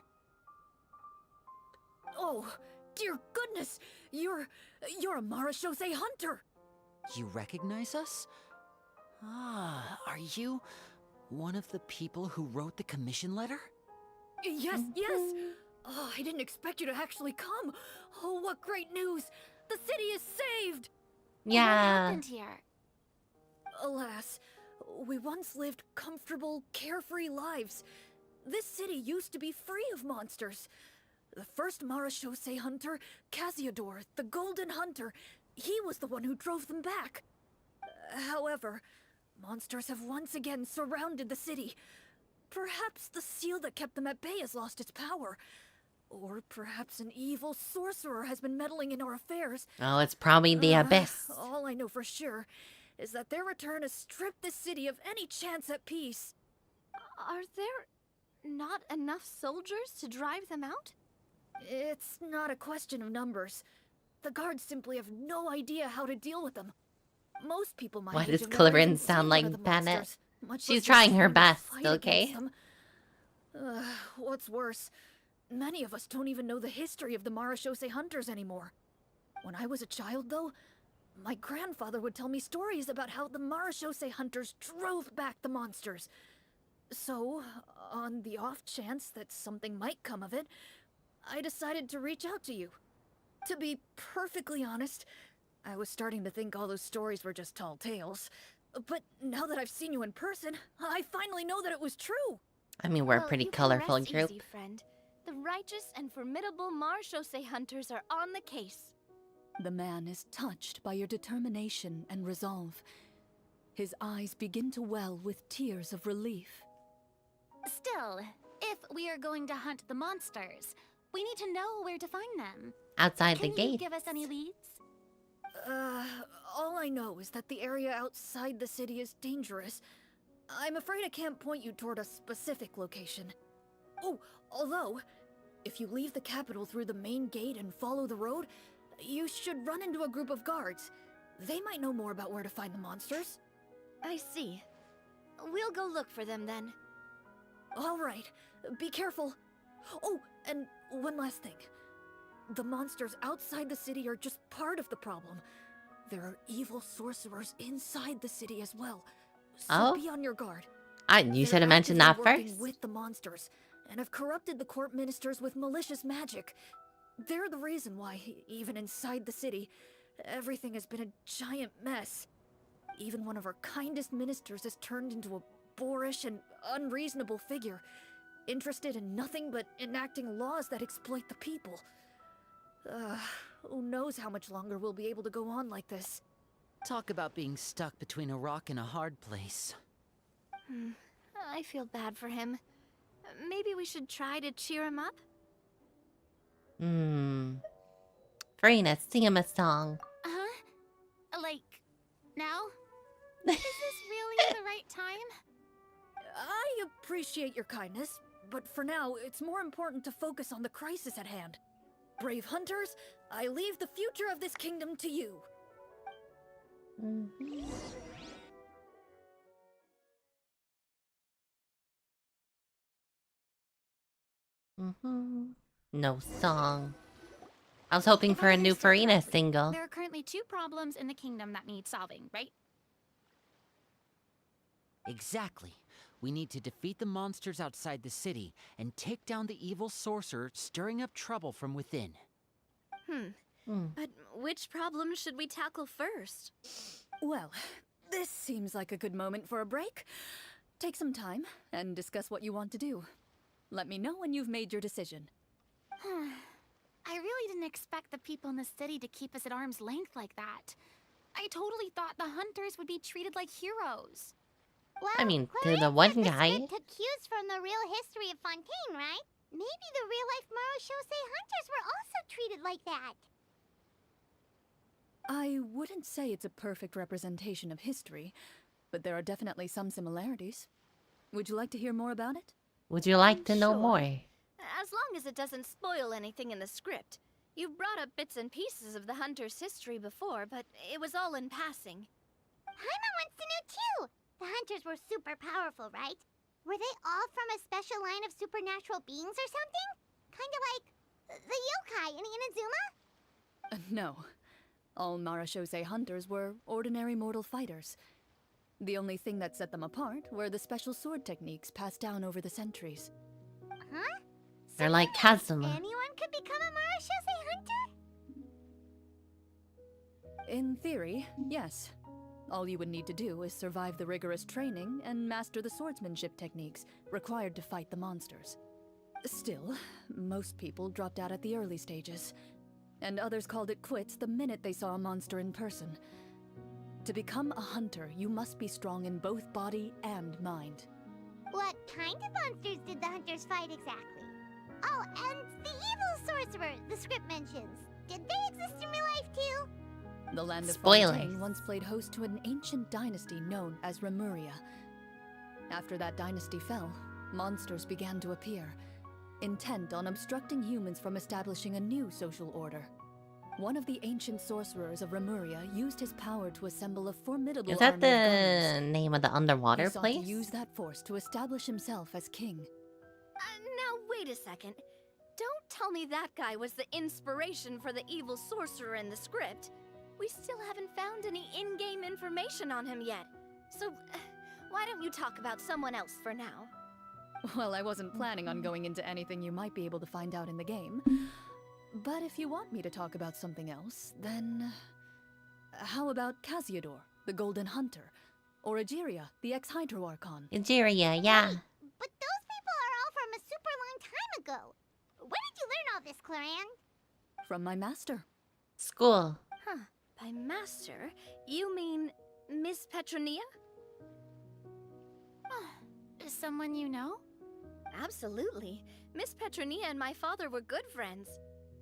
[SPEAKER 11] Oh, dear goodness! You're a Marashose hunter!
[SPEAKER 13] You recognize us? Ah, are you one of the people who wrote the commission letter?
[SPEAKER 11] Yes, yes! Oh, I didn't expect you to actually come! Oh, what great news! The city is saved!
[SPEAKER 1] Yeah.
[SPEAKER 10] What happened here?
[SPEAKER 11] Alas, we once lived comfortable, carefree lives. This city used to be free of monsters. The first Marashose hunter, Casiodor, the Golden Hunter, he was the one who drove them back. However, monsters have once again surrounded the city. Perhaps the seal that kept them at bay has lost its power. Or perhaps an evil sorcerer has been meddling in our affairs.
[SPEAKER 1] Oh, it's probably the Abyss.
[SPEAKER 11] All I know for sure is that their return has stripped the city of any chance at peace.
[SPEAKER 10] Are there not enough soldiers to drive them out?
[SPEAKER 11] It's not a question of numbers. The guards simply have no idea how to deal with them. Most people my
[SPEAKER 1] Why
[SPEAKER 11] age
[SPEAKER 1] does
[SPEAKER 11] have never even
[SPEAKER 1] Clarence sound
[SPEAKER 11] seen
[SPEAKER 1] like
[SPEAKER 11] one of the
[SPEAKER 1] Bennett?
[SPEAKER 11] monsters, much
[SPEAKER 1] She's
[SPEAKER 11] less
[SPEAKER 1] trying her
[SPEAKER 11] learn to
[SPEAKER 1] best,
[SPEAKER 11] fight
[SPEAKER 1] okay?
[SPEAKER 11] against them. What's worse, many of us don't even know the history of the Marashose hunters anymore. When I was a child, though, my grandfather would tell me stories about how the Marashose hunters drove back the monsters. So, on the off chance that something might come of it, I decided to reach out to you. To be perfectly honest, I was starting to think all those stories were just tall tales. But now that I've seen you in person, I finally know that it was true.
[SPEAKER 1] I mean, we're a
[SPEAKER 10] Well,
[SPEAKER 1] pretty
[SPEAKER 10] you can
[SPEAKER 1] colorful
[SPEAKER 10] rest
[SPEAKER 1] group.
[SPEAKER 10] Easy, friend. The righteous and formidable Marashose hunters are on the case.
[SPEAKER 11] The man is touched by your determination and resolve. His eyes begin to well with tears of relief.
[SPEAKER 10] Still, if we are going to hunt the monsters, we need to know where to find them.
[SPEAKER 1] Outside the
[SPEAKER 10] Can you
[SPEAKER 1] gate.
[SPEAKER 10] give us any leads?
[SPEAKER 11] All I know is that the area outside the city is dangerous. I'm afraid I can't point you toward a specific location. Oh, although, if you leave the capital through the main gate and follow the road, you should run into a group of guards. They might know more about where to find the monsters.
[SPEAKER 10] I see. We'll go look for them then.
[SPEAKER 11] All right, be careful. Oh, and one last thing. The monsters outside the city are just part of the problem. There are evil sorcerers inside the city as well. So be on your guard.
[SPEAKER 1] You should have mentioned that first.
[SPEAKER 11] With the monsters, and have corrupted the court ministers with malicious magic. They're the reason why, even inside the city, everything has been a giant mess. Even one of our kindest ministers has turned into a boorish and unreasonable figure, interested in nothing but enacting laws that exploit the people. Who knows how much longer we'll be able to go on like this.
[SPEAKER 13] Talk about being stuck between a rock and a hard place.
[SPEAKER 10] I feel bad for him. Maybe we should try to cheer him up?
[SPEAKER 1] Farina, sing him a song.
[SPEAKER 10] Like, now? Is this really the right time?
[SPEAKER 11] I appreciate your kindness, but for now, it's more important to focus on the crisis at hand. Brave hunters, I leave the future of this kingdom to you.
[SPEAKER 1] No song. I was hoping for a new Farina single.
[SPEAKER 10] There are currently 2 problems in the kingdom that need solving, right?
[SPEAKER 13] Exactly. We need to defeat the monsters outside the city and take down the evil sorcerer stirring up trouble from within.
[SPEAKER 10] But which problem should we tackle first?
[SPEAKER 11] Well, this seems like a good moment for a break. Take some time and discuss what you want to do. Let me know when you've made your decision.
[SPEAKER 10] I really didn't expect the people in the city to keep us at arm's length like that. I totally thought the hunters would be treated like heroes.
[SPEAKER 2] Well,
[SPEAKER 1] I mean, to
[SPEAKER 2] Clarence
[SPEAKER 1] the one
[SPEAKER 2] said the
[SPEAKER 1] guy.
[SPEAKER 2] script took cues from the real history of Fontaine, right? Maybe the real-life Marushosei hunters were also treated like that.
[SPEAKER 11] I wouldn't say it's a perfect representation of history, but there are definitely some similarities. Would you like to hear more about it?
[SPEAKER 1] Would you like to know
[SPEAKER 12] Sure.
[SPEAKER 1] more?
[SPEAKER 12] As long as it doesn't spoil anything in the script. You brought up bits and pieces of the hunter's history before, but it was all in passing.
[SPEAKER 2] Paimon wants to know too. The hunters were super powerful, right? Were they all from a special line of supernatural beings or something? Kind of like the yokai in Inazuma?
[SPEAKER 11] No. All Marashosei hunters were ordinary mortal fighters. The only thing that set them apart were the special sword techniques passed down over the centuries.
[SPEAKER 2] Huh?
[SPEAKER 1] They're like Kazuma.
[SPEAKER 2] Anyone could become a Marushosei hunter?
[SPEAKER 11] In theory, yes. All you would need to do is survive the rigorous training and master the swordsmanship techniques required to fight the monsters. Still, most people dropped out at the early stages, and others called it quits the minute they saw a monster in person. To become a hunter, you must be strong in both body and mind.
[SPEAKER 2] What kind of monsters did the hunters fight exactly? Oh, and the evil sorcerer the script mentions. Did they exist in real life too?
[SPEAKER 11] The land of
[SPEAKER 1] Spoilers.
[SPEAKER 11] Fontaine once played host to an ancient dynasty known as Remuria. After that dynasty fell, monsters began to appear, intent on obstructing humans from establishing a new social order. One of the ancient sorcerers of Remuria used his power to assemble a formidable
[SPEAKER 1] Is that
[SPEAKER 11] army of guardians.
[SPEAKER 1] the name of the underwater
[SPEAKER 11] He sought
[SPEAKER 1] place?
[SPEAKER 11] to use that force to establish himself as king.
[SPEAKER 12] Now, wait a second. Don't tell me that guy was the inspiration for the evil sorcerer in the script. We still haven't found any in-game information on him yet. So, why don't you talk about someone else for now?
[SPEAKER 11] Well, I wasn't planning on going into anything you might be able to find out in the game. But if you want me to talk about something else, then... how about Casiodor, the Golden Hunter? Or Egeria, the ex-Hydro Archon?
[SPEAKER 1] Egeria, yeah.
[SPEAKER 2] But those people are all from a super long time ago. Where did you learn all this, Cloran?
[SPEAKER 11] From my master.
[SPEAKER 1] School.
[SPEAKER 12] Huh. By master, you mean Miss Petronia?
[SPEAKER 10] Is someone you know?
[SPEAKER 12] Absolutely. Miss Petronia and my father were good friends.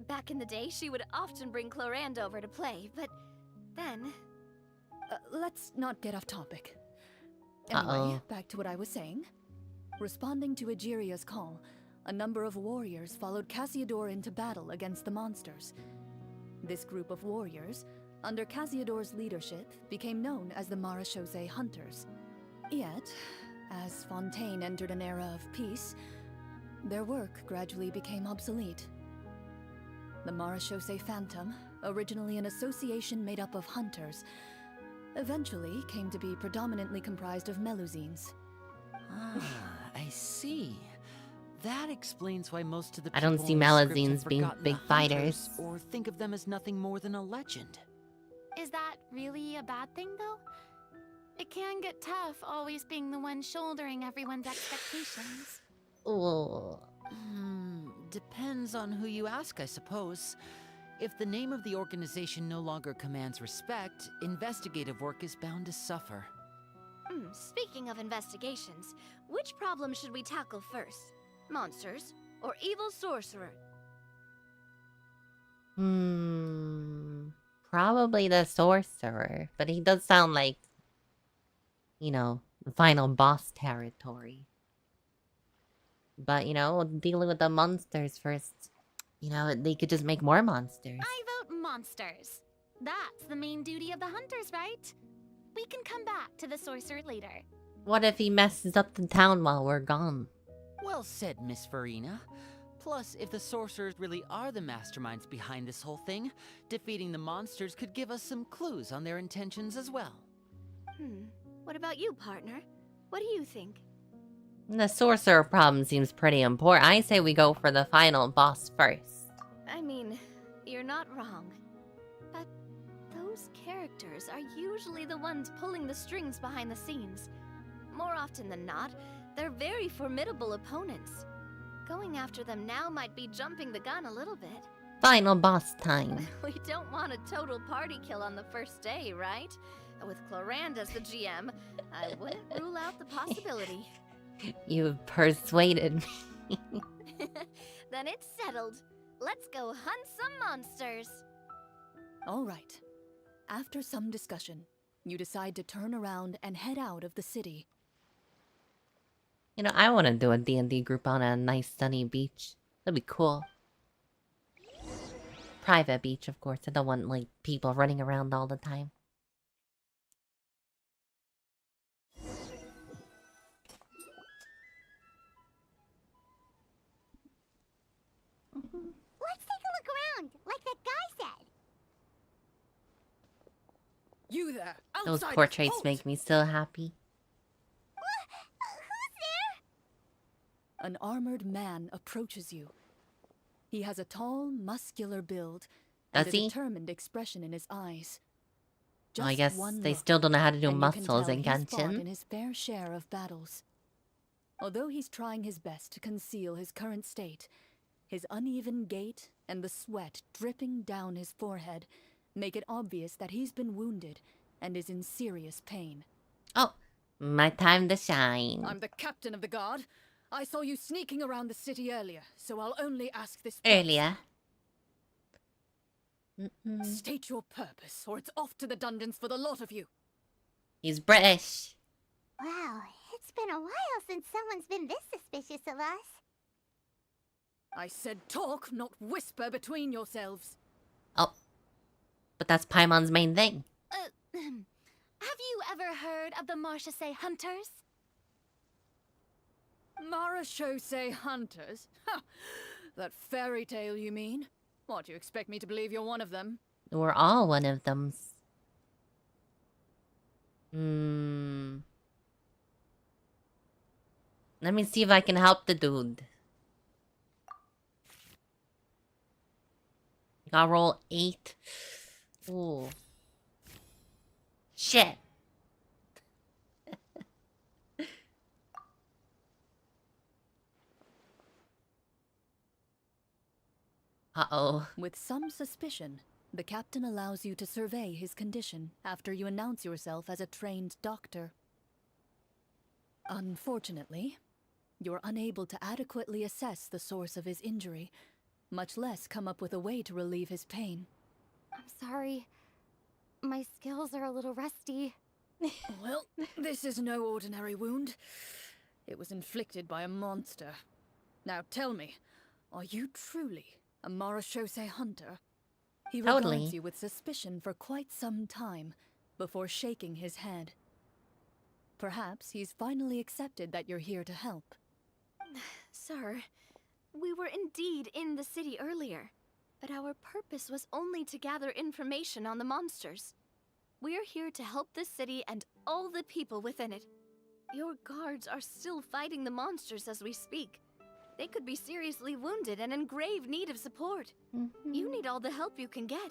[SPEAKER 12] Back in the day, she would often bring Clorand over to play, but then...
[SPEAKER 11] Let's not get off topic. Anyway, back to what I was saying. Responding to Egeria's call, a number of warriors followed Casiodor into battle against the monsters. This group of warriors, under Casiodor's leadership, became known as the Marashosei Hunters. Yet, as Fontaine entered an era of peace, their work gradually became obsolete. The Marashosei Phantom, originally an association made up of hunters, eventually came to be predominantly comprised of Melusines.
[SPEAKER 13] Ah, I see. That explains why most of the
[SPEAKER 1] I don't
[SPEAKER 13] people
[SPEAKER 1] see
[SPEAKER 13] in the script
[SPEAKER 1] Melusines
[SPEAKER 13] have
[SPEAKER 1] being
[SPEAKER 13] forgotten
[SPEAKER 1] big
[SPEAKER 13] the hunters,
[SPEAKER 1] fighters.
[SPEAKER 13] or think of them as nothing more than a legend.
[SPEAKER 10] Is that really a bad thing, though? It can get tough always being the one shouldering everyone's expectations.
[SPEAKER 1] Oh.
[SPEAKER 13] Depends on who you ask, I suppose. If the name of the organization no longer commands respect, investigative work is bound to suffer.
[SPEAKER 12] Speaking of investigations, which problem should we tackle first? Monsters or evil sorcerer?
[SPEAKER 1] Probably the sorcerer, but he does sound like, you know, the final boss territory. But, you know, dealing with the monsters first, you know, they could just make more monsters.
[SPEAKER 10] I vote monsters. That's the main duty of the hunters, right? We can come back to the sorcerer later.
[SPEAKER 1] What if he messes up the town while we're gone?
[SPEAKER 13] Well said, Miss Farina. Plus, if the sorcerers really are the masterminds behind this whole thing, defeating the monsters could give us some clues on their intentions as well.
[SPEAKER 12] What about you, partner? What do you think?
[SPEAKER 1] The sorcerer problem seems pretty important. I say we go for the final boss first.
[SPEAKER 12] I mean, you're not wrong. But those characters are usually the ones pulling the strings behind the scenes. More often than not, they're very formidable opponents. Going after them now might be jumping the gun a little bit.
[SPEAKER 1] Final boss time.
[SPEAKER 12] We don't want a total party kill on the first day, right? With Clorand as the GM, I wouldn't rule out the possibility.
[SPEAKER 1] You've persuaded me.
[SPEAKER 12] Then it's settled. Let's go hunt some monsters.
[SPEAKER 11] All right. After some discussion, you decide to turn around and head out of the city.
[SPEAKER 1] You know, I want to do a D&D group on a nice sunny beach. That'd be cool. Private beach, of course. I don't want, like, people running around all the time.
[SPEAKER 2] Let's take a look around, like that guy said.
[SPEAKER 11] You there,
[SPEAKER 1] Those
[SPEAKER 11] outside.
[SPEAKER 1] portraits make me so happy.
[SPEAKER 2] Who's there?
[SPEAKER 11] An armored man approaches you. He has a tall, muscular build and
[SPEAKER 1] Does
[SPEAKER 11] a
[SPEAKER 1] he?
[SPEAKER 11] determined expression in his eyes.
[SPEAKER 1] Well, I
[SPEAKER 11] Just
[SPEAKER 1] guess
[SPEAKER 11] one
[SPEAKER 1] they
[SPEAKER 11] look,
[SPEAKER 1] still don't know how to do
[SPEAKER 11] and you can
[SPEAKER 1] muscles
[SPEAKER 11] tell
[SPEAKER 1] in
[SPEAKER 11] he's fought
[SPEAKER 1] Genshin.
[SPEAKER 11] in his fair share of battles. Although he's trying his best to conceal his current state, his uneven gait and the sweat dripping down his forehead make it obvious that he's been wounded and is in serious pain.
[SPEAKER 1] Oh, my time to shine.
[SPEAKER 11] I'm the captain of the guard. I saw you sneaking around the city earlier, so I'll only ask this
[SPEAKER 1] Earlier.
[SPEAKER 11] once. State your purpose, or it's off to the dungeons for the lot of you.
[SPEAKER 1] He's British.
[SPEAKER 2] Wow, it's been a while since someone's been this suspicious of us.
[SPEAKER 11] I said talk, not whisper between yourselves.
[SPEAKER 1] Oh. But that's Paimon's main thing.
[SPEAKER 10] Have you ever heard of the Marchese Hunters?
[SPEAKER 11] Marachose hunters? Ha! That fairy tale, you mean? What, you expect me to believe you're one of them?
[SPEAKER 1] We're all one of them. Let me see if I can help the dude. Gotta roll 8. Ooh. Shit. Uh-oh.
[SPEAKER 11] With some suspicion, the captain allows you to survey his condition after you announce yourself as a trained doctor. Unfortunately, you're unable to adequately assess the source of his injury, much less come up with a way to relieve his pain.
[SPEAKER 15] I'm sorry. My skills are a little rusty.
[SPEAKER 11] Well, this is no ordinary wound. It was inflicted by a monster. Now tell me, are you truly a Marachose hunter? He regards you with suspicion for quite some time, before shaking his head. Perhaps he's finally accepted that you're here to help.
[SPEAKER 12] Sir, we were indeed in the city earlier, but our purpose was only to gather information on the monsters. We're here to help this city and all the people within it. Your guards are still fighting the monsters as we speak. They could be seriously wounded and in grave need of support. You need all the help you can get.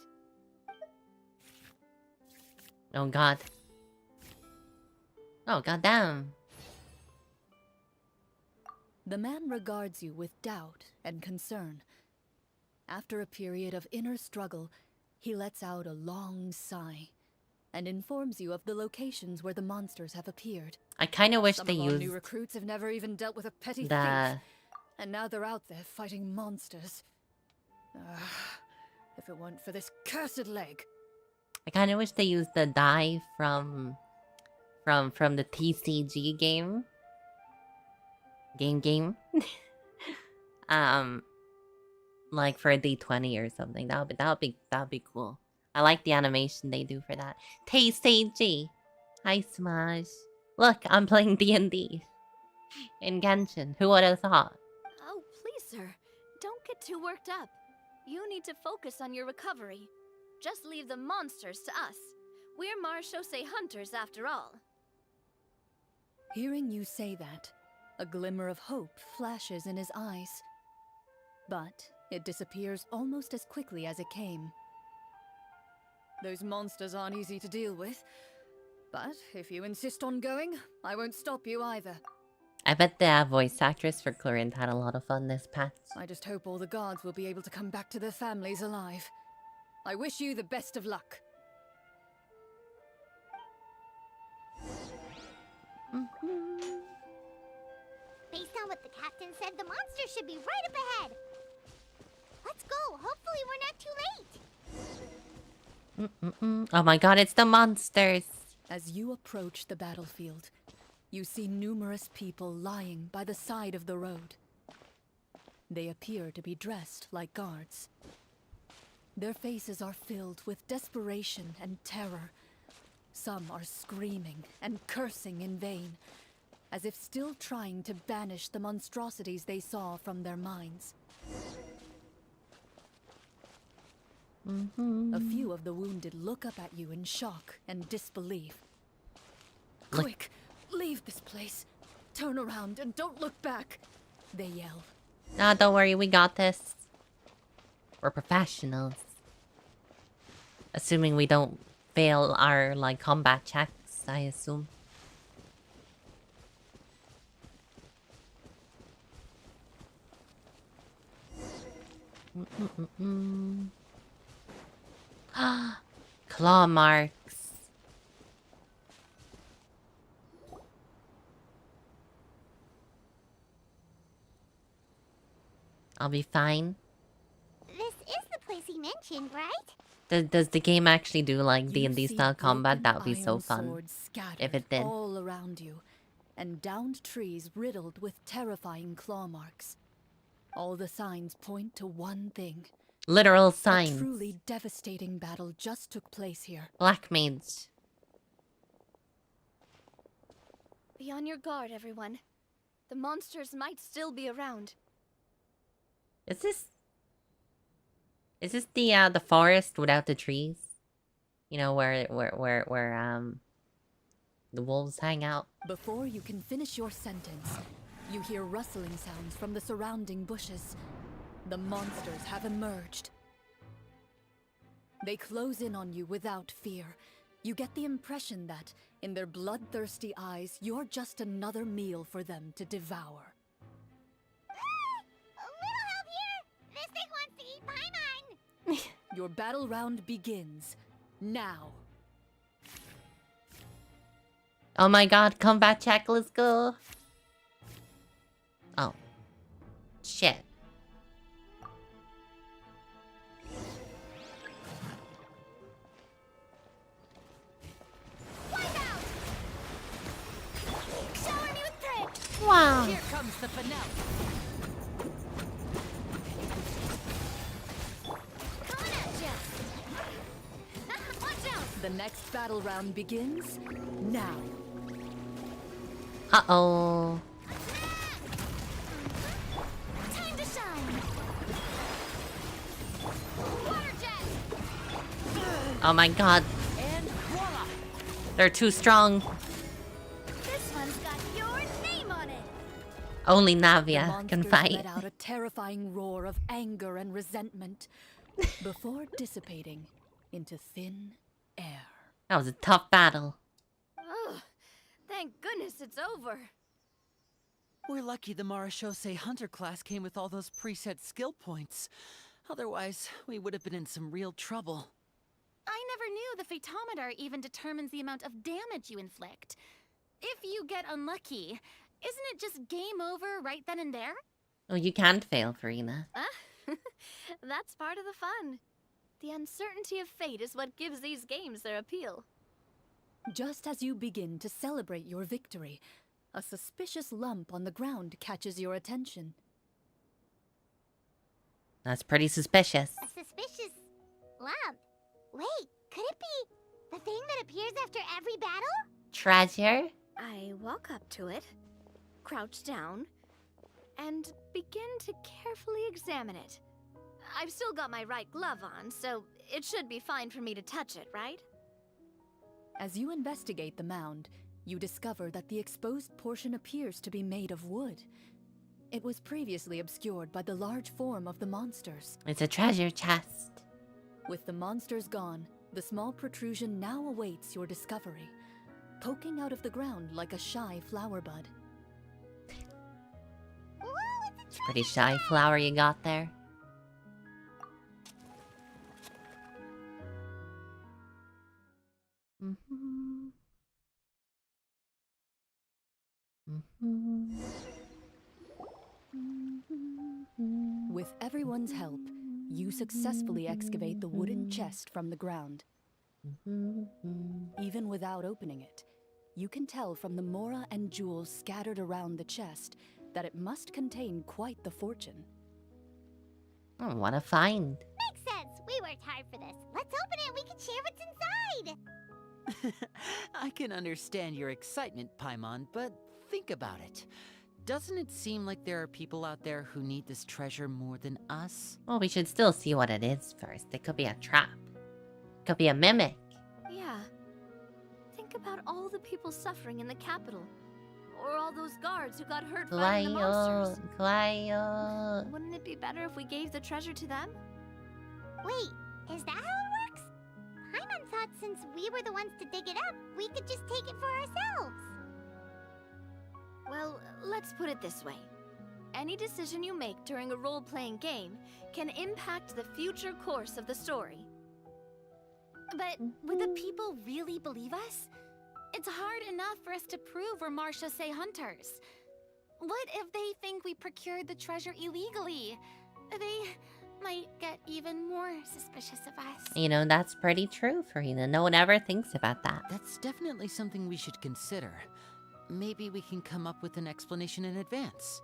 [SPEAKER 1] Oh god. Oh goddamn.
[SPEAKER 11] The man regards you with doubt and concern. After a period of inner struggle, he lets out a long sigh and informs you of the locations where the monsters have appeared.
[SPEAKER 1] I kind of wish
[SPEAKER 11] Some
[SPEAKER 1] they
[SPEAKER 11] of our
[SPEAKER 1] used
[SPEAKER 11] new recruits have never even dealt with a petty thief,
[SPEAKER 1] the
[SPEAKER 11] and now they're out there fighting monsters. If it weren't for this cursed leg.
[SPEAKER 1] I kind of wish they used the die from the TCG game. Game. Like for a D20 or something. That would be cool. I like the animation they do for that. TCG. Hi Smash. Look, I'm playing D&D in Genshin. Who would have thought?
[SPEAKER 12] Oh, please, sir. Don't get too worked up. You need to focus on your recovery. Just leave the monsters to us. We're Marachose hunters after all.
[SPEAKER 11] Hearing you say that, a glimmer of hope flashes in his eyes. But it disappears almost as quickly as it came. Those monsters aren't easy to deal with. But if you insist on going, I won't stop you either.
[SPEAKER 1] I bet the voice actress for Clorinda had a lot of fun this patch.
[SPEAKER 11] I just hope all the guards will be able to come back to their families alive. I wish you the best of luck.
[SPEAKER 2] Based on on what the captain said, the monster should be right up ahead. Let's go. Hopefully we're not too late.
[SPEAKER 1] Oh my god, it's the monsters.
[SPEAKER 11] As you approach the battlefield, you see numerous people lying by the side of the road. They appear to be dressed like guards. Their faces are filled with desperation and terror. Some are screaming and cursing in vain, as if still trying to banish the monstrosities they saw from their minds. A few of the wounded look up at you in shock and disbelief. Quick, leave this place. Turn around and don't look back, they yell.
[SPEAKER 1] Nah, don't worry, we got this. We're professionals. Assuming we don't fail our, like, combat checks, I assume. Claw marks. I'll be fine.
[SPEAKER 2] This is the place he mentioned, right?
[SPEAKER 1] Does the game actually do like D&D style combat? That would be so fun if it did.
[SPEAKER 11] All around you, and downed trees riddled with terrifying claw marks. All the signs point to one thing.
[SPEAKER 1] Literal
[SPEAKER 11] A
[SPEAKER 1] signs.
[SPEAKER 11] truly devastating battle just took place here.
[SPEAKER 1] Black mage.
[SPEAKER 12] Be on your guard, everyone. The monsters might still be around.
[SPEAKER 1] Is this the forest without the trees? You know where the wolves hang out.
[SPEAKER 11] Before you can finish your sentence, you hear rustling sounds from the surrounding bushes. The monsters have emerged. They close in on you without fear. You get the impression that, in their bloodthirsty eyes, you're just another meal for them to devour.
[SPEAKER 2] A little help here! This thing wants to eat Paimon!
[SPEAKER 11] Your battle round begins now.
[SPEAKER 1] Oh my god, combat check, let's go. Oh. Shit.
[SPEAKER 2] Shower me with praise!
[SPEAKER 1] Wow.
[SPEAKER 13] Here comes the finale.
[SPEAKER 2] Coming at ya! Watch out!
[SPEAKER 11] The next battle round begins now.
[SPEAKER 1] Uh-oh.
[SPEAKER 2] Time to shine! Water jet!
[SPEAKER 1] Oh my god.
[SPEAKER 13] And voila!
[SPEAKER 1] They're too strong.
[SPEAKER 2] This one's got your name on it!
[SPEAKER 1] Only
[SPEAKER 11] The
[SPEAKER 1] Navia can
[SPEAKER 11] monsters
[SPEAKER 1] fight.
[SPEAKER 11] let out a terrifying roar of anger and resentment before dissipating into thin air.
[SPEAKER 1] That was a tough battle.
[SPEAKER 12] Ugh, thank goodness it's over.
[SPEAKER 13] We're lucky the Marashose Hunter class came with all those preset skill points. Otherwise, we would have been in some real trouble.
[SPEAKER 10] I never knew the phytometer even determines the amount of damage you inflict. If you get unlucky, isn't it just game over right then and there?
[SPEAKER 1] Oh, you can't fail, Farina.
[SPEAKER 12] That's part of the fun. The uncertainty of fate is what gives these games their appeal.
[SPEAKER 11] Just as you begin to celebrate your victory, a suspicious lump on the ground catches your attention.
[SPEAKER 1] That's pretty suspicious.
[SPEAKER 2] A suspicious lump. Wait, could it be the thing that appears after every battle?
[SPEAKER 1] Treasure?
[SPEAKER 12] I walk up to it, crouch down, and begin to carefully examine it. I've still got my right glove on, so it should be fine for me to touch it, right?
[SPEAKER 11] As you investigate the mound, you discover that the exposed portion appears to be made of wood. It was previously obscured by the large form of the monsters.
[SPEAKER 1] It's a treasure chest.
[SPEAKER 11] With the monsters gone, the small protrusion now awaits your discovery, poking out of the ground like a shy flower bud.
[SPEAKER 2] Whoa, it's a
[SPEAKER 1] Pretty shy flower you got there.
[SPEAKER 11] everyone's help, you successfully excavate the wooden chest from the ground. Even without opening it, you can tell from the mora and jewels scattered around the chest that it must contain quite the fortune.
[SPEAKER 1] Oh, what a find.
[SPEAKER 2] Makes sense. We worked hard for this. Let's open it and we can share what's inside.
[SPEAKER 13] I can understand your excitement, Paimon, but think about it. Doesn't it seem like there are people out there who need this treasure more than us?
[SPEAKER 1] Well, we should still see what it is first. It could be a trap. It could be a mimic.
[SPEAKER 12] Yeah. Think about all the people suffering in the capital. Or all those guards who got hurt fighting the monsters.
[SPEAKER 1] Clio.
[SPEAKER 12] Wouldn't it be better if we gave the treasure to them?
[SPEAKER 2] Wait, is that how it works? Paimon thought since we were the ones to dig it up, we could just take it for ourselves.
[SPEAKER 12] Well, let's put it this way. Any decision you make during a role-playing game can impact the future course of the story.
[SPEAKER 10] But would the people really believe us? It's hard enough for us to prove we're Marcia Say hunters. What if they think we procured the treasure illegally? They might get even more suspicious of us.
[SPEAKER 1] You know, that's pretty true, Farina. No one ever thinks about that.
[SPEAKER 13] That's definitely something we should consider. Maybe we can come up with an explanation in advance.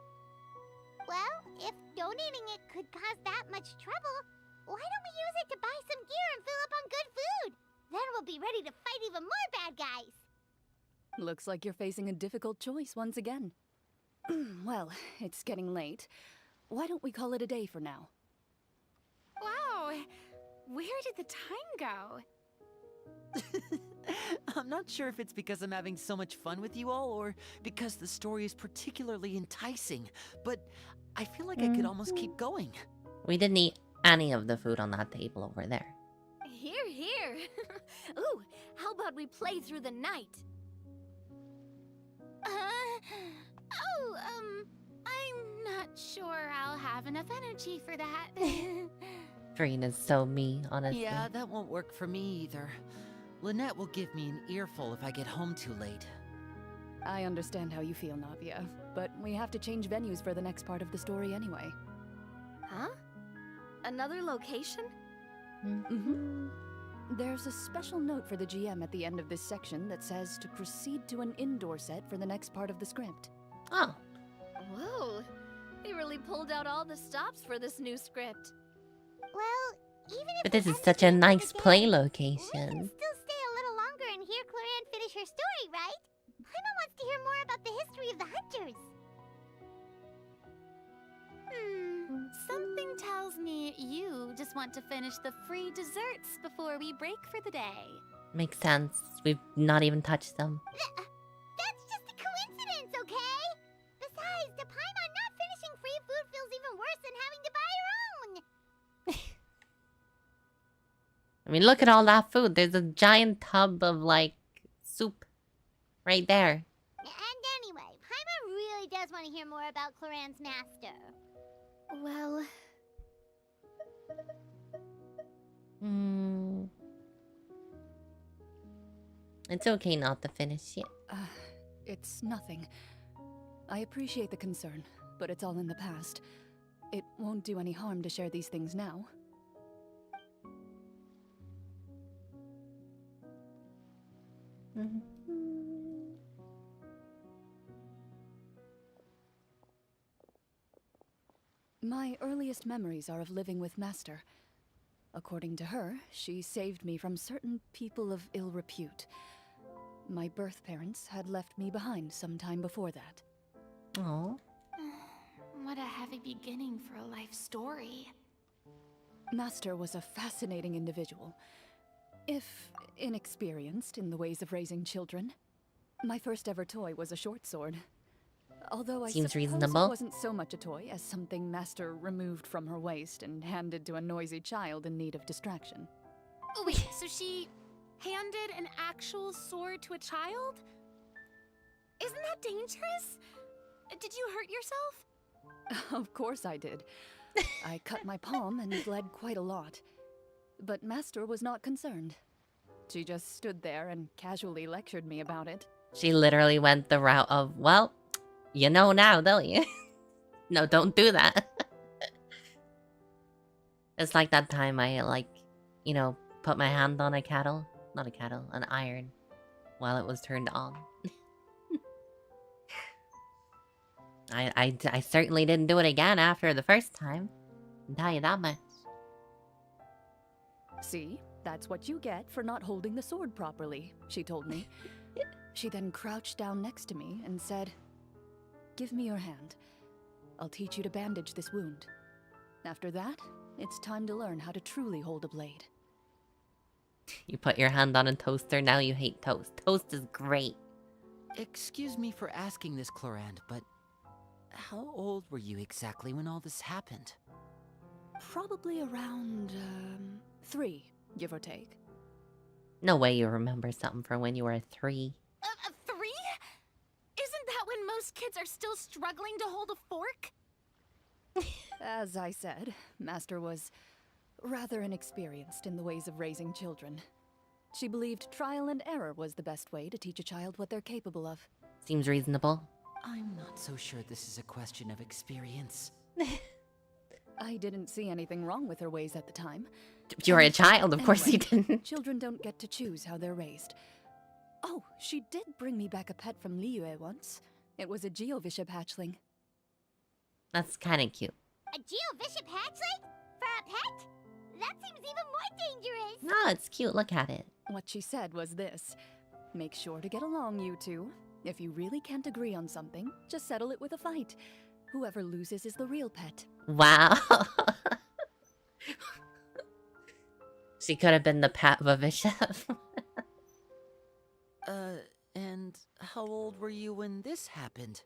[SPEAKER 2] Well, if donating it could cause that much trouble, why don't we use it to buy some gear and fill up on good food? Then we'll be ready to fight even more bad guys.
[SPEAKER 11] Looks like you're facing a difficult choice once again. Well, it's getting late. Why don't we call it a day for now?
[SPEAKER 10] Wow, where did the time go?
[SPEAKER 13] I'm not sure if it's because I'm having so much fun with you all or because the story is particularly enticing, but I feel like I could almost keep going.
[SPEAKER 1] We didn't eat any of the food on that table over there.
[SPEAKER 12] Here, here. Ooh, how about we play through the night?
[SPEAKER 10] I'm not sure I'll have enough energy for that.
[SPEAKER 1] Farina's so me, honestly.
[SPEAKER 13] Yeah, that won't work for me either. Lynette will give me an earful if I get home too late.
[SPEAKER 11] I understand how you feel, Navia, but we have to change venues for the next part of the story anyway.
[SPEAKER 12] Huh? Another location?
[SPEAKER 11] Mm-hmm. There's a special note for the GM at the end of this section that says to proceed to an indoor set for the next part of the script.
[SPEAKER 1] Oh.
[SPEAKER 12] Whoa. They really pulled out all the stops for this new script.
[SPEAKER 2] Well, even if
[SPEAKER 1] But this is such a nice play location.
[SPEAKER 2] still stay a little longer and hear Cloran finish her story, right? Paimon wants to hear more about the history of the hunters.
[SPEAKER 10] Something tells me you just want to finish the free desserts before we break for the day.
[SPEAKER 1] Makes sense. We've not even touched them.
[SPEAKER 2] That's just a coincidence, okay? Besides, to Paimon, not finishing free food feels even worse than having to buy her own.
[SPEAKER 1] I mean, look at all that food. There's a giant tub of, like, soup right there.
[SPEAKER 2] And anyway, Paimon really does want to hear more about Cloran's master.
[SPEAKER 12] Well...
[SPEAKER 1] It's okay not to finish it.
[SPEAKER 11] It's nothing. I appreciate the concern, but it's all in the past. It won't do any harm to share these things now. My earliest memories are of living with Master. According to her, she saved me from certain people of ill repute. My birth parents had left me behind some time before that.
[SPEAKER 1] Oh.
[SPEAKER 10] What a heavy beginning for a life story.
[SPEAKER 11] Master was a fascinating individual, if inexperienced in the ways of raising children. My first ever toy was a short sword. Although I
[SPEAKER 1] Seems
[SPEAKER 11] suppose
[SPEAKER 1] reasonable.
[SPEAKER 11] it wasn't so much a toy as something Master removed from her waist and handed to a noisy child in need of distraction.
[SPEAKER 10] Oh, wait, so she handed an actual sword to a child? Isn't that dangerous? Did you hurt yourself?
[SPEAKER 11] Of course I did. I cut my palm and bled quite a lot. But Master was not concerned. She just stood there and casually lectured me about it.
[SPEAKER 1] She literally went the route of, well, you know now, don't you? No, don't do that. It's like that time I, like, you know, put my hand on a kettle. Not a kettle, an iron. While it was turned on. I certainly didn't do it again after the first time. I'll tell you that much.
[SPEAKER 11] See? That's what you get for not holding the sword properly, she told me. She then crouched down next to me and said, "Give me your hand. I'll teach you to bandage this wound. After that, it's time to learn how to truly hold a blade."
[SPEAKER 1] You put your hand on a toaster, now you hate toast. Toast is great.
[SPEAKER 13] Excuse me for asking this, Clorand, but how old were you exactly when all this happened?
[SPEAKER 11] Probably around, 3, give or take.
[SPEAKER 1] No way you remember something from when you were 3.
[SPEAKER 10] 3? Isn't that when most kids are still struggling to hold a fork?
[SPEAKER 11] As I said, Master was rather inexperienced in the ways of raising children. She believed trial and error was the best way to teach a child what they're capable of.
[SPEAKER 1] Seems reasonable.
[SPEAKER 13] I'm not so sure this is a question of experience.
[SPEAKER 11] I didn't see anything wrong with her ways at the time.
[SPEAKER 1] You're a child, of course you didn't.
[SPEAKER 11] Children don't get to choose how they're raised. Oh, she did bring me back a pet from Liyue once. It was a Geovishap hatchling.
[SPEAKER 1] That's kind of cute.
[SPEAKER 2] A Geovishap hatchling? For a pet? That seems even more dangerous.
[SPEAKER 1] No, it's cute. Look at it.
[SPEAKER 11] What she said was this: make sure to get along, you two. If you really can't agree on something, just settle it with a fight. Whoever loses is the real pet.
[SPEAKER 1] Wow. She could have been the pet of a bishop.
[SPEAKER 13] And how old were you when this happened?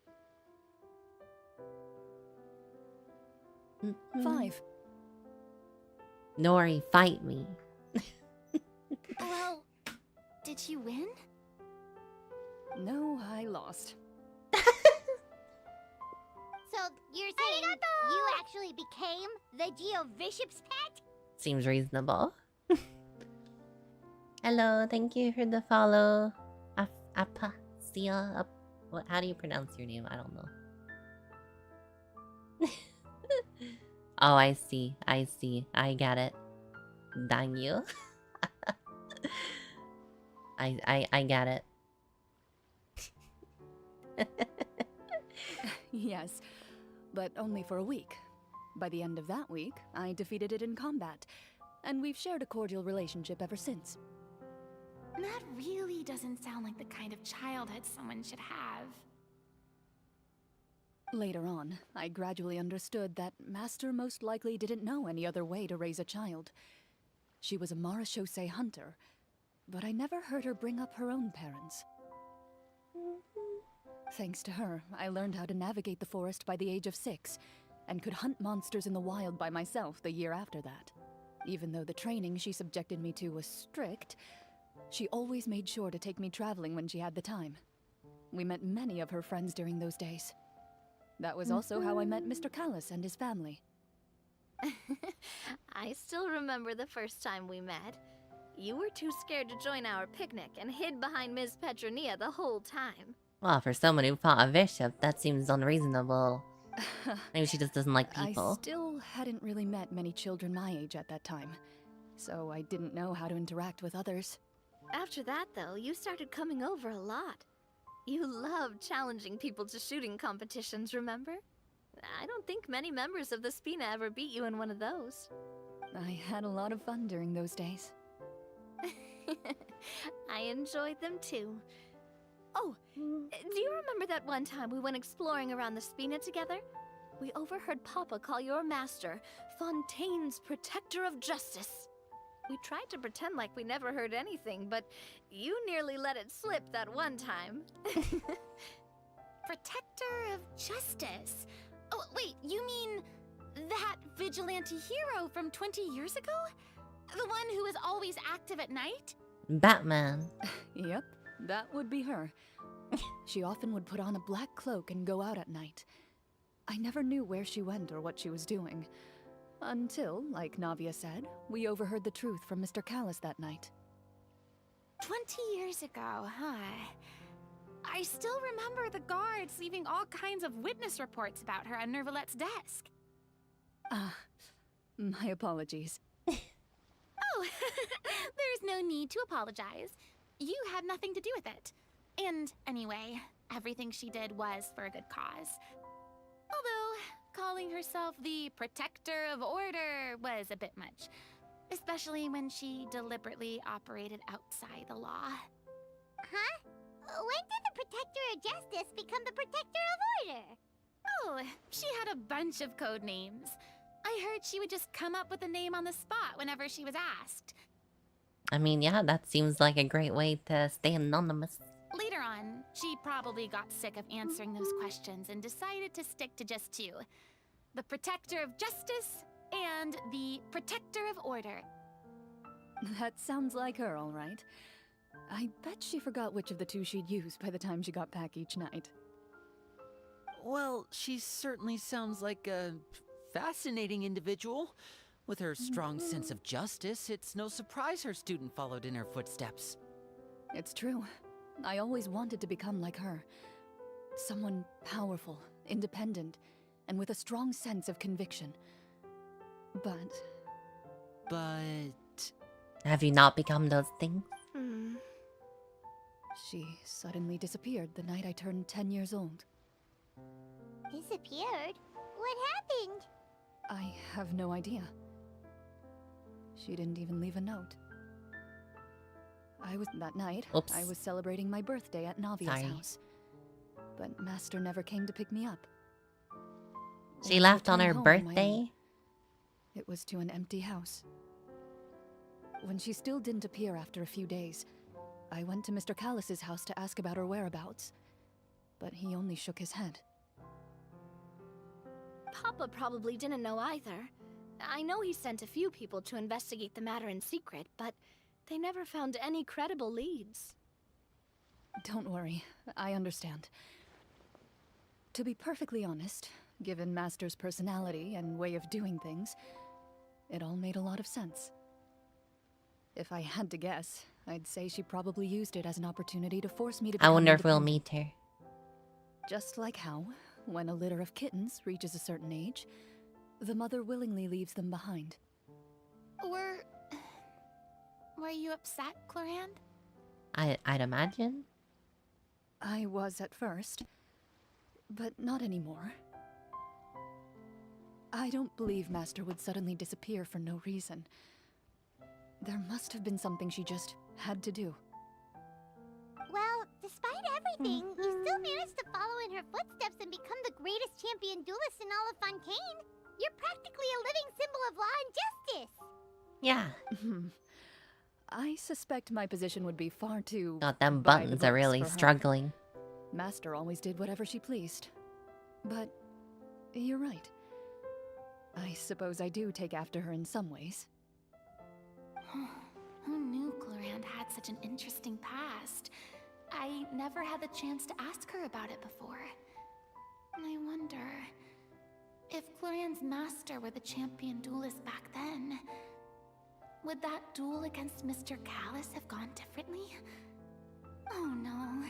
[SPEAKER 11] 5.
[SPEAKER 1] Nori, fight me.
[SPEAKER 10] Well, did you win?
[SPEAKER 11] No, I lost.
[SPEAKER 2] So you're saying you actually became the Geovishap's pet?
[SPEAKER 1] Seems reasonable. Hello, thank you for the follow. Apasia. What? How do you pronounce your name? I don't know. Oh, I see. I see. I get it. Dang you. I get it.
[SPEAKER 11] Yes, but only for a week. By the end of that week, I defeated it in combat, and we've shared a cordial relationship ever since.
[SPEAKER 10] That really doesn't sound like the kind of childhood someone should have.
[SPEAKER 11] Later on, I gradually understood that Master most likely didn't know any other way to raise a child. She was a Marachose hunter, but I never heard her bring up her own parents. Thanks to her, I learned how to navigate the forest by the age of 6, and could hunt monsters in the wild by myself the year after that. Even though the training she subjected me to was strict, she always made sure to take me traveling when she had the time. We met many of her friends during those days. That was also how I met Mr. Callis and his family.
[SPEAKER 12] I still remember the first time we met. You were too scared to join our picnic and hid behind Ms. Petronia the whole time.
[SPEAKER 1] Well, for someone who fought a bishop, that seems unreasonable. Maybe she just doesn't like people.
[SPEAKER 11] I still hadn't really met many children my age at that time, so I didn't know how to interact with others.
[SPEAKER 12] After that, though, you started coming over a lot. You loved challenging people to shooting competitions, remember? I don't think many members of the Spina ever beat you in one of those.
[SPEAKER 11] I had a lot of fun during those days.
[SPEAKER 12] I enjoyed them too. Oh, do you remember that one time we went exploring around the Spina together? We overheard Papa call your master Fontaine's Protector of Justice. We tried to pretend like we never heard anything, but you nearly let it slip that one time.
[SPEAKER 10] Protector of Justice? Oh, wait, you mean that vigilante hero from 20 years ago? The one who is always active at night?
[SPEAKER 1] Batman.
[SPEAKER 11] Yep, that would be her. She often would put on a black cloak and go out at night. I never knew where she went or what she was doing. Until, like Navia said, we overheard the truth from Mr. Callis that night.
[SPEAKER 10] 20 years ago, huh? I still remember the guards leaving all kinds of witness reports about her on Nervalette's desk.
[SPEAKER 11] My apologies.
[SPEAKER 10] Oh, there's no need to apologize. You had nothing to do with it. And anyway, everything she did was for a good cause. Although, calling herself the protector of order was a bit much. Especially when she deliberately operated outside the law.
[SPEAKER 2] Huh? When did the Protector of Justice become the Protector of Order?
[SPEAKER 10] Oh, she had a bunch of code names. I heard she would just come up with a name on the spot whenever she was asked.
[SPEAKER 1] I mean, yeah, that seems like a great way to stay anonymous.
[SPEAKER 10] Later on, she probably got sick of answering those questions and decided to stick to just two. The Protector of Justice and the Protector of Order.
[SPEAKER 11] That sounds like her, all right. I bet she forgot which of the two she'd use by the time she got back each night.
[SPEAKER 13] Well, she certainly sounds like a fascinating individual. With her strong sense of justice, it's no surprise her student followed in her footsteps.
[SPEAKER 11] It's true. I always wanted to become like her. Someone powerful, independent, and with a strong sense of conviction.
[SPEAKER 13] But...
[SPEAKER 1] Have you not become those things?
[SPEAKER 11] She suddenly disappeared the night I turned 10 years old.
[SPEAKER 2] Disappeared? What happened?
[SPEAKER 11] I have no idea. She didn't even leave a note. That night,
[SPEAKER 1] Oops.
[SPEAKER 11] I was celebrating my birthday at Navia's house. But Master never came to pick me up.
[SPEAKER 1] She left on her birthday?
[SPEAKER 11] It was to an empty house. When she still didn't appear after a few days, I went to Mr. Callus's house to ask about her whereabouts. But he only shook his head.
[SPEAKER 12] Papa probably didn't know either. I know he sent a few people to investigate the matter in secret, but they never found any credible leads.
[SPEAKER 11] Don't worry, I understand. To be perfectly honest, given Master's personality and way of doing things, it all made a lot of sense. If I had to guess, I'd say she probably used it as an opportunity to force me to become
[SPEAKER 1] I wonder if we'll
[SPEAKER 11] independent.
[SPEAKER 1] meet her.
[SPEAKER 11] Just like how, when a litter of kittens reaches a certain age, the mother willingly leaves them behind.
[SPEAKER 10] Were you upset, Clorand?
[SPEAKER 1] I'd imagine.
[SPEAKER 11] I was at first, but not anymore. I don't believe Master would suddenly disappear for no reason. There must have been something she just had to do.
[SPEAKER 2] Well, despite everything, you still managed to follow in her footsteps and become the greatest champion duelist in all of Fontaine. You're practically a living symbol of law and justice.
[SPEAKER 1] Yeah.
[SPEAKER 11] I suspect my position would be far too...
[SPEAKER 1] God, them
[SPEAKER 11] by the
[SPEAKER 1] buttons are
[SPEAKER 11] books
[SPEAKER 1] really
[SPEAKER 11] for her.
[SPEAKER 1] struggling.
[SPEAKER 11] Master always did whatever she pleased. But you're right. I suppose I do take after her in some ways.
[SPEAKER 10] Who knew Clorand had such an interesting past? I never had the chance to ask her about it before. I wonder... if Clorand's master were the champion duelist back then, would that duel against Mr. Callus have gone differently? Oh no.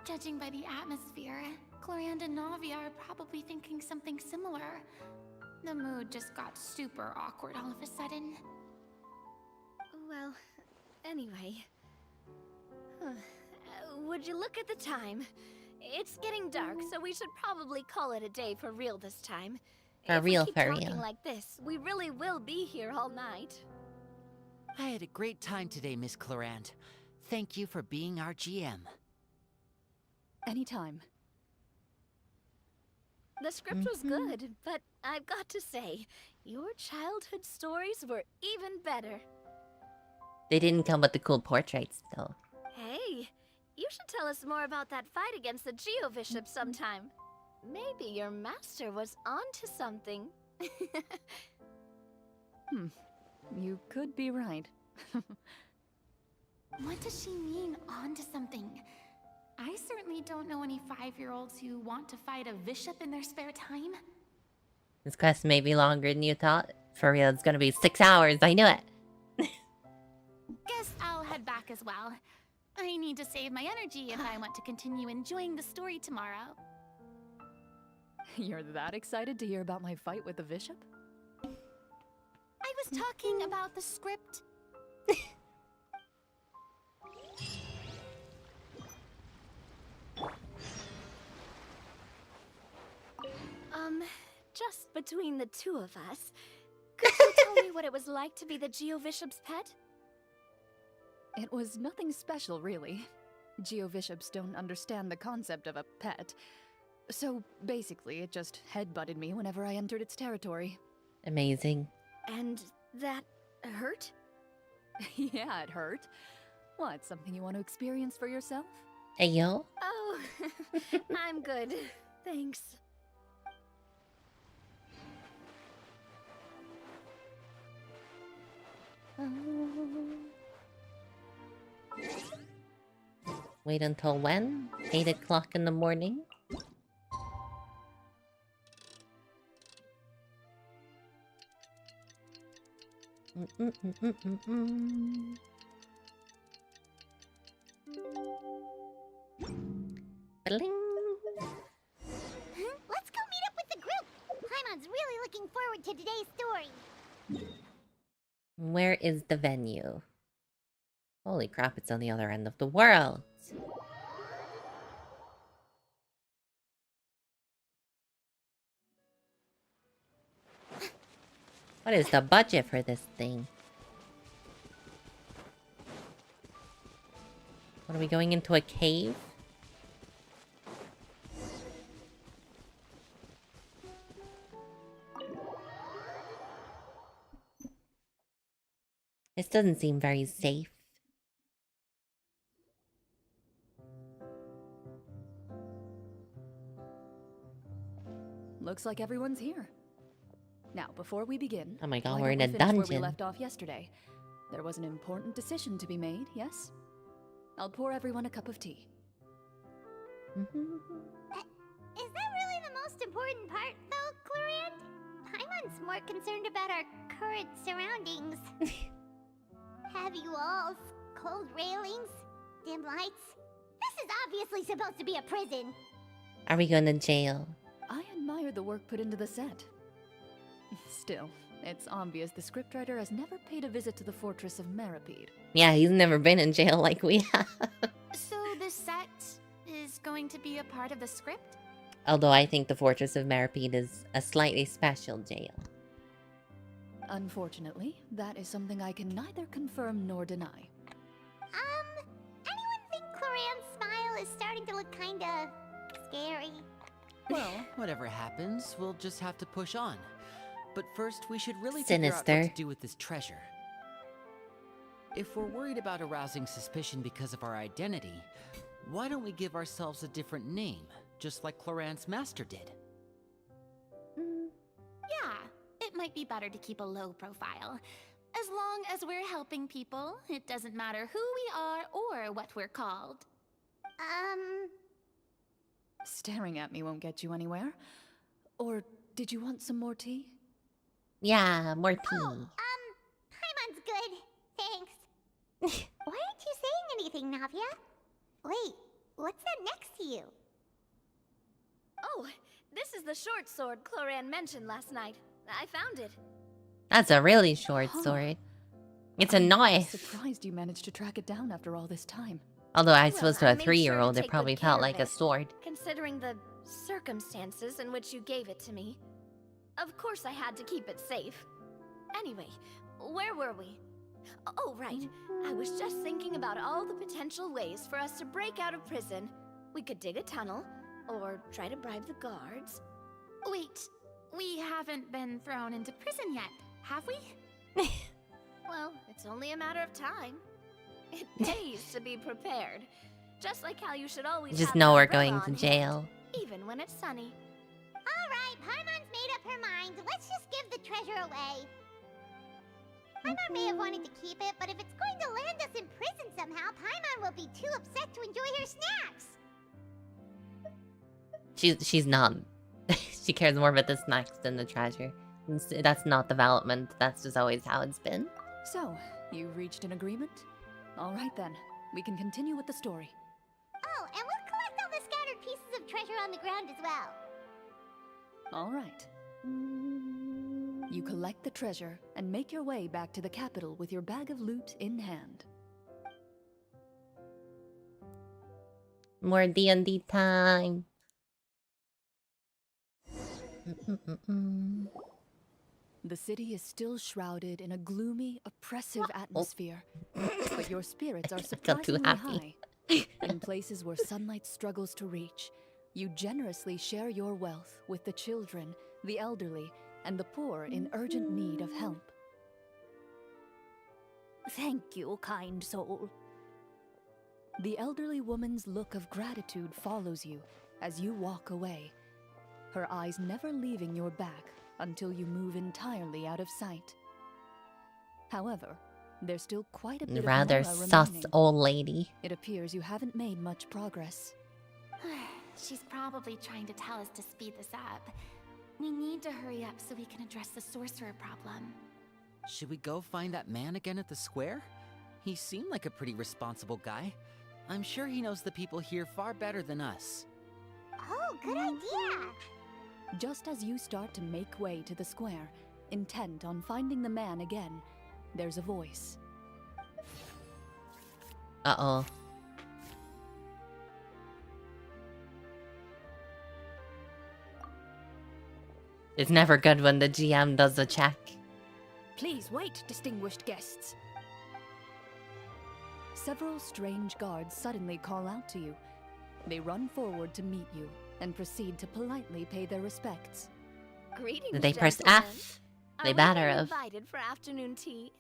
[SPEAKER 10] Judging by the atmosphere, Clorand and Navia are probably thinking something similar. The mood just got super awkward all of a sudden.
[SPEAKER 12] Well, anyway. Would you look at the time? It's getting dark, so we should probably call it a day for real this time.
[SPEAKER 1] For
[SPEAKER 12] If we
[SPEAKER 1] real,
[SPEAKER 12] keep
[SPEAKER 1] for
[SPEAKER 12] talking
[SPEAKER 1] real.
[SPEAKER 12] like this, we really will be here all night.
[SPEAKER 13] I had a great time today, Miss Clorand. Thank you for being our GM.
[SPEAKER 11] Anytime.
[SPEAKER 12] The script was good, but I've got to say, your childhood stories were even better.
[SPEAKER 1] They didn't come with the cool portraits, though.
[SPEAKER 12] Hey, you should tell us more about that fight against the Geo-Bishop sometime. Maybe your master was onto something.
[SPEAKER 11] You could be right.
[SPEAKER 10] What does she mean, onto something? I certainly don't know any 5-year-olds who want to fight a bishop in their spare time.
[SPEAKER 1] This quest may be longer than you thought. For real, it's gonna be 6 hours. I knew it.
[SPEAKER 10] Guess I'll head back as well. I need to save my energy if I want to continue enjoying the story tomorrow.
[SPEAKER 11] You're that excited to hear about my fight with the bishop?
[SPEAKER 10] I was talking about the script.
[SPEAKER 12] Just between the two of us, could you tell me what it was like to be the Geovishop's pet?
[SPEAKER 11] It was nothing special, really. Geovishops don't understand the concept of a pet. So basically, it just headbutted me whenever I entered its territory.
[SPEAKER 1] Amazing.
[SPEAKER 12] And that hurt?
[SPEAKER 11] Yeah, it hurt. What, something you want to experience for yourself?
[SPEAKER 1] Ayo?
[SPEAKER 12] Oh, I'm good. Thanks.
[SPEAKER 1] Wait until when? 8 o'clock in the morning? Bling.
[SPEAKER 2] Let's go meet up with the group. Paimon's really looking forward to today's story.
[SPEAKER 1] Where is the venue? Holy crap, it's on the other end of the world. What is the budget for this thing? What, are we going into a cave? This doesn't seem very safe.
[SPEAKER 11] Looks like everyone's here. Now, before we begin,
[SPEAKER 1] Oh my god,
[SPEAKER 11] why
[SPEAKER 1] we're
[SPEAKER 11] don't
[SPEAKER 1] in
[SPEAKER 11] we
[SPEAKER 1] a
[SPEAKER 11] finish where we
[SPEAKER 1] dungeon.
[SPEAKER 11] left off yesterday. There was an important decision to be made, yes? I'll pour everyone a cup of tea.
[SPEAKER 2] Is that really the most important part, though, Clorand? Paimon's more concerned about our current surroundings. Heavy walls, cold railings, dim lights. This is obviously supposed to be a prison.
[SPEAKER 1] Are we going to jail?
[SPEAKER 11] I admire the work put into the set. Still, it's obvious the scriptwriter has never paid a visit to the fortress of Meripede.
[SPEAKER 1] Yeah, he's never been in jail like we have.
[SPEAKER 10] So this set is going to be a part of the script?
[SPEAKER 1] Although I think the Fortress of Meripede is a slightly special jail.
[SPEAKER 11] Unfortunately, that is something I can neither confirm nor deny.
[SPEAKER 2] Anyone think Clorand's smile is starting to look kinda scary?
[SPEAKER 13] Well, whatever happens, we'll just have to push on. But first, we should really figure out
[SPEAKER 1] Sinister.
[SPEAKER 13] what to do with this treasure. If we're worried about arousing suspicion because of our identity, why don't we give ourselves a different name, just like Clorand's master did?
[SPEAKER 10] Yeah, it might be better to keep a low profile. As long as we're helping people, it doesn't matter who we are or what we're called.
[SPEAKER 11] Staring at me won't get you anywhere. Or did you want some more tea?
[SPEAKER 1] Yeah, more tea.
[SPEAKER 2] Paimon's good. Thanks. Why aren't you saying anything, Navia? Wait, what's that next to you?
[SPEAKER 12] Oh, this is the short sword Clorand mentioned last night. I found it.
[SPEAKER 1] That's a really short sword. It's a
[SPEAKER 11] I'm
[SPEAKER 1] knife.
[SPEAKER 11] surprised you managed to track it down after all this time.
[SPEAKER 1] Although I
[SPEAKER 12] Well,
[SPEAKER 1] suppose to
[SPEAKER 12] I
[SPEAKER 1] a
[SPEAKER 12] made sure to
[SPEAKER 1] 3-year-old, it
[SPEAKER 12] take
[SPEAKER 1] probably
[SPEAKER 12] good
[SPEAKER 1] felt
[SPEAKER 12] care
[SPEAKER 1] like
[SPEAKER 12] of
[SPEAKER 1] a
[SPEAKER 12] it,
[SPEAKER 1] sword.
[SPEAKER 12] Considering the circumstances in which you gave it to me. Of course I had to keep it safe. Anyway, where were we? Oh, right. I was just thinking about all the potential ways for us to break out of prison. We could dig a tunnel, or try to bribe the guards.
[SPEAKER 10] Wait, we haven't been thrown into prison yet, have we?
[SPEAKER 12] Well, it's only a matter of time. It pays to be prepared. Just like how you should always
[SPEAKER 1] Just
[SPEAKER 12] have
[SPEAKER 1] know
[SPEAKER 12] an
[SPEAKER 1] we're
[SPEAKER 12] umbrella
[SPEAKER 1] going
[SPEAKER 12] on
[SPEAKER 1] to
[SPEAKER 12] hand,
[SPEAKER 1] jail.
[SPEAKER 12] even when it's sunny.
[SPEAKER 2] Alright, Paimon's made up her mind. Let's just give the treasure away. Paimon may have wanted to keep it, but if it's going to land us in prison somehow, Paimon will be too upset to enjoy her snacks.
[SPEAKER 1] She's not. She cares more about the snacks than the treasure. That's not development. That's just always how it's been.
[SPEAKER 11] So, you reached an agreement? All right then, we can continue with the story.
[SPEAKER 2] Oh, and we'll collect all the scattered pieces of treasure on the ground as well.
[SPEAKER 11] All right. You collect the treasure and make your way back to the capital with your bag of loot in hand.
[SPEAKER 1] More D&D time.
[SPEAKER 11] The city is still shrouded in a gloomy, oppressive atmosphere, but your spirits are surprisingly high. In places where sunlight struggles to reach, you generously share your wealth with the children, the elderly, and the poor in urgent need of help.
[SPEAKER 16] Thank you, kind soul.
[SPEAKER 11] The elderly woman's look of gratitude follows you as you walk away, her eyes never leaving your back until you move entirely out of sight. However, there's still quite a bit
[SPEAKER 1] Rather
[SPEAKER 11] of Mora
[SPEAKER 1] sus
[SPEAKER 11] remaining.
[SPEAKER 1] old lady.
[SPEAKER 11] It appears you haven't made much progress.
[SPEAKER 10] She's probably trying to tell us to speed this up. We need to hurry up so we can address the sorcerer problem.
[SPEAKER 13] Should we go find that man again at the square? He seemed like a pretty responsible guy. I'm sure he knows the people here far better than us.
[SPEAKER 2] Oh, good idea!
[SPEAKER 11] Just as you start to make way to the square, intent on finding the man again, there's a voice.
[SPEAKER 1] Uh-oh. It's never good when the GM does a check.
[SPEAKER 11] Please wait, distinguished guests. Several strange guards suddenly call out to you. They run forward to meet you and proceed to politely pay their respects.
[SPEAKER 12] Greetings,
[SPEAKER 1] Did they press
[SPEAKER 12] gentlemen.
[SPEAKER 1] F? They better have.
[SPEAKER 12] Invited for afternoon tea.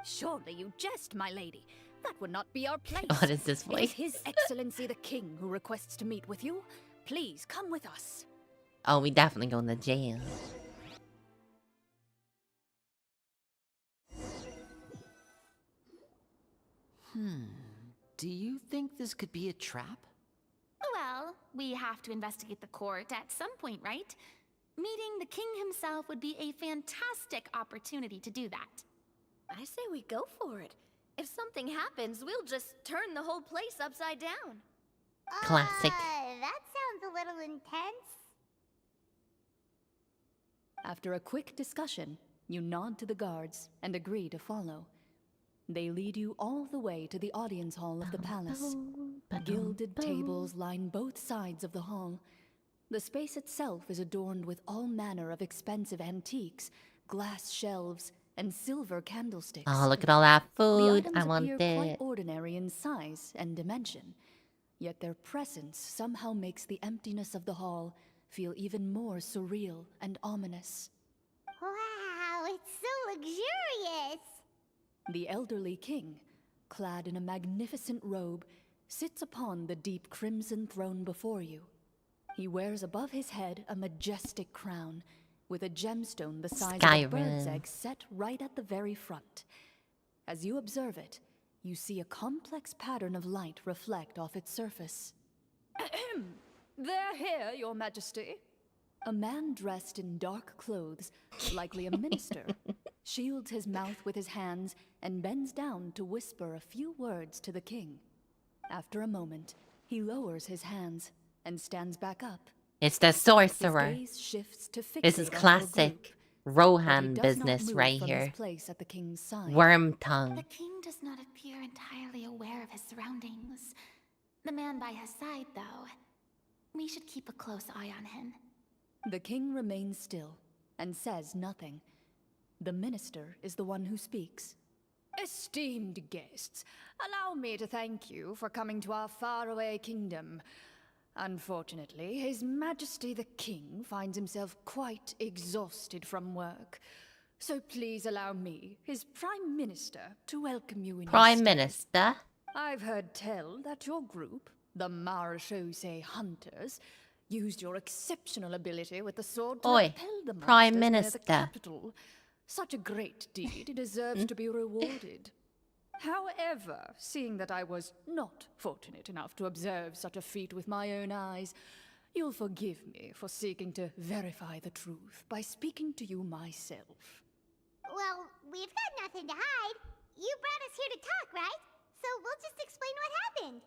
[SPEAKER 16] Surely you jest, my lady. That would not be our place.
[SPEAKER 1] What is this
[SPEAKER 16] It is
[SPEAKER 1] voice?
[SPEAKER 16] His Excellency the King who requests to meet with you. Please come with us.
[SPEAKER 1] Oh, we definitely going to jail.
[SPEAKER 13] Do you think this could be a trap?
[SPEAKER 10] Well, we have to investigate the court at some point, right? Meeting the king himself would be a fantastic opportunity to do that.
[SPEAKER 12] I say we go for it. If something happens, we'll just turn the whole place upside down.
[SPEAKER 1] Classic.
[SPEAKER 2] That sounds a little intense.
[SPEAKER 11] After a quick discussion, you nod to the guards and agree to follow. They lead you all the way to the audience hall of the palace. Gilded tables line both sides of the hall. The space itself is adorned with all manner of expensive antiques, glass shelves, and silver candlesticks.
[SPEAKER 1] Oh, look at all that
[SPEAKER 11] The
[SPEAKER 1] food.
[SPEAKER 11] items
[SPEAKER 1] I want
[SPEAKER 11] appear quite
[SPEAKER 1] it.
[SPEAKER 11] ordinary in size and dimension, yet their presence somehow makes the emptiness of the hall feel even more surreal and ominous.
[SPEAKER 2] Wow, it's so luxurious!
[SPEAKER 11] The elderly king, clad in a magnificent robe, sits upon the deep crimson throne before you. He wears above his head a majestic crown, with a gemstone the size of a bird's
[SPEAKER 1] Skyrim.
[SPEAKER 11] egg set right at the very front. As you observe it, you see a complex pattern of light reflect off its surface.
[SPEAKER 16] They're here, Your Majesty.
[SPEAKER 11] A man dressed in dark clothes, likely a minister, shields his mouth with his hands and bends down to whisper a few words to the king. After a moment, he lowers his hands and stands back up.
[SPEAKER 1] It's the
[SPEAKER 11] His
[SPEAKER 1] sorcerer.
[SPEAKER 11] gaze shifts to
[SPEAKER 1] This is
[SPEAKER 11] fixate on your
[SPEAKER 1] classic
[SPEAKER 11] group, but he
[SPEAKER 1] Rohan
[SPEAKER 11] does not
[SPEAKER 1] business
[SPEAKER 11] move
[SPEAKER 1] right
[SPEAKER 11] from
[SPEAKER 1] here.
[SPEAKER 11] his place at the king's side.
[SPEAKER 1] Worm tongue.
[SPEAKER 10] The king does not appear entirely aware of his surroundings. The man by his side, though. We should keep a close eye on him.
[SPEAKER 11] The king remains still and says nothing. The minister is the one who speaks.
[SPEAKER 16] Esteemed guests, allow me to thank you for coming to our faraway kingdom. Unfortunately, His Majesty the King finds himself quite exhausted from work. So please allow me, his Prime Minister, to welcome you in his
[SPEAKER 1] Prime
[SPEAKER 16] stead.
[SPEAKER 1] Minister?
[SPEAKER 16] I've heard tell that your group, the Marechaussee Hunters, used your exceptional ability with the sword to
[SPEAKER 1] Oi,
[SPEAKER 16] repel the
[SPEAKER 1] Prime
[SPEAKER 16] monsters near
[SPEAKER 1] Minister.
[SPEAKER 16] the capital. Such a great deed deserves to be rewarded. However, seeing that I was not fortunate enough to observe such a feat with my own eyes, you'll forgive me for seeking to verify the truth by speaking to you myself.
[SPEAKER 2] Well, we've got nothing to hide. You brought us here to talk, right? So we'll just explain what happened.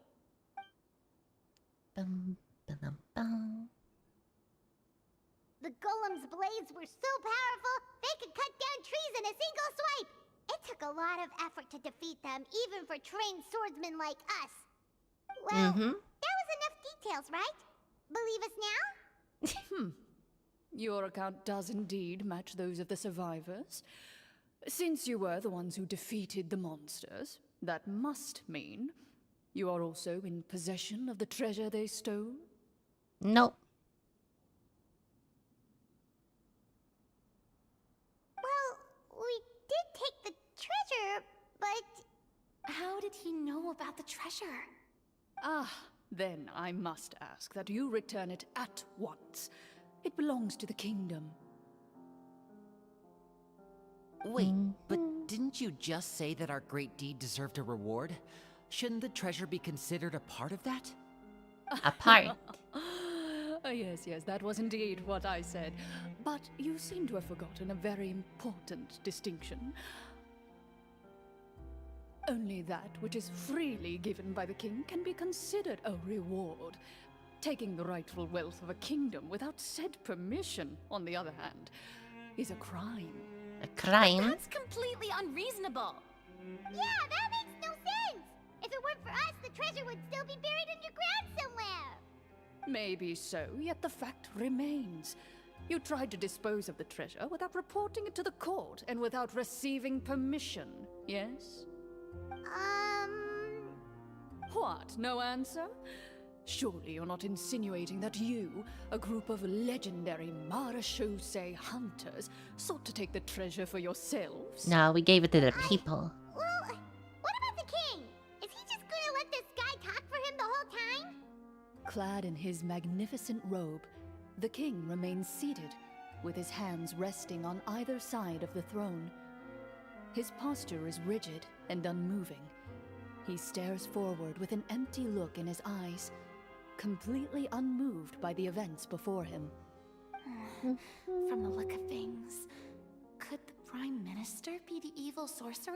[SPEAKER 1] Bum, ba-dum, bum.
[SPEAKER 2] The golem's blades were so powerful, they could cut down trees in a single swipe. It took a lot of effort to defeat them, even for trained swordsmen like us. Well, that was enough details, right? Believe us now?
[SPEAKER 16] Your account does indeed match those of the survivors. Since you were the ones who defeated the monsters, that must mean you are also in possession of the treasure they stole?
[SPEAKER 1] Nope.
[SPEAKER 2] Well, we did take the treasure, but...
[SPEAKER 10] How did he know about the treasure?
[SPEAKER 16] Ah, then I must ask that you return it at once. It belongs to the kingdom.
[SPEAKER 13] Wait, but didn't you just say that our great deed deserved a reward? Shouldn't the treasure be considered a part of that?
[SPEAKER 1] A part?
[SPEAKER 16] Yes, that was indeed what I said. But you seem to have forgotten a very important distinction. Only that which is freely given by the king can be considered a reward. Taking the rightful wealth of a kingdom without said permission, on the other hand, is a crime.
[SPEAKER 1] A crime?
[SPEAKER 10] That's completely unreasonable.
[SPEAKER 2] Yeah, that makes no sense! If it weren't for us, the treasure would still be buried underground somewhere!
[SPEAKER 16] Maybe so, yet the fact remains. You tried to dispose of the treasure without reporting it to the court and without receiving permission, yes? What, no answer? Surely you're not insinuating that you, a group of legendary marechaussee hunters, sought to take the treasure for yourselves?
[SPEAKER 1] No, we gave it to the people.
[SPEAKER 2] Well, what about the king? Is he just gonna let this guy talk for him the whole time?
[SPEAKER 16] Clad in his magnificent robe, the king remains seated, with his hands resting on either side of the throne. His posture is rigid and unmoving. He stares forward with an empty look in his eyes, completely unmoved by the events before him.
[SPEAKER 10] From the look of things, could the Prime Minister be the evil sorcerer?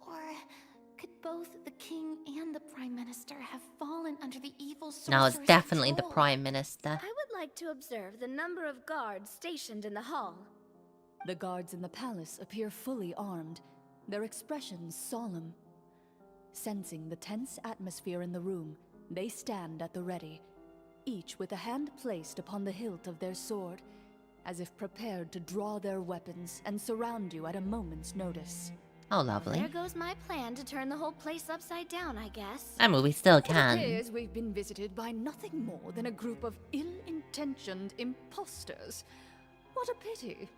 [SPEAKER 10] Or could both the King and the Prime Minister have fallen under the evil sorcerer's
[SPEAKER 1] No, it's definitely the
[SPEAKER 10] control?
[SPEAKER 1] Prime Minister.
[SPEAKER 12] I would like to observe the number of guards stationed in the hall.
[SPEAKER 16] The guards in the palace appear fully armed, their expressions solemn. Sensing the tense atmosphere in the room, they stand at the ready, each with a hand placed upon the hilt of their sword, as if prepared to draw their weapons and surround you at a moment's notice.
[SPEAKER 1] Oh, lovely.
[SPEAKER 12] There goes my plan to turn the whole place upside down, I guess.
[SPEAKER 1] I mean, we still
[SPEAKER 16] It
[SPEAKER 1] can.
[SPEAKER 16] appears we've been visited by nothing more than a group of ill-intentioned imposters. What a pity.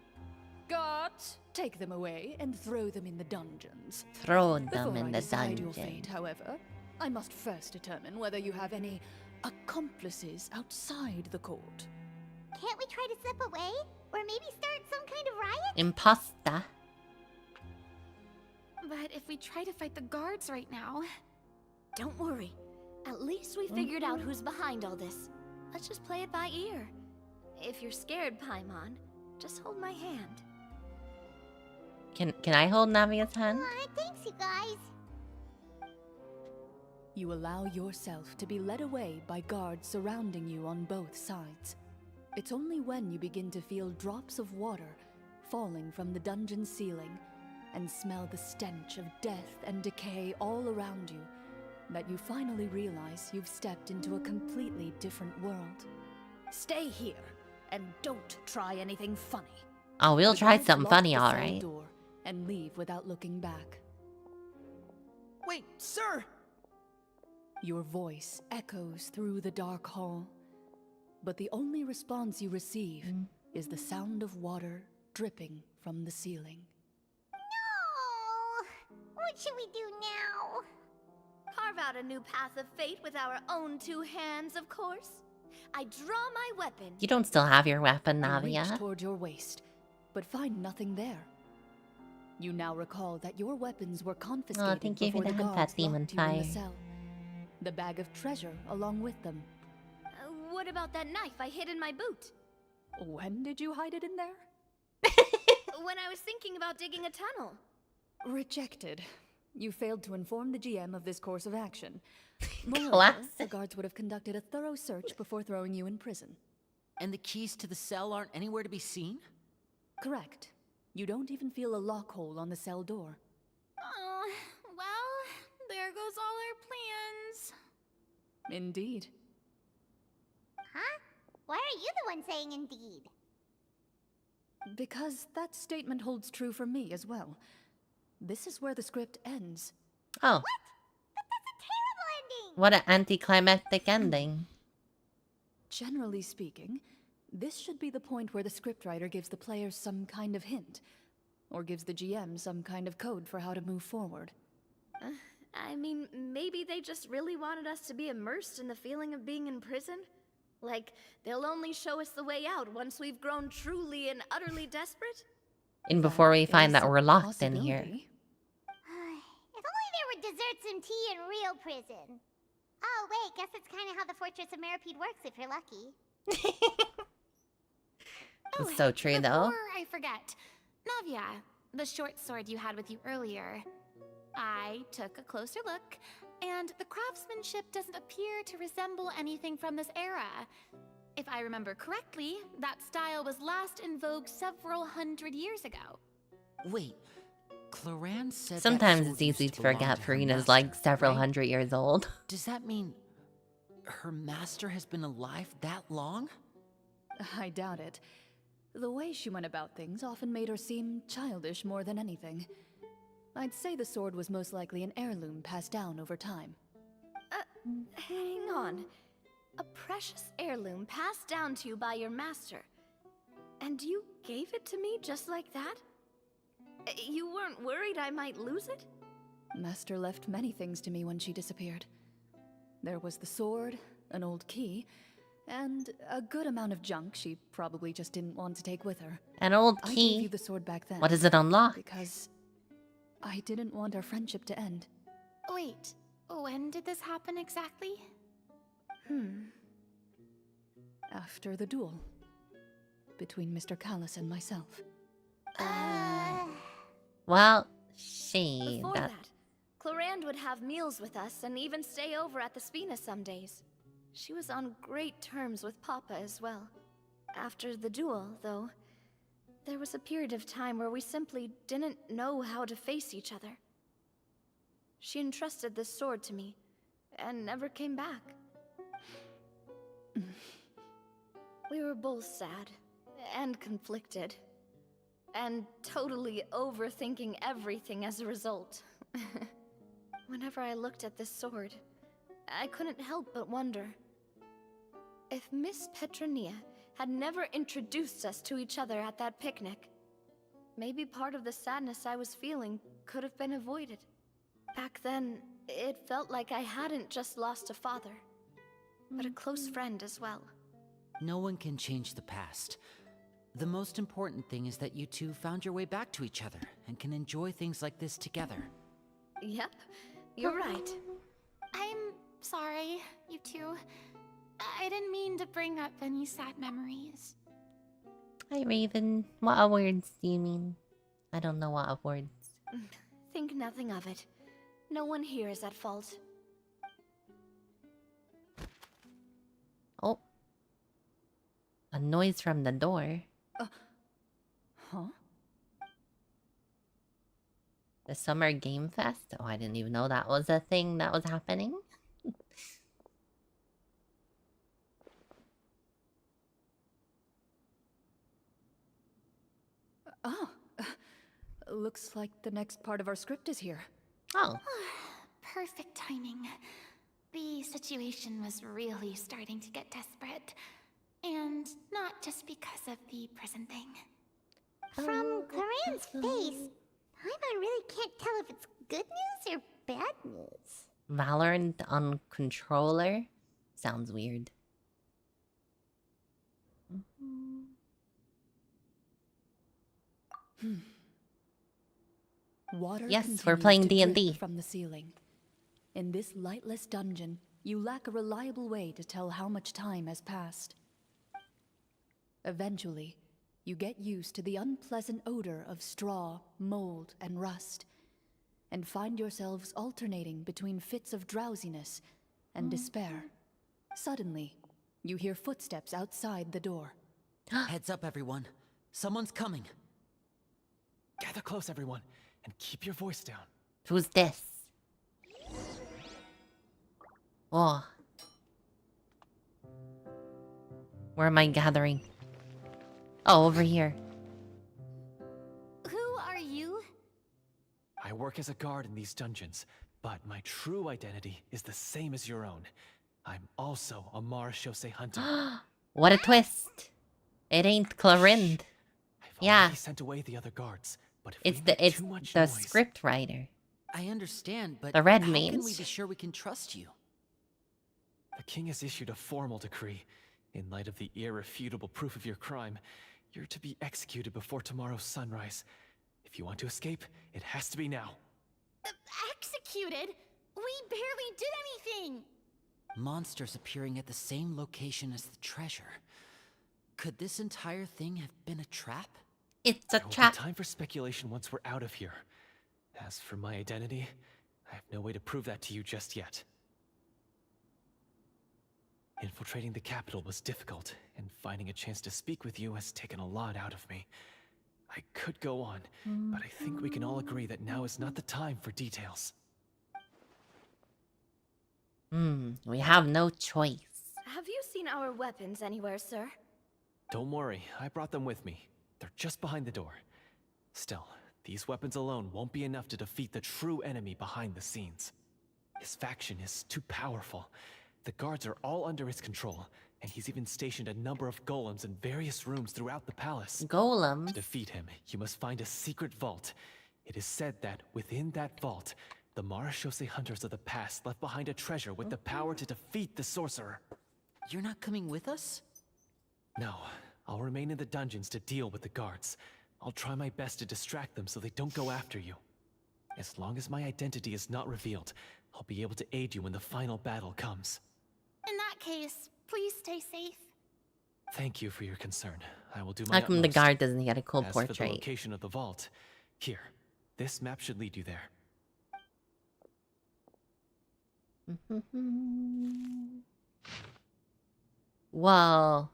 [SPEAKER 16] Guards, take them away and throw them in the dungeons.
[SPEAKER 1] Throw them
[SPEAKER 16] Before
[SPEAKER 1] in
[SPEAKER 16] I
[SPEAKER 1] the
[SPEAKER 16] decide your
[SPEAKER 1] dungeon.
[SPEAKER 16] fate, however, I must first determine whether you have any accomplices outside the court.
[SPEAKER 2] Can't we try to slip away? Or maybe start some kind of riot?
[SPEAKER 1] Imposter.
[SPEAKER 10] But if we try to fight the guards right now...
[SPEAKER 12] Don't worry. At least we figured out who's behind all this. Let's just play it by ear. If you're scared, Paimon, just hold my hand.
[SPEAKER 1] Can I hold Navia's hand?
[SPEAKER 2] Thanks, you guys.
[SPEAKER 16] You allow yourself to be led away by guards surrounding you on both sides. It's only when you begin to feel drops of water falling from the dungeon ceiling and smell the stench of death and decay all around you that you finally realize you've stepped into a completely different world. Stay here and don't try anything funny.
[SPEAKER 1] Oh, we'll
[SPEAKER 16] The
[SPEAKER 1] try
[SPEAKER 16] guards
[SPEAKER 1] something
[SPEAKER 16] lock
[SPEAKER 1] funny,
[SPEAKER 16] the cell
[SPEAKER 1] alright.
[SPEAKER 16] door and leave without looking back.
[SPEAKER 13] Wait, sir!
[SPEAKER 16] Your voice echoes through the dark hall, but the only response you receive is the sound of water dripping from the ceiling.
[SPEAKER 2] No! What should we do now?
[SPEAKER 12] Carve out a new path of fate with our own two hands, of course. I draw my weapon.
[SPEAKER 1] You don't still have your weapon,
[SPEAKER 16] You
[SPEAKER 1] Navia.
[SPEAKER 16] reach toward your waist, but find nothing there. You now recall that your weapons were confiscated
[SPEAKER 1] thank you for
[SPEAKER 16] before the
[SPEAKER 1] the hand,
[SPEAKER 16] guards
[SPEAKER 1] Fat Demon
[SPEAKER 16] locked you in the
[SPEAKER 1] Fire.
[SPEAKER 16] cell. The bag of treasure along with them.
[SPEAKER 12] What about that knife I hid in my boot?
[SPEAKER 16] When did you hide it in there?
[SPEAKER 12] When I was thinking about digging a tunnel.
[SPEAKER 16] Rejected. You failed to inform the GM of this course of action. Moreover,
[SPEAKER 1] Classic.
[SPEAKER 16] the guards would have conducted a thorough search before throwing you in prison.
[SPEAKER 13] And the keys to the cell aren't anywhere to be seen?
[SPEAKER 11] Correct. You don't even feel a lock hole on the cell door.
[SPEAKER 10] Oh, well, there goes all our plans.
[SPEAKER 11] Indeed.
[SPEAKER 2] Huh? Why are you the one saying indeed?
[SPEAKER 11] Because that statement holds true for me as well. This is where the script ends.
[SPEAKER 1] Oh. What an anticlimactic ending.
[SPEAKER 11] Generally speaking, this should be the point where the scriptwriter gives the players some kind of hint, or gives the GM some kind of code for how to move forward.
[SPEAKER 12] I mean, maybe they just really wanted us to be immersed in the feeling of being in prison? Like, they'll only show us the way out once we've grown truly and utterly desperate?
[SPEAKER 1] And before we find that we're locked in here.
[SPEAKER 2] If only there were desserts and tea in real prison. Oh, wait, guess it's kind of how the Fortress of Meripede works if you're lucky.
[SPEAKER 1] It's so true, though.
[SPEAKER 10] Before I forget, Navia, the short sword you had with you earlier. I took a closer look, and the craftsmanship doesn't appear to resemble anything from this era. If I remember correctly, that style was last in vogue several hundred years ago.
[SPEAKER 13] Wait, Cloran said
[SPEAKER 1] Sometimes
[SPEAKER 13] that
[SPEAKER 1] it's
[SPEAKER 13] sword
[SPEAKER 1] easy
[SPEAKER 13] used
[SPEAKER 1] to
[SPEAKER 13] belong
[SPEAKER 1] forget
[SPEAKER 13] her
[SPEAKER 1] Farina's
[SPEAKER 13] master,
[SPEAKER 1] like several
[SPEAKER 13] right?
[SPEAKER 1] hundred years old.
[SPEAKER 13] Does that mean her master has been alive that long?
[SPEAKER 11] I doubt it. The way she went about things often made her seem childish more than anything. I'd say the sword was most likely an heirloom passed down over time.
[SPEAKER 12] Hang on. A precious heirloom passed down to you by your master. And you gave it to me just like that? You weren't worried I might lose it?
[SPEAKER 11] Master left many things to me when she disappeared. There was the sword, an old key, and a good amount of junk she probably just didn't want to take with her.
[SPEAKER 1] An old
[SPEAKER 11] I
[SPEAKER 1] key?
[SPEAKER 11] gave you the sword back then.
[SPEAKER 1] What does it unlock?
[SPEAKER 11] Because I didn't want our friendship to end.
[SPEAKER 10] Wait, when did this happen exactly?
[SPEAKER 11] After the duel. Between Mr. Callis and myself.
[SPEAKER 1] Well, she...
[SPEAKER 12] Before that, Clorand would have meals with us and even stay over at the Spina some days. She was on great terms with Papa as well. After the duel, though, there was a period of time where we simply didn't know how to face each other. She entrusted this sword to me, and never came back. We were both sad, and conflicted, and totally overthinking everything as a result. Whenever I looked at this sword, I couldn't help but wonder if Miss Petronia had never introduced us to each other at that picnic. Maybe part of the sadness I was feeling could have been avoided. Back then, it felt like I hadn't just lost a father, but a close friend as well.
[SPEAKER 13] No one can change the past. The most important thing is that you two found your way back to each other and can enjoy things like this together.
[SPEAKER 12] Yep, you're right.
[SPEAKER 10] I'm sorry, you two. I didn't mean to bring up any sad memories.
[SPEAKER 1] Hi, Raven. What words do you mean? I don't know what words.
[SPEAKER 12] Think nothing of it. No one here is at fault.
[SPEAKER 1] Oh. A noise from the door.
[SPEAKER 11] Huh?
[SPEAKER 1] The Summer Game Fest? Oh, I didn't even know that was a thing that was happening.
[SPEAKER 11] Oh. Looks like the next part of our script is here.
[SPEAKER 1] Oh.
[SPEAKER 10] Perfect timing. The situation was really starting to get desperate. And not just because of the prison thing.
[SPEAKER 2] From Cloran's face, Paimon really can't tell if it's good news or bad news.
[SPEAKER 1] Valorant on controller? Sounds weird.
[SPEAKER 11] Water
[SPEAKER 1] Yes, we're
[SPEAKER 11] continues
[SPEAKER 1] playing
[SPEAKER 11] to
[SPEAKER 1] D&D.
[SPEAKER 11] drip from the ceiling. In this lightless dungeon, you lack a reliable way to tell how much time has passed. Eventually, you get used to the unpleasant odor of straw, mold, and rust, and find yourselves alternating between fits of drowsiness and despair. Suddenly, You hear footsteps outside the door.
[SPEAKER 13] Heads up, everyone. Someone's coming.
[SPEAKER 14] Gather close, everyone, and keep your voice down.
[SPEAKER 1] Who's this? Oh. Where am I gathering? Oh, over here.
[SPEAKER 10] Who are you?
[SPEAKER 14] I work as a guard in these dungeons, but my true identity is the same as your own. I'm also a Marashose hunter.
[SPEAKER 1] What a twist. It ain't Clorind. Yeah.
[SPEAKER 14] He sent away the other guards, but if
[SPEAKER 1] It's
[SPEAKER 14] we
[SPEAKER 1] the
[SPEAKER 14] make too much noise,
[SPEAKER 1] script writer.
[SPEAKER 13] I understand, but
[SPEAKER 1] The red
[SPEAKER 13] how can
[SPEAKER 1] means.
[SPEAKER 13] we be sure we can trust you?
[SPEAKER 14] the king has issued a formal decree. In light of the irrefutable proof of your crime, you're to be executed before tomorrow's sunrise. If you want to escape, it has to be now.
[SPEAKER 10] Executed? We barely did anything!
[SPEAKER 13] Monsters appearing at the same location as the treasure. Could this entire thing have been a trap?
[SPEAKER 1] It's a
[SPEAKER 14] There will
[SPEAKER 1] trap.
[SPEAKER 14] be time for speculation once we're out of here. As for my identity, I have no way to prove that to you just yet. Infiltrating the capital was difficult, and finding a chance to speak with you has taken a lot out of me. I could go on, but I think we can all agree that now is not the time for details.
[SPEAKER 1] We have no choice.
[SPEAKER 12] Have you seen our weapons anywhere, sir?
[SPEAKER 14] Don't worry, I brought them with me. They're just behind the door. Still, these weapons alone won't be enough to defeat the true enemy behind the scenes. His faction is too powerful. The guards are all under his control, and he's even stationed a number of golems in various rooms throughout the palace.
[SPEAKER 1] Golems?
[SPEAKER 14] To defeat him, you must find a secret vault. It is said that within that vault, the Marashose hunters of the past left behind a treasure with the power to defeat the sorcerer.
[SPEAKER 13] You're not coming with us?
[SPEAKER 14] No, I'll remain in the dungeons to deal with the guards. I'll try my best to distract them so they don't go after you. As long as my identity is not revealed, I'll be able to aid you when the final battle comes.
[SPEAKER 10] In that case, please stay safe.
[SPEAKER 14] Thank you for your concern. I will do my
[SPEAKER 1] How come the
[SPEAKER 14] utmost.
[SPEAKER 1] guard doesn't get a cool
[SPEAKER 14] As for the
[SPEAKER 1] portrait?
[SPEAKER 14] location of the vault, here, this map should lead you there.
[SPEAKER 1] Whoa.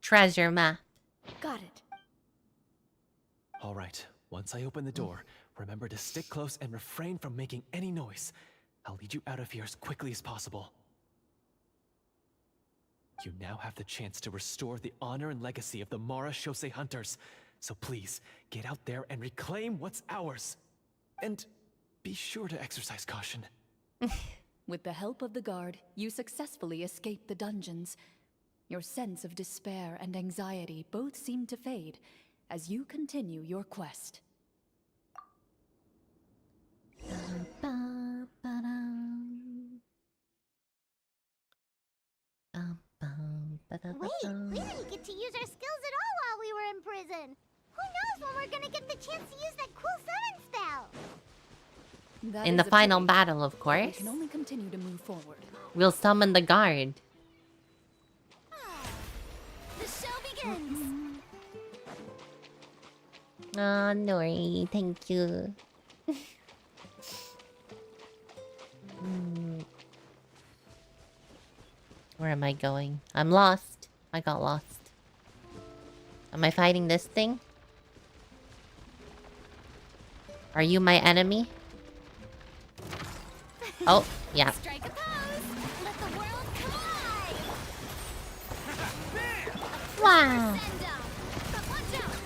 [SPEAKER 1] Treasure map.
[SPEAKER 12] Got it.
[SPEAKER 14] All right, once I open the door, remember to stick close and refrain from making any noise. I'll lead you out of here as quickly as possible. You now have the chance to restore the honor and legacy of the Marashose hunters. So please, get out there and reclaim what's ours. And be sure to exercise caution.
[SPEAKER 11] With the help of the guard, you successfully escape the dungeons. Your sense of despair and anxiety both seem to fade as you continue your quest.
[SPEAKER 2] Wait, we didn't get to use our skills at all while we were in prison. Who knows when we're gonna get the chance to use that cool summon spell?
[SPEAKER 11] That
[SPEAKER 1] In
[SPEAKER 11] is
[SPEAKER 1] the
[SPEAKER 11] a
[SPEAKER 1] final
[SPEAKER 11] pity.
[SPEAKER 1] battle, of
[SPEAKER 11] We
[SPEAKER 1] course.
[SPEAKER 11] can only continue to move forward.
[SPEAKER 1] We'll summon the guard.
[SPEAKER 10] The show begins!
[SPEAKER 1] Oh, Nori, thank you. Where am I going? I'm lost. I got lost. Am I fighting this thing? Are you my enemy? Oh, yeah.
[SPEAKER 10] Strike a pose! Let the world collide!
[SPEAKER 1] Wow.
[SPEAKER 10] Send up! Punch out!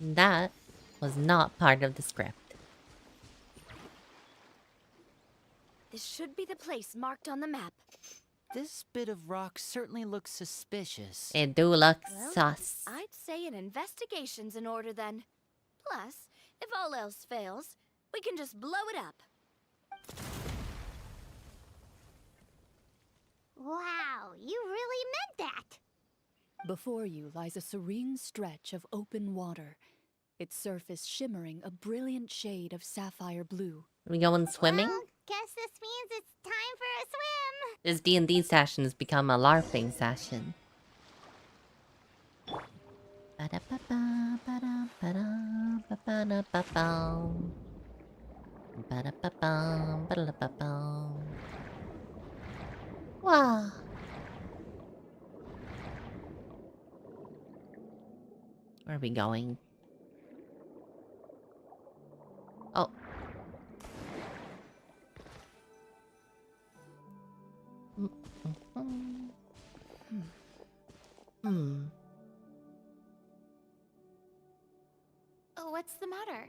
[SPEAKER 1] That was not part of the script.
[SPEAKER 12] This should be the place marked on the map.
[SPEAKER 13] This bit of rock certainly looks suspicious.
[SPEAKER 1] It do look
[SPEAKER 12] Well,
[SPEAKER 1] sus.
[SPEAKER 12] I'd say an investigation's in order then. Plus, if all else fails, we can just blow it up.
[SPEAKER 2] Wow, you really meant that.
[SPEAKER 11] Before you lies a serene stretch of open water, its surface shimmering a brilliant shade of sapphire blue.
[SPEAKER 1] We going swimming?
[SPEAKER 2] Well, guess this means it's time for a swim.
[SPEAKER 1] This D&D session has become a LARPing session. Ba-da-ba-ba, ba-da-ba-da, ba-ba-da-ba-ba. Ba-da-ba-ba, ba-da-ba-ba. Wow. Where are we going? Oh.
[SPEAKER 6] Oh, what's the matter?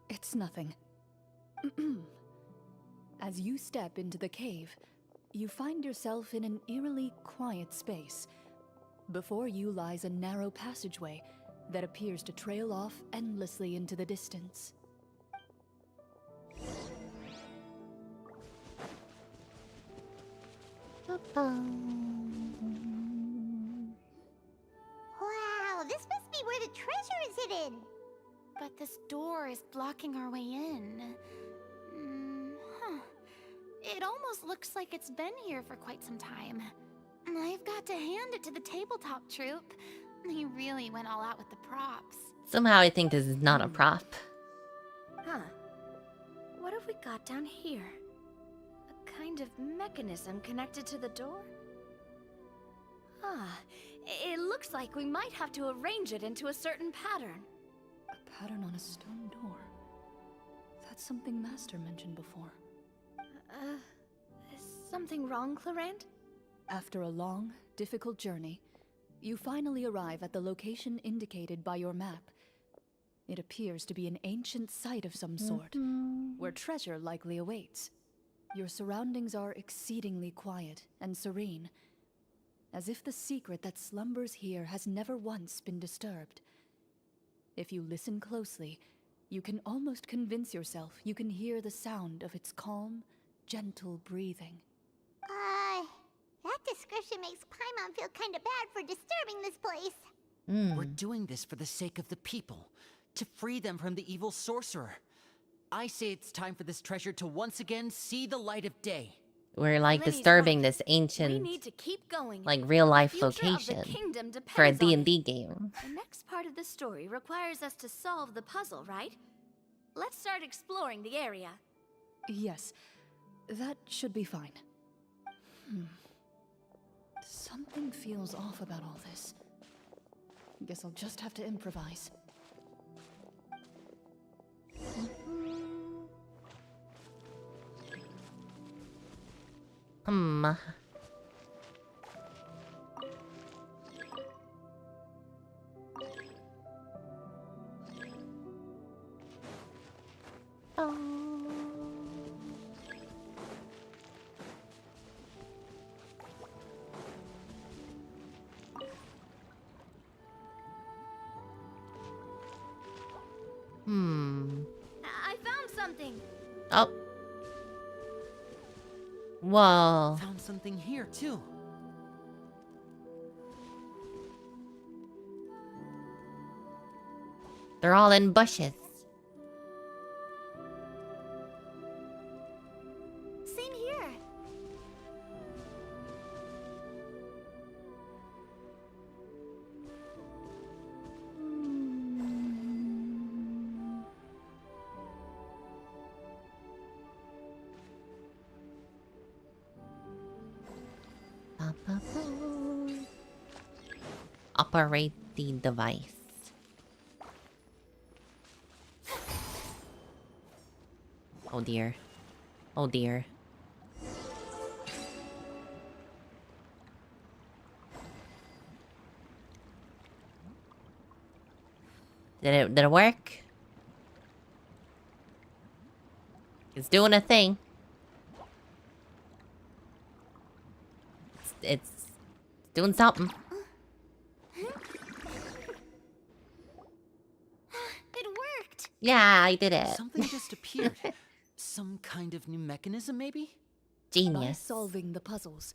[SPEAKER 11] It's nothing. As you step into the cave, you find yourself in an eerily quiet space. Before you lies a narrow passageway that appears to trail off endlessly into the distance.
[SPEAKER 2] Wow, this must be where the treasure is hidden.
[SPEAKER 10] But this door is blocking our way in. Huh. It almost looks like it's been here for quite some time. I've got to hand it to the tabletop troupe. They really went all out with the props.
[SPEAKER 1] Somehow I think this is not a prop.
[SPEAKER 12] Huh. What have we got down here? A kind of mechanism connected to the door? Ah, it looks like we might have to arrange it into a certain pattern.
[SPEAKER 11] A pattern on a stone door. That's something Master mentioned before.
[SPEAKER 12] Is something wrong, Clarant?
[SPEAKER 11] After a long, difficult journey, you finally arrive at the location indicated by your map. It appears to be an ancient site of some sort, where treasure likely awaits. Your surroundings are exceedingly quiet and serene, as if the secret that slumbers here has never once been disturbed. If you listen closely, you can almost convince yourself you can hear the sound of its calm, gentle breathing.
[SPEAKER 2] That description makes Paimon feel kinda bad for disturbing this place.
[SPEAKER 13] We're doing this for the sake of the people, to free them from the evil sorcerer. I say it's time for this treasure to once again see the light of day.
[SPEAKER 1] We're like
[SPEAKER 12] Linny's
[SPEAKER 1] disturbing
[SPEAKER 12] right.
[SPEAKER 1] this ancient,
[SPEAKER 12] We need to keep going.
[SPEAKER 1] like real life
[SPEAKER 12] The future of the
[SPEAKER 1] location
[SPEAKER 12] kingdom
[SPEAKER 1] for a
[SPEAKER 12] depends on
[SPEAKER 1] D&D
[SPEAKER 12] it.
[SPEAKER 1] game.
[SPEAKER 12] The next part of the story requires us to solve the puzzle, right? Let's start exploring the area.
[SPEAKER 11] Yes, that should be fine. Something feels off about all this. Guess I'll just have to improvise.
[SPEAKER 12] I found something.
[SPEAKER 1] Oh. Whoa.
[SPEAKER 13] Found something here too.
[SPEAKER 1] They're all in bushes.
[SPEAKER 12] Same here.
[SPEAKER 1] Operate the device. Oh dear. Oh dear. Did it work? It's doing a thing. It's doing something.
[SPEAKER 12] It worked.
[SPEAKER 1] Yeah, I did it.
[SPEAKER 13] Something just appeared. Some kind of new mechanism, maybe?
[SPEAKER 11] By
[SPEAKER 1] Genius.
[SPEAKER 11] solving the puzzles,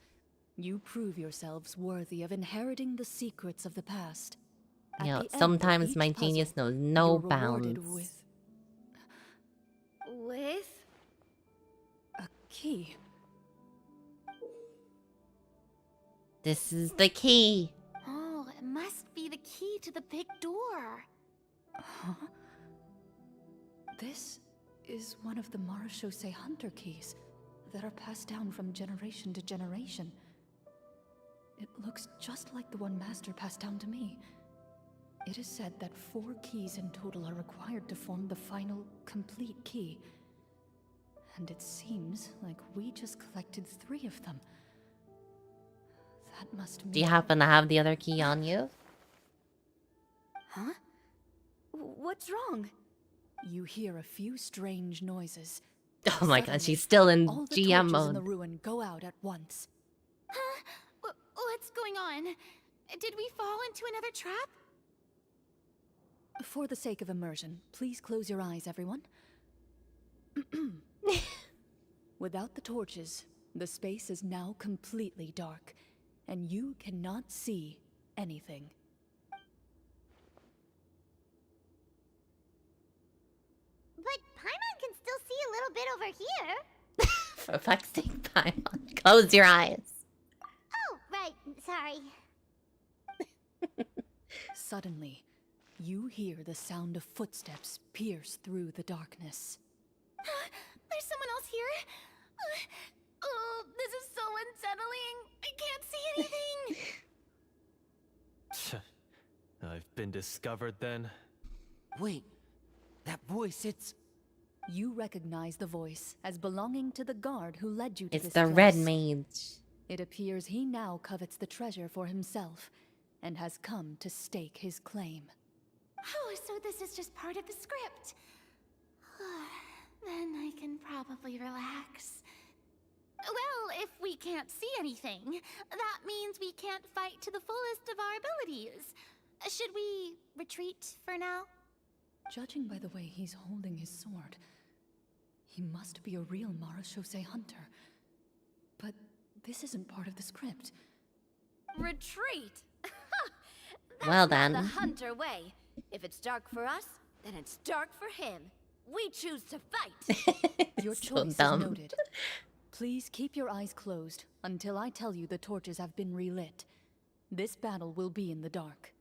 [SPEAKER 11] you prove yourselves worthy of inheriting the secrets of the past. At
[SPEAKER 1] You know,
[SPEAKER 11] the end of
[SPEAKER 1] sometimes
[SPEAKER 11] each
[SPEAKER 1] my
[SPEAKER 11] puzzle,
[SPEAKER 1] genius knows no
[SPEAKER 11] you're rewarded
[SPEAKER 1] bounds.
[SPEAKER 11] with
[SPEAKER 12] With?
[SPEAKER 11] a
[SPEAKER 16] key.
[SPEAKER 1] This is the key.
[SPEAKER 10] Oh, it must be the key to the big door.
[SPEAKER 16] Huh? This is one of the Marashose Hunter keys that are passed down from generation to generation. It looks just like the one Master passed down to me. It is said that 4 keys in total are required to form the final, complete key. And it seems like we just collected 3 of them. That must mean...
[SPEAKER 1] Do you happen to have the other key on you?
[SPEAKER 3] Huh? What's wrong?
[SPEAKER 16] You hear a few strange noises.
[SPEAKER 1] Oh my god, she's still in
[SPEAKER 16] all the
[SPEAKER 1] GM
[SPEAKER 16] torches in the
[SPEAKER 1] mode.
[SPEAKER 16] ruin go out at once.
[SPEAKER 10] Huh? What's going on? Did we fall into another trap?
[SPEAKER 16] For the sake of immersion, please close your eyes, everyone. Without the torches, the space is now completely dark, and you cannot see anything.
[SPEAKER 2] But Paimon can still see a little bit over here.
[SPEAKER 1] For fuck's sake, Paimon. Close your eyes.
[SPEAKER 2] Oh, right. Sorry.
[SPEAKER 16] Suddenly, you hear the sound of footsteps pierce through the darkness.
[SPEAKER 10] There's someone else here? Oh, this is so unsettling. I can't see anything.
[SPEAKER 14] I've been discovered then.
[SPEAKER 13] Wait, that voice, it's...
[SPEAKER 16] You recognize the voice as belonging to the guard who led you to
[SPEAKER 1] It's
[SPEAKER 16] this
[SPEAKER 1] the
[SPEAKER 16] place.
[SPEAKER 1] red mage.
[SPEAKER 16] It appears he now covets the treasure for himself and has come to stake his claim.
[SPEAKER 10] Oh, so this is just part of the script. Then I can probably relax. Well, if we can't see anything, that means we can't fight to the fullest of our abilities. Should we retreat for now?
[SPEAKER 16] Judging by the way he's holding his sword, he must be a real Marashose hunter. But this isn't part of the script.
[SPEAKER 12] Retreat?
[SPEAKER 1] Well
[SPEAKER 12] That's
[SPEAKER 1] then.
[SPEAKER 12] not the hunter way. If it's dark for us, then it's dark for him. We choose to fight.
[SPEAKER 16] Your
[SPEAKER 1] So
[SPEAKER 16] choice is
[SPEAKER 1] dumb.
[SPEAKER 16] noted. Please keep your eyes closed until I tell you the torches have been relit. This battle will be in the dark.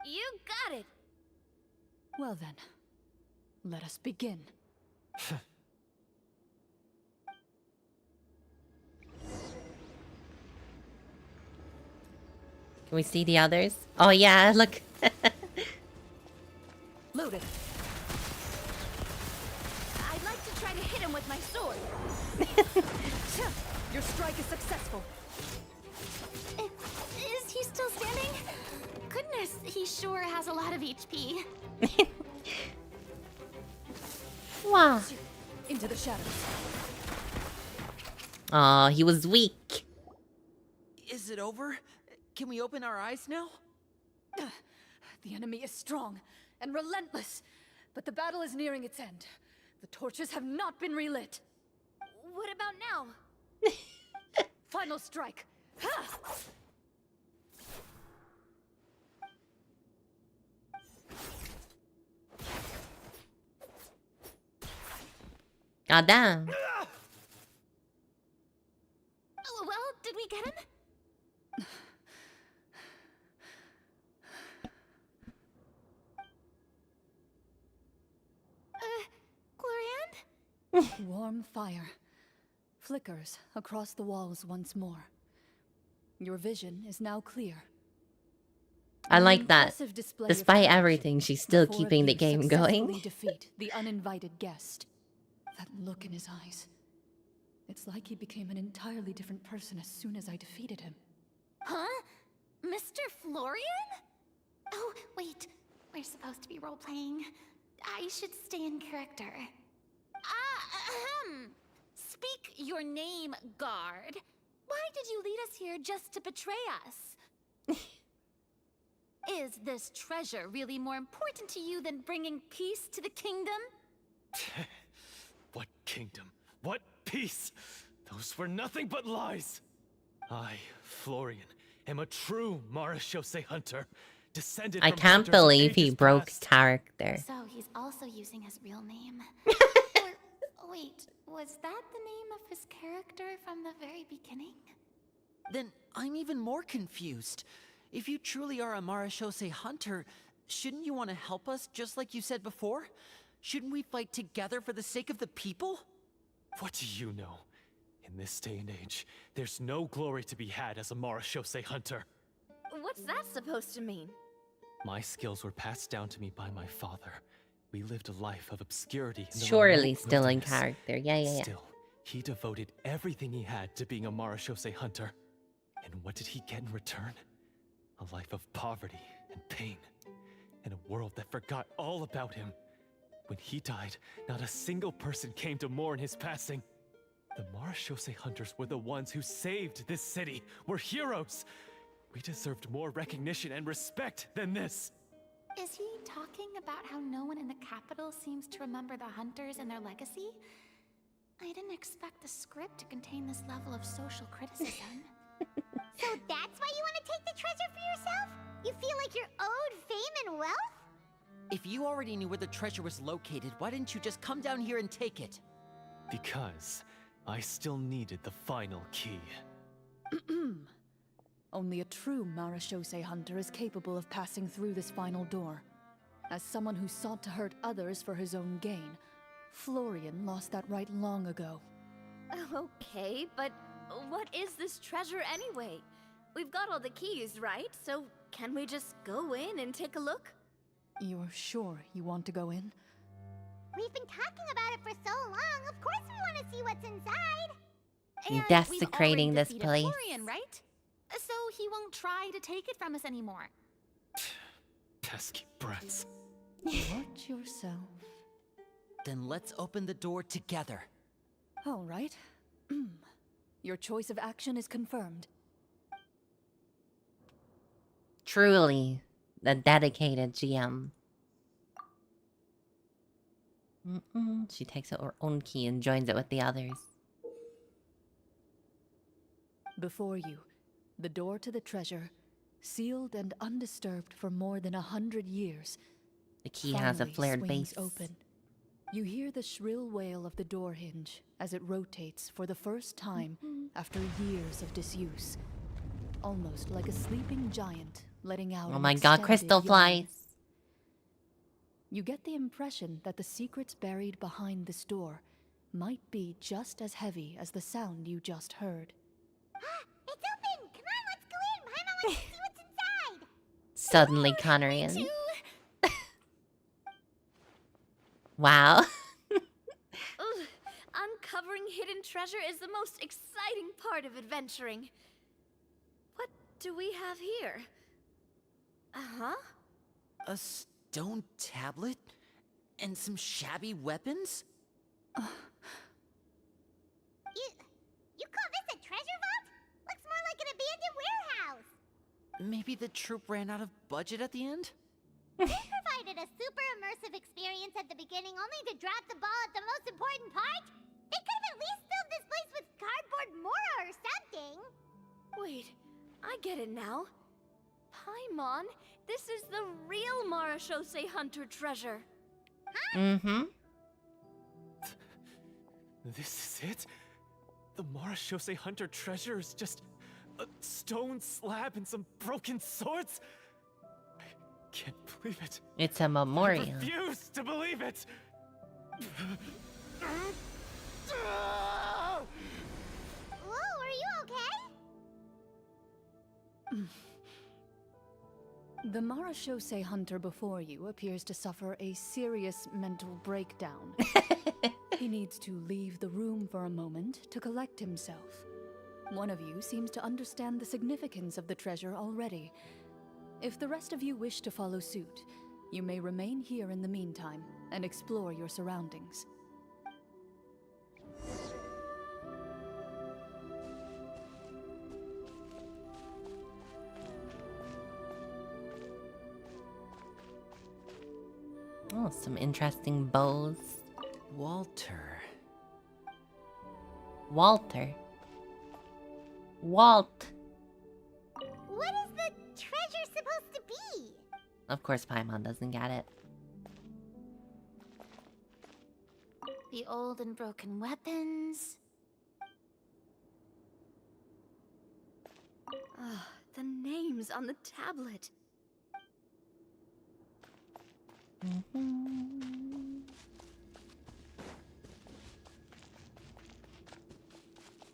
[SPEAKER 12] You got it.
[SPEAKER 16] Well then, let us begin.
[SPEAKER 1] Can we see the others? Oh yeah, look.
[SPEAKER 16] Loaded.
[SPEAKER 12] I'd like to try to hit him with my sword.
[SPEAKER 16] Your strike is successful.
[SPEAKER 10] Is he still standing? Goodness, he sure has a lot of HP.
[SPEAKER 1] Wow.
[SPEAKER 16] Into the shadows.
[SPEAKER 1] Oh, he was weak.
[SPEAKER 13] Is it over? Can we open our eyes now?
[SPEAKER 16] The enemy is strong and relentless, but the battle is nearing its end. The torches have not been relit.
[SPEAKER 12] What about now?
[SPEAKER 16] Final strike. Ha!
[SPEAKER 1] God damn.
[SPEAKER 10] Oh, well, did we get him? Glorian?
[SPEAKER 16] Warm fire flickers across the walls once more. Your vision is now clear.
[SPEAKER 1] I
[SPEAKER 16] An
[SPEAKER 1] like that.
[SPEAKER 16] impressive display of
[SPEAKER 1] Despite
[SPEAKER 16] courage
[SPEAKER 1] everything, she's still
[SPEAKER 16] before
[SPEAKER 1] keeping the
[SPEAKER 16] you
[SPEAKER 1] game
[SPEAKER 16] successfully
[SPEAKER 1] going.
[SPEAKER 16] defeat the uninvited guest. That look in his eyes. It's like he became an entirely different person as soon as I defeated him.
[SPEAKER 10] Huh? Mr. Florian? Oh, wait. We're supposed to be role-playing. I should stay in character. Speak your name, guard. Why did you lead us here just to betray us? Is this treasure really more important to you than bringing peace to the kingdom?
[SPEAKER 14] What kingdom? What peace? Those were nothing but lies. I, Florian, am a true Marashose hunter, descended
[SPEAKER 1] I
[SPEAKER 14] from
[SPEAKER 1] can't
[SPEAKER 14] hunters of
[SPEAKER 1] believe he
[SPEAKER 14] ages
[SPEAKER 1] broke
[SPEAKER 14] past.
[SPEAKER 1] character.
[SPEAKER 10] So he's also using his real name. Or, wait, Was that the name of his character from the very beginning?
[SPEAKER 13] Then I'm even more confused. If you truly are a Marashose hunter, shouldn't you want to help us just like you said before? Shouldn't we fight together for the sake of the people?
[SPEAKER 14] What do you know? In this day and age, there's no glory to be had as a Marashose hunter.
[SPEAKER 12] What's that supposed to mean?
[SPEAKER 14] My skills were passed down to me by my father. We lived a life of obscurity in the
[SPEAKER 1] Surely
[SPEAKER 14] remote
[SPEAKER 1] still in
[SPEAKER 14] wilderness.
[SPEAKER 1] character. Yeah.
[SPEAKER 14] Still, he devoted everything he had to being a Marashose hunter. And what did he get in return? A life of poverty and pain. In a world that forgot all about him. When he died, not a single person came to mourn his passing. The Marashose hunters were the ones who saved this city. We're heroes. We deserved more recognition and respect than this.
[SPEAKER 10] Is he talking about how no one in the capital seems to remember the hunters and their legacy? I didn't expect the script to contain this level of social criticism.
[SPEAKER 2] So that's why you want to take the treasure for yourself? You feel like you're owed fame and wealth?
[SPEAKER 13] If you already knew where the treasure was located, why didn't you just come down here and take it?
[SPEAKER 14] Because I still needed the final key.
[SPEAKER 11] Only a true Marashose hunter is capable of passing through this final door. As someone who sought to hurt others for his own gain, Florian lost that right long ago.
[SPEAKER 12] Okay, but what is this treasure anyway? We've got all the keys, right? So can we just go in and take a look?
[SPEAKER 11] You're sure you want to go in?
[SPEAKER 2] We've been talking about it for so long. Of course we want to see what's inside.
[SPEAKER 10] And
[SPEAKER 1] Desecrating
[SPEAKER 10] we've
[SPEAKER 1] this
[SPEAKER 10] already
[SPEAKER 1] place.
[SPEAKER 10] defeated Florian, right? So he won't try to take it from us anymore.
[SPEAKER 14] Pesky brats.
[SPEAKER 11] Watch yourself.
[SPEAKER 13] Then let's open the door together.
[SPEAKER 11] All right. Your choice of action is confirmed.
[SPEAKER 1] Truly, the dedicated GM. She takes out her own key and joins it with the others.
[SPEAKER 11] Before you, the door to the treasure, sealed and undisturbed for more than 100 years.
[SPEAKER 1] The key has a
[SPEAKER 11] finally
[SPEAKER 1] flared
[SPEAKER 11] swings
[SPEAKER 1] base.
[SPEAKER 11] Open. You hear the shrill wail of the door hinge as it rotates for the first time after years of disuse. Almost like a sleeping giant letting out
[SPEAKER 1] Oh my god, crystal flies!
[SPEAKER 11] You get the impression that the secrets buried behind this door might be just as heavy as the sound you just heard.
[SPEAKER 2] It's open! Come on, let's go in! Paimon wants to see what's inside!
[SPEAKER 1] Suddenly Conorian. Wow.
[SPEAKER 12] Ugh, uncovering hidden treasure is the most exciting part of adventuring. What do we have here? Uh-huh.
[SPEAKER 13] A stone tablet? And some shabby weapons?
[SPEAKER 2] You call this a treasure vault? Looks more like an abandoned warehouse!
[SPEAKER 13] Maybe the troop ran out of budget at the end?
[SPEAKER 2] They provided a super immersive experience at the beginning only to drop the ball at the most important part? They could have at least filled this place with cardboard mora or something!
[SPEAKER 12] Wait, I get it now. Paimon, this is the real Marashose hunter treasure.
[SPEAKER 1] Mm-hmm.
[SPEAKER 14] This is it? The Marashose hunter treasure is just a stone slab and some broken swords? I can't believe it.
[SPEAKER 1] It's a memorial.
[SPEAKER 14] I refuse to believe it!
[SPEAKER 2] Whoa, are you okay?
[SPEAKER 11] The Marashose hunter before you appears to suffer a serious mental breakdown. He needs to leave the room for a moment to collect himself. One of you seems to understand the significance of the treasure already. If the rest of you wish to follow suit, you may remain here in the meantime and explore your surroundings.
[SPEAKER 1] Oh, some interesting bows.
[SPEAKER 13] Walter.
[SPEAKER 1] Walter. Walt.
[SPEAKER 2] What is the treasure supposed to be?
[SPEAKER 1] Of course Paimon doesn't get it.
[SPEAKER 10] The old and broken weapons.
[SPEAKER 12] Ah, the names on the tablet.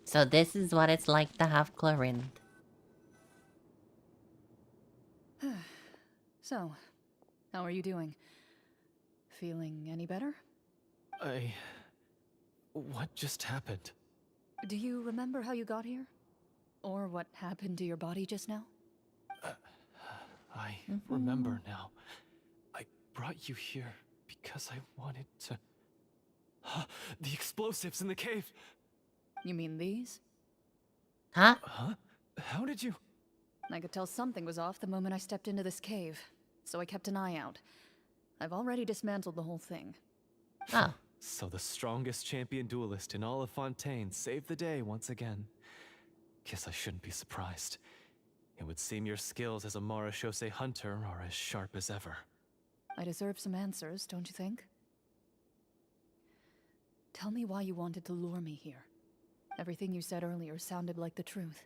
[SPEAKER 1] So this is what it's like to have Clorind.
[SPEAKER 16] So, how are you doing? Feeling any better?
[SPEAKER 14] What just happened?
[SPEAKER 16] Do you remember how you got here? Or what happened to your body just now?
[SPEAKER 14] I remember now. I brought you here because I wanted to... The explosives in the cave!
[SPEAKER 16] You mean these?
[SPEAKER 1] Huh?
[SPEAKER 14] Huh? How did you...
[SPEAKER 16] I could tell something was off the moment I stepped into this cave, so I kept an eye out. I've already dismantled the whole thing.
[SPEAKER 1] Oh.
[SPEAKER 14] So the strongest champion duelist in all of Fontaine saved the day once again. Guess I shouldn't be surprised. It would seem your skills as a Marachose hunter are as sharp as ever.
[SPEAKER 16] I deserve some answers, don't you think? Tell me why you wanted to lure me here. Everything you said earlier sounded like the truth.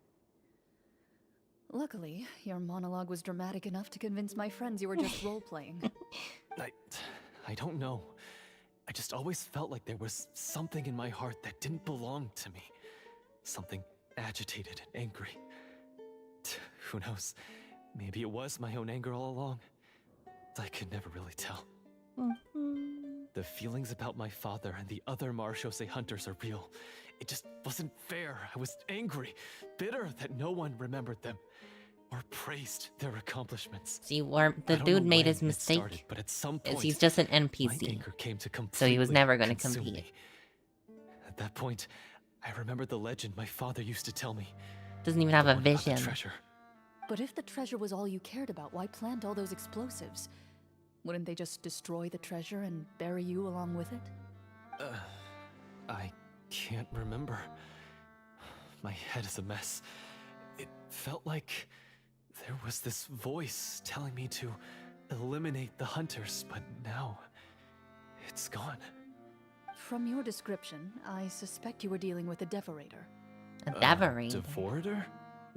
[SPEAKER 16] Luckily, your monologue was dramatic enough to convince my friends you were just role-playing.
[SPEAKER 14] I don't know. I just always felt like there was something in my heart that didn't belong to me. Something agitated and angry. Who knows? Maybe it was my own anger all along. I could never really tell. The feelings about my father and the other Marachose hunters are real. It just wasn't fair. I was angry, bitter that no one remembered them or praised their accomplishments.
[SPEAKER 1] See, the dude made his mistake.
[SPEAKER 14] Started, but at some point,
[SPEAKER 1] he's just an NPC.
[SPEAKER 14] My anger came to
[SPEAKER 1] so he was never going to
[SPEAKER 14] consume
[SPEAKER 1] compete.
[SPEAKER 14] Me. At that point, I remembered the legend my father used to tell me.
[SPEAKER 1] Doesn't even have a
[SPEAKER 14] one about
[SPEAKER 1] vision.
[SPEAKER 14] The treasure.
[SPEAKER 16] But if the treasure was all you cared about, why plant all those explosives? Wouldn't they just destroy the treasure and bury you along with it?
[SPEAKER 14] I can't remember. My head is a mess. It felt like there was this voice telling me to eliminate the hunters, but now it's gone.
[SPEAKER 16] From your description, I suspect you were dealing with a Devorator.
[SPEAKER 1] A Devorator?
[SPEAKER 14] Devorator?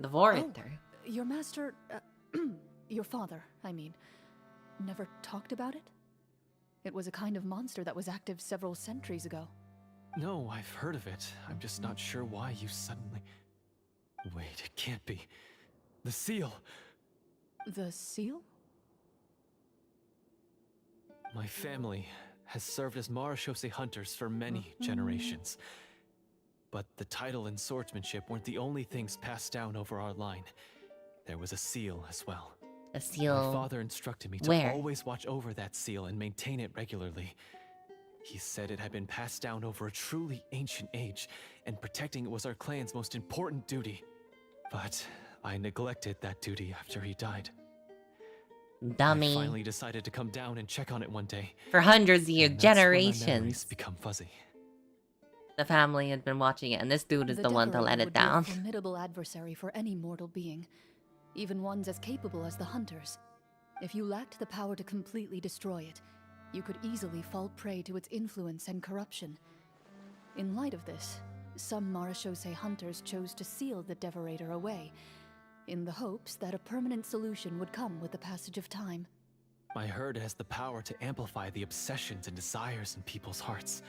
[SPEAKER 1] Devorator?
[SPEAKER 16] Oh, your master, your father, I mean, never talked about it? It was a kind of monster that was active several centuries ago.
[SPEAKER 14] No, I've heard of it. I'm just not sure why you suddenly... Wait, it can't be. The seal!
[SPEAKER 16] The seal?
[SPEAKER 14] My family has served as Marachose hunters for many generations. But the title and swordsmanship weren't the only things passed down over our line. There was a seal as well.
[SPEAKER 1] A seal?
[SPEAKER 14] My father instructed me to always watch over that seal and maintain it regularly. He said it had been passed down over a truly ancient age, and protecting it was our clan's most important duty. But I neglected that duty after he died.
[SPEAKER 1] Dummy.
[SPEAKER 14] I finally decided to come down and check on it one day.
[SPEAKER 1] For hundreds of years, generations.
[SPEAKER 14] When my memories become fuzzy.
[SPEAKER 1] The family had been watching it, and this dude is the one to let it down.
[SPEAKER 16] Would be a formidable adversary for any mortal being, even ones as capable as the hunters. If you lacked the power to completely destroy it, you could easily fall prey to its influence and corruption. In light of this, some Marachose hunters chose to seal the Devorator away, in the hopes that a permanent solution would come with the passage of time.
[SPEAKER 14] I heard it has the power to amplify the obsessions and desires in people's hearts,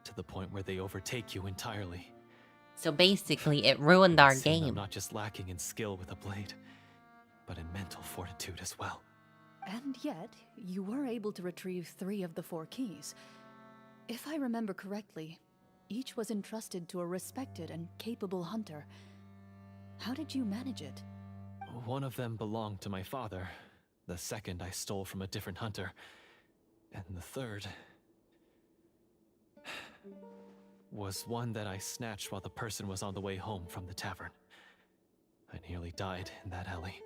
[SPEAKER 14] to the point where they overtake you entirely.
[SPEAKER 1] So basically, it ruined our game.
[SPEAKER 14] I'm not just lacking in skill with a blade, but in mental fortitude as well.
[SPEAKER 16] And yet, you were able to retrieve 3 of the 4 keys. If I remember correctly, each was entrusted to a respected and capable hunter. How did you manage it?
[SPEAKER 14] One of them belonged to my father. The second I stole from a different hunter. And the third... was one that I snatched while the person was on the way home from the tavern. I nearly died in that alley.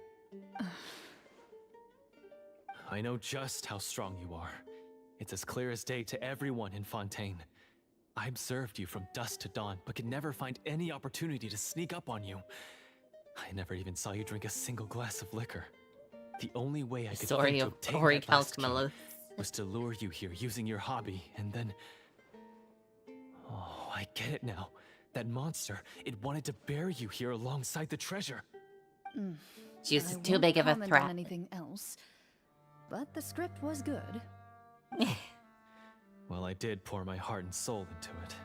[SPEAKER 14] I know just how strong you are. It's as clear as day to everyone in Fontaine. I observed you from dusk to dawn, but could never find any opportunity to sneak up on you. I never even saw you drink a single glass of liquor. The only way I could think to obtain that last key was to lure you here using your hobby, and then... I get it now. That monster, it wanted to bury you here alongside the treasure.
[SPEAKER 1] She's
[SPEAKER 16] I
[SPEAKER 1] too
[SPEAKER 16] won't
[SPEAKER 1] big of a
[SPEAKER 16] comment
[SPEAKER 1] threat.
[SPEAKER 16] on anything else, but the script was good.
[SPEAKER 14] Well, I did pour my heart and soul into it.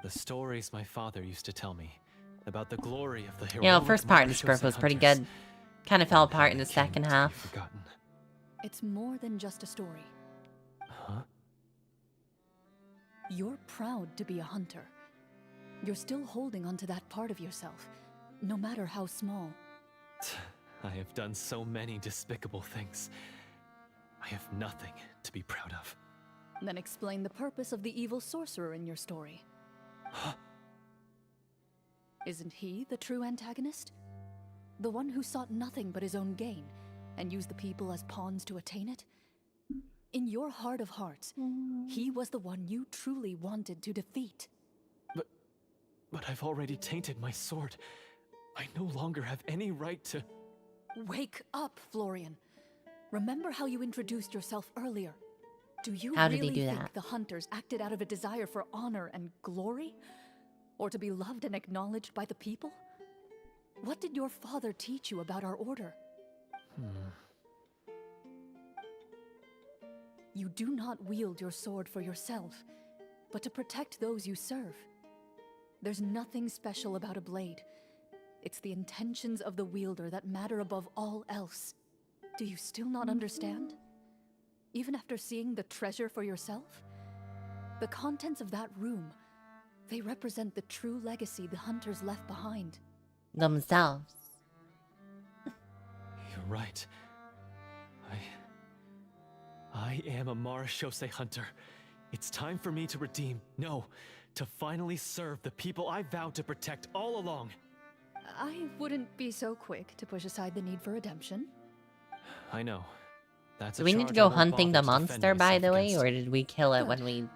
[SPEAKER 14] The stories my father used to tell me about the glory of the heroic
[SPEAKER 1] You know, first part of the script
[SPEAKER 14] Marechaussee
[SPEAKER 1] was pretty
[SPEAKER 14] hunters,
[SPEAKER 1] good. Kind of fell
[SPEAKER 14] and how
[SPEAKER 1] apart in
[SPEAKER 14] they
[SPEAKER 1] the
[SPEAKER 14] came
[SPEAKER 1] second
[SPEAKER 14] to be
[SPEAKER 1] half.
[SPEAKER 14] forgotten.
[SPEAKER 16] It's more than just a story.
[SPEAKER 14] Huh?
[SPEAKER 16] You're proud to be a hunter. You're still holding onto that part of yourself, no matter how small.
[SPEAKER 14] I have done so many despicable things. I have nothing to be proud of.
[SPEAKER 16] Then explain the purpose of the evil sorcerer in your story. Isn't he the true antagonist? The one who sought nothing but his own gain, and used the people as pawns to attain it? In your heart of hearts, he was the one you truly wanted to defeat.
[SPEAKER 14] But I've already tainted my sword. I no longer have any right to...
[SPEAKER 16] Wake up, Florian. Remember how you introduced yourself earlier. Do you
[SPEAKER 1] How did he
[SPEAKER 16] really
[SPEAKER 1] do
[SPEAKER 16] think
[SPEAKER 1] that?
[SPEAKER 16] the hunters acted out of a desire for honor and glory? Or to be loved and acknowledged by the people? What did your father teach you about our order? You do not wield your sword for yourself, but to protect those you serve. There's nothing special about a blade. It's the intentions of the wielder that matter above all else. Do you still not understand? Even after seeing the treasure for yourself? The contents of that room, they represent the true legacy the hunters left behind.
[SPEAKER 1] Themselves.
[SPEAKER 14] You're right. I am a Marechaussee hunter. It's time for me to redeem, no, to finally serve the people I vowed to protect all along.
[SPEAKER 16] I wouldn't be so quick to push aside the need for redemption.
[SPEAKER 14] I know. That's
[SPEAKER 1] Do
[SPEAKER 14] a
[SPEAKER 1] we need
[SPEAKER 14] charge
[SPEAKER 1] to
[SPEAKER 14] I
[SPEAKER 1] go
[SPEAKER 14] won't
[SPEAKER 1] hunting the
[SPEAKER 14] bother to defend
[SPEAKER 1] monster, by the
[SPEAKER 14] myself
[SPEAKER 1] way,
[SPEAKER 14] against.
[SPEAKER 1] or did we kill it
[SPEAKER 16] Good.
[SPEAKER 1] when we,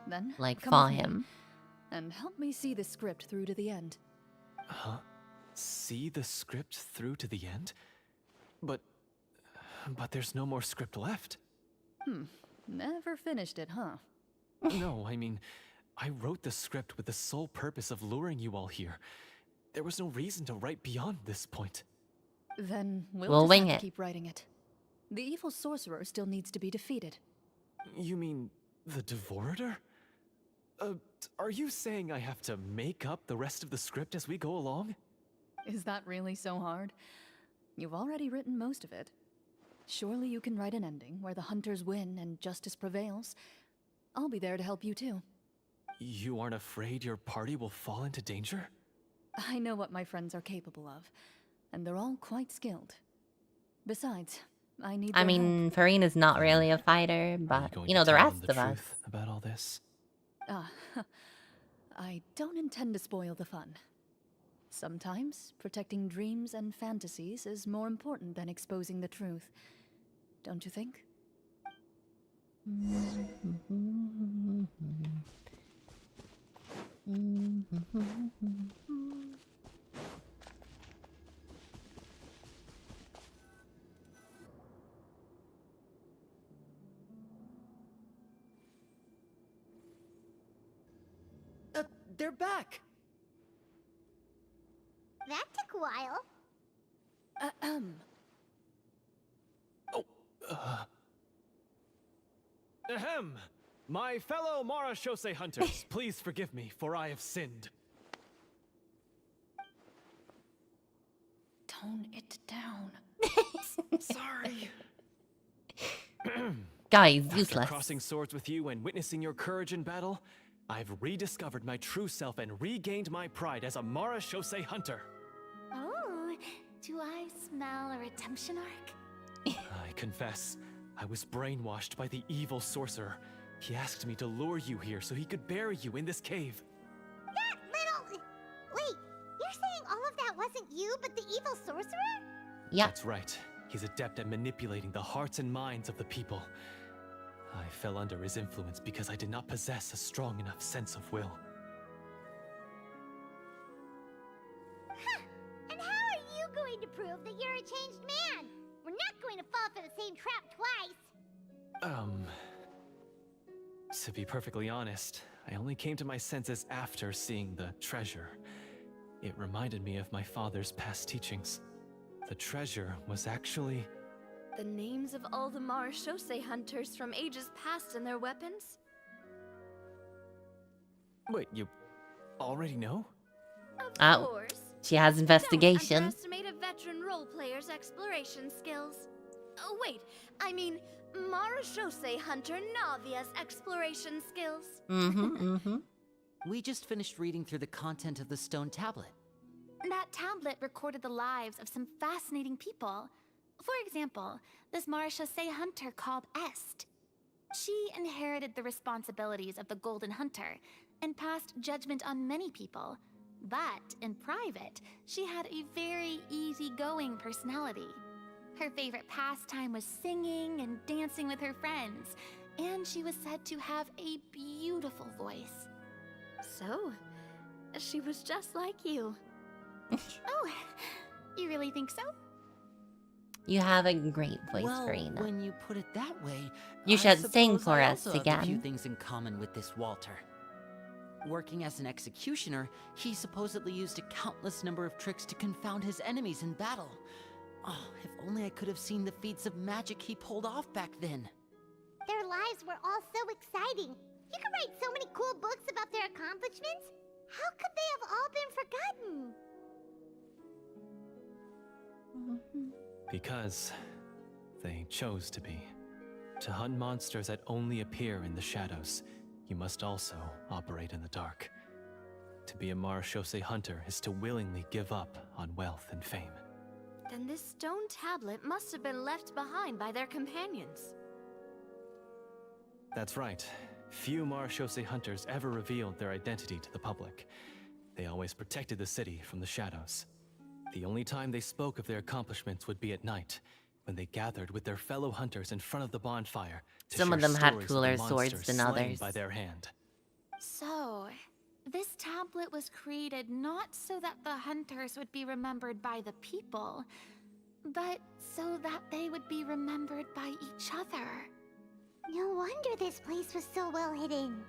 [SPEAKER 16] Then,
[SPEAKER 1] like,
[SPEAKER 16] come
[SPEAKER 1] fought
[SPEAKER 16] with me,
[SPEAKER 1] him?
[SPEAKER 16] and help me see the script through to the end.
[SPEAKER 14] Huh? See the script through to the end? But there's no more script left.
[SPEAKER 16] Never finished it, huh?
[SPEAKER 14] No, I mean, I wrote the script with the sole purpose of luring you all here. There was no reason to write beyond this point.
[SPEAKER 16] Then we'll
[SPEAKER 1] We'll
[SPEAKER 16] just
[SPEAKER 1] wing
[SPEAKER 16] have
[SPEAKER 1] it.
[SPEAKER 16] to keep writing it. The evil sorcerer still needs to be defeated.
[SPEAKER 14] You mean the Devorator? Are you saying I have to make up the rest of the script as we go along?
[SPEAKER 16] Is that really so hard? You've already written most of it. Surely you can write an ending where the hunters win and justice prevails. I'll be there to help you too.
[SPEAKER 14] You aren't afraid your party will fall into danger?
[SPEAKER 16] I know what my friends are capable of, and they're all quite skilled. Besides, I need
[SPEAKER 1] I
[SPEAKER 16] their
[SPEAKER 1] mean, Farina's not really a fighter, but,
[SPEAKER 14] Going
[SPEAKER 1] you know,
[SPEAKER 14] to
[SPEAKER 1] the
[SPEAKER 14] tell
[SPEAKER 1] rest
[SPEAKER 14] them
[SPEAKER 1] of
[SPEAKER 14] the
[SPEAKER 1] us.
[SPEAKER 14] truth about all this?
[SPEAKER 16] help. I don't intend to spoil the fun. Sometimes, protecting dreams and fantasies is more important than exposing the truth. Don't you think?
[SPEAKER 13] They're back!
[SPEAKER 2] That took a while.
[SPEAKER 14] Ahem! My fellow Marechaussee hunters, please forgive me, for I have sinned.
[SPEAKER 16] Tone it down.
[SPEAKER 14] Sorry.
[SPEAKER 1] Guys,
[SPEAKER 14] After
[SPEAKER 1] useless.
[SPEAKER 14] crossing swords with you and witnessing your courage in battle, I've rediscovered my true self and regained my pride as a Marechaussee hunter.
[SPEAKER 10] Oh, do I smell a redemption arc?
[SPEAKER 14] I confess, I was brainwashed by the evil sorcerer. He asked me to lure you here so he could bury you in this cave.
[SPEAKER 2] That little... Wait, you're saying all of that wasn't you, but the evil sorcerer?
[SPEAKER 1] Yeah.
[SPEAKER 14] That's right. He's adept at manipulating the hearts and minds of the people. I fell under his influence because I did not possess a strong enough sense of will.
[SPEAKER 2] Huh. And how are you going to prove that you're a changed man? We're not going to fall for the same trap twice.
[SPEAKER 14] To be perfectly honest, I only came to my senses after seeing the treasure. It reminded me of my father's past teachings. The treasure was actually...
[SPEAKER 12] The names of all the Marashose hunters from ages past and their weapons?
[SPEAKER 14] Wait, you already know?
[SPEAKER 12] Of course.
[SPEAKER 1] She has investigation.
[SPEAKER 12] Don't underestimate a veteran role player's exploration skills. Oh wait, I mean Marashose hunter Navia's exploration skills.
[SPEAKER 13] We just finished reading through the content of the stone tablet.
[SPEAKER 10] That tablet recorded the lives of some fascinating people. For example, this Marashose hunter called Est. She inherited the responsibilities of the Golden Hunter and passed judgment on many people. But in private, she had a very easygoing personality. Her favorite pastime was singing and dancing with her friends, and she was said to have a beautiful voice.
[SPEAKER 12] So, she was just like you.
[SPEAKER 10] Oh, you really think so?
[SPEAKER 1] You have a great voice,
[SPEAKER 13] Well,
[SPEAKER 1] Karina.
[SPEAKER 13] when you put it that way,
[SPEAKER 1] You
[SPEAKER 13] I
[SPEAKER 1] should sing
[SPEAKER 13] suppose
[SPEAKER 1] for
[SPEAKER 13] I
[SPEAKER 1] us
[SPEAKER 13] also have a few
[SPEAKER 1] again.
[SPEAKER 13] things in common with this Walter. Working as an executioner, he supposedly used a countless number of tricks to confound his enemies in battle. Oh, if only I could have seen the feats of magic he pulled off back then.
[SPEAKER 2] Their lives were all so exciting. You could write so many cool books about their accomplishments. How could they have all been forgotten?
[SPEAKER 14] Because they chose to be. To hunt monsters that only appear in the shadows, you must also operate in the dark. To be a Marashose hunter is to willingly give up on wealth and fame.
[SPEAKER 12] Then this stone tablet must have been left behind by their companions.
[SPEAKER 14] That's right. Few Marashose hunters ever revealed their identity to the public. They always protected the city from the shadows. The only time they spoke of their accomplishments would be at night, when they gathered with their fellow hunters in front of the bonfire to
[SPEAKER 1] Some of
[SPEAKER 14] share
[SPEAKER 1] them had
[SPEAKER 14] stories of the
[SPEAKER 1] cooler swords
[SPEAKER 14] monsters
[SPEAKER 1] than
[SPEAKER 14] slain
[SPEAKER 1] others.
[SPEAKER 14] by their hand.
[SPEAKER 10] So, this tablet was created not so that the hunters would be remembered by the people, but so that they would be remembered by each other.
[SPEAKER 2] No wonder this place was so well hidden.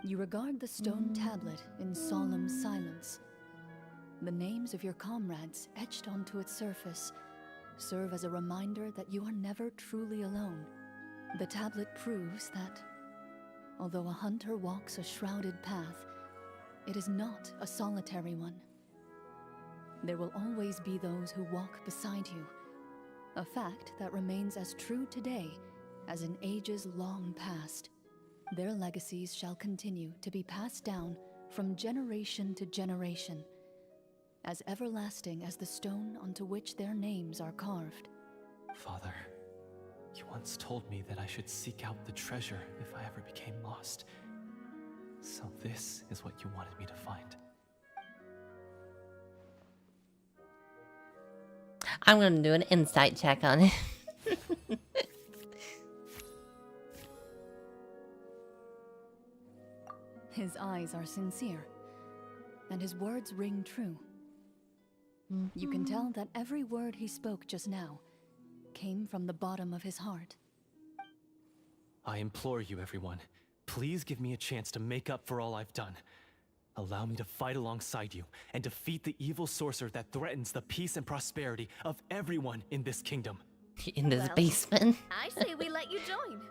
[SPEAKER 11] You regard the stone tablet in solemn silence. The names of your comrades etched onto its surface serve as a reminder that you are never truly alone. The tablet proves that, although a hunter walks a shrouded path, it is not a solitary one. There will always be those who walk beside you, a fact that remains as true today as in ages long past. Their legacies shall continue to be passed down from generation to generation, as everlasting as the stone onto which their names are carved.
[SPEAKER 14] Father, you once told me that I should seek out the treasure if I ever became lost. So this is what you wanted me to find.
[SPEAKER 1] I'm gonna do an insight check on it.
[SPEAKER 11] His eyes are sincere, and his words ring true. You can tell that every word he spoke just now came from the bottom of his heart.
[SPEAKER 14] I implore you, everyone, please give me a chance to make up for all I've done. Allow me to fight alongside you and defeat the evil sorcerer that threatens the peace and prosperity of everyone in this kingdom.
[SPEAKER 1] In this basement.
[SPEAKER 12] I say we let you join.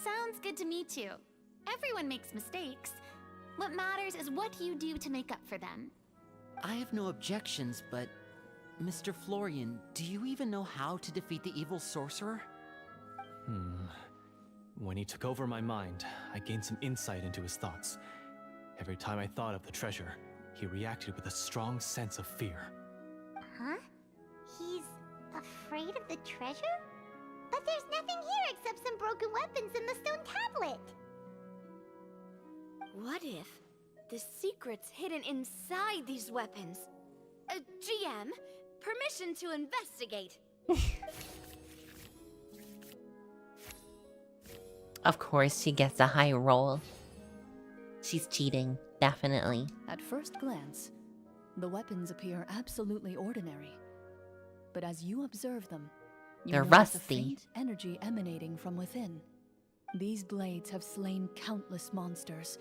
[SPEAKER 10] Sounds good to me too. Everyone makes mistakes. What matters is what you do to make up for them.
[SPEAKER 13] I have no objections, but Mr. Florian, do you even know how to defeat the evil sorcerer?
[SPEAKER 14] When he took over my mind, I gained some insight into his thoughts. Every time I thought of the treasure, he reacted with a strong sense of fear.
[SPEAKER 2] Huh? He's afraid of the treasure? But there's nothing here except some broken weapons and the stone tablet.
[SPEAKER 12] What if the secret's hidden inside these weapons? GM, permission to investigate.
[SPEAKER 1] Of course, she gets a high roll. She's cheating, definitely.
[SPEAKER 11] At first glance, the weapons appear absolutely ordinary. But as you observe them, you
[SPEAKER 1] They're
[SPEAKER 11] notice a
[SPEAKER 1] rusty.
[SPEAKER 11] faint energy emanating from within. These blades have slain countless monsters.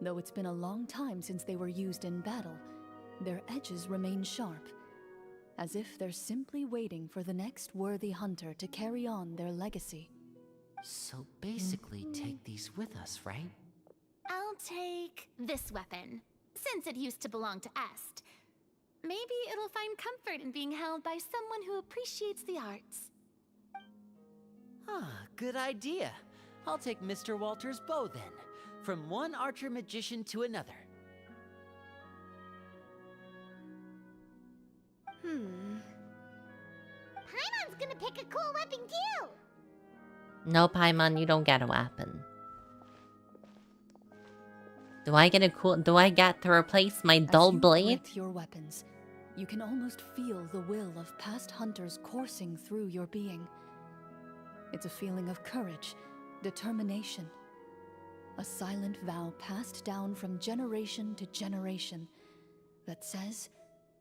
[SPEAKER 11] Though it's been a long time since they were used in battle, their edges remain sharp, as if they're simply waiting for the next worthy hunter to carry on their legacy.
[SPEAKER 13] So basically, take these with us, right?
[SPEAKER 10] I'll take this weapon, since it used to belong to Est. Maybe it'll find comfort in being held by someone who appreciates the arts.
[SPEAKER 13] Ah, good idea. I'll take Mr. Walter's bow then. From one archer magician to another.
[SPEAKER 2] Paimon's gonna pick a cool weapon too!
[SPEAKER 1] No, Paimon, you don't get a weapon. Do I get to replace my dull blade?
[SPEAKER 11] With your weapons, you can almost feel the will of past hunters coursing through your being. It's a feeling of courage, determination. A silent vow passed down from generation to generation that says,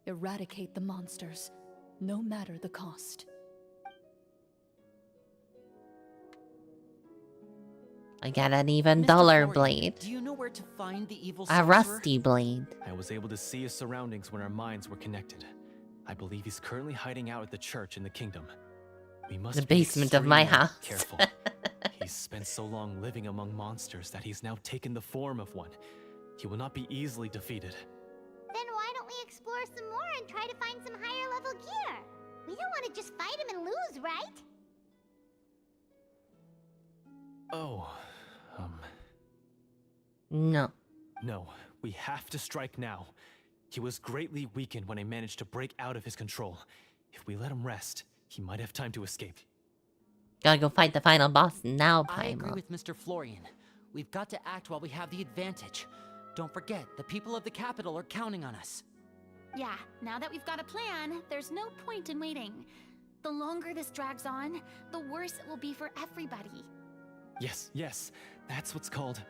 [SPEAKER 11] eradicate the monsters, no matter the cost.
[SPEAKER 1] I got an even
[SPEAKER 13] Mr.
[SPEAKER 1] duller
[SPEAKER 13] Florian,
[SPEAKER 1] blade.
[SPEAKER 13] Do you know where to find the evil
[SPEAKER 1] A
[SPEAKER 13] sorcerer?
[SPEAKER 1] rusty blade.
[SPEAKER 14] I was able to see his surroundings when our minds were connected. I believe he's currently hiding out at the church in the kingdom. We must
[SPEAKER 1] The
[SPEAKER 14] be
[SPEAKER 1] basement of my
[SPEAKER 14] extremely
[SPEAKER 1] house.
[SPEAKER 14] Careful. He's spent so long living among monsters that he's now taken the form of one. He will not be easily defeated.
[SPEAKER 2] Then why don't we explore some more and try to find some higher level gear? We don't want to just fight him and lose, right?
[SPEAKER 14] Oh,
[SPEAKER 1] No.
[SPEAKER 14] No, we have to strike now. He was greatly weakened when I managed to break out of his control. If we let him rest, he might have time to escape.
[SPEAKER 1] Gotta go fight the final boss now,
[SPEAKER 13] I agree
[SPEAKER 1] Paimon.
[SPEAKER 13] with Mr. Florian. We've got to act while we have the advantage. Don't forget, the people of the capital are counting on us.
[SPEAKER 10] Yeah, now that we've got a plan, there's no point in waiting. The longer this drags on, the worse it will be for everybody.
[SPEAKER 14] Yes, that's what's called...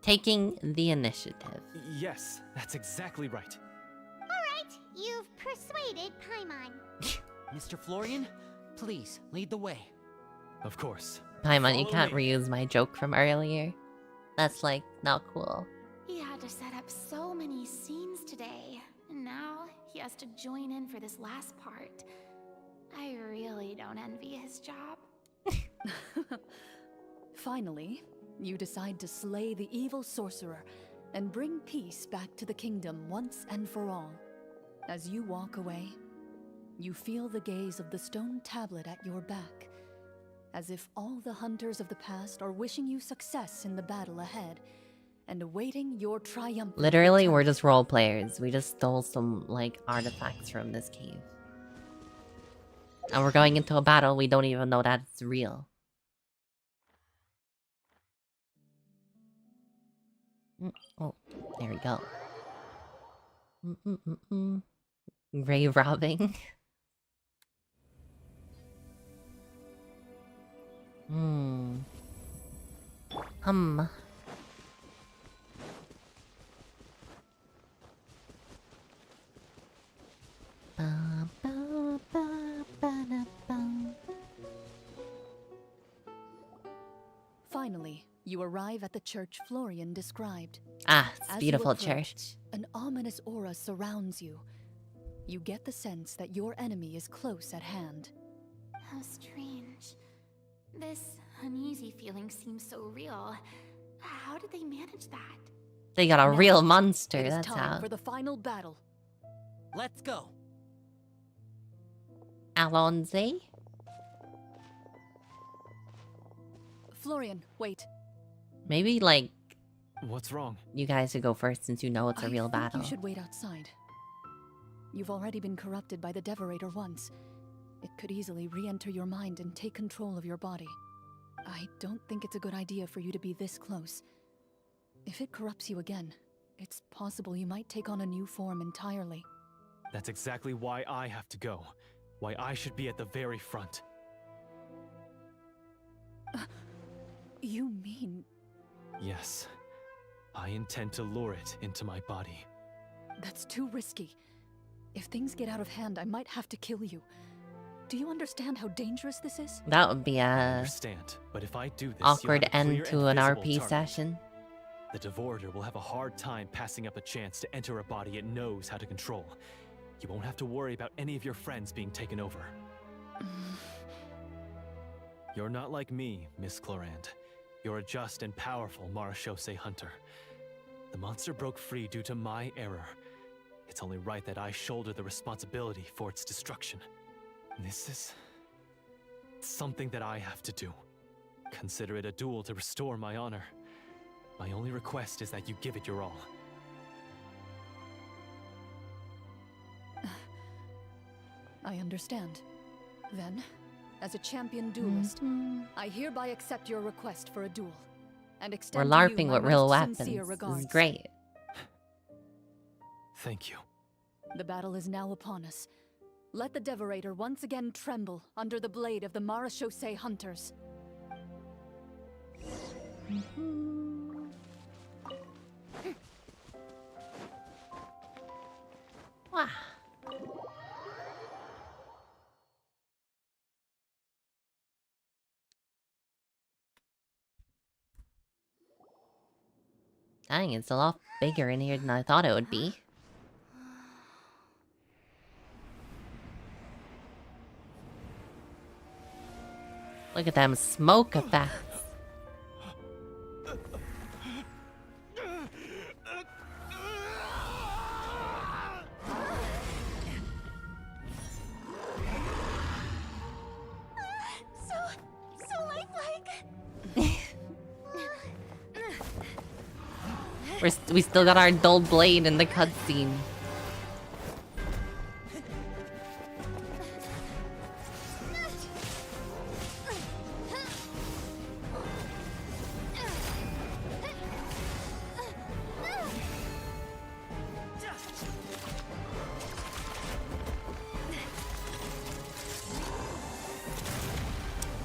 [SPEAKER 1] Taking the initiative.
[SPEAKER 14] Yes, that's exactly right.
[SPEAKER 2] Alright, you've persuaded Paimon.
[SPEAKER 13] Mr. Florian, please, lead the way.
[SPEAKER 14] Of course.
[SPEAKER 1] Paimon, you
[SPEAKER 14] Follow
[SPEAKER 1] can't
[SPEAKER 14] me.
[SPEAKER 1] reuse my joke from earlier. That's like not cool.
[SPEAKER 10] He had to set up so many scenes today, and now he has to join in for this last part. I really don't envy his job.
[SPEAKER 11] Finally, you decide to slay the evil sorcerer and bring peace back to the kingdom once and for all. As you walk away, you feel the gaze of the stone tablet at your back, as if all the hunters of the past are wishing you success in the battle ahead and awaiting your triumphant
[SPEAKER 1] Literally,
[SPEAKER 11] return.
[SPEAKER 1] we're just role players. We just stole some, like, artifacts from this cave. And we're going into a battle we don't even know that it's real. Oh, there we go. Grave robbing. Hum. Ba, ba, ba, ba, da, ba.
[SPEAKER 11] Finally, you arrive at the church Florian described.
[SPEAKER 1] Ah, it's
[SPEAKER 11] As
[SPEAKER 1] beautiful
[SPEAKER 11] you approach,
[SPEAKER 1] church.
[SPEAKER 11] an ominous aura surrounds you. You get the sense that your enemy is close at hand.
[SPEAKER 10] How strange. This uneasy feeling seems so real. How did they manage that?
[SPEAKER 1] They got a
[SPEAKER 11] Now,
[SPEAKER 1] real monster,
[SPEAKER 11] It is
[SPEAKER 1] that's
[SPEAKER 11] time
[SPEAKER 1] how.
[SPEAKER 11] for the final battle.
[SPEAKER 13] Let's go.
[SPEAKER 1] Alonze?
[SPEAKER 11] Florian, wait.
[SPEAKER 1] Maybe, like,
[SPEAKER 14] What's wrong?
[SPEAKER 1] you guys should go first since you know it's a
[SPEAKER 11] I
[SPEAKER 1] real
[SPEAKER 11] think
[SPEAKER 1] battle.
[SPEAKER 11] You should wait outside. You've already been corrupted by the Devorator once. It could easily re-enter your mind and take control of your body. I don't think it's a good idea for you to be this close. If it corrupts you again, it's possible you might take on a new form entirely.
[SPEAKER 14] That's exactly why I have to go. Why I should be at the very front.
[SPEAKER 11] You mean...
[SPEAKER 14] Yes. I intend to lure it into my body.
[SPEAKER 11] That's too risky. If things get out of hand, I might have to kill you. Do you understand how dangerous this is?
[SPEAKER 1] That would be
[SPEAKER 14] I
[SPEAKER 1] a
[SPEAKER 14] understand, but if I do this,
[SPEAKER 1] awkward
[SPEAKER 14] you'll have a
[SPEAKER 1] end
[SPEAKER 14] clear
[SPEAKER 1] to
[SPEAKER 14] and
[SPEAKER 1] an
[SPEAKER 14] visible
[SPEAKER 1] RP
[SPEAKER 14] target.
[SPEAKER 1] session.
[SPEAKER 14] The Devorator will have a hard time passing up a chance to enter a body it knows how to control. You won't have to worry about any of your friends being taken over. You're not like me, Miss Clorand. You're a just and powerful Marechaussee hunter. The monster broke free due to my error. It's only right that I shoulder the responsibility for its destruction. This is something that I have to do. Consider it a duel to restore my honor. My only request is that you give it your all.
[SPEAKER 11] I understand. Then, as a champion duelist, I hereby accept your request for a duel. And
[SPEAKER 1] We're
[SPEAKER 11] extend to you
[SPEAKER 1] LARPing
[SPEAKER 11] my
[SPEAKER 1] with real
[SPEAKER 11] most
[SPEAKER 1] weapons.
[SPEAKER 11] sincere
[SPEAKER 1] This
[SPEAKER 11] regards.
[SPEAKER 1] is great.
[SPEAKER 14] Thank you.
[SPEAKER 11] The battle is now upon us. Let the Devorator once again tremble under the blade of the Marechaussee hunters.
[SPEAKER 1] Wow. Dang, it's a lot bigger in here than I thought it would be. Look at them smoke effects.
[SPEAKER 10] So lifelike.
[SPEAKER 1] We still got our dull blade in the cutscene.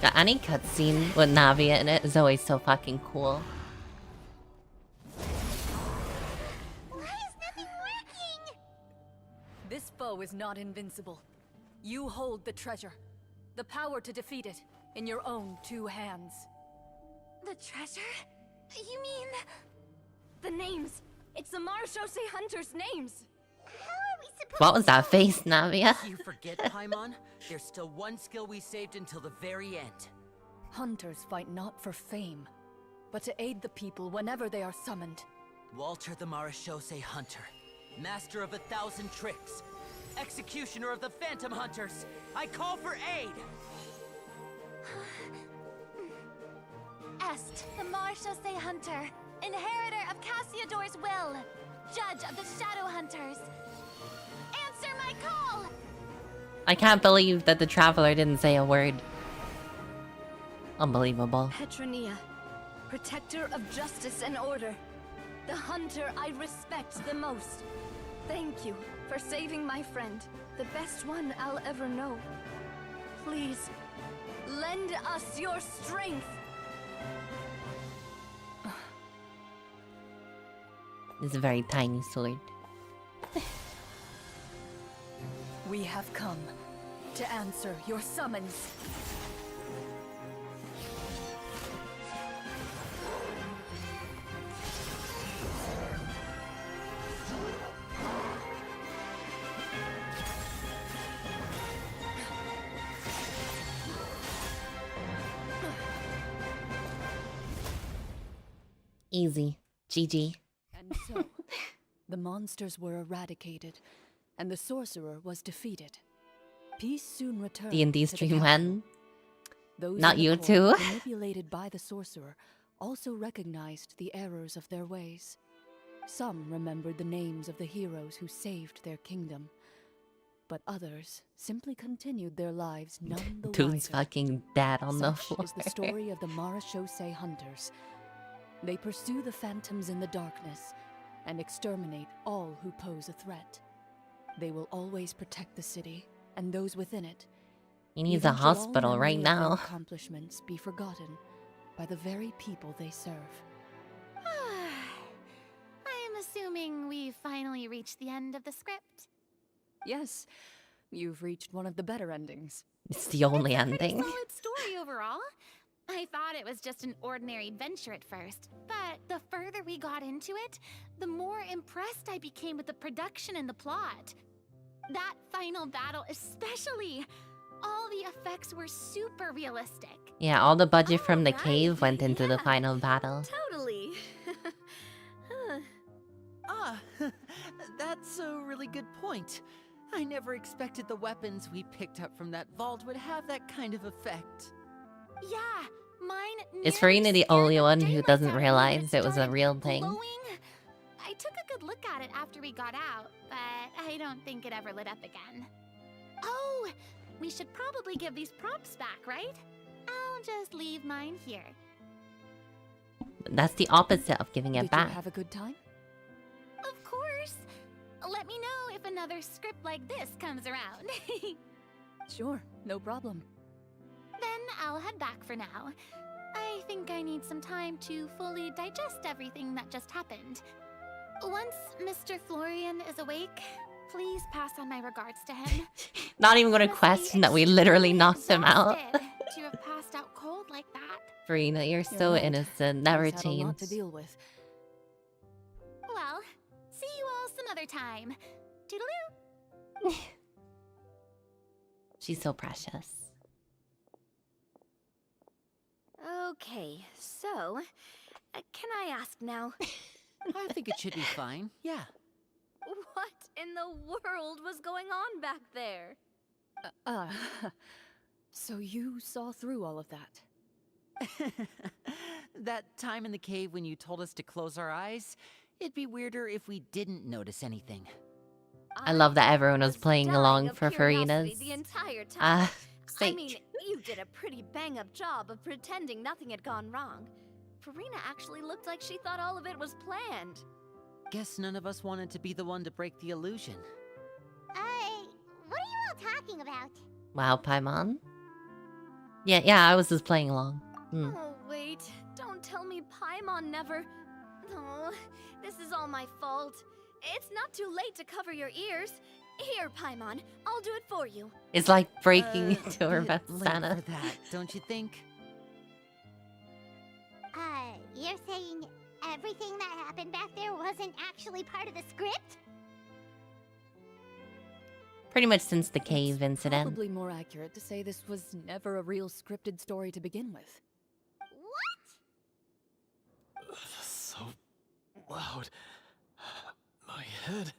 [SPEAKER 1] Got any cutscene with Navia in it is always so fucking cool.
[SPEAKER 11] This foe is not invincible. You hold the treasure. The power to defeat it in your own two hands.
[SPEAKER 6] The treasure? You mean... the names. It's the Marechaussee hunters' names. How are we supposed
[SPEAKER 1] What was that face, Navia?
[SPEAKER 13] You forget, Paimon? There's still one skill we saved until the very end.
[SPEAKER 11] Hunters fight not for fame, but to aid the people whenever they are summoned.
[SPEAKER 13] Walter the Marechaussee Hunter, master of 1,000 tricks, executioner of the Phantom Hunters, I call for aid!
[SPEAKER 10] Est, the Marechaussee Hunter, inheritor of Cassiodor's will, judge of the Shadow Hunters. Answer my call!
[SPEAKER 1] I can't believe that the Traveler didn't say a word. Unbelievable.
[SPEAKER 6] Petronia, protector of justice and order. The hunter I respect the most. Thank you for saving my friend, the best one I'll ever know. Please, lend us your strength.
[SPEAKER 1] It's a very tiny sword.
[SPEAKER 11] We have come to answer your summons.
[SPEAKER 1] Easy. GG.
[SPEAKER 11] And so, the monsters were eradicated, and the sorcerer was defeated. Peace soon returned.
[SPEAKER 1] D&D
[SPEAKER 11] to the
[SPEAKER 1] stream
[SPEAKER 11] capital.
[SPEAKER 1] when?
[SPEAKER 11] Those
[SPEAKER 1] Not
[SPEAKER 11] in the
[SPEAKER 1] you
[SPEAKER 11] court,
[SPEAKER 1] two.
[SPEAKER 11] manipulated by the sorcerer, also recognized the errors of their ways. Some remembered the names of the heroes who saved their kingdom, but others simply continued their lives none the
[SPEAKER 1] Dude's
[SPEAKER 11] wiser.
[SPEAKER 1] fucking dead on the
[SPEAKER 11] Such
[SPEAKER 1] floor.
[SPEAKER 11] is the story of the Marechaussee hunters. They pursue the phantoms in the darkness and exterminate all who pose a threat. They will always protect the city and those within it.
[SPEAKER 1] He needs
[SPEAKER 11] even
[SPEAKER 1] a
[SPEAKER 11] should all
[SPEAKER 1] hospital right
[SPEAKER 11] memory of their
[SPEAKER 1] now.
[SPEAKER 11] accomplishments be forgotten by the very people they serve.
[SPEAKER 10] I am assuming we've finally reached the end of the script.
[SPEAKER 11] Yes, You've reached one of the better endings.
[SPEAKER 1] It's the only
[SPEAKER 10] Pretty
[SPEAKER 1] ending.
[SPEAKER 10] solid story overall. I thought it was just an ordinary adventure at first, but the further we got into it, the more impressed I became with the production and the plot. That final battle especially. All the effects were super realistic.
[SPEAKER 1] Yeah, all the budget from the cave went into the final battle.
[SPEAKER 12] Totally.
[SPEAKER 13] That's a really good point. I never expected the weapons we picked up from that vault would have that kind of effect.
[SPEAKER 10] Yeah, mine.
[SPEAKER 1] Is Farina the only one who doesn't realize it was a real thing?
[SPEAKER 10] I took a good look at it after we got out, but I don't think it ever lit up again. Oh, we should probably give these props back, right? I'll just leave mine here.
[SPEAKER 1] That's the opposite of giving it
[SPEAKER 11] Did
[SPEAKER 1] back.
[SPEAKER 11] you have a good time?
[SPEAKER 10] Of course. Let me know if another script like this comes around.
[SPEAKER 11] Sure, no problem.
[SPEAKER 10] Then I'll head back for now. I think I need some time to fully digest everything that just happened. Once Mr. Florian is awake, please pass on my regards to him.
[SPEAKER 1] Not even gonna question that we literally knocked him out.
[SPEAKER 10] To have passed out cold like that.
[SPEAKER 1] Farina, you're so
[SPEAKER 11] right.
[SPEAKER 1] innocent. Never
[SPEAKER 11] He's had a lot
[SPEAKER 1] change.
[SPEAKER 11] to deal with.
[SPEAKER 10] Well, see you all some other time. Toodaloo!
[SPEAKER 1] She's so precious.
[SPEAKER 12] Okay, so, can I ask now?
[SPEAKER 13] I think it should be fine, yeah.
[SPEAKER 12] What in the world was going on back there?
[SPEAKER 11] So you saw through all of that?
[SPEAKER 13] That time in the cave when you told us to close our eyes, it'd be weirder if we didn't notice anything.
[SPEAKER 1] I love that everyone was playing along for Farina's
[SPEAKER 12] The entire time. I
[SPEAKER 1] sake.
[SPEAKER 12] mean, you did a pretty bang-up job of pretending nothing had gone wrong. Farina actually looked like she thought all of it was planned.
[SPEAKER 13] Guess none of us wanted to be the one to break the illusion.
[SPEAKER 2] What are you all talking about?
[SPEAKER 1] Wow, Paimon? Yeah, I was just playing along.
[SPEAKER 12] Oh, wait. Don't tell me Paimon never... Oh, this is all my fault. It's not too late to cover your ears. Here, Paimon, I'll do it for you.
[SPEAKER 1] It's like breaking into her
[SPEAKER 13] Bit late
[SPEAKER 1] Vestana.
[SPEAKER 13] for that, don't you think?
[SPEAKER 2] You're saying everything that happened back there wasn't actually part of the script?
[SPEAKER 1] Pretty much since the cave incident.
[SPEAKER 11] Probably more accurate to say this was never a real scripted story to begin with.
[SPEAKER 2] What?
[SPEAKER 14] So loud. My head.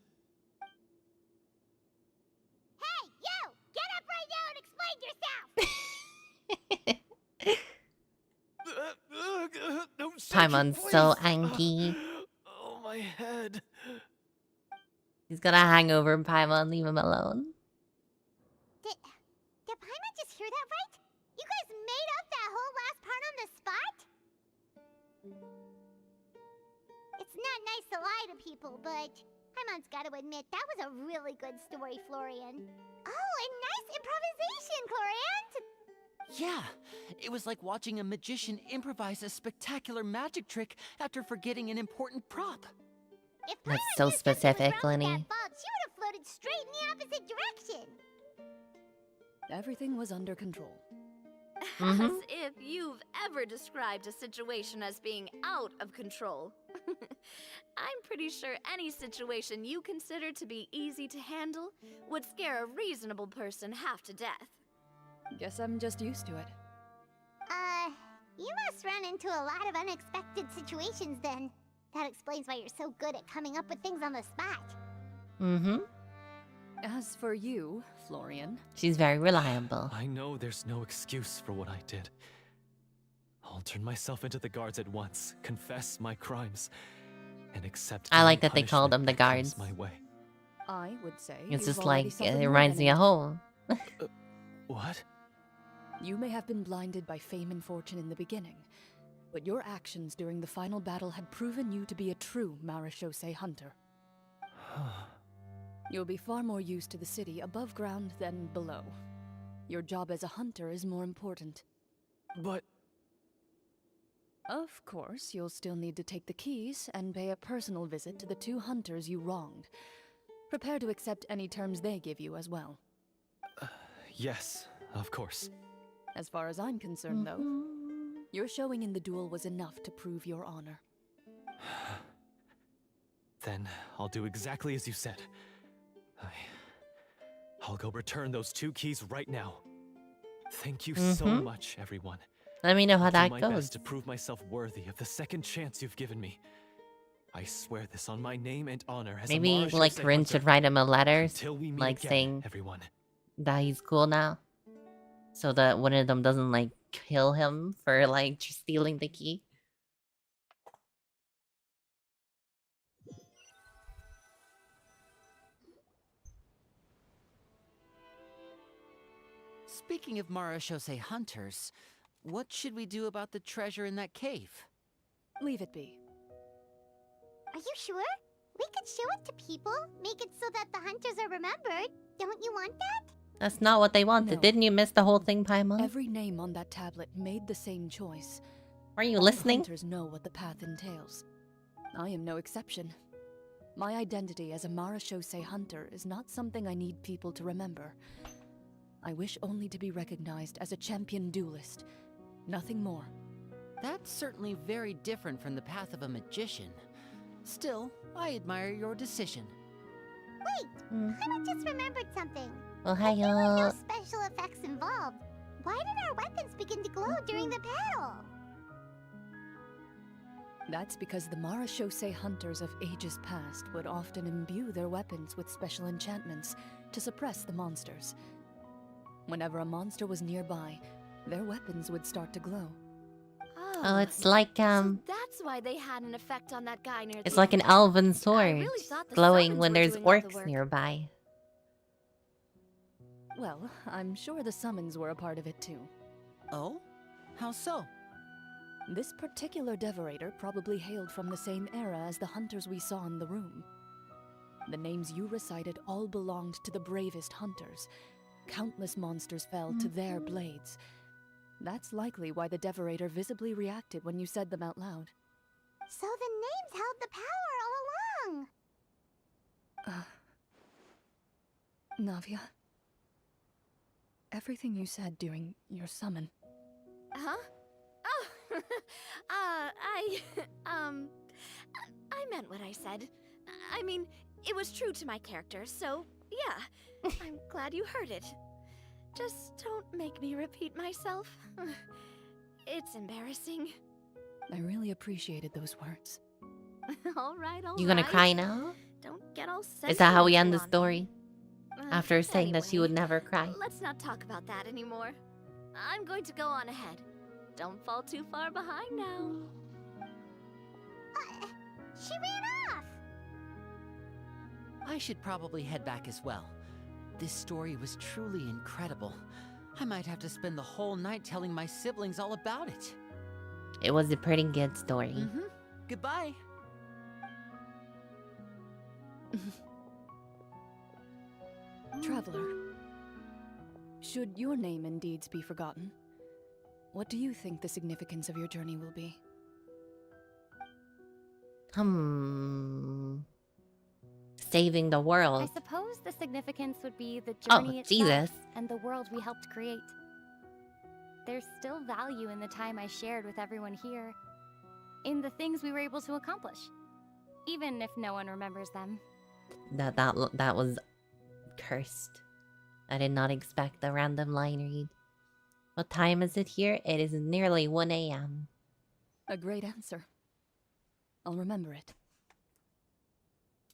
[SPEAKER 2] Hey, you! Get up right now and explain yourself!
[SPEAKER 14] No,
[SPEAKER 1] Paimon's so angry.
[SPEAKER 14] Oh, my head.
[SPEAKER 1] He's got a hangover, Paimon. Leave him alone.
[SPEAKER 2] Did Paimon just hear that right? You guys made up that whole last part on the spot? It's not nice to lie to people, but Paimon's got to admit that was a really good story, Florian. Oh, and nice improvisation, Florian!
[SPEAKER 13] Yeah, it was like watching a magician improvise a spectacular magic trick after forgetting an important prop.
[SPEAKER 2] If
[SPEAKER 1] That's
[SPEAKER 2] Paimon
[SPEAKER 1] so
[SPEAKER 2] knew something was
[SPEAKER 1] specific,
[SPEAKER 2] wrong with
[SPEAKER 1] Lenny.
[SPEAKER 2] that vault, she would have floated straight in the opposite direction.
[SPEAKER 11] Everything was under control.
[SPEAKER 12] As if you've ever described a situation as being out of control. I'm pretty sure any situation you consider to be easy to handle would scare a reasonable person half to death.
[SPEAKER 11] Guess I'm just used to it.
[SPEAKER 2] You must run into a lot of unexpected situations then. That explains why you're so good at coming up with things on the spot.
[SPEAKER 11] As for you, Florian...
[SPEAKER 1] She's very reliable.
[SPEAKER 14] I know there's no excuse for what I did. I'll turn myself into the guards at once, confess my crimes, and accept
[SPEAKER 1] I like
[SPEAKER 14] any
[SPEAKER 1] that they call them the
[SPEAKER 14] punishment that
[SPEAKER 1] guards.
[SPEAKER 14] comes my way.
[SPEAKER 11] I would say
[SPEAKER 1] It's
[SPEAKER 11] you've
[SPEAKER 1] just
[SPEAKER 11] already
[SPEAKER 1] like,
[SPEAKER 11] suffered
[SPEAKER 1] it
[SPEAKER 11] more
[SPEAKER 1] reminds
[SPEAKER 11] than
[SPEAKER 1] me of
[SPEAKER 11] enough.
[SPEAKER 1] home.
[SPEAKER 14] What?
[SPEAKER 11] You may have been blinded by fame and fortune in the beginning, but your actions during the final battle had proven you to be a true Marechaussee hunter. You'll be far more used to the city above ground than below. Your job as a hunter is more important.
[SPEAKER 14] But...
[SPEAKER 11] Of course, you'll still need to take the keys and pay a personal visit to the two hunters you wronged. Prepare to accept any terms they give you as well.
[SPEAKER 14] Yes, of course.
[SPEAKER 11] As far as I'm concerned, though, your showing in the duel was enough to prove your honor.
[SPEAKER 14] Then I'll do exactly as you said. I'll go return those 2 keys right now. Thank you so much, everyone.
[SPEAKER 1] Let me know how
[SPEAKER 14] I'll
[SPEAKER 1] that
[SPEAKER 14] do my
[SPEAKER 1] goes.
[SPEAKER 14] best to prove myself worthy of the second chance you've given me. I swear this on my name and honor as
[SPEAKER 1] Maybe
[SPEAKER 14] a
[SPEAKER 1] like Rin should write him a letter,
[SPEAKER 14] until we meet
[SPEAKER 1] like
[SPEAKER 14] again,
[SPEAKER 1] saying
[SPEAKER 14] everyone.
[SPEAKER 1] that he's cool now, so that one of them doesn't like kill him for like just stealing the key.
[SPEAKER 13] Speaking of Marashose hunters, what should we do about the treasure in that cave?
[SPEAKER 11] Leave it be.
[SPEAKER 2] Are you sure? We could show it to people, make it so that the hunters are remembered. Don't you want that?
[SPEAKER 1] That's not what they wanted.
[SPEAKER 11] No.
[SPEAKER 1] Didn't you miss the whole thing, Paimon?
[SPEAKER 11] Every name on that tablet made the same choice.
[SPEAKER 1] Were you
[SPEAKER 11] All
[SPEAKER 1] listening?
[SPEAKER 11] hunters know what the path entails. I am no exception. My identity as a Marashose hunter is not something I need people to remember. I wish only to be recognized as a champion duelist. Nothing more.
[SPEAKER 13] That's certainly very different from the path of a magician. Still, I admire your decision.
[SPEAKER 2] Wait, I just remembered something.
[SPEAKER 1] Well,
[SPEAKER 2] If there were no
[SPEAKER 1] hiya.
[SPEAKER 2] special effects involved, why did our weapons begin to glow during the battle?
[SPEAKER 11] That's because the Marashose hunters of ages past would often imbue their weapons with special enchantments to suppress the monsters. Whenever a monster was nearby, their weapons would start to glow.
[SPEAKER 1] Oh, it's like
[SPEAKER 12] So that's why they had an effect on that guy near
[SPEAKER 1] it's
[SPEAKER 12] the
[SPEAKER 1] like an
[SPEAKER 12] end.
[SPEAKER 1] elven sword,
[SPEAKER 12] really thought the
[SPEAKER 1] glowing
[SPEAKER 12] summons
[SPEAKER 1] when
[SPEAKER 12] were
[SPEAKER 1] there's
[SPEAKER 12] doing all the
[SPEAKER 1] orcs
[SPEAKER 12] work.
[SPEAKER 1] nearby.
[SPEAKER 11] Well, I'm sure the summons were a part of it too.
[SPEAKER 13] Oh? How so?
[SPEAKER 11] This particular devorator probably hailed from the same era as the hunters we saw in the room. The names you recited all belonged to the bravest hunters. Countless monsters fell to their blades. That's likely why the devorator visibly reacted when you said them out loud.
[SPEAKER 2] So the names held the power all along.
[SPEAKER 11] Navia, everything you said during your summon.
[SPEAKER 12] Huh? Oh, I meant what I said. I mean, it was true to my character, so yeah. I'm glad you heard it. Just don't make me repeat myself. It's embarrassing.
[SPEAKER 11] I really appreciated those words.
[SPEAKER 12] All right.
[SPEAKER 1] You gonna cry now?
[SPEAKER 12] Don't get all
[SPEAKER 1] Is that how we end the
[SPEAKER 12] sentimental on me.
[SPEAKER 1] story? After saying that she would
[SPEAKER 12] Anyway,
[SPEAKER 1] never cry.
[SPEAKER 12] Let's not talk about that anymore. I'm going to go on ahead. Don't fall too far behind now.
[SPEAKER 2] She ran off!
[SPEAKER 13] I should probably head back as well. This story was truly incredible. I might have to spend the whole night telling my siblings all about it.
[SPEAKER 1] It was a pretty good story.
[SPEAKER 13] Goodbye.
[SPEAKER 11] Traveler, should your name and deeds be forgotten, what do you think the significance of your journey will be?
[SPEAKER 1] Saving the
[SPEAKER 15] I
[SPEAKER 1] world.
[SPEAKER 15] suppose the significance would be the
[SPEAKER 1] Oh,
[SPEAKER 15] journey itself
[SPEAKER 1] Jesus.
[SPEAKER 15] and the world we helped create. There's still value in the time I shared with everyone here, in the things we were able to accomplish, even if no one remembers them.
[SPEAKER 1] That was cursed. I did not expect the random line read. What time is it here? It is nearly 1 a.m.
[SPEAKER 11] A great answer. I'll remember it.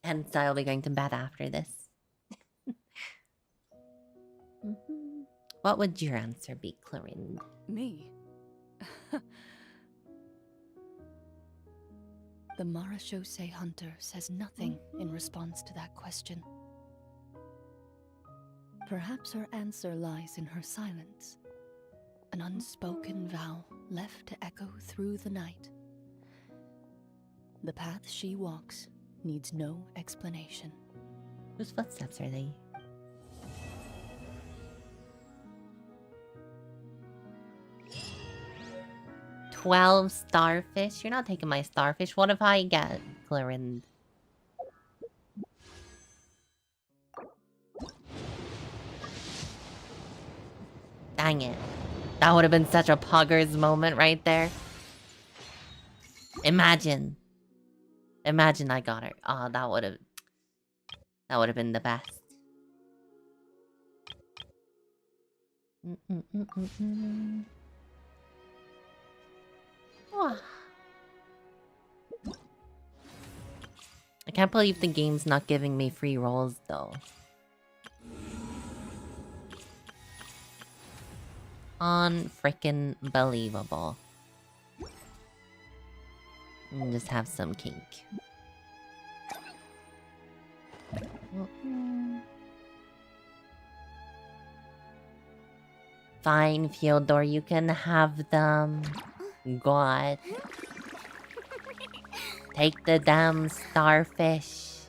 [SPEAKER 1] Hence, I'll be going to bed after this. What would your answer be, Clorinde?
[SPEAKER 11] Me? The Marashose hunter says nothing in response to that question. Perhaps her answer lies in her silence. An unspoken vow left to echo through the night. The path she walks needs no explanation.
[SPEAKER 1] Whose footsteps are they? $12 starfish? You're not taking my starfish. What if I get Clorinde? Dang it. That would have been such a Poggers moment right there. Imagine. Imagine I got her. Oh, that would have been the best. Wah. I can't believe the game's not giving me free rolls though. Unfrickin' believable. Just have some cake. Fine, Fyodor, you can have them. God. Take the damn starfish.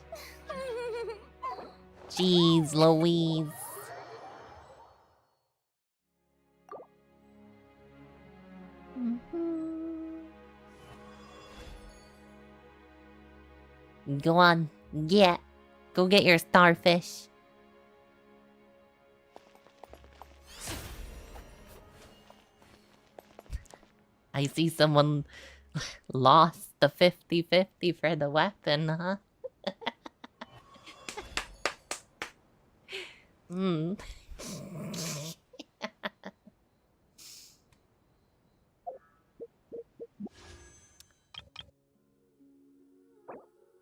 [SPEAKER 1] Jeez Louise. Go on, go get your starfish. I see someone lost the 50-50 for the weapon, huh?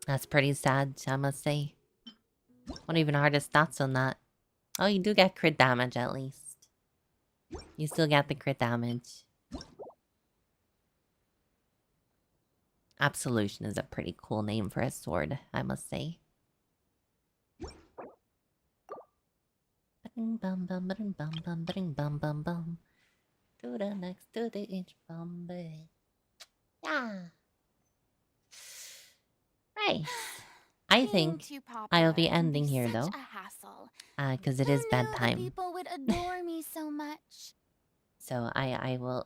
[SPEAKER 1] That's pretty sad, I must say. What even are the stats on that? Oh, you do get crit damage at least. You still get the crit damage. Absolution is a pretty cool name for a sword, I must say. To the next, to the inch bomb. Yeah. Right. I think I'll be ending here though. Because it is bedtime.
[SPEAKER 6] People would adore me so much.
[SPEAKER 1] So I will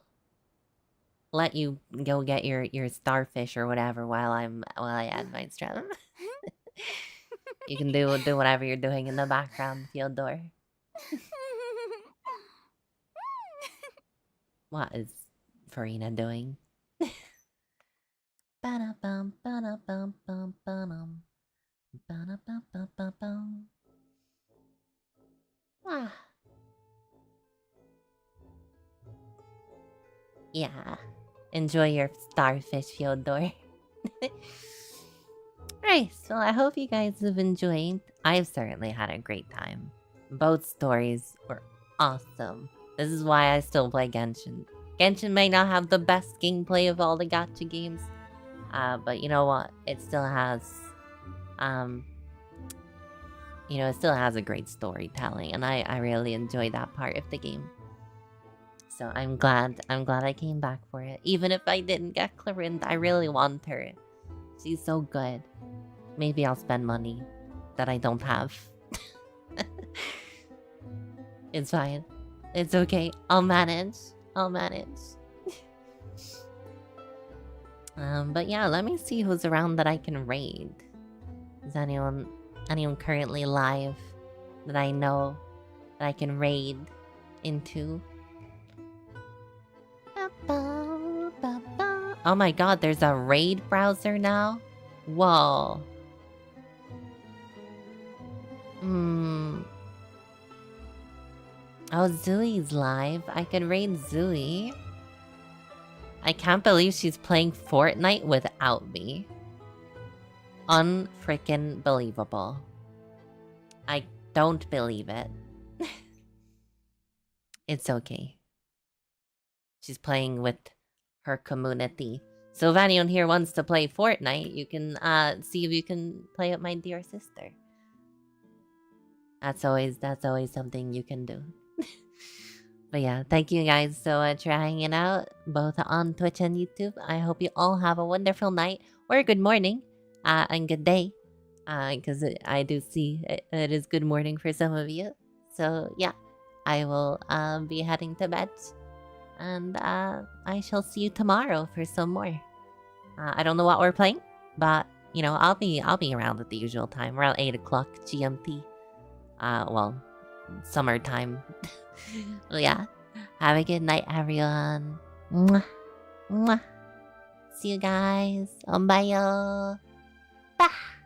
[SPEAKER 1] let you go get your starfish or whatever while I add my strum. You can do whatever you're doing in the background, Fyodor. What is Farina doing? Ba-da-bum, ba-da-bum, bum, ba-dum. Ba-da-bum-bum-bum-bum. Ah. Yeah. Enjoy your starfish, Fyodor. Right, so I hope you guys have enjoyed. I've certainly had a great time. Both stories were awesome. This is why I still play Genshin. Genshin may not have the best gameplay of all the gacha games, but you know what? It still has, it still has a great storytelling, and I really enjoy that part of the game. So I'm glad I came back for it. Even if I didn't get Clorinda, I really want her. She's so good. Maybe I'll spend money that I don't have. It's fine. It's okay. I'll manage. But yeah, let me see who's around that I can raid. Is anyone currently live that I know that I can raid into? Oh my god, there's a raid browser now? Whoa. Oh, Zooey's live. I could raid Zooey. I can't believe she's playing Fortnite without me. Unfreaking believable. I don't believe it. It's okay. She's playing with her community. So if anyone here wants to play Fortnite, you can see if you can play with my dear sister. That's always something you can do. But yeah, thank you guys so much for hanging out, both on Twitch and YouTube. I hope you all have a wonderful night, or a good morning, and good day. Because I do see it is good morning for some of you. So yeah, I will be heading to bed. And I shall see you tomorrow for some more. I don't know what we're playing, but I'll be around at the usual time, around 8 o'clock GMT. Well, summertime. Well, yeah. Have a good night, everyone. Mwah. Mwah. See you guys. Bye. Bye.